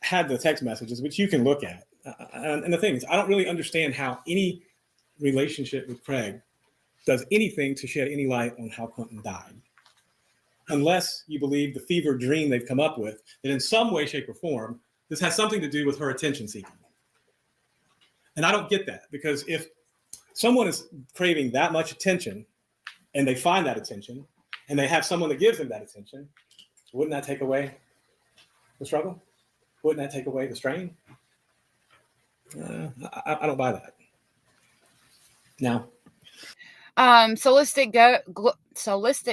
had the text messages, which you can look at. And the thing is, I don't really understand how any relationship with Craig does anything to shed any light on how Quinton died. Unless you believe the fever dream they've come up with, that in some way, shape, or form, this has something to do with her attention seeking. And I don't get that, because if someone is craving that much attention and they find that attention, and they have someone that gives them that attention, wouldn't that take away the struggle? Wouldn't that take away the strain? I don't buy that. Now,
Solistic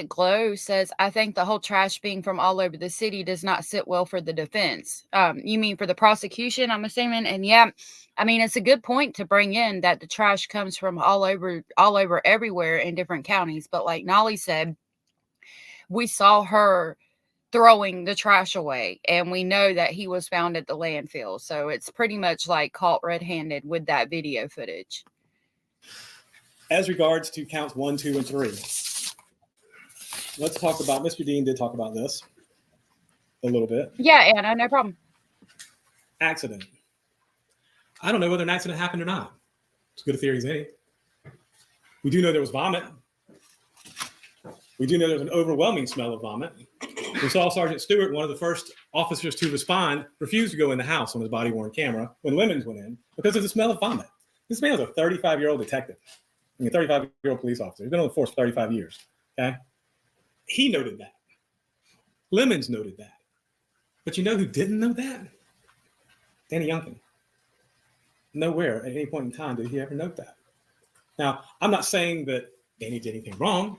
Glow says, I think the whole trash being from all over the city does not sit well for the defense. You mean for the prosecution, I'm assuming? And yeah, I mean, it's a good point to bring in that the trash comes from all over everywhere in different counties. But like Nolly said, we saw her throwing the trash away, and we know that he was found at the landfill. So it's pretty much like caught red-handed with that video footage.
As regards to counts 1, 2, and 3, let's talk about, Mr. Dean did talk about this a little bit.
Yeah, Anna, no problem.
Accident. I don't know whether an accident happened or not. It's as good a theory as any. We do know there was vomit. We do know there's an overwhelming smell of vomit. We saw Sergeant Stewart, one of the first officers to respond, refuse to go in the house on his body-worn camera when Lemons went in because of the smell of vomit. This man was a 35-year-old detective. I mean, 35-year-old police officer. He's been on the force for 35 years, okay? He noted that. Lemons noted that. But you know who didn't know that? Danny Youngkin. Nowhere at any point in time did he ever note that. Now, I'm not saying that Danny did anything wrong.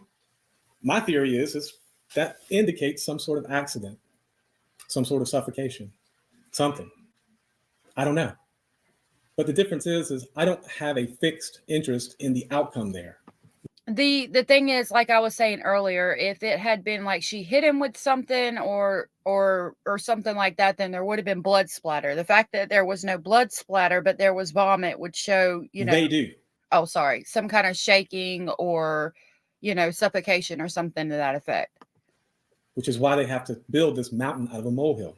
My theory is that indicates some sort of accident, some sort of suffocation, something. I don't know. But the difference is I don't have a fixed interest in the outcome there.
The thing is, like I was saying earlier, if it had been like she hit him with something or something like that, then there would have been blood splatter. The fact that there was no blood splatter, but there was vomit would show,
They do.
Oh, sorry. Some kind of shaking or, suffocation or something to that effect.
Which is why they have to build this mountain out of a molehill.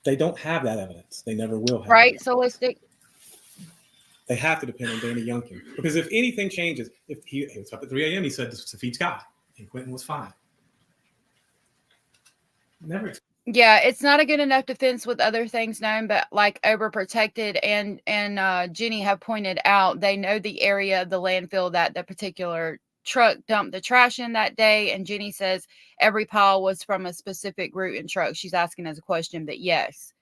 They don't have that evidence. They never will have.
Right, Solistic?
They have to depend on Danny Youngkin. Because if anything changes, if he was up at 3 a.m., he said this was a defeat Scott, and Quinton was fine. Never.
Yeah, it's not a good enough defense with other things known, but like overprotected and Jenny have pointed out, they know the area of the landfill that the particular truck dumped the trash in that day. And Jenny says every pile was from a specific route and truck. She's asking as a question, but yes.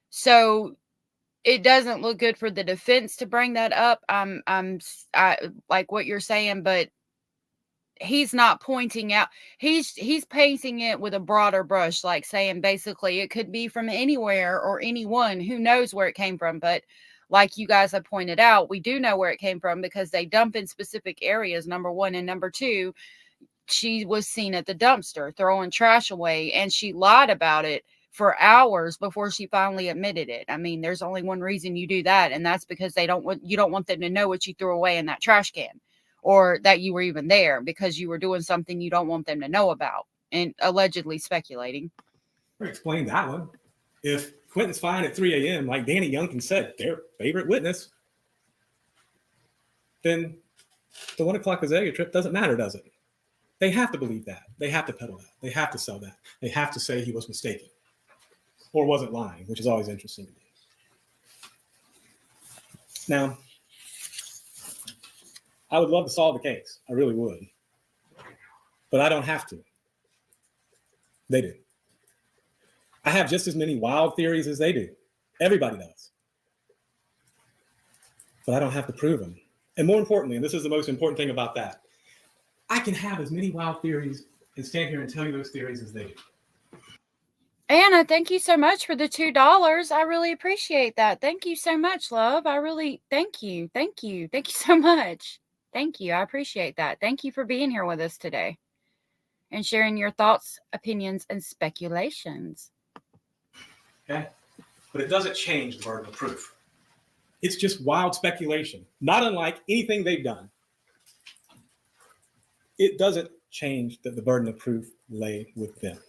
So it doesn't look good for the defense to bring that up. I like what you're saying, but he's not pointing out, he's painting it with a broader brush, like saying basically it could be from anywhere or anyone, who knows where it came from. But like you guys have pointed out, we do know where it came from because they dump in specific areas, number one. And number two, she was seen at the dumpster throwing trash away, and she lied about it for hours before she finally admitted it. I mean, there's only one reason you do that, and that's because you don't want them to know what you threw away in that trash can, or that you were even there, because you were doing something you don't want them to know about and allegedly speculating.
Explain that one. If Quinton's fine at 3 a.m., like Danny Youngkin said, their favorite witness, then the 1 o'clock azalea trip doesn't matter, does it? They have to believe that. They have to peddle that. They have to sell that. They have to say he was mistaken or wasn't lying, which is always interesting to me. Now, I would love to solve the case. I really would. But I don't have to. They do. I have just as many wild theories as they do. Everybody does. But I don't have to prove them. And more importantly, and this is the most important thing about that, I can have as many wild theories and stand here and tell you those theories as they do.
Anna, thank you so much for the $2. I really appreciate that. Thank you so much, love. I really, thank you. Thank you. Thank you so much. Thank you. I appreciate that. Thank you for being here with us today and sharing your thoughts, opinions, and speculations.
Okay? But it doesn't change the burden of proof. It's just wild speculation, not unlike anything they've done. It doesn't change that the burden of proof lay with them.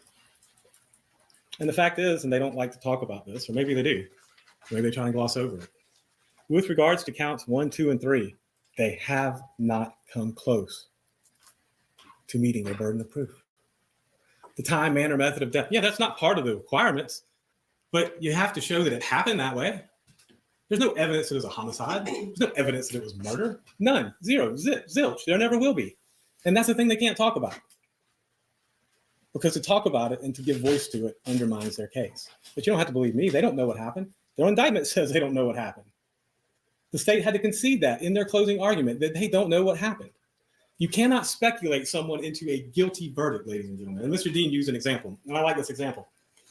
And the fact is, and they don't like to talk about this, or maybe they do, maybe they try and gloss over it. With regards to counts 1, 2, and 3, they have not come close to meeting their burden of proof. The time, manner, method of death, yeah, that's not part of the requirements, but you have to show that it happened that way. There's no evidence that it was a homicide. There's no evidence that it was murder. None. Zero. Zilch. There never will be. And that's the thing they can't talk about. Because to talk about it and to give voice to it undermines their case. But you don't have to believe me. They don't know what happened. Their indictment says they don't know what happened. The state had to concede that in their closing argument, that they don't know what happened. You cannot speculate someone into a guilty verdict, ladies and gentlemen. And Mr. Dean used an example, and I like this example.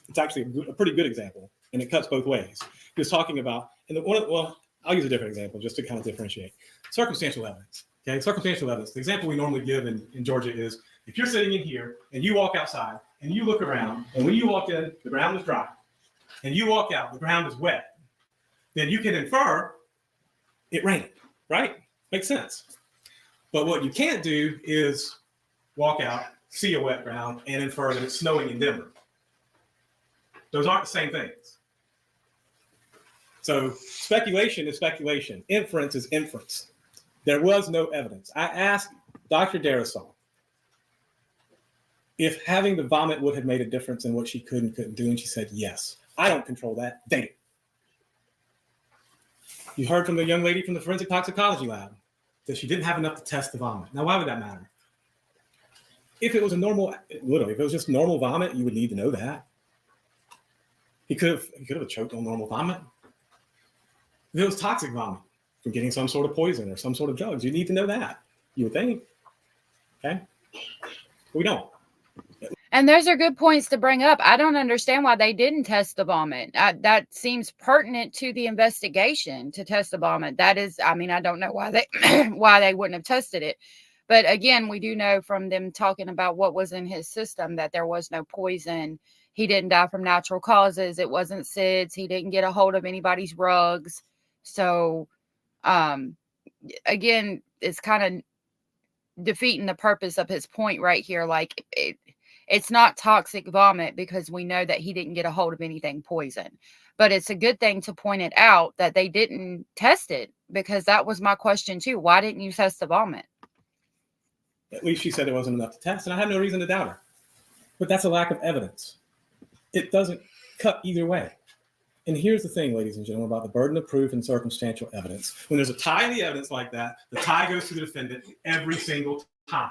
It's actually a pretty good example, and it cuts both ways. He was talking about, I'll use a different example just to kind of differentiate. Circumstantial evidence. Okay, circumstantial evidence. The example we normally give in Georgia is, if you're sitting in here and you walk outside and you look around, and when you walk in, the ground is dry, and you walk out, the ground is wet, then you can infer it rained, right? Makes sense. But what you can't do is walk out, see a wet ground, and infer that it's snowing in Denver. Those aren't the same things. So speculation is speculation. Inference is inference. There was no evidence. I asked Dr. Darasol if having the vomit would have made a difference in what she could and couldn't do, and she said yes. I don't control that. They do. You heard from the young lady from the forensic toxicology lab that she didn't have enough to test the vomit. Now, why would that matter? If it was a normal, literally, if it was just normal vomit, you would need to know that. He could have choked on normal vomit. If it was toxic vomit from getting some sort of poison or some sort of drugs, you need to know that. You would think. Okay? We don't.
And those are good points to bring up. I don't understand why they didn't test the vomit. That seems pertinent to the investigation to test the vomit. That is, I mean, I don't know why they wouldn't have tested it. But again, we do know from them talking about what was in his system that there was no poison. He didn't die from natural causes. It wasn't SIDS. He didn't get a hold of anybody's rugs. So, again, it's kind of defeating the purpose of his point right here. Like, it's not toxic vomit because we know that he didn't get a hold of anything poison. But it's a good thing to point it out that they didn't test it, because that was my question too. Why didn't you test the vomit?
At least she said there wasn't enough to test, and I have no reason to doubt her. But that's a lack of evidence. It doesn't cut either way. And here's the thing, ladies and gentlemen, about the burden of proof and circumstantial evidence. When there's a tie in the evidence like that, the tie goes to the defendant every single time.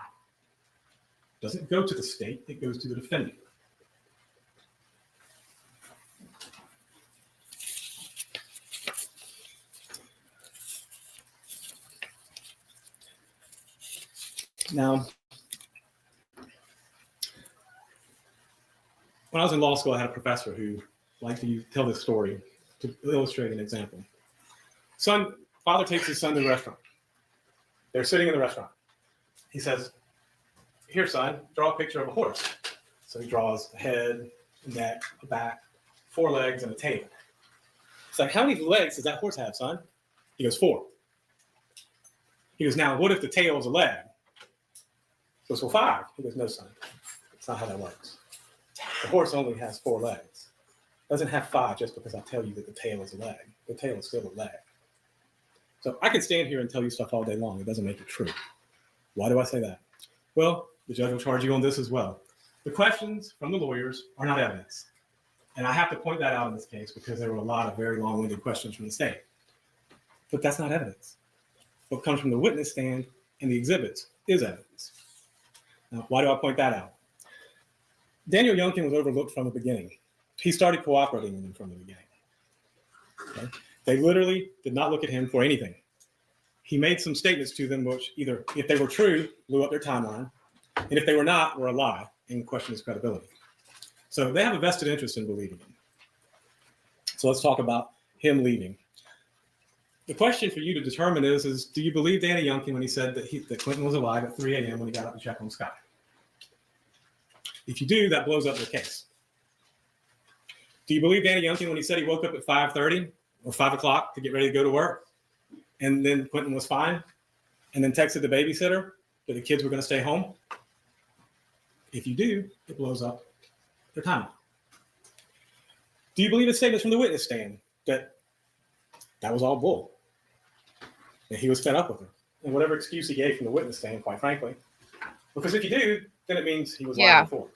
It doesn't go to the state, it goes to the defendant. Now, when I was in law school, I had a professor who liked to tell this story to illustrate an example. Father takes his son to the restaurant. They're sitting in the restaurant. He says, "Here, son, draw a picture of a horse." So he draws a head, a neck, a back, 4 legs, and a tail. It's like, "How many legs does that horse have, son?" He goes, 4. He goes, "Now, what if the tail is a leg?" He goes, "Well, 5. He goes, "No, son, that's not how that works. The horse only has 4 legs. It doesn't have 5 just because I tell you that the tail is a leg. The tail is still a leg." So I can stand here and tell you stuff all day long. It doesn't make it true. Why do I say that? Well, the judge will charge you on this as well. The questions from the lawyers are not evidence. And I have to point that out in this case because there were a lot of very long-winded questions from the state. But that's not evidence. What comes from the witness stand and the exhibits is evidence. Now, why do I point that out? Daniel Youngkin was overlooked from the beginning. He started cooperating with them from the beginning. Okay? They literally did not look at him for anything. He made some statements to them which either, if they were true, blew up their timeline, and if they were not, were a lie and questioned his credibility. So they have a vested interest in believing him. So let's talk about him leaving. The question for you to determine is do you believe Danny Youngkin when he said that Quinton was alive at 3 a.m. when he got up to check on Scott? If you do, that blows up the case. Do you believe Danny Youngkin when he said he woke up at 5:30 or 5 o'clock to get ready to go to work, and then Quinton was fine, and then texted the babysitter that the kids were going to stay home? If you do, it blows up their timeline. Do you believe his statements from the witness stand that was all bull, that he was fed up with her, and whatever excuse he gave from the witness stand, quite frankly? Because if you do, then it means he was lying before.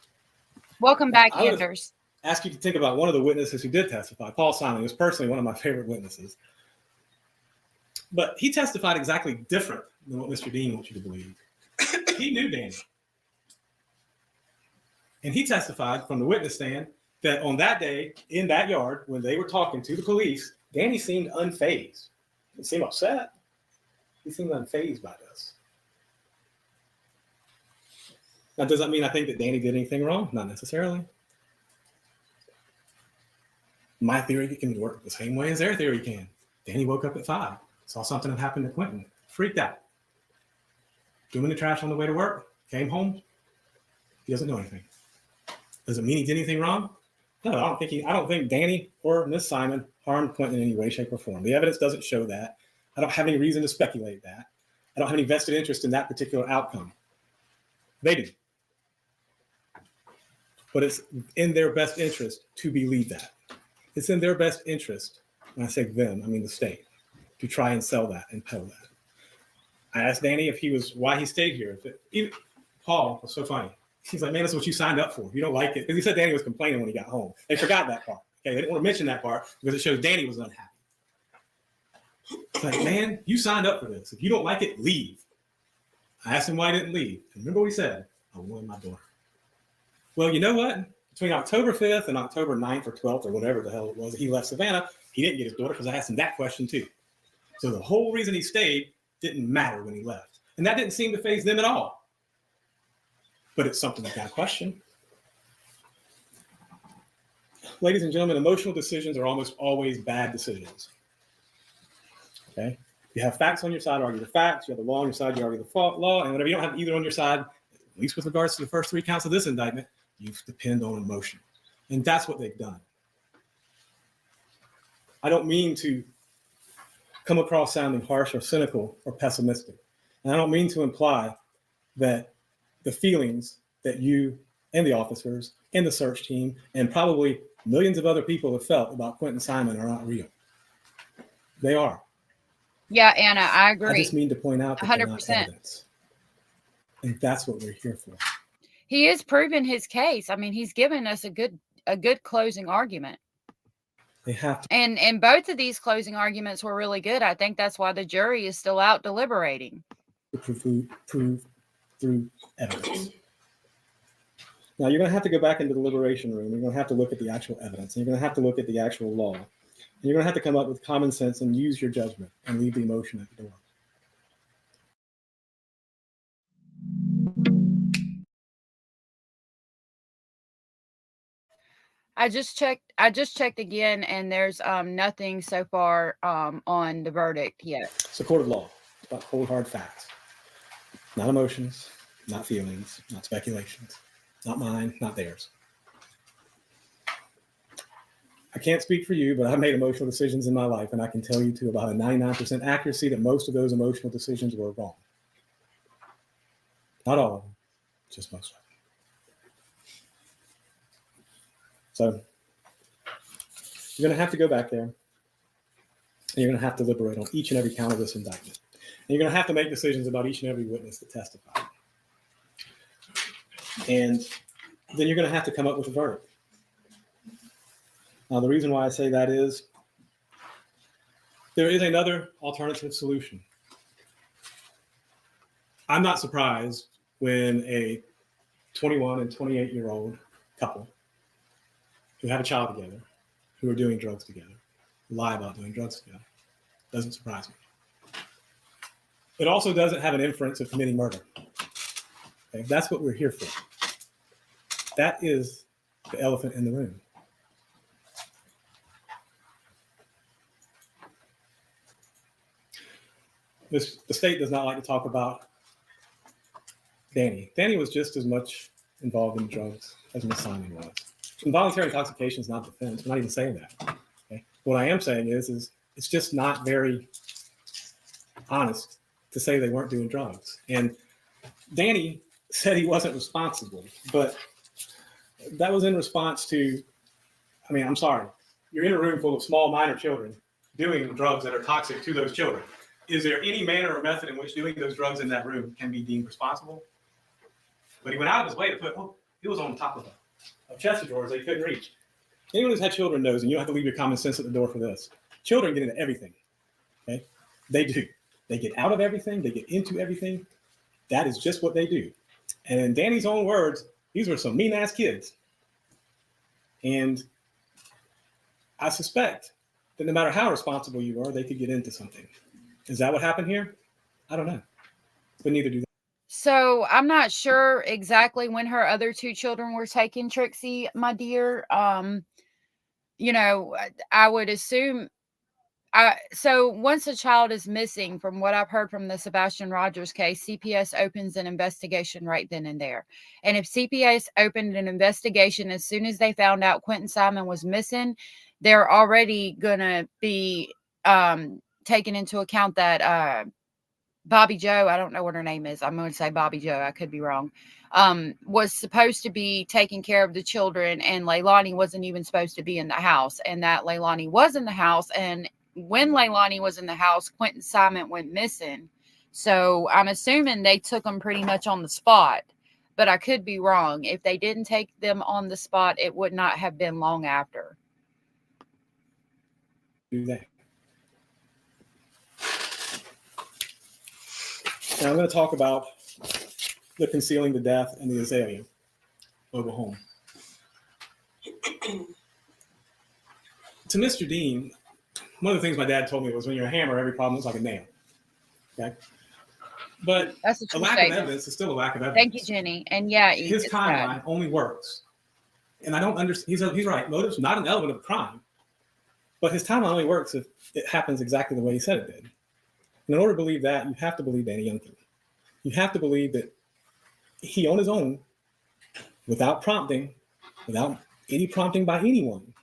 Welcome back,
I would
Anders.
ask you to think about one of the witnesses who did testify. Paul Simon was personally one of my favorite witnesses. But he testified exactly different than what Mr. Dean wants you to believe. He knew Danny. And he testified from the witness stand that on that day, in that yard, when they were talking to the police, Danny seemed unfazed. He didn't seem upset. He seemed unfazed by this. Now, does that mean I think that Danny did anything wrong? Not necessarily. My theory can work the same way as their theory can. Danny woke up at 5, saw something that happened to Quinton, freaked out, threw him in the trash on the way to work, came home. He doesn't know anything. Does it mean he did anything wrong? No, I don't think Danny or Miss Simon harmed Quinton in any way, shape, or form. The evidence doesn't show that. I don't have any reason to speculate that. I don't have any vested interest in that particular outcome. They do. But it's in their best interest to believe that. It's in their best interest, when I say them, I mean the state, to try and sell that and peddle that. I asked Danny why he stayed here. Paul was so funny. He's like, "Man, that's what you signed up for. You don't like it." Because he said Danny was complaining when he got home. They forgot that part. Okay, they didn't want to mention that part because it shows Danny was unhappy. It's like, "Man, you signed up for this. If you don't like it, leave." I asked him why he didn't leave. And remember what he said? "I wanted my daughter." Well, you know what? Between October 5th and October 9th or 12th or whatever the hell it was, he left Savannah. He didn't get his daughter because I asked him that question too. So the whole reason he stayed didn't matter when he left. And that didn't seem to faze them at all. But it's something you got to question. Ladies and gentlemen, emotional decisions are almost always bad decisions. Okay? You have facts on your side, argue the facts. You have the law on your side, you argue the law. And whenever you don't have either on your side, at least with regards to the first 3 counts of this indictment, you depend on emotion. And that's what they've done. I don't mean to come across sounding harsh or cynical or pessimistic. And I don't mean to imply that the feelings that you and the officers and the search team and probably millions of other people have felt about Quinton Simon are not real. They are.
Yeah, Anna, I agree.
I just mean to point out that
100%.
they're not evidence. And that's what we're here for.
He has proven his case. I mean, he's given us a good closing argument.
They have to.
And both of these closing arguments were really good. I think that's why the jury is still out deliberating.
Prove through evidence. Now, you're going to have to go back into the deliberation room. You're going to have to look at the actual evidence. And you're going to have to look at the actual law. And you're going to have to come up with common sense and use your judgment and leave the emotion at the door.
I just checked again, and there's nothing so far on the verdict yet.
It's a court of law. It's about cold hard facts, not emotions, not feelings, not speculations, not mine, not theirs. I can't speak for you, but I've made emotional decisions in my life, and I can tell you to about a 99% accuracy that most of those emotional decisions were wrong. Not all of them, just most of them. So you're going to have to go back there, and you're going to have to deliberate on each and every count of this indictment. And you're going to have to make decisions about each and every witness that testified. And then you're going to have to come up with a verdict. Now, the reason why I say that is there is another alternative solution. I'm not surprised when a 21 and 28-year-old couple who have a child together, who are doing drugs together, lie about doing drugs together. Doesn't surprise me. It also doesn't have an inference of committing murder. Okay? That's what we're here for. That is the elephant in the room. The state does not like to talk about Danny. Danny was just as much involved in drugs as Ms. Simon was. Involuntary intoxication is not defense. I'm not even saying that. Okay? What I am saying is it's just not very honest to say they weren't doing drugs. And Danny said he wasn't responsible, but that was in response to, I mean, I'm sorry, you're in a room full of small minor children doing drugs that are toxic to those children. Is there any manner or method in which doing those drugs in that room can be deemed responsible? But he went out of his way to put, he was on top of a chest of drawers they couldn't reach. Anyone who's had children knows, and you don't have to leave your common sense at the door for this. Children get into everything. Okay? They do. They get out of everything. They get into everything. That is just what they do. And in Danny's own words, these were some mean-ass kids. And I suspect that no matter how responsible you are, they could get into something. Is that what happened here? I don't know. But neither do they.
So I'm not sure exactly when her other two children were taken, Trixie, my dear. You know, I would assume. So once a child is missing, from what I've heard from the Sebastian Rogers case, CPS opens an investigation right then and there. And if CPS opened an investigation as soon as they found out Quinton Simon was missing, they're already going to be taking into account that Bobby Joe, I don't know what her name is. I'm going to say Bobby Joe. I could be wrong. Was supposed to be taking care of the children, and Leilani wasn't even supposed to be in the house, and that Leilani was in the house. And when Leilani was in the house, Quinton Simon went missing. So I'm assuming they took them pretty much on the spot, but I could be wrong. If they didn't take them on the spot, it would not have been long after.
Do that. Now I'm going to talk about the concealing the death and the Azalea mobile home. To Mr. Dean, one of the things my dad told me was when you're a hammer, every problem looks like a nail. Okay? But a lack of evidence is still a lack of evidence.
Thank you, Jenny. And yeah,
his timeline only works. And I don't understand. He's right. Motive's not an element of crime. But his timeline only works if it happens exactly the way he said it did. And in order to believe that, you have to believe Danny Youngkin. You have to believe that he, on his own, without prompting, without any prompting by anyone,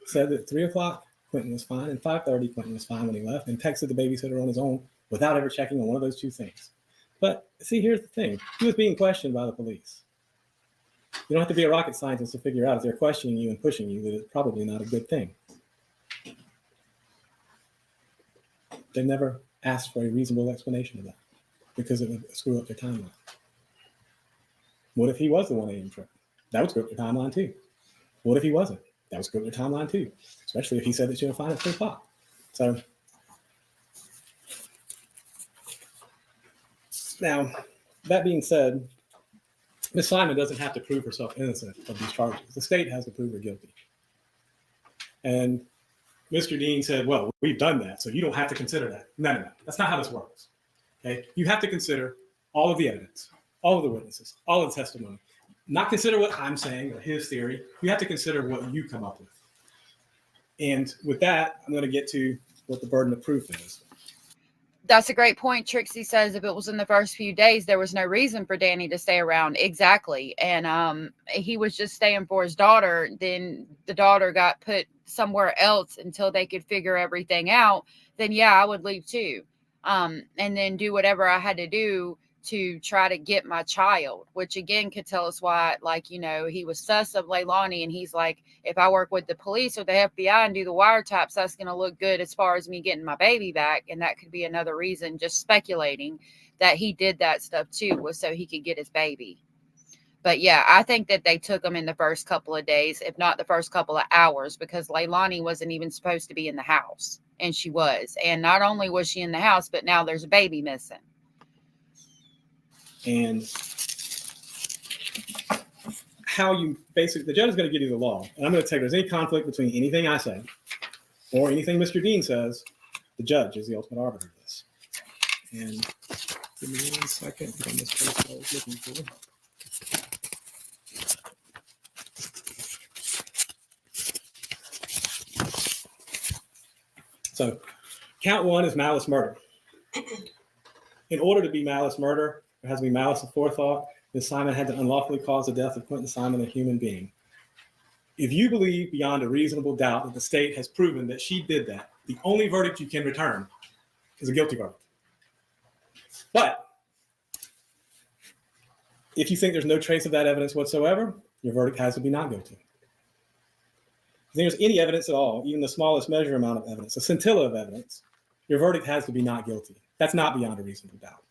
said that 3 o'clock Quinton was fine, and 5:30 Quinton was fine when he left, and texted the babysitter on his own without ever checking on one of those two things. But see, here's the thing. He was being questioned by the police. You don't have to be a rocket scientist to figure out if they're questioning you and pushing you that it's probably not a good thing. They never asked for a reasonable explanation of that because it would screw up their timeline. What if he was the 1 a.m. trip? That would screw up their timeline too. What if he wasn't? That would screw up their timeline too, especially if he said that she was fine at 3 o'clock. So now, that being said, Ms. Simon doesn't have to prove herself innocent of these charges. The state has to prove her guilty. And Mr. Dean said, well, we've done that, so you don't have to consider that. No. That's not how this works. Okay? You have to consider all of the evidence, all of the witnesses, all of the testimony. not consider what I'm saying or his theory. You have to consider what you come up with. And with that, I'm going to get to what the burden of proof is.
That's a great point. Trixie says if it was in the first few days, there was no reason for Danny to stay around. Exactly. And he was just staying for his daughter. Then the daughter got put somewhere else until they could figure everything out. Then yeah, I would leave too. And then do whatever I had to do to try to get my child, which again could tell us why, like, you know, he was sus of Leilani, and he's like, if I work with the police or the FBI and do the wiretaps, that's going to look good as far as me getting my baby back. And that could be another reason, just speculating, that he did that stuff too, was so he could get his baby. But yeah, I think that they took him in the first couple of days, if not the first couple of hours, because Leilani wasn't even supposed to be in the house, and she was. And not only was she in the house, but now there's a baby missing.
And how you basically, the judge is going to give you the law. And I'm going to take, if there's any conflict between anything I say or anything Mr. Dean says, the judge is the ultimate arbiter of this. And give me 1 second. I misplaced what I was looking for. So count 1 is malice murder. In order to be malice murder, there has to be malice aforethought. Ms. Simon had to unlawfully cause the death of Quinton Simon, a human being. If you believe beyond a reasonable doubt that the state has proven that she did that, the only verdict you can return is a guilty verdict. But if you think there's no trace of that evidence whatsoever, your verdict has to be not guilty. If there's any evidence at all, even the smallest measure amount of evidence, a scintilla of evidence, your verdict has to be not guilty. That's not beyond a reasonable doubt.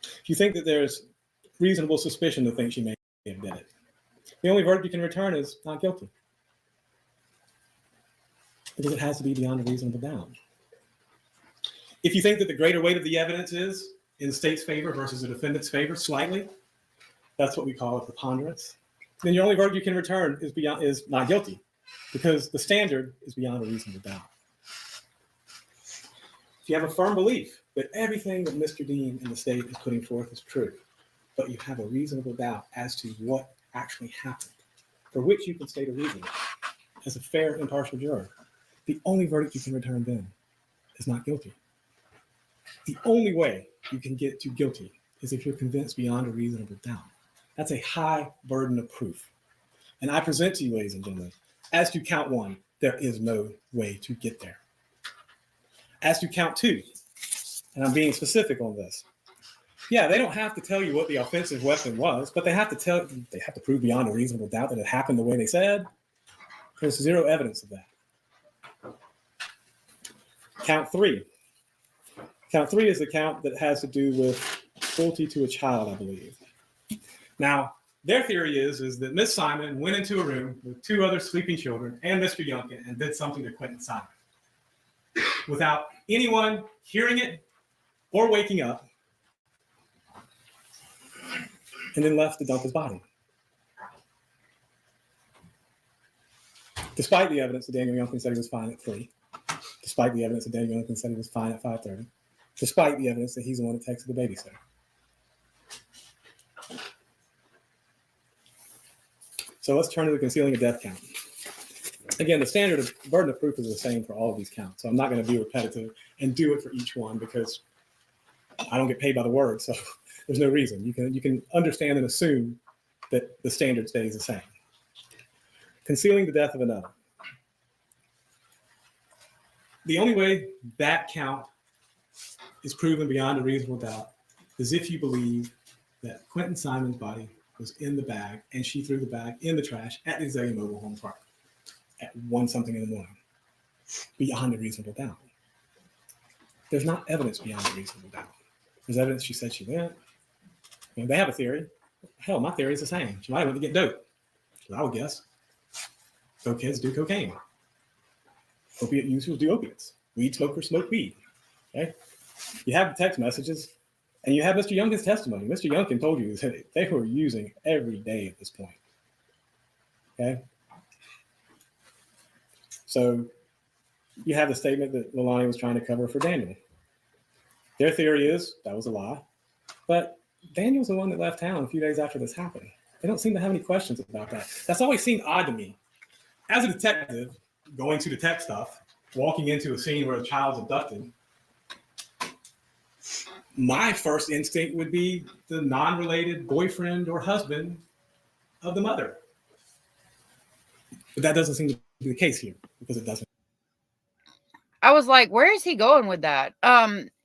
If you think that there's reasonable suspicion to think she may have did it, the only verdict you can return is not guilty. Because it has to be beyond a reasonable doubt. If you think that the greater weight of the evidence is in the state's favor versus the defendant's favor slightly, that's what we call a preponderance, then your only verdict you can return is not guilty, because the standard is beyond a reasonable doubt. If you have a firm belief that everything that Mr. Dean and the state is putting forth is true, but you have a reasonable doubt as to what actually happened, for which you can state a reason as a fair, impartial juror, the only verdict you can return then is not guilty. The only way you can get to guilty is if you're convinced beyond a reasonable doubt. That's a high burden of proof. And I present to you, ladies and gentlemen, as to count 1, there is no way to get there. As to count 2, and I'm being specific on this. Yeah, they don't have to tell you what the offensive weapon was, but they have to prove beyond a reasonable doubt that it happened the way they said. There's zero evidence of that. Count 3. Count 3 is the count that has to do with cruelty to a child, I believe. Now, their theory is that Miss Simon went into a room with 2 other sleeping children and Mr. Youngkin and did something to Quinton Simon without anyone hearing it or waking up, and then left to dump his body. Despite the evidence that Daniel Youngkin said he was fine at 3, despite the evidence that Daniel Youngkin said he was fine at 5:30, despite the evidence that he's the one that texted the babysitter. So let's turn to the concealing a death count. Again, the standard of burden of proof is the same for all of these counts. So I'm not going to be repetitive and do it for each one because I don't get paid by the word. So there's no reason. You can understand and assume that the standard stays the same. Concealing the death of another. The only way that count is proven beyond a reasonable doubt is if you believe that Quinton Simon's body was in the bag and she threw the bag in the trash at the Azalea Mobile Home Park at 1-something in the morning, beyond a reasonable doubt. There's not evidence beyond a reasonable doubt. There's evidence she said she went. And they have a theory. Hell, my theory is the same. She might have went to get dope. I would guess. Cokeheads do cocaine. Opiate users do opiates. Weed smokers smoke weed. Okay? You have the text messages, and you have Mr. Youngkin's testimony. Mr. Youngkin told you that they were using every day at this point. Okay? So you have the statement that Leilani was trying to cover for Daniel. Their theory is that was a lie, but Daniel's the one that left town a few days after this happened. They don't seem to have any questions about that. That's always seemed odd to me. As a detective, going to detect stuff, walking into a scene where a child's abducted, my first instinct would be the non-related boyfriend or husband of the mother. But that doesn't seem to be the case here, because it doesn't.
I was like, where is he going with that?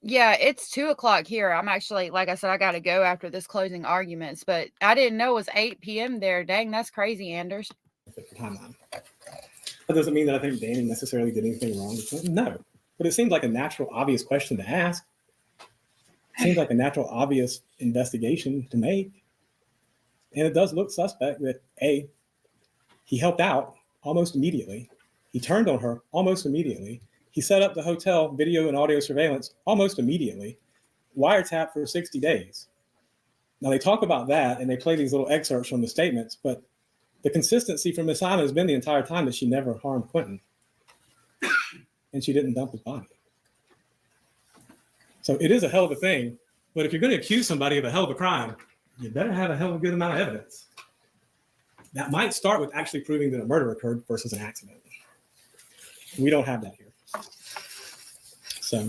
Yeah, it's 2:00 here. I'm actually, like I said, I got to go after this closing arguments, but I didn't know it was 8 p.m. there. Dang, that's crazy, Anders.
That doesn't mean that I think Danny necessarily did anything wrong. No, but it seems like a natural, obvious question to ask. It seems like a natural, obvious investigation to make. And it does look suspect that A, he helped out almost immediately. He turned on her almost immediately. He set up the hotel video and audio surveillance almost immediately. Wiretap for 60 days. Now they talk about that and they play these little excerpts from the statements, but the consistency from Ms. Simon has been the entire time that she never harmed Quinton. And she didn't dump his body. So it is a hell of a thing, but if you're going to accuse somebody of a hell of a crime, you better have a hell of a good amount of evidence. That might start with actually proving that a murder occurred versus an accident. We don't have that here. So,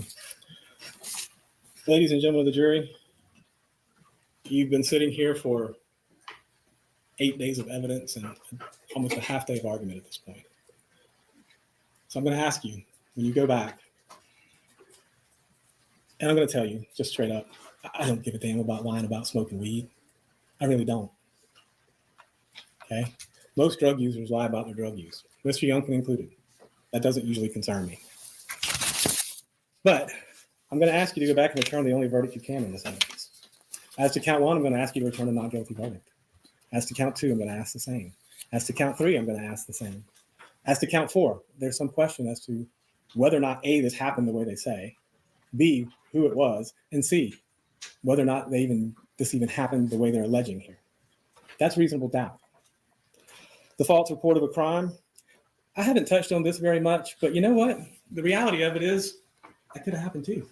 ladies and gentlemen of the jury, you've been sitting here for 8 days of evidence and almost a half day of argument at this point. So I'm going to ask you, when you go back, and I'm going to tell you just straight up, I don't give a damn about lying about smoking weed. I really don't. Okay? Most drug users lie about their drug use, Mr. Youngkin included. That doesn't usually concern me. But I'm going to ask you to go back and return the only verdict you can in this evidence. As to count 1, I'm going to ask you to return a not guilty verdict. As to count 2, I'm going to ask the same. As to count 3, I'm going to ask the same. As to count 4, there's some question as to whether or not A, this happened the way they say, B, who it was, and C, whether or not this even happened the way they're alleging here. That's reasonable doubt. The false report of a crime, I haven't touched on this very much, but you know what? The reality of it is that could have happened too.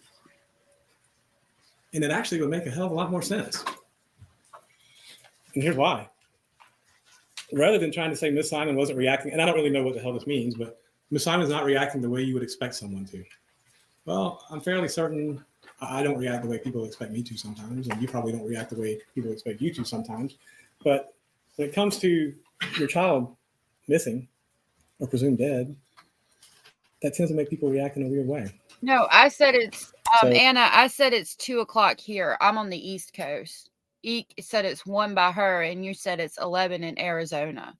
And it actually would make a hell of a lot more sense. And here's why. Rather than trying to say Miss Simon wasn't reacting, and I don't really know what the hell this means, but Miss Simon's not reacting the way you would expect someone to. Well, I'm fairly certain I don't react the way people expect me to sometimes, and you probably don't react the way people expect you to sometimes. But when it comes to your child missing or presumed dead, that tends to make people react in a weird way.
No, I said it's Anna, I said it's 2:00 here. I'm on the East Coast. Eek said it's 1 by her, and you said it's 11 in Arizona.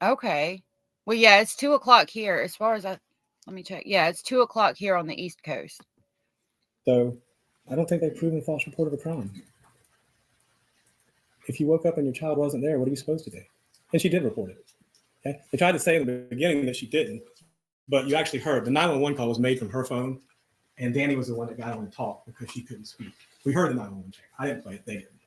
Okay. Well, yeah, it's 2:00 here. As far as let me check. Yeah, it's 2:00 here on the East Coast.
So I don't think they've proven false report of a crime. If you woke up and your child wasn't there, what are you supposed to do? And she did report it. Okay. They tried to say in the beginning that she didn't, but you actually heard the 911 call was made from her phone, and Danny was the one that got on and talked because she couldn't speak. We heard the 911 check. I didn't play it. They didn't.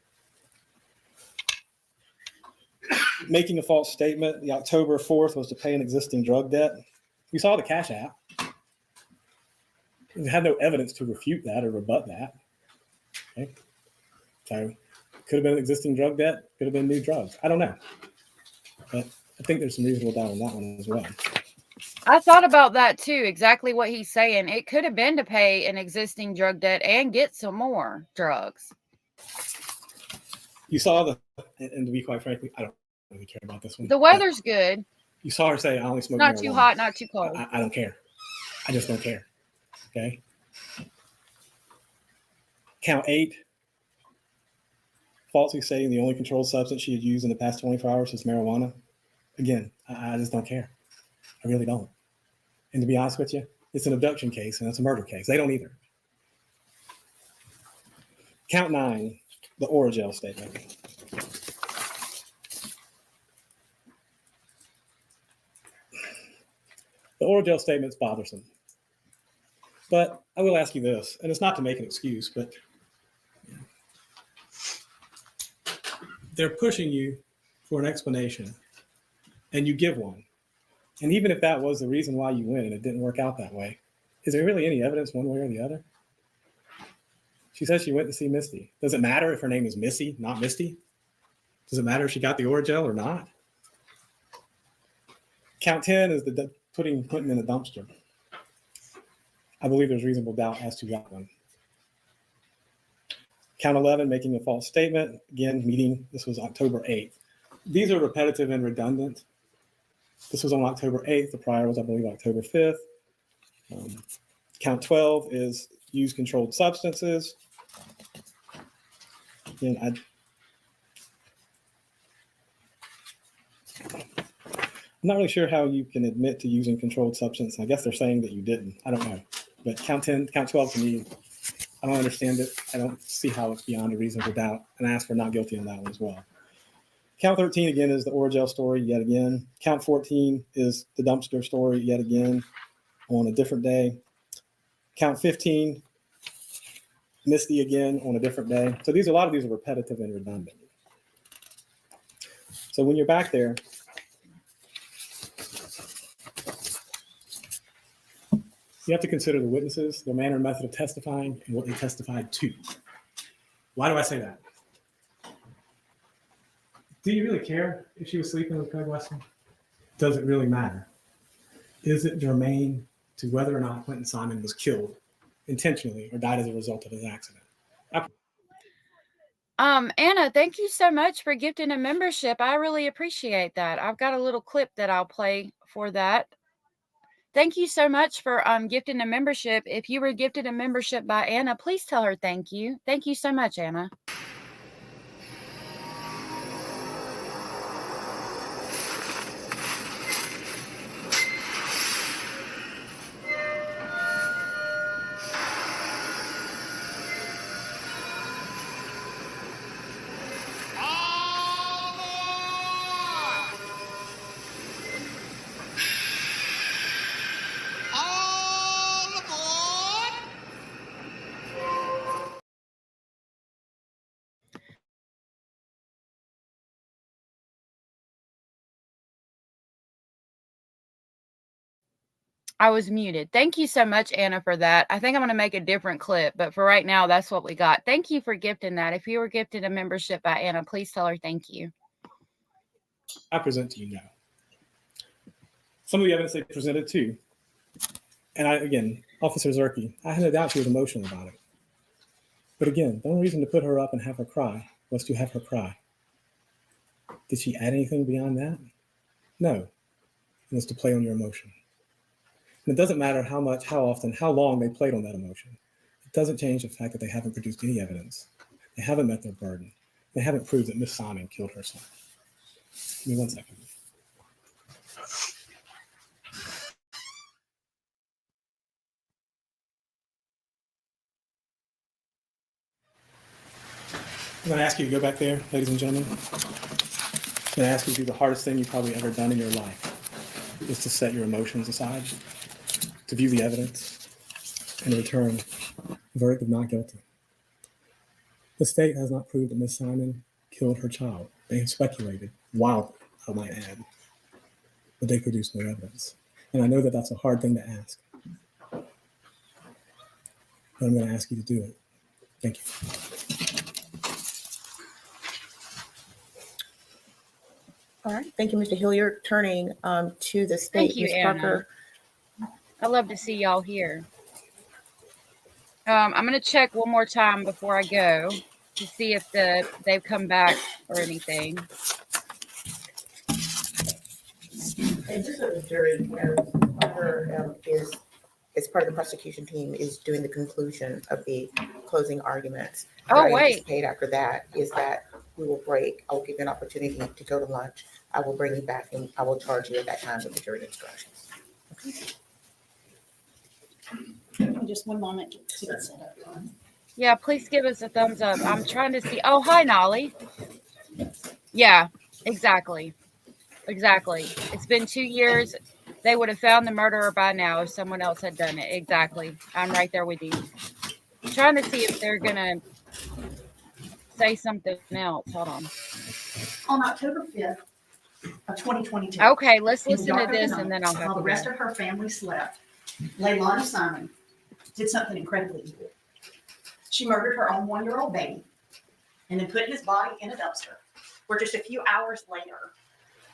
Making a false statement, the October 4th was to pay an existing drug debt. We saw the Cash App. We had no evidence to refute that or rebut that. Okay. So could have been existing drug debt, could have been new drugs. I don't know. But I think there's some reasonable doubt on that one as well.
I thought about that too, exactly what he's saying. It could have been to pay an existing drug debt and get some more drugs.
You saw and to be quite frankly, I don't really care about this one.
The weather's good.
You saw her say, I only smoke
Not
marijuana.
too hot, not too cold.
I don't care. I just don't care. Okay. Count 8. Falsely saying the only controlled substance she had used in the past 24 hours is marijuana. Again, I just don't care. I really don't. And to be honest with you, it's an abduction case and it's a murder case. They don't either. Count 9, the Origel statement. The Origel statement's bothersome. But I will ask you this, and it's not to make an excuse, but they're pushing you for an explanation, and you give one. And even if that was the reason why you went and it didn't work out that way, is there really any evidence one way or the other? She says she went to see Misty. Does it matter if her name is Missy, not Misty? Does it matter if she got the Orajel or not? Count 10 is the putting Quinton in a dumpster. I believe there's reasonable doubt as to that one. Count 11, making a false statement. Again, meeting, this was October 8th. These are repetitive and redundant. This was on October 8th. The prior was, I believe, October 5th. Count 12 is use controlled substances. Again, I'm not really sure how you can admit to using controlled substance. I guess they're saying that you didn't. I don't know. But count 10, count 12 to me, I don't understand it. I don't see how it's beyond a reasonable doubt. And I ask for not guilty on that one as well. Count 13 again is the Orajel story yet again. Count 14 is the dumpster story yet again on a different day. Count 15, Misty again on a different day. So a lot of these are repetitive and redundant. So when you're back there, you have to consider the witnesses, their manner and method of testifying, and what they testified to. Why do I say that? Do you really care if she was sleeping with Craig Weston? Does it really matter? Is it germane to whether or not Quinton Simon was killed intentionally or died as a result of his accident?
Anna, thank you so much for gifting a membership. I really appreciate that. I've got a little clip that I'll play for that. Thank you so much for gifting a membership. If you were gifted a membership by Anna, please tell her thank you. Thank you so much, Anna. I was muted. Thank you so much, Anna, for that. I think I'm going to make a different clip, but for right now, that's what we got. Thank you for gifting that. If you were gifted a membership by Anna, please tell her thank you.
I present to you now some of the evidence they presented too. And again, Officer Zerke, I had no doubt she was emotional about it. But again, the only reason to put her up and have her cry was to have her cry. Did she add anything beyond that? No. It was to play on your emotion. And it doesn't matter how much, how often, how long they played on that emotion. It doesn't change the fact that they haven't produced any evidence. They haven't met their burden. They haven't proved that Miss Simon killed her son. Give me 1 second. I'm going to ask you to go back there, ladies and gentlemen. I'm going to ask you to do the hardest thing you've probably ever done in your life, is to set your emotions aside, to view the evidence, and return a verdict of not guilty. The state has not proved that Miss Simon killed her child. They have speculated wildly, I might add, but they produced no evidence. And I know that that's a hard thing to ask, but I'm going to ask you to do it. Thank you.
All right. Thank you, Mr. Hilliard. Turning to the state,
Thank you,
Ms.
Anna.
Parker.
I love to see y'all here. I'm going to check one more time before I go to see if they've come back or anything.
And just so the jury knows, Parker is part of the prosecution team, is doing the conclusion of the closing arguments.
Oh,
what I
wait.
anticipate after that is that we will break. I will give you an opportunity to go to lunch. I will bring you back and I will charge you at that time with the jury instructions.
Okay. Just one moment to get set up.
Yeah, please give us a thumbs up. I'm trying to see. Oh, hi, Nolly. Yeah, exactly. Exactly. It's been 2 years. They would have found the murderer by now if someone else had done it. Exactly. I'm right there with you. I'm trying to see if they're going to say something else. Hold on.
On October 5th of 2022.
Okay, let's
in the
listen to
dark of the
this
night,
and then I'll have
while
to
the rest
go.
of her family slept, Leilani Simon did something incredibly evil.
She murdered her own 1-year-old baby and then put his body in a dumpster where just a few hours later,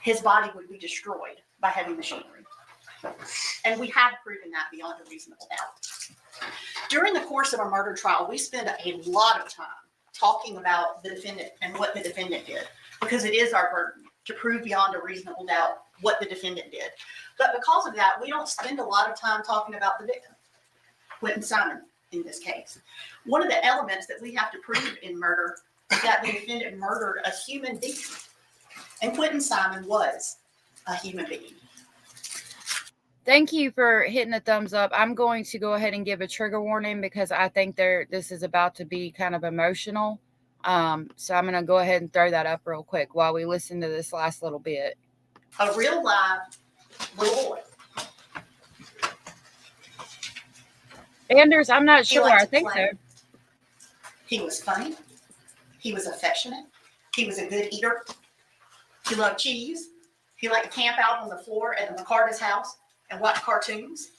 his body would be destroyed by heavy machinery. And we have proven that beyond a reasonable doubt. During the course of our murder trial, we spent a lot of time talking about the defendant and what the defendant did, because it is our burden to prove beyond a reasonable doubt what the defendant did. But because of that, we don't spend a lot of time talking about the victim, Quinton Simon, in this case. One of the elements that we have to prove in murder is that the defendant murdered a human being. And Quinton Simon was a human being.
Thank you for hitting the thumbs up. I'm going to go ahead and give a trigger warning because I think this is about to be kind of emotional. So I'm going to go ahead and throw that up real quick while we listen to this last little bit.
A real live little boy.
Anders, I'm not sure.
liked
I
to
think
play.
so.
He was funny. He was affectionate. He was a good eater. He loved cheese. He liked to camp out on the floor at the McCartney's house and watch cartoons.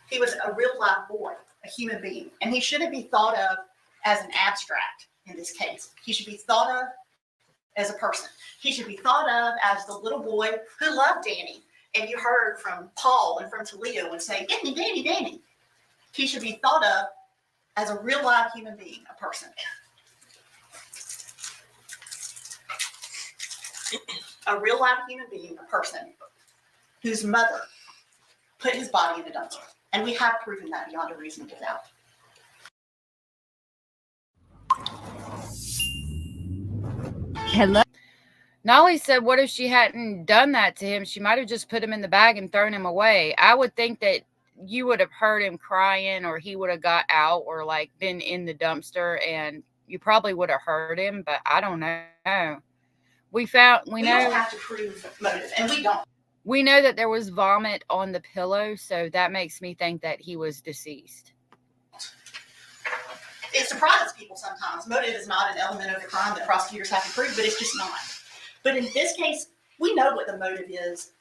He was a real live boy, a human being, and he shouldn't be thought of as an abstract in this case. He should be thought of as a person. He should be thought of as the little boy who loved Danny. And you heard from Paul and from Toledo and say, Danny, Danny, Danny. He should be thought of as a real live human being, a person. A real live human being, a person whose mother put his body in a dumpster. And we have proven that beyond a reasonable doubt.
Hello. Nolly said, what if she hadn't done that to him? She might have just put him in the bag and thrown him away. I would think that you would have heard him crying, or he would have got out or like been in the dumpster, and you probably would have heard him, but I don't know. We don't
have to prove motive, and we don't.
We know that there was vomit on the pillow, so that makes me think that he was deceased.
It surprises people sometimes. Motive is not an element of the crime that prosecutors have to prove, but it's just not. But in this case, we know what the motive is,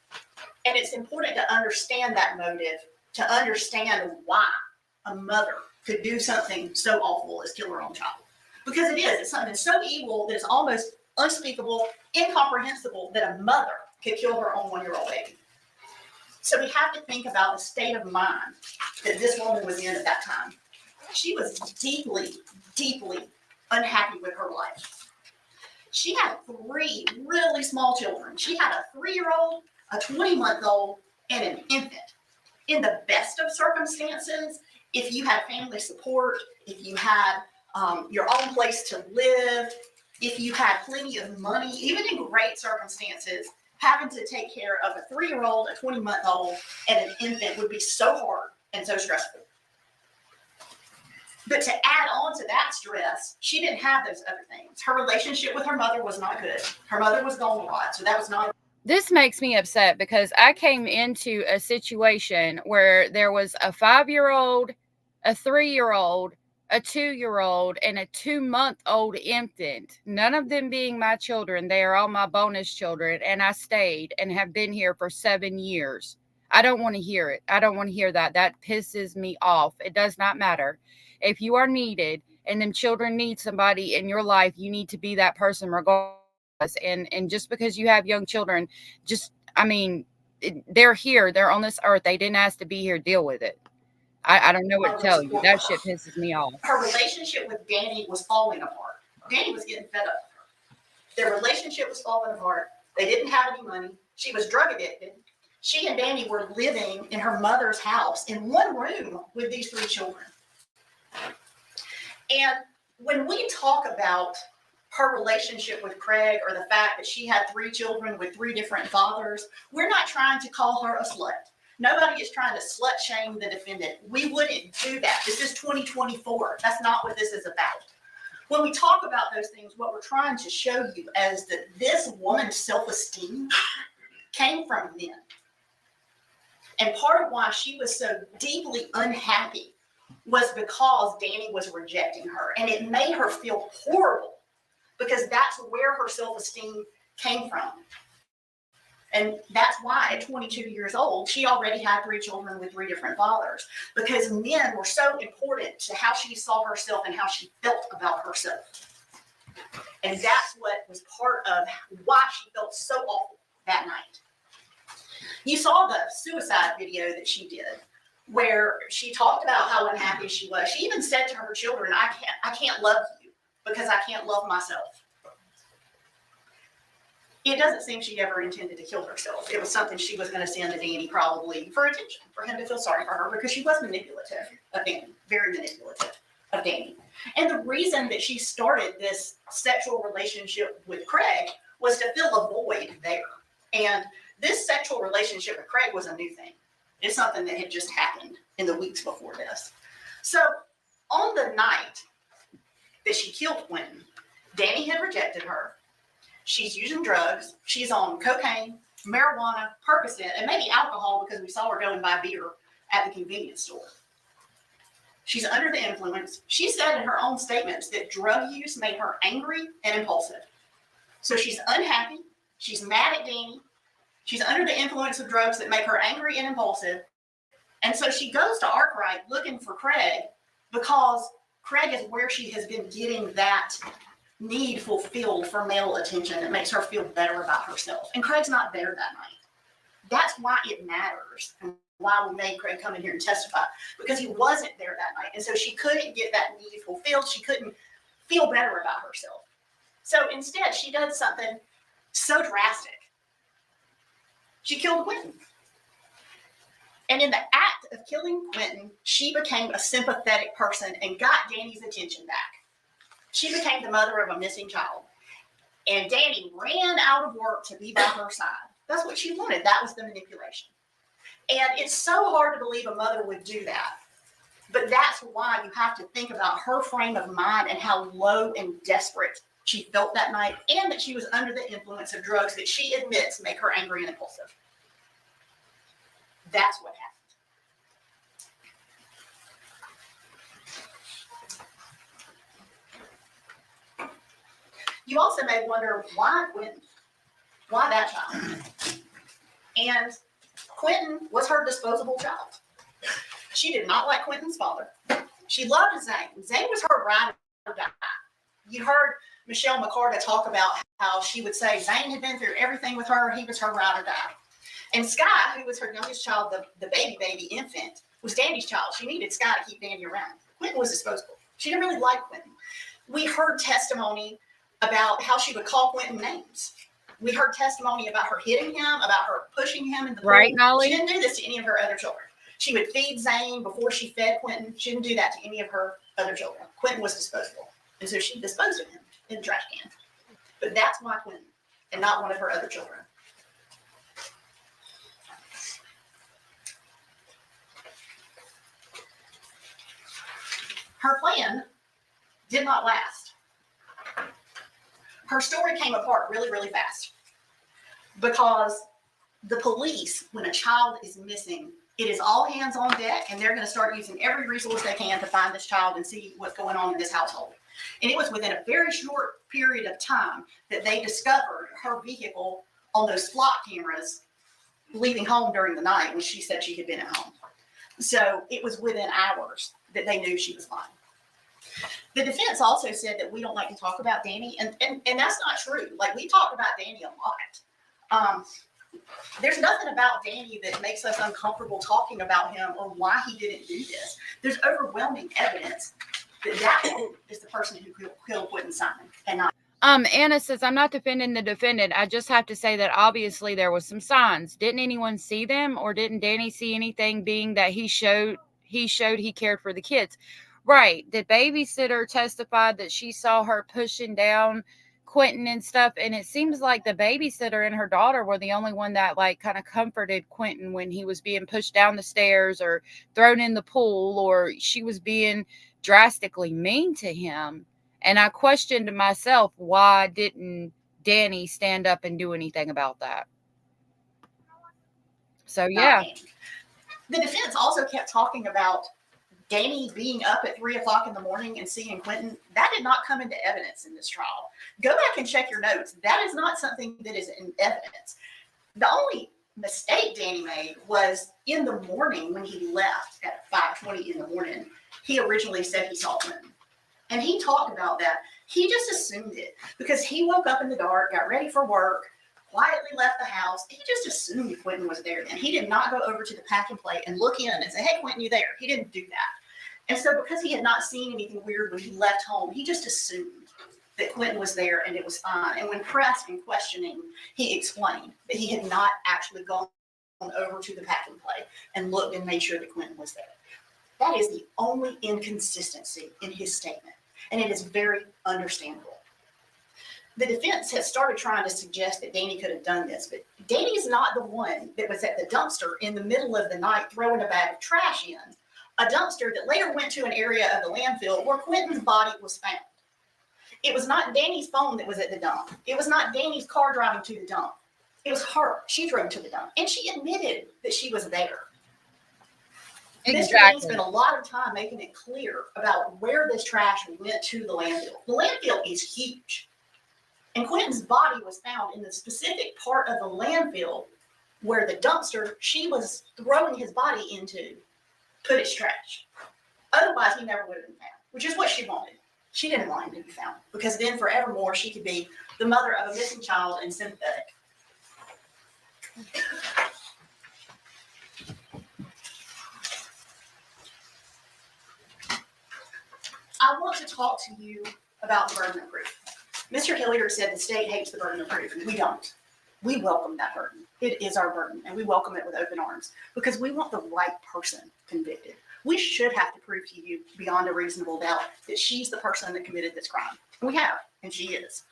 and it's important to understand that motive, to understand why a mother could do something so awful as kill her own child. Because it is. It's something so evil that it's almost unspeakable, incomprehensible that a mother could kill her own 1-year-old baby. So we have to think about the state of mind that this woman was in at that time. She was deeply, deeply unhappy with her life. She had 3 really small children. She had a 3-year-old, a 20-month-old, and an infant. In the best of circumstances, if you had family support, if you had your own place to live, if you had plenty of money, even in great circumstances, having to take care of a 3-year-old, a 20-month-old, and an infant would be so hard and so stressful. But to add on to that stress, she didn't have those other things. Her relationship with her mother was not good. Her mother was gone a lot, so that was not.
This makes me upset because I came into a situation where there was a 5-year-old, a 3-year-old, a 2-year-old, and a 2-month-old infant. None of them being my children. They are all my bonus children, and I stayed and have been here for 7 years. I don't want to hear it. I don't want to hear that. That pisses me off. It does not matter. If you are needed and them children need somebody in your life, you need to be that person regardless. And just because you have young children, they're here. They're on this earth. They didn't ask to be here. Deal with it. I don't know what to tell you. That shit pisses me off.
Her relationship with Danny was falling apart. Danny was getting fed up with her. Their relationship was falling apart. They didn't have any money. She was drug addicted. She and Danny were living in her mother's house in one room with these 3 children. And when we talk about her relationship with Craig, or the fact that she had 3 children with 3 different fathers, we're not trying to call her a slut. Nobody is trying to slut shame the defendant. We wouldn't do that. This is 2024. That's not what this is about. When we talk about those things, what we're trying to show you is that this woman's self-esteem came from men. And part of why she was so deeply unhappy was because Danny was rejecting her. And it made her feel horrible because that's where her self-esteem came from. And that's why at 22 years old, she already had 3 children with 3 different fathers, because men were so important to how she saw herself and how she felt about herself. And that's what was part of why she felt so awful that night. You saw the suicide video that she did, where she talked about how unhappy she was. She even said to her children, I can't love you because I can't love myself. It doesn't seem she ever intended to kill herself. It was something she was going to send to Danny, probably for attention, for him to feel sorry for her, because she was manipulative of Danny, very manipulative of Danny. And the reason that she started this sexual relationship with Craig was to fill a void there. And this sexual relationship with Craig was a new thing. It's something that had just happened in the weeks before this. So on the night that she killed Quinton, Danny had rejected her. She's using drugs. She's on cocaine, marijuana, Percocet, and maybe alcohol, because we saw her go and buy beer at the convenience store. She's under the influence. She said in her own statements that drug use made her angry and impulsive. So she's unhappy. She's mad at Danny. She's under the influence of drugs that make her angry and impulsive. And so she goes to Arkwright looking for Craig, because Craig is where she has been getting that need fulfilled for male attention that makes her feel better about herself. And Craig's not there that night. That's why it matters, and why we made Craig come in here and testify, because he wasn't there that night. And so she couldn't get that need fulfilled. She couldn't feel better about herself. So instead, she does something so drastic. She killed Quinton. And in the act of killing Quinton, she became a sympathetic person and got Danny's attention back. She became the mother of a missing child. And Danny ran out of work to be by her side. That's what she wanted. That was the manipulation. And it's so hard to believe a mother would do that. But that's why you have to think about her frame of mind and how low and desperate she felt that night, and that she was under the influence of drugs that she admits make her angry and impulsive. That's what happened. You also may wonder, why Quinton? Why that child? And Quinton was her disposable child. She did not like Quinton's father. She loved Zane. Zane was her ride or die. You heard Michelle McCarta talk about how she would say Zane had been through everything with her. He was her ride or die. And Sky, who was her youngest child, the baby infant, was Danny's child. She needed Sky to keep Danny around. Quinton was disposable. She didn't really like Quinton. We heard testimony about how she would call Quinton names. We heard testimony about her hitting him, about her pushing him in the pool.
Right, Nolly?
She didn't do this to any of her other children. She would feed Zane before she fed Quinton. She didn't do that to any of her other children. Quinton was disposable. And so she disposed of him in the trash can. But that's why Quinton, and not one of her other children. Her plan did not last. Her story came apart really, really fast, because the police, when a child is missing, it is all hands on deck, and they're going to start using every resource they can to find this child and see what's going on in this household. And it was within a very short period of time that they discovered her vehicle on those slot cameras leaving home during the night when she said she had been at home. So it was within hours that they knew she was lying. The defense also said that we don't like to talk about Danny, and that's not true. Like, we talked about Danny a lot. There's nothing about Danny that makes us uncomfortable talking about him or why he didn't do this. There's overwhelming evidence that is the person who killed Quinton Simon, and not.
Anna says, I'm not defending the defendant. I just have to say that obviously there was some signs. Didn't anyone see them, or didn't Danny see anything, being that he showed he cared for the kids? Right. The babysitter testified that she saw her pushing down Quinton and stuff, and it seems like the babysitter and her daughter were the only one that like kind of comforted Quinton when he was being pushed down the stairs or thrown in the pool, or she was being drastically mean to him. And I questioned myself, why didn't Danny stand up and do anything about that? So yeah.
The defense also kept talking about Danny being up at 3 o'clock in the morning and seeing Quinton. That did not come into evidence in this trial. Go back and check your notes. That is not something that is in evidence. The only mistake Danny made was in the morning when he left at 5:20 in the morning, he originally said he saw Quinton. And he talked about that. He just assumed it because he woke up in the dark, got ready for work, quietly left the house. He just assumed Quinton was there then. He did not go over to the packing plate and look in and say, hey, Quinton, you there? He didn't do that. And so because he had not seen anything weird when he left home, he just assumed that Quinton was there and it was fine. And when pressed and questioning, he explained that he had not actually gone over to the packing plate and looked and made sure that Quinton was there. That is the only inconsistency in his statement, and it is very understandable. The defense has started trying to suggest that Danny could have done this, but Danny is not the one that was at the dumpster in the middle of the night throwing a bag of trash in, a dumpster that later went to an area of the landfill where Quinton's body was found. It was not Danny's phone that was at the dump. It was not Danny's car driving to the dump. It was her. She drove to the dump, and she admitted that she was there. Mr. Dean spent a lot of time making it clear about where this trash went to the landfill. The landfill is huge. And Quinton's body was found in the specific part of the landfill where the dumpster she was throwing his body into put its trash. Otherwise, he never would have been found, which is what she wanted. She didn't want him to be found because then forevermore she could be the mother of a missing child and sympathetic. I want to talk to you about the burden of proof. Mr. Hilliard said the state hates the burden of proof. We don't. We welcome that burden. It is our burden, and we welcome it with open arms because we want the right person convicted. We should have to prove to you beyond a reasonable doubt that she's the person that committed this crime. We have, and she is.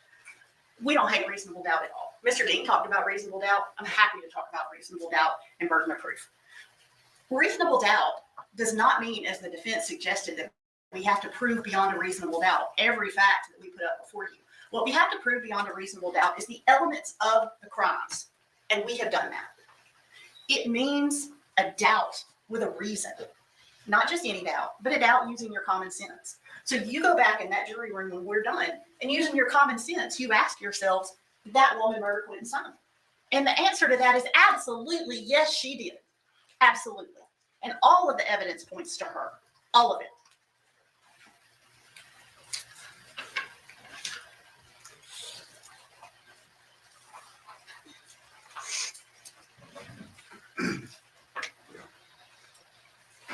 We don't hate reasonable doubt at all. Mr. Dean talked about reasonable doubt. I'm happy to talk about reasonable doubt and burden of proof. Reasonable doubt does not mean, as the defense suggested, that we have to prove beyond a reasonable doubt every fact that we put up before you. What we have to prove beyond a reasonable doubt is the elements of the crimes, and we have done that. It means a doubt with a reason, not just any doubt, but a doubt using your common sense. So you go back in that jury room when we're done, and using your common sense, you ask yourselves, did that woman murder Quinton Simon? And the answer to that is absolutely yes, she did. Absolutely. And all of the evidence points to her. All of it.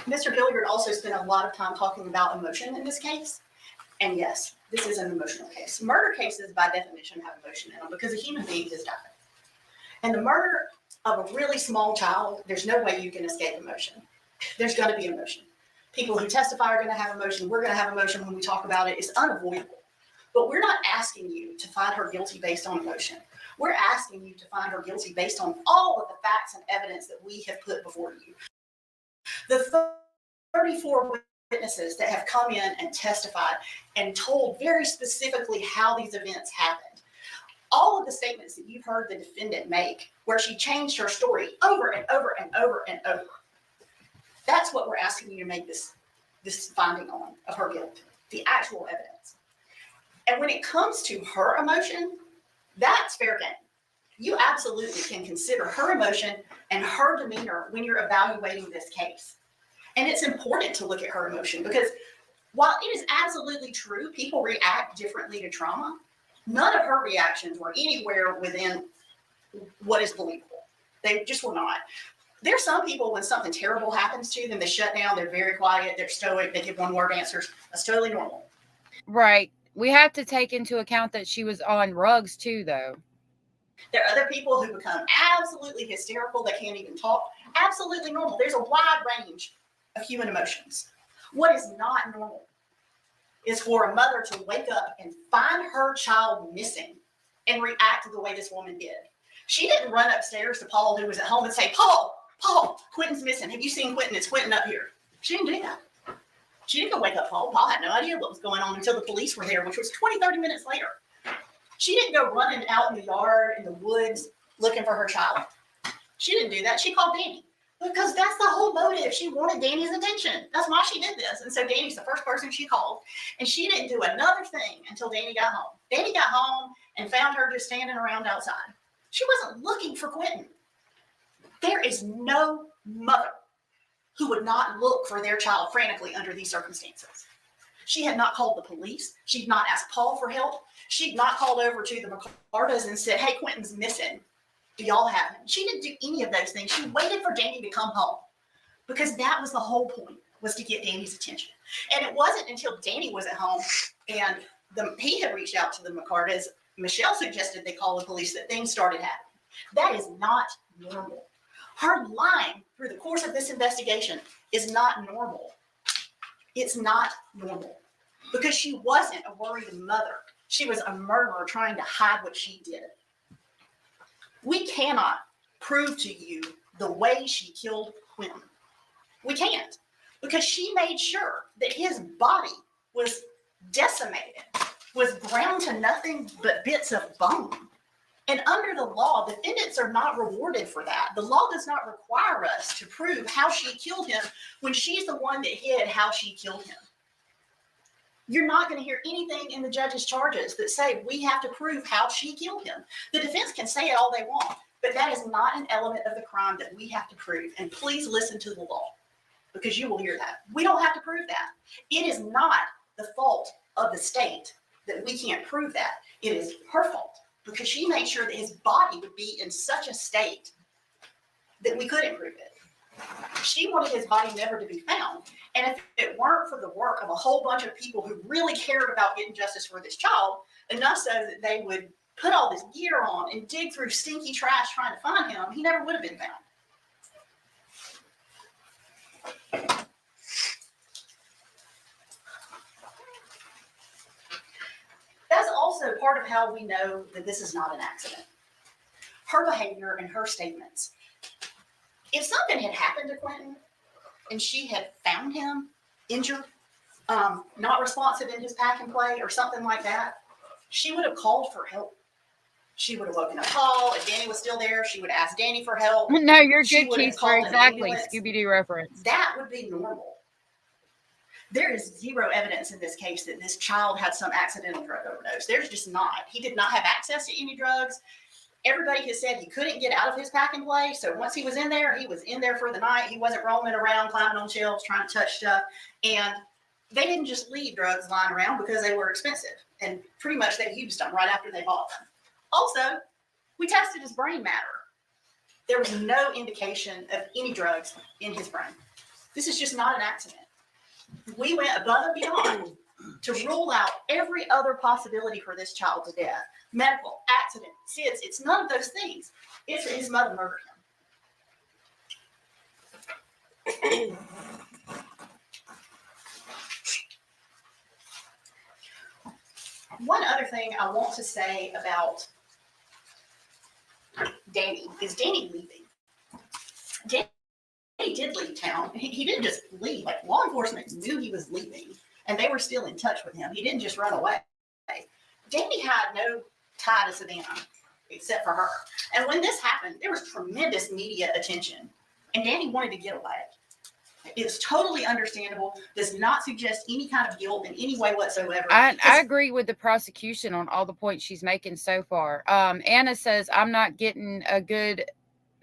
Mr. Hilliard also spent a lot of time talking about emotion in this case. And yes, this is an emotional case. Murder cases, by definition, have emotion in them because a human being has died. And the murder of a really small child, there's no way you can escape emotion. There's going to be emotion. People who testify are going to have emotion. We're going to have emotion when we talk about it. It's unavoidable. But we're not asking you to find her guilty based on emotion. We're asking you to find her guilty based on all of the facts and evidence that we have put before you. The 34 witnesses that have come in and testified and told very specifically how these events happened. All of the statements that you've heard the defendant make, where she changed her story over and over and over and over. That's what we're asking you to make this finding on of her guilt, the actual evidence. And when it comes to her emotion, that's fair game. You absolutely can consider her emotion and her demeanor when you're evaluating this case. And it's important to look at her emotion because while it is absolutely true, people react differently to trauma, none of her reactions were anywhere within what is believable. They just were not. There's some people, when something terrible happens to them, they shut down, they're very quiet, they're stoic, they give one-word answers. That's totally normal.
Right. We have to take into account that she was on drugs too, though.
There are other people who become absolutely hysterical. They can't even talk. Absolutely normal. There's a wide range of human emotions. What is not normal is for a mother to wake up and find her child missing and react the way this woman did. She didn't run upstairs to Paul, who was at home, and say, Paul, Quinton's missing. Have you seen Quinton? It's Quinton up here. She didn't do that. She didn't go wake up Paul. Paul had no idea what was going on until the police were there, which was 20, 30 minutes later. She didn't go running out in the yard, in the woods, looking for her child. She didn't do that. She called Danny because that's the whole motive. She wanted Danny's attention. That's why she did this. And so Danny's the first person she called. And she didn't do another thing until Danny got home. Danny got home and found her just standing around outside. She wasn't looking for Quinton. There is no mother who would not look for their child frantically under these circumstances. She had not called the police. She'd not asked Paul for help. She'd not called over to the McCartas and said, hey, Quinton's missing. Do y'all have him? She didn't do any of those things. She waited for Danny to come home because that was the whole point, was to get Danny's attention. And it wasn't until Danny was at home and he had reached out to the McCartas, Michelle suggested they call the police, that things started happening. That is not normal. Her lying through the course of this investigation is not normal. It's not normal because she wasn't a worried mother. She was a murderer trying to hide what she did. We cannot prove to you the way she killed Quinton. We can't, because she made sure that his body was decimated, was ground to nothing but bits of bone. And under the law, defendants are not rewarded for that. The law does not require us to prove how she killed him when she's the one that hid how she killed him. You're not going to hear anything in the judge's charges that say we have to prove how she killed him. The defense can say it all they want, but that is not an element of the crime that we have to prove. And please listen to the law, because you will hear that. We don't have to prove that. It is not the fault of the state that we can't prove that. It is her fault, because she made sure that his body would be in such a state that we couldn't prove it. She wanted his body never to be found. And if it weren't for the work of a whole bunch of people who really cared about getting justice for this child, enough so that they would put all this gear on and dig through stinky trash trying to find him, he never would have been found. That's also part of how we know that this is not an accident. Her behavior and her statements. If something had happened to Quinton and she had found him injured, not responsive in his pack and play or something like that, she would have called for help. She would have woken up Paul. If Danny was still there, she would ask Danny for help.
No, you're
She
good,
would have
Keith.
called an
Exactly.
ambulance.
Scooby-Doo reference.
That would be normal. There is zero evidence in this case that this child had some accidental drug overdose. There's just not. He did not have access to any drugs. Everybody has said he couldn't get out of his pack and play. So once he was in there, he was in there for the night. He wasn't roaming around, climbing on shelves, trying to touch stuff. And they didn't just leave drugs lying around because they were expensive. And pretty much they used them right after they bought them. Also, we tested his brain matter. There was no indication of any drugs in his brain. This is just not an accident. We went above and beyond to rule out every other possibility for this child to death. Medical, accident, SIDS, it's none of those things. It's that his mother murdered him. One other thing I want to say about Danny is Danny leaving. Danny did leave town. He didn't just leave. Like, law enforcement knew he was leaving, and they were still in touch with him. He didn't just run away. Danny had no tie to Savannah except for her. And when this happened, there was tremendous media attention, and Danny wanted to get away. It's totally understandable. Does not suggest any kind of guilt in any way whatsoever.
I agree with the prosecution on all the points she's making so far. Anna says, I'm not getting a good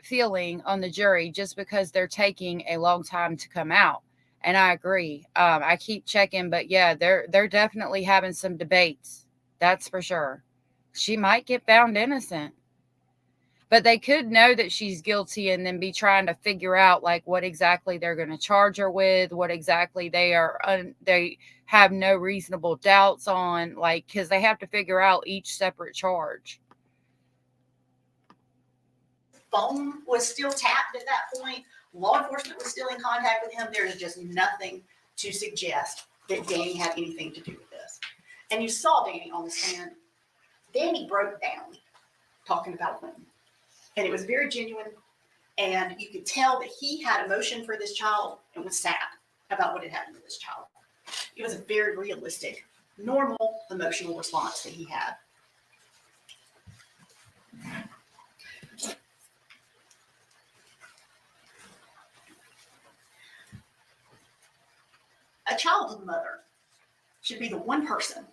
feeling on the jury just because they're taking a long time to come out. And I agree. I keep checking, but yeah, they're definitely having some debates. That's for sure. She might get found innocent. But they could know that she's guilty and then be trying to figure out like what exactly they're going to charge her with, what exactly they have no reasonable doubts on, like, because they have to figure out each separate charge.
Phone was still tapped at that point. Law enforcement was still in contact with him. There is just nothing to suggest that Danny had anything to do with this. And you saw Danny on the stand. Danny broke down talking about Quinton. And it was very genuine, and you could tell that he had emotion for this child and was sad about what had happened to this child. It was a very realistic, normal emotional response that he had. A child's mother should be the one person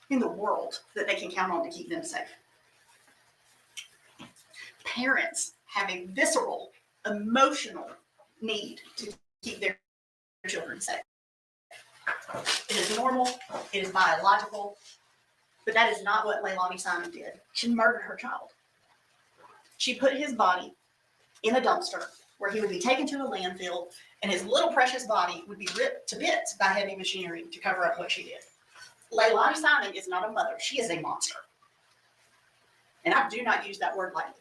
in the world that they can count on to keep them safe. Parents have a visceral emotional need to keep their children safe. It is normal, it is biological, but that is not what Leilani Simon did. She murdered her child. She put his body in a dumpster where he would be taken to a landfill and his little precious body would be ripped to bits by heavy machinery to cover up what she did. Leilani Simon is not a mother, she is a monster. And I do not use that word lightly.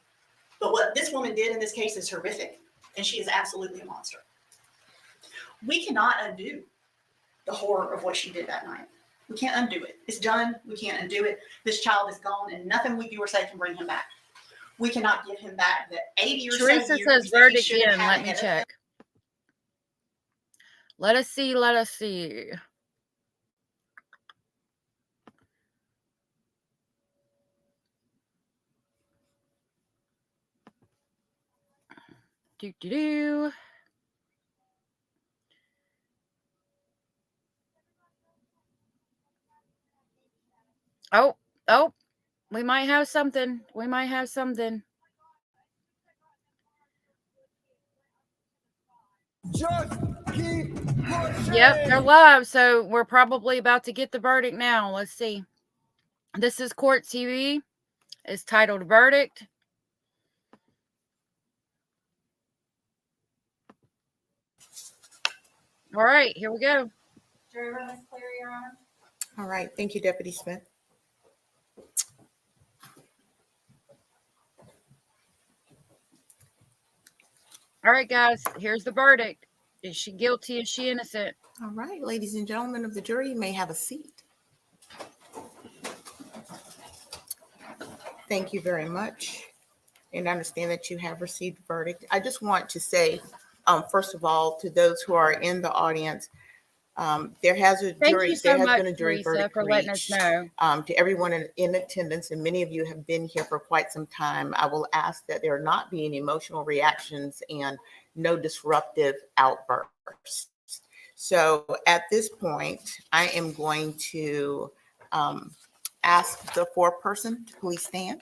But what this woman did in this case is horrific, and she is absolutely a monster. We cannot undo the horror of what she did that night. We can't undo it. It's done. We can't undo it. This child is gone, and nothing we do or say can bring him back. We cannot give him back the 80 or
Teresa
so years
says
that he
verdict
should have
in.
had
Let me
ahead of
check. Let us see. Let us see. Do. Oh, we might have something. We might have something.
Just keep pushing.
Yep, they're live, so we're probably about to get the verdict now. Let's see. This is Court TV. It's titled Verdict. All right, here we go.
Jury room is clear, Your Honor. All right, thank you, Deputy Smith.
All right, guys, here's the verdict. Is she guilty? Is she innocent?
All right, ladies and gentlemen of the jury, you may have a seat. Thank you very much. And I understand that you have received the verdict. I just want to say, first of all, to those who are in the audience, there has a
Thank
jury,
you so
there has
much,
been a jury
Teresa,
verdict
for letting us
reached.
know.
To everyone in attendance, and many of you have been here for quite some time, I will ask that there not be any emotional reactions and no disruptive outbursts. So at this point, I am going to ask the foreperson to please stand.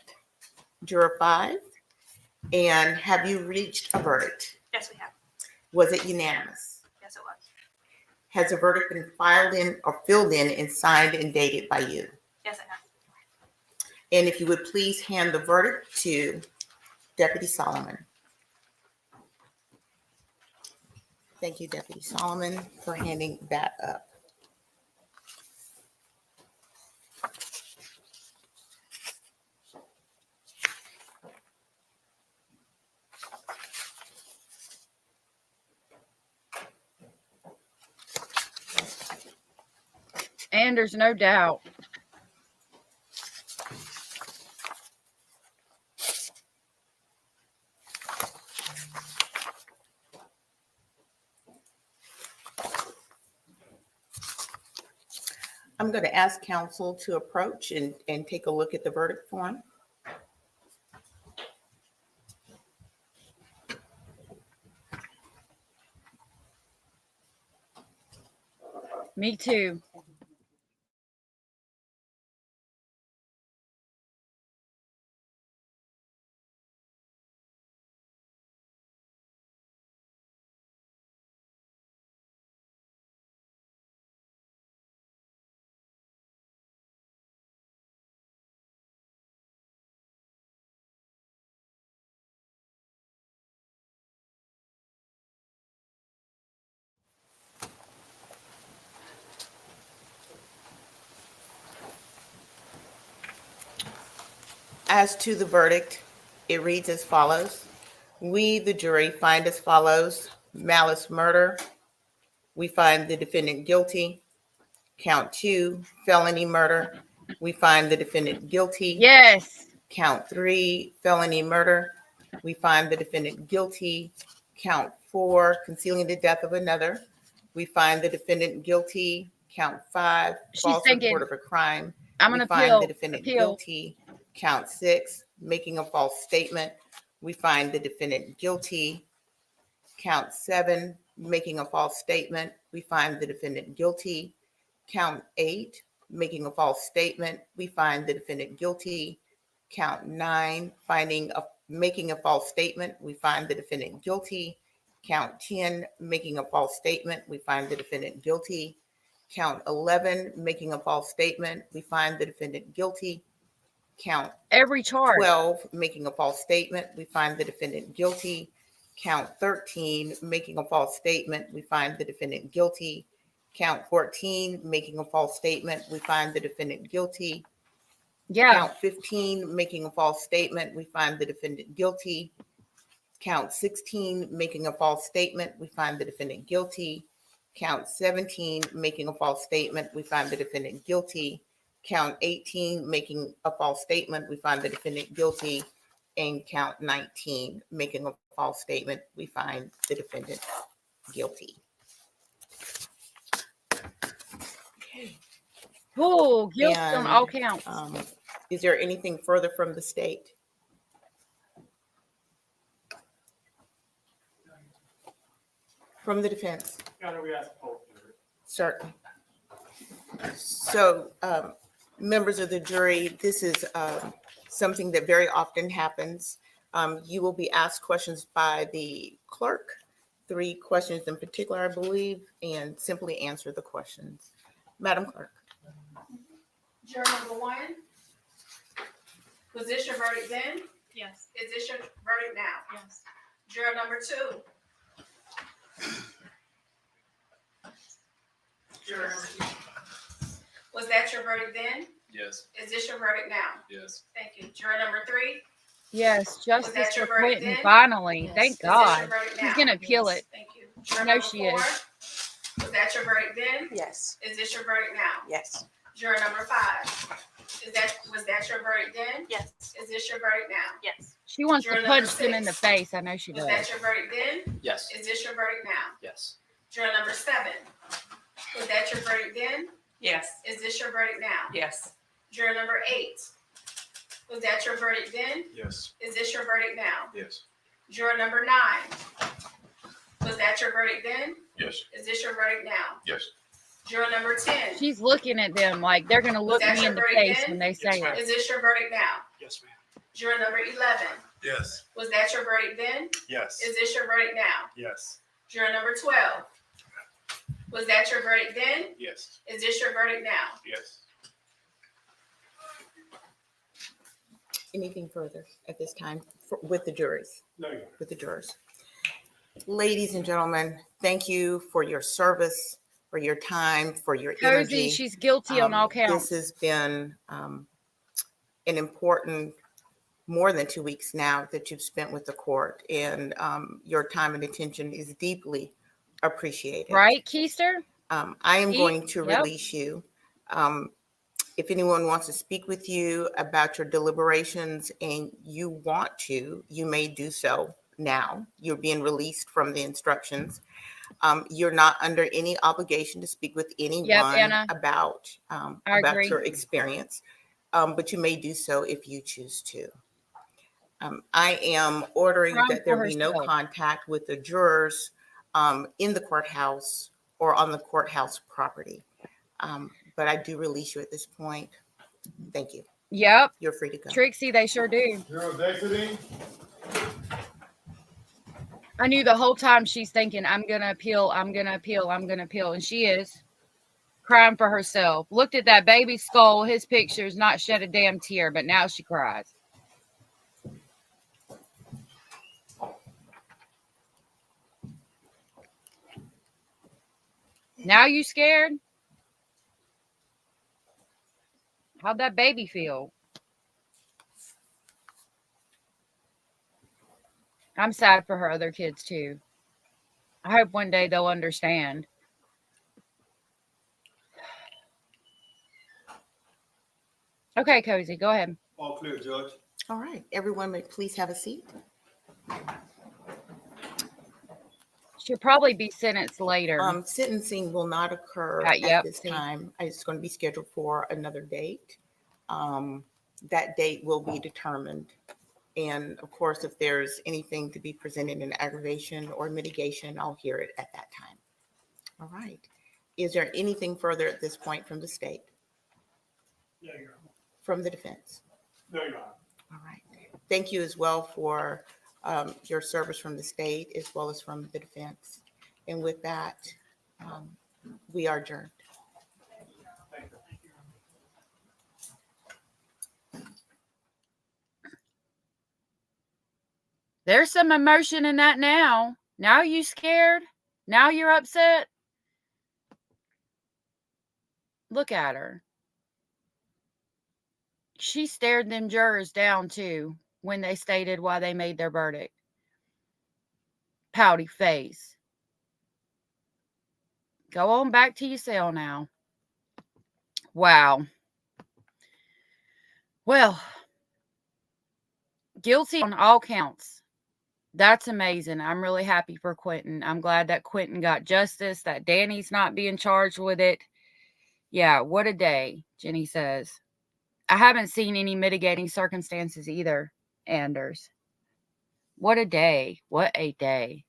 Juror 5. And have you reached a verdict?
Yes, we have.
Was it unanimous?
Yes, it was.
Has the verdict been filed in or filled in and signed and dated by you?
Yes, it has.
And if you would please hand the verdict to Deputy Solomon. Thank you, Deputy Solomon, for handing that up.
And there's no doubt.
I'm going to ask counsel to approach and take a look at the verdict form.
Me too.
As to the verdict, it reads as follows. We, the jury, find as follows: malice murder. We find the defendant guilty. Count 2, felony murder. We find the defendant guilty.
Yes.
Count 3, felony murder. We find the defendant guilty. Count 4, concealing the death of another. We find the defendant guilty. Count 5, false report of a crime.
I'm
We
gonna
find the defendant guilty. Count 6, making a false statement. We find the defendant guilty. Count 7, making a false statement. We find the defendant guilty. Count 8, making a false statement. We find the defendant guilty. Count 9, making a false statement, we find the defendant guilty. Count 10, making a false statement, we find the defendant guilty. Count 11, making a false statement, we find the defendant guilty. Count
Every charge.
12, making a false statement, we find the defendant guilty. Count 13, making a false statement, we find the defendant guilty. Count 14, making a false statement, we find the defendant guilty.
Yeah.
Count 15, making a false statement, we find the defendant guilty. Count 16, making a false statement, we find the defendant guilty. Count 17, making a false statement, we find the defendant guilty. Count 18, making a false statement, we find the defendant guilty. And count 19, making a false statement, we find the defendant guilty. Okay.
Oh, guilt on
And,
all counts.
Is there anything further from the state? From the defense? Certainly. So, members of the jury, this is something that very often happens. You will be asked questions by the clerk, 3 questions in particular, I believe, and simply answer the questions. Madam Clerk.
Juror number 1, was this your verdict then?
Yes.
Is this your verdict now?
Yes.
Juror number 2. Juror number 2. Was that your verdict then?
Yes.
Is this your verdict now?
Yes.
Thank you. Juror number 3.
Yes, justice
that
for
your verdict
Quinton,
then?
finally.
Yes.
Thank
Is this your
God.
verdict
She's
now?
going to appeal
Yes.
it.
Thank you.
I
Juror
know
number
she
4.
is.
Was that your verdict then?
Yes.
Is this your verdict now?
Yes.
Juror number 5. Was that your verdict then?
Yes.
Is this your verdict now?
Yes.
She wants
Juror
to
number
punch them in the
6.
face. I know she
Was
does.
that your verdict then?
Yes.
Is this your verdict now?
Yes.
Juror number 7. Was that your verdict then?
Yes.
Is this your verdict now?
Yes.
Juror number 8. Was that your verdict then?
Yes.
Is this your verdict now?
Yes.
Juror number 9. Was that your verdict then?
Yes.
Is this your verdict now?
Yes.
Juror number 10.
She's looking at them like they're going to
Was
look
that
me
your
in the
verdict
face
then?
when they say
Is
it.
this your verdict now?
Yes, ma'am.
Juror number 11.
Yes.
Was that your verdict then?
Yes.
Is this your verdict now?
Yes.
Juror number 12. Was that your verdict then?
Yes.
Is this your verdict now?
Yes.
Anything further at this time with the juries?
No, Your Honor.
With the jurors. Ladies and gentlemen, thank you for your service, for your time, for your energy.
Cozy, she's guilty on all counts.
This has been an important, more than 2 weeks now that you've spent with the court, and your time and attention is deeply appreciated.
Right, Keister?
I am going to
Yep.
release you. If anyone wants to speak with you about your deliberations and you want to, you may do so now. You're being released from the instructions. You're not under any obligation to speak with anyone
Anna.
about
I agree.
your experience, but you may do so if you choose to. I am ordering
Crime
that there
for
be no
herself.
contact with the jurors in the courthouse or on the courthouse property. But I do release you at this point. Thank you.
Yep.
You're free to go.
Trixie, they sure do.
You're exiting.
I knew the whole time she's thinking, I'm going to appeal, I'm going to appeal, I'm going to appeal. And she is crying for herself. Looked at that baby skull, his pictures, not shed a damn tear, but now she cries. Now you scared? How'd that baby feel? I'm sad for her other kids too. I hope one day they'll understand. Okay, Cozy, go ahead.
All clear, Judge.
All right. Everyone may please have a seat.
She'll probably be sentenced later.
Sentencing will not occur
Yep.
at this time. It's going to be scheduled for another date. That date will be determined. And of course, if there's anything to be presented in aggravation or mitigation, I'll hear it at that time. All right. Is there anything further at this point from the state?
No, Your Honor.
From the defense?
No, Your Honor.
All right. thank you as well for your service from the state as well as from the defense. And with that, we are adjourned.
There's some emotion in that now. Now you scared? Now you're upset? Look at her. She stared them jurors down too when they stated why they made their verdict. Pouty face. Go on back to your cell now. Wow. Well, guilty on all counts. That's amazing. I'm really happy for Quinton. I'm glad that Quinton got justice, that Danny's not being charged with it. Yeah, what a day, Jenny says. I haven't seen any mitigating circumstances either, Anders. What a day. What a day.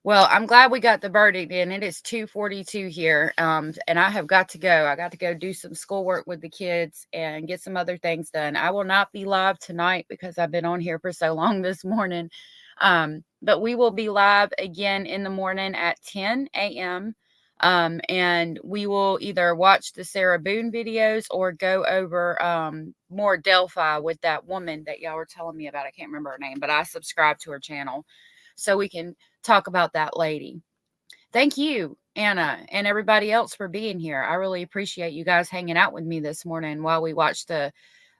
Well, I'm glad we got the verdict in. It is 2:42 here, and I have got to go. I got to go do some schoolwork with the kids and get some other things done. I will not be live tonight because I've been on here for so long this morning, but we will be live again in the morning at 10 a.m., and we will either watch the Sarah Boone videos or go over more Delphi with that woman that y'all were telling me about. I can't remember her name, but I subscribe to her channel so we can talk about that lady. Thank you, Anna, and everybody else for being here. I really appreciate you guys hanging out with me this morning while we watched the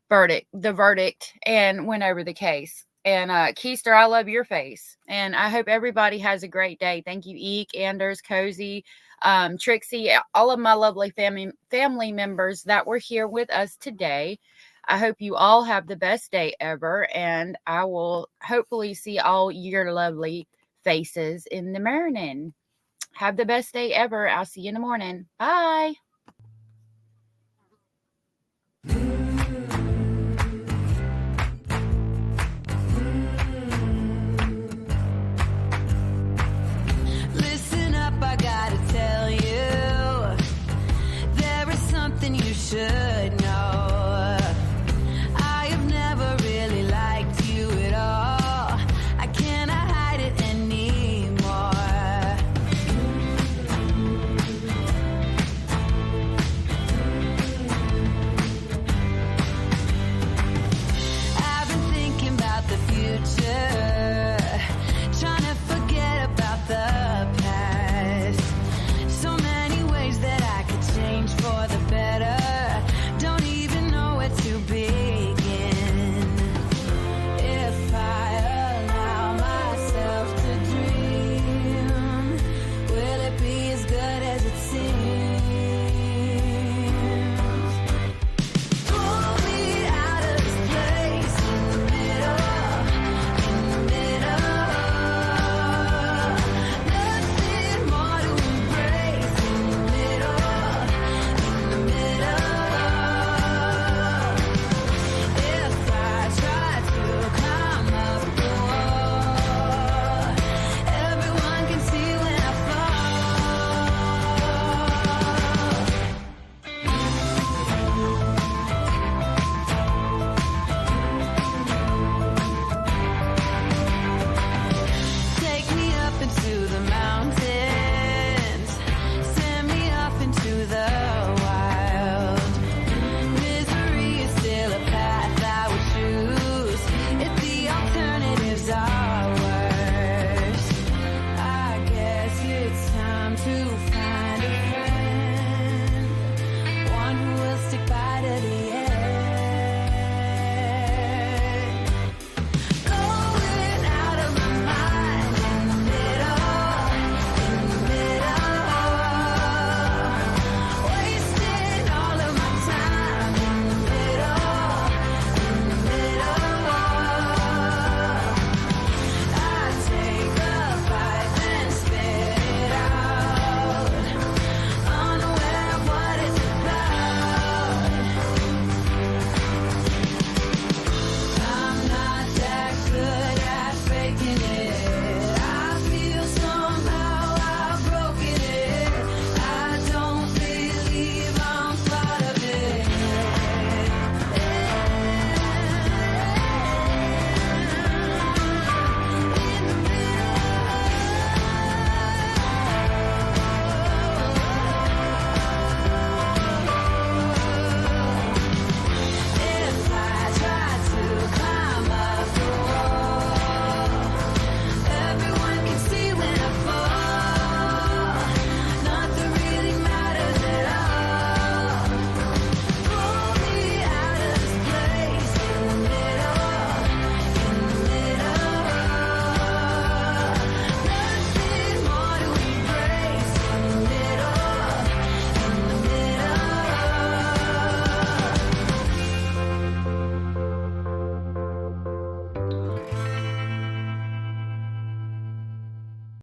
verdict and went over the case. And Keister, I love your face. And I hope everybody has a great day. Thank you, Eek, Anders, Cozy, Trixie, all of my lovely family members that were here with us today. I hope you all have the best day ever, and I will hopefully see all your lovely faces in the morning. Have the best day ever. I'll see you in the morning. Bye.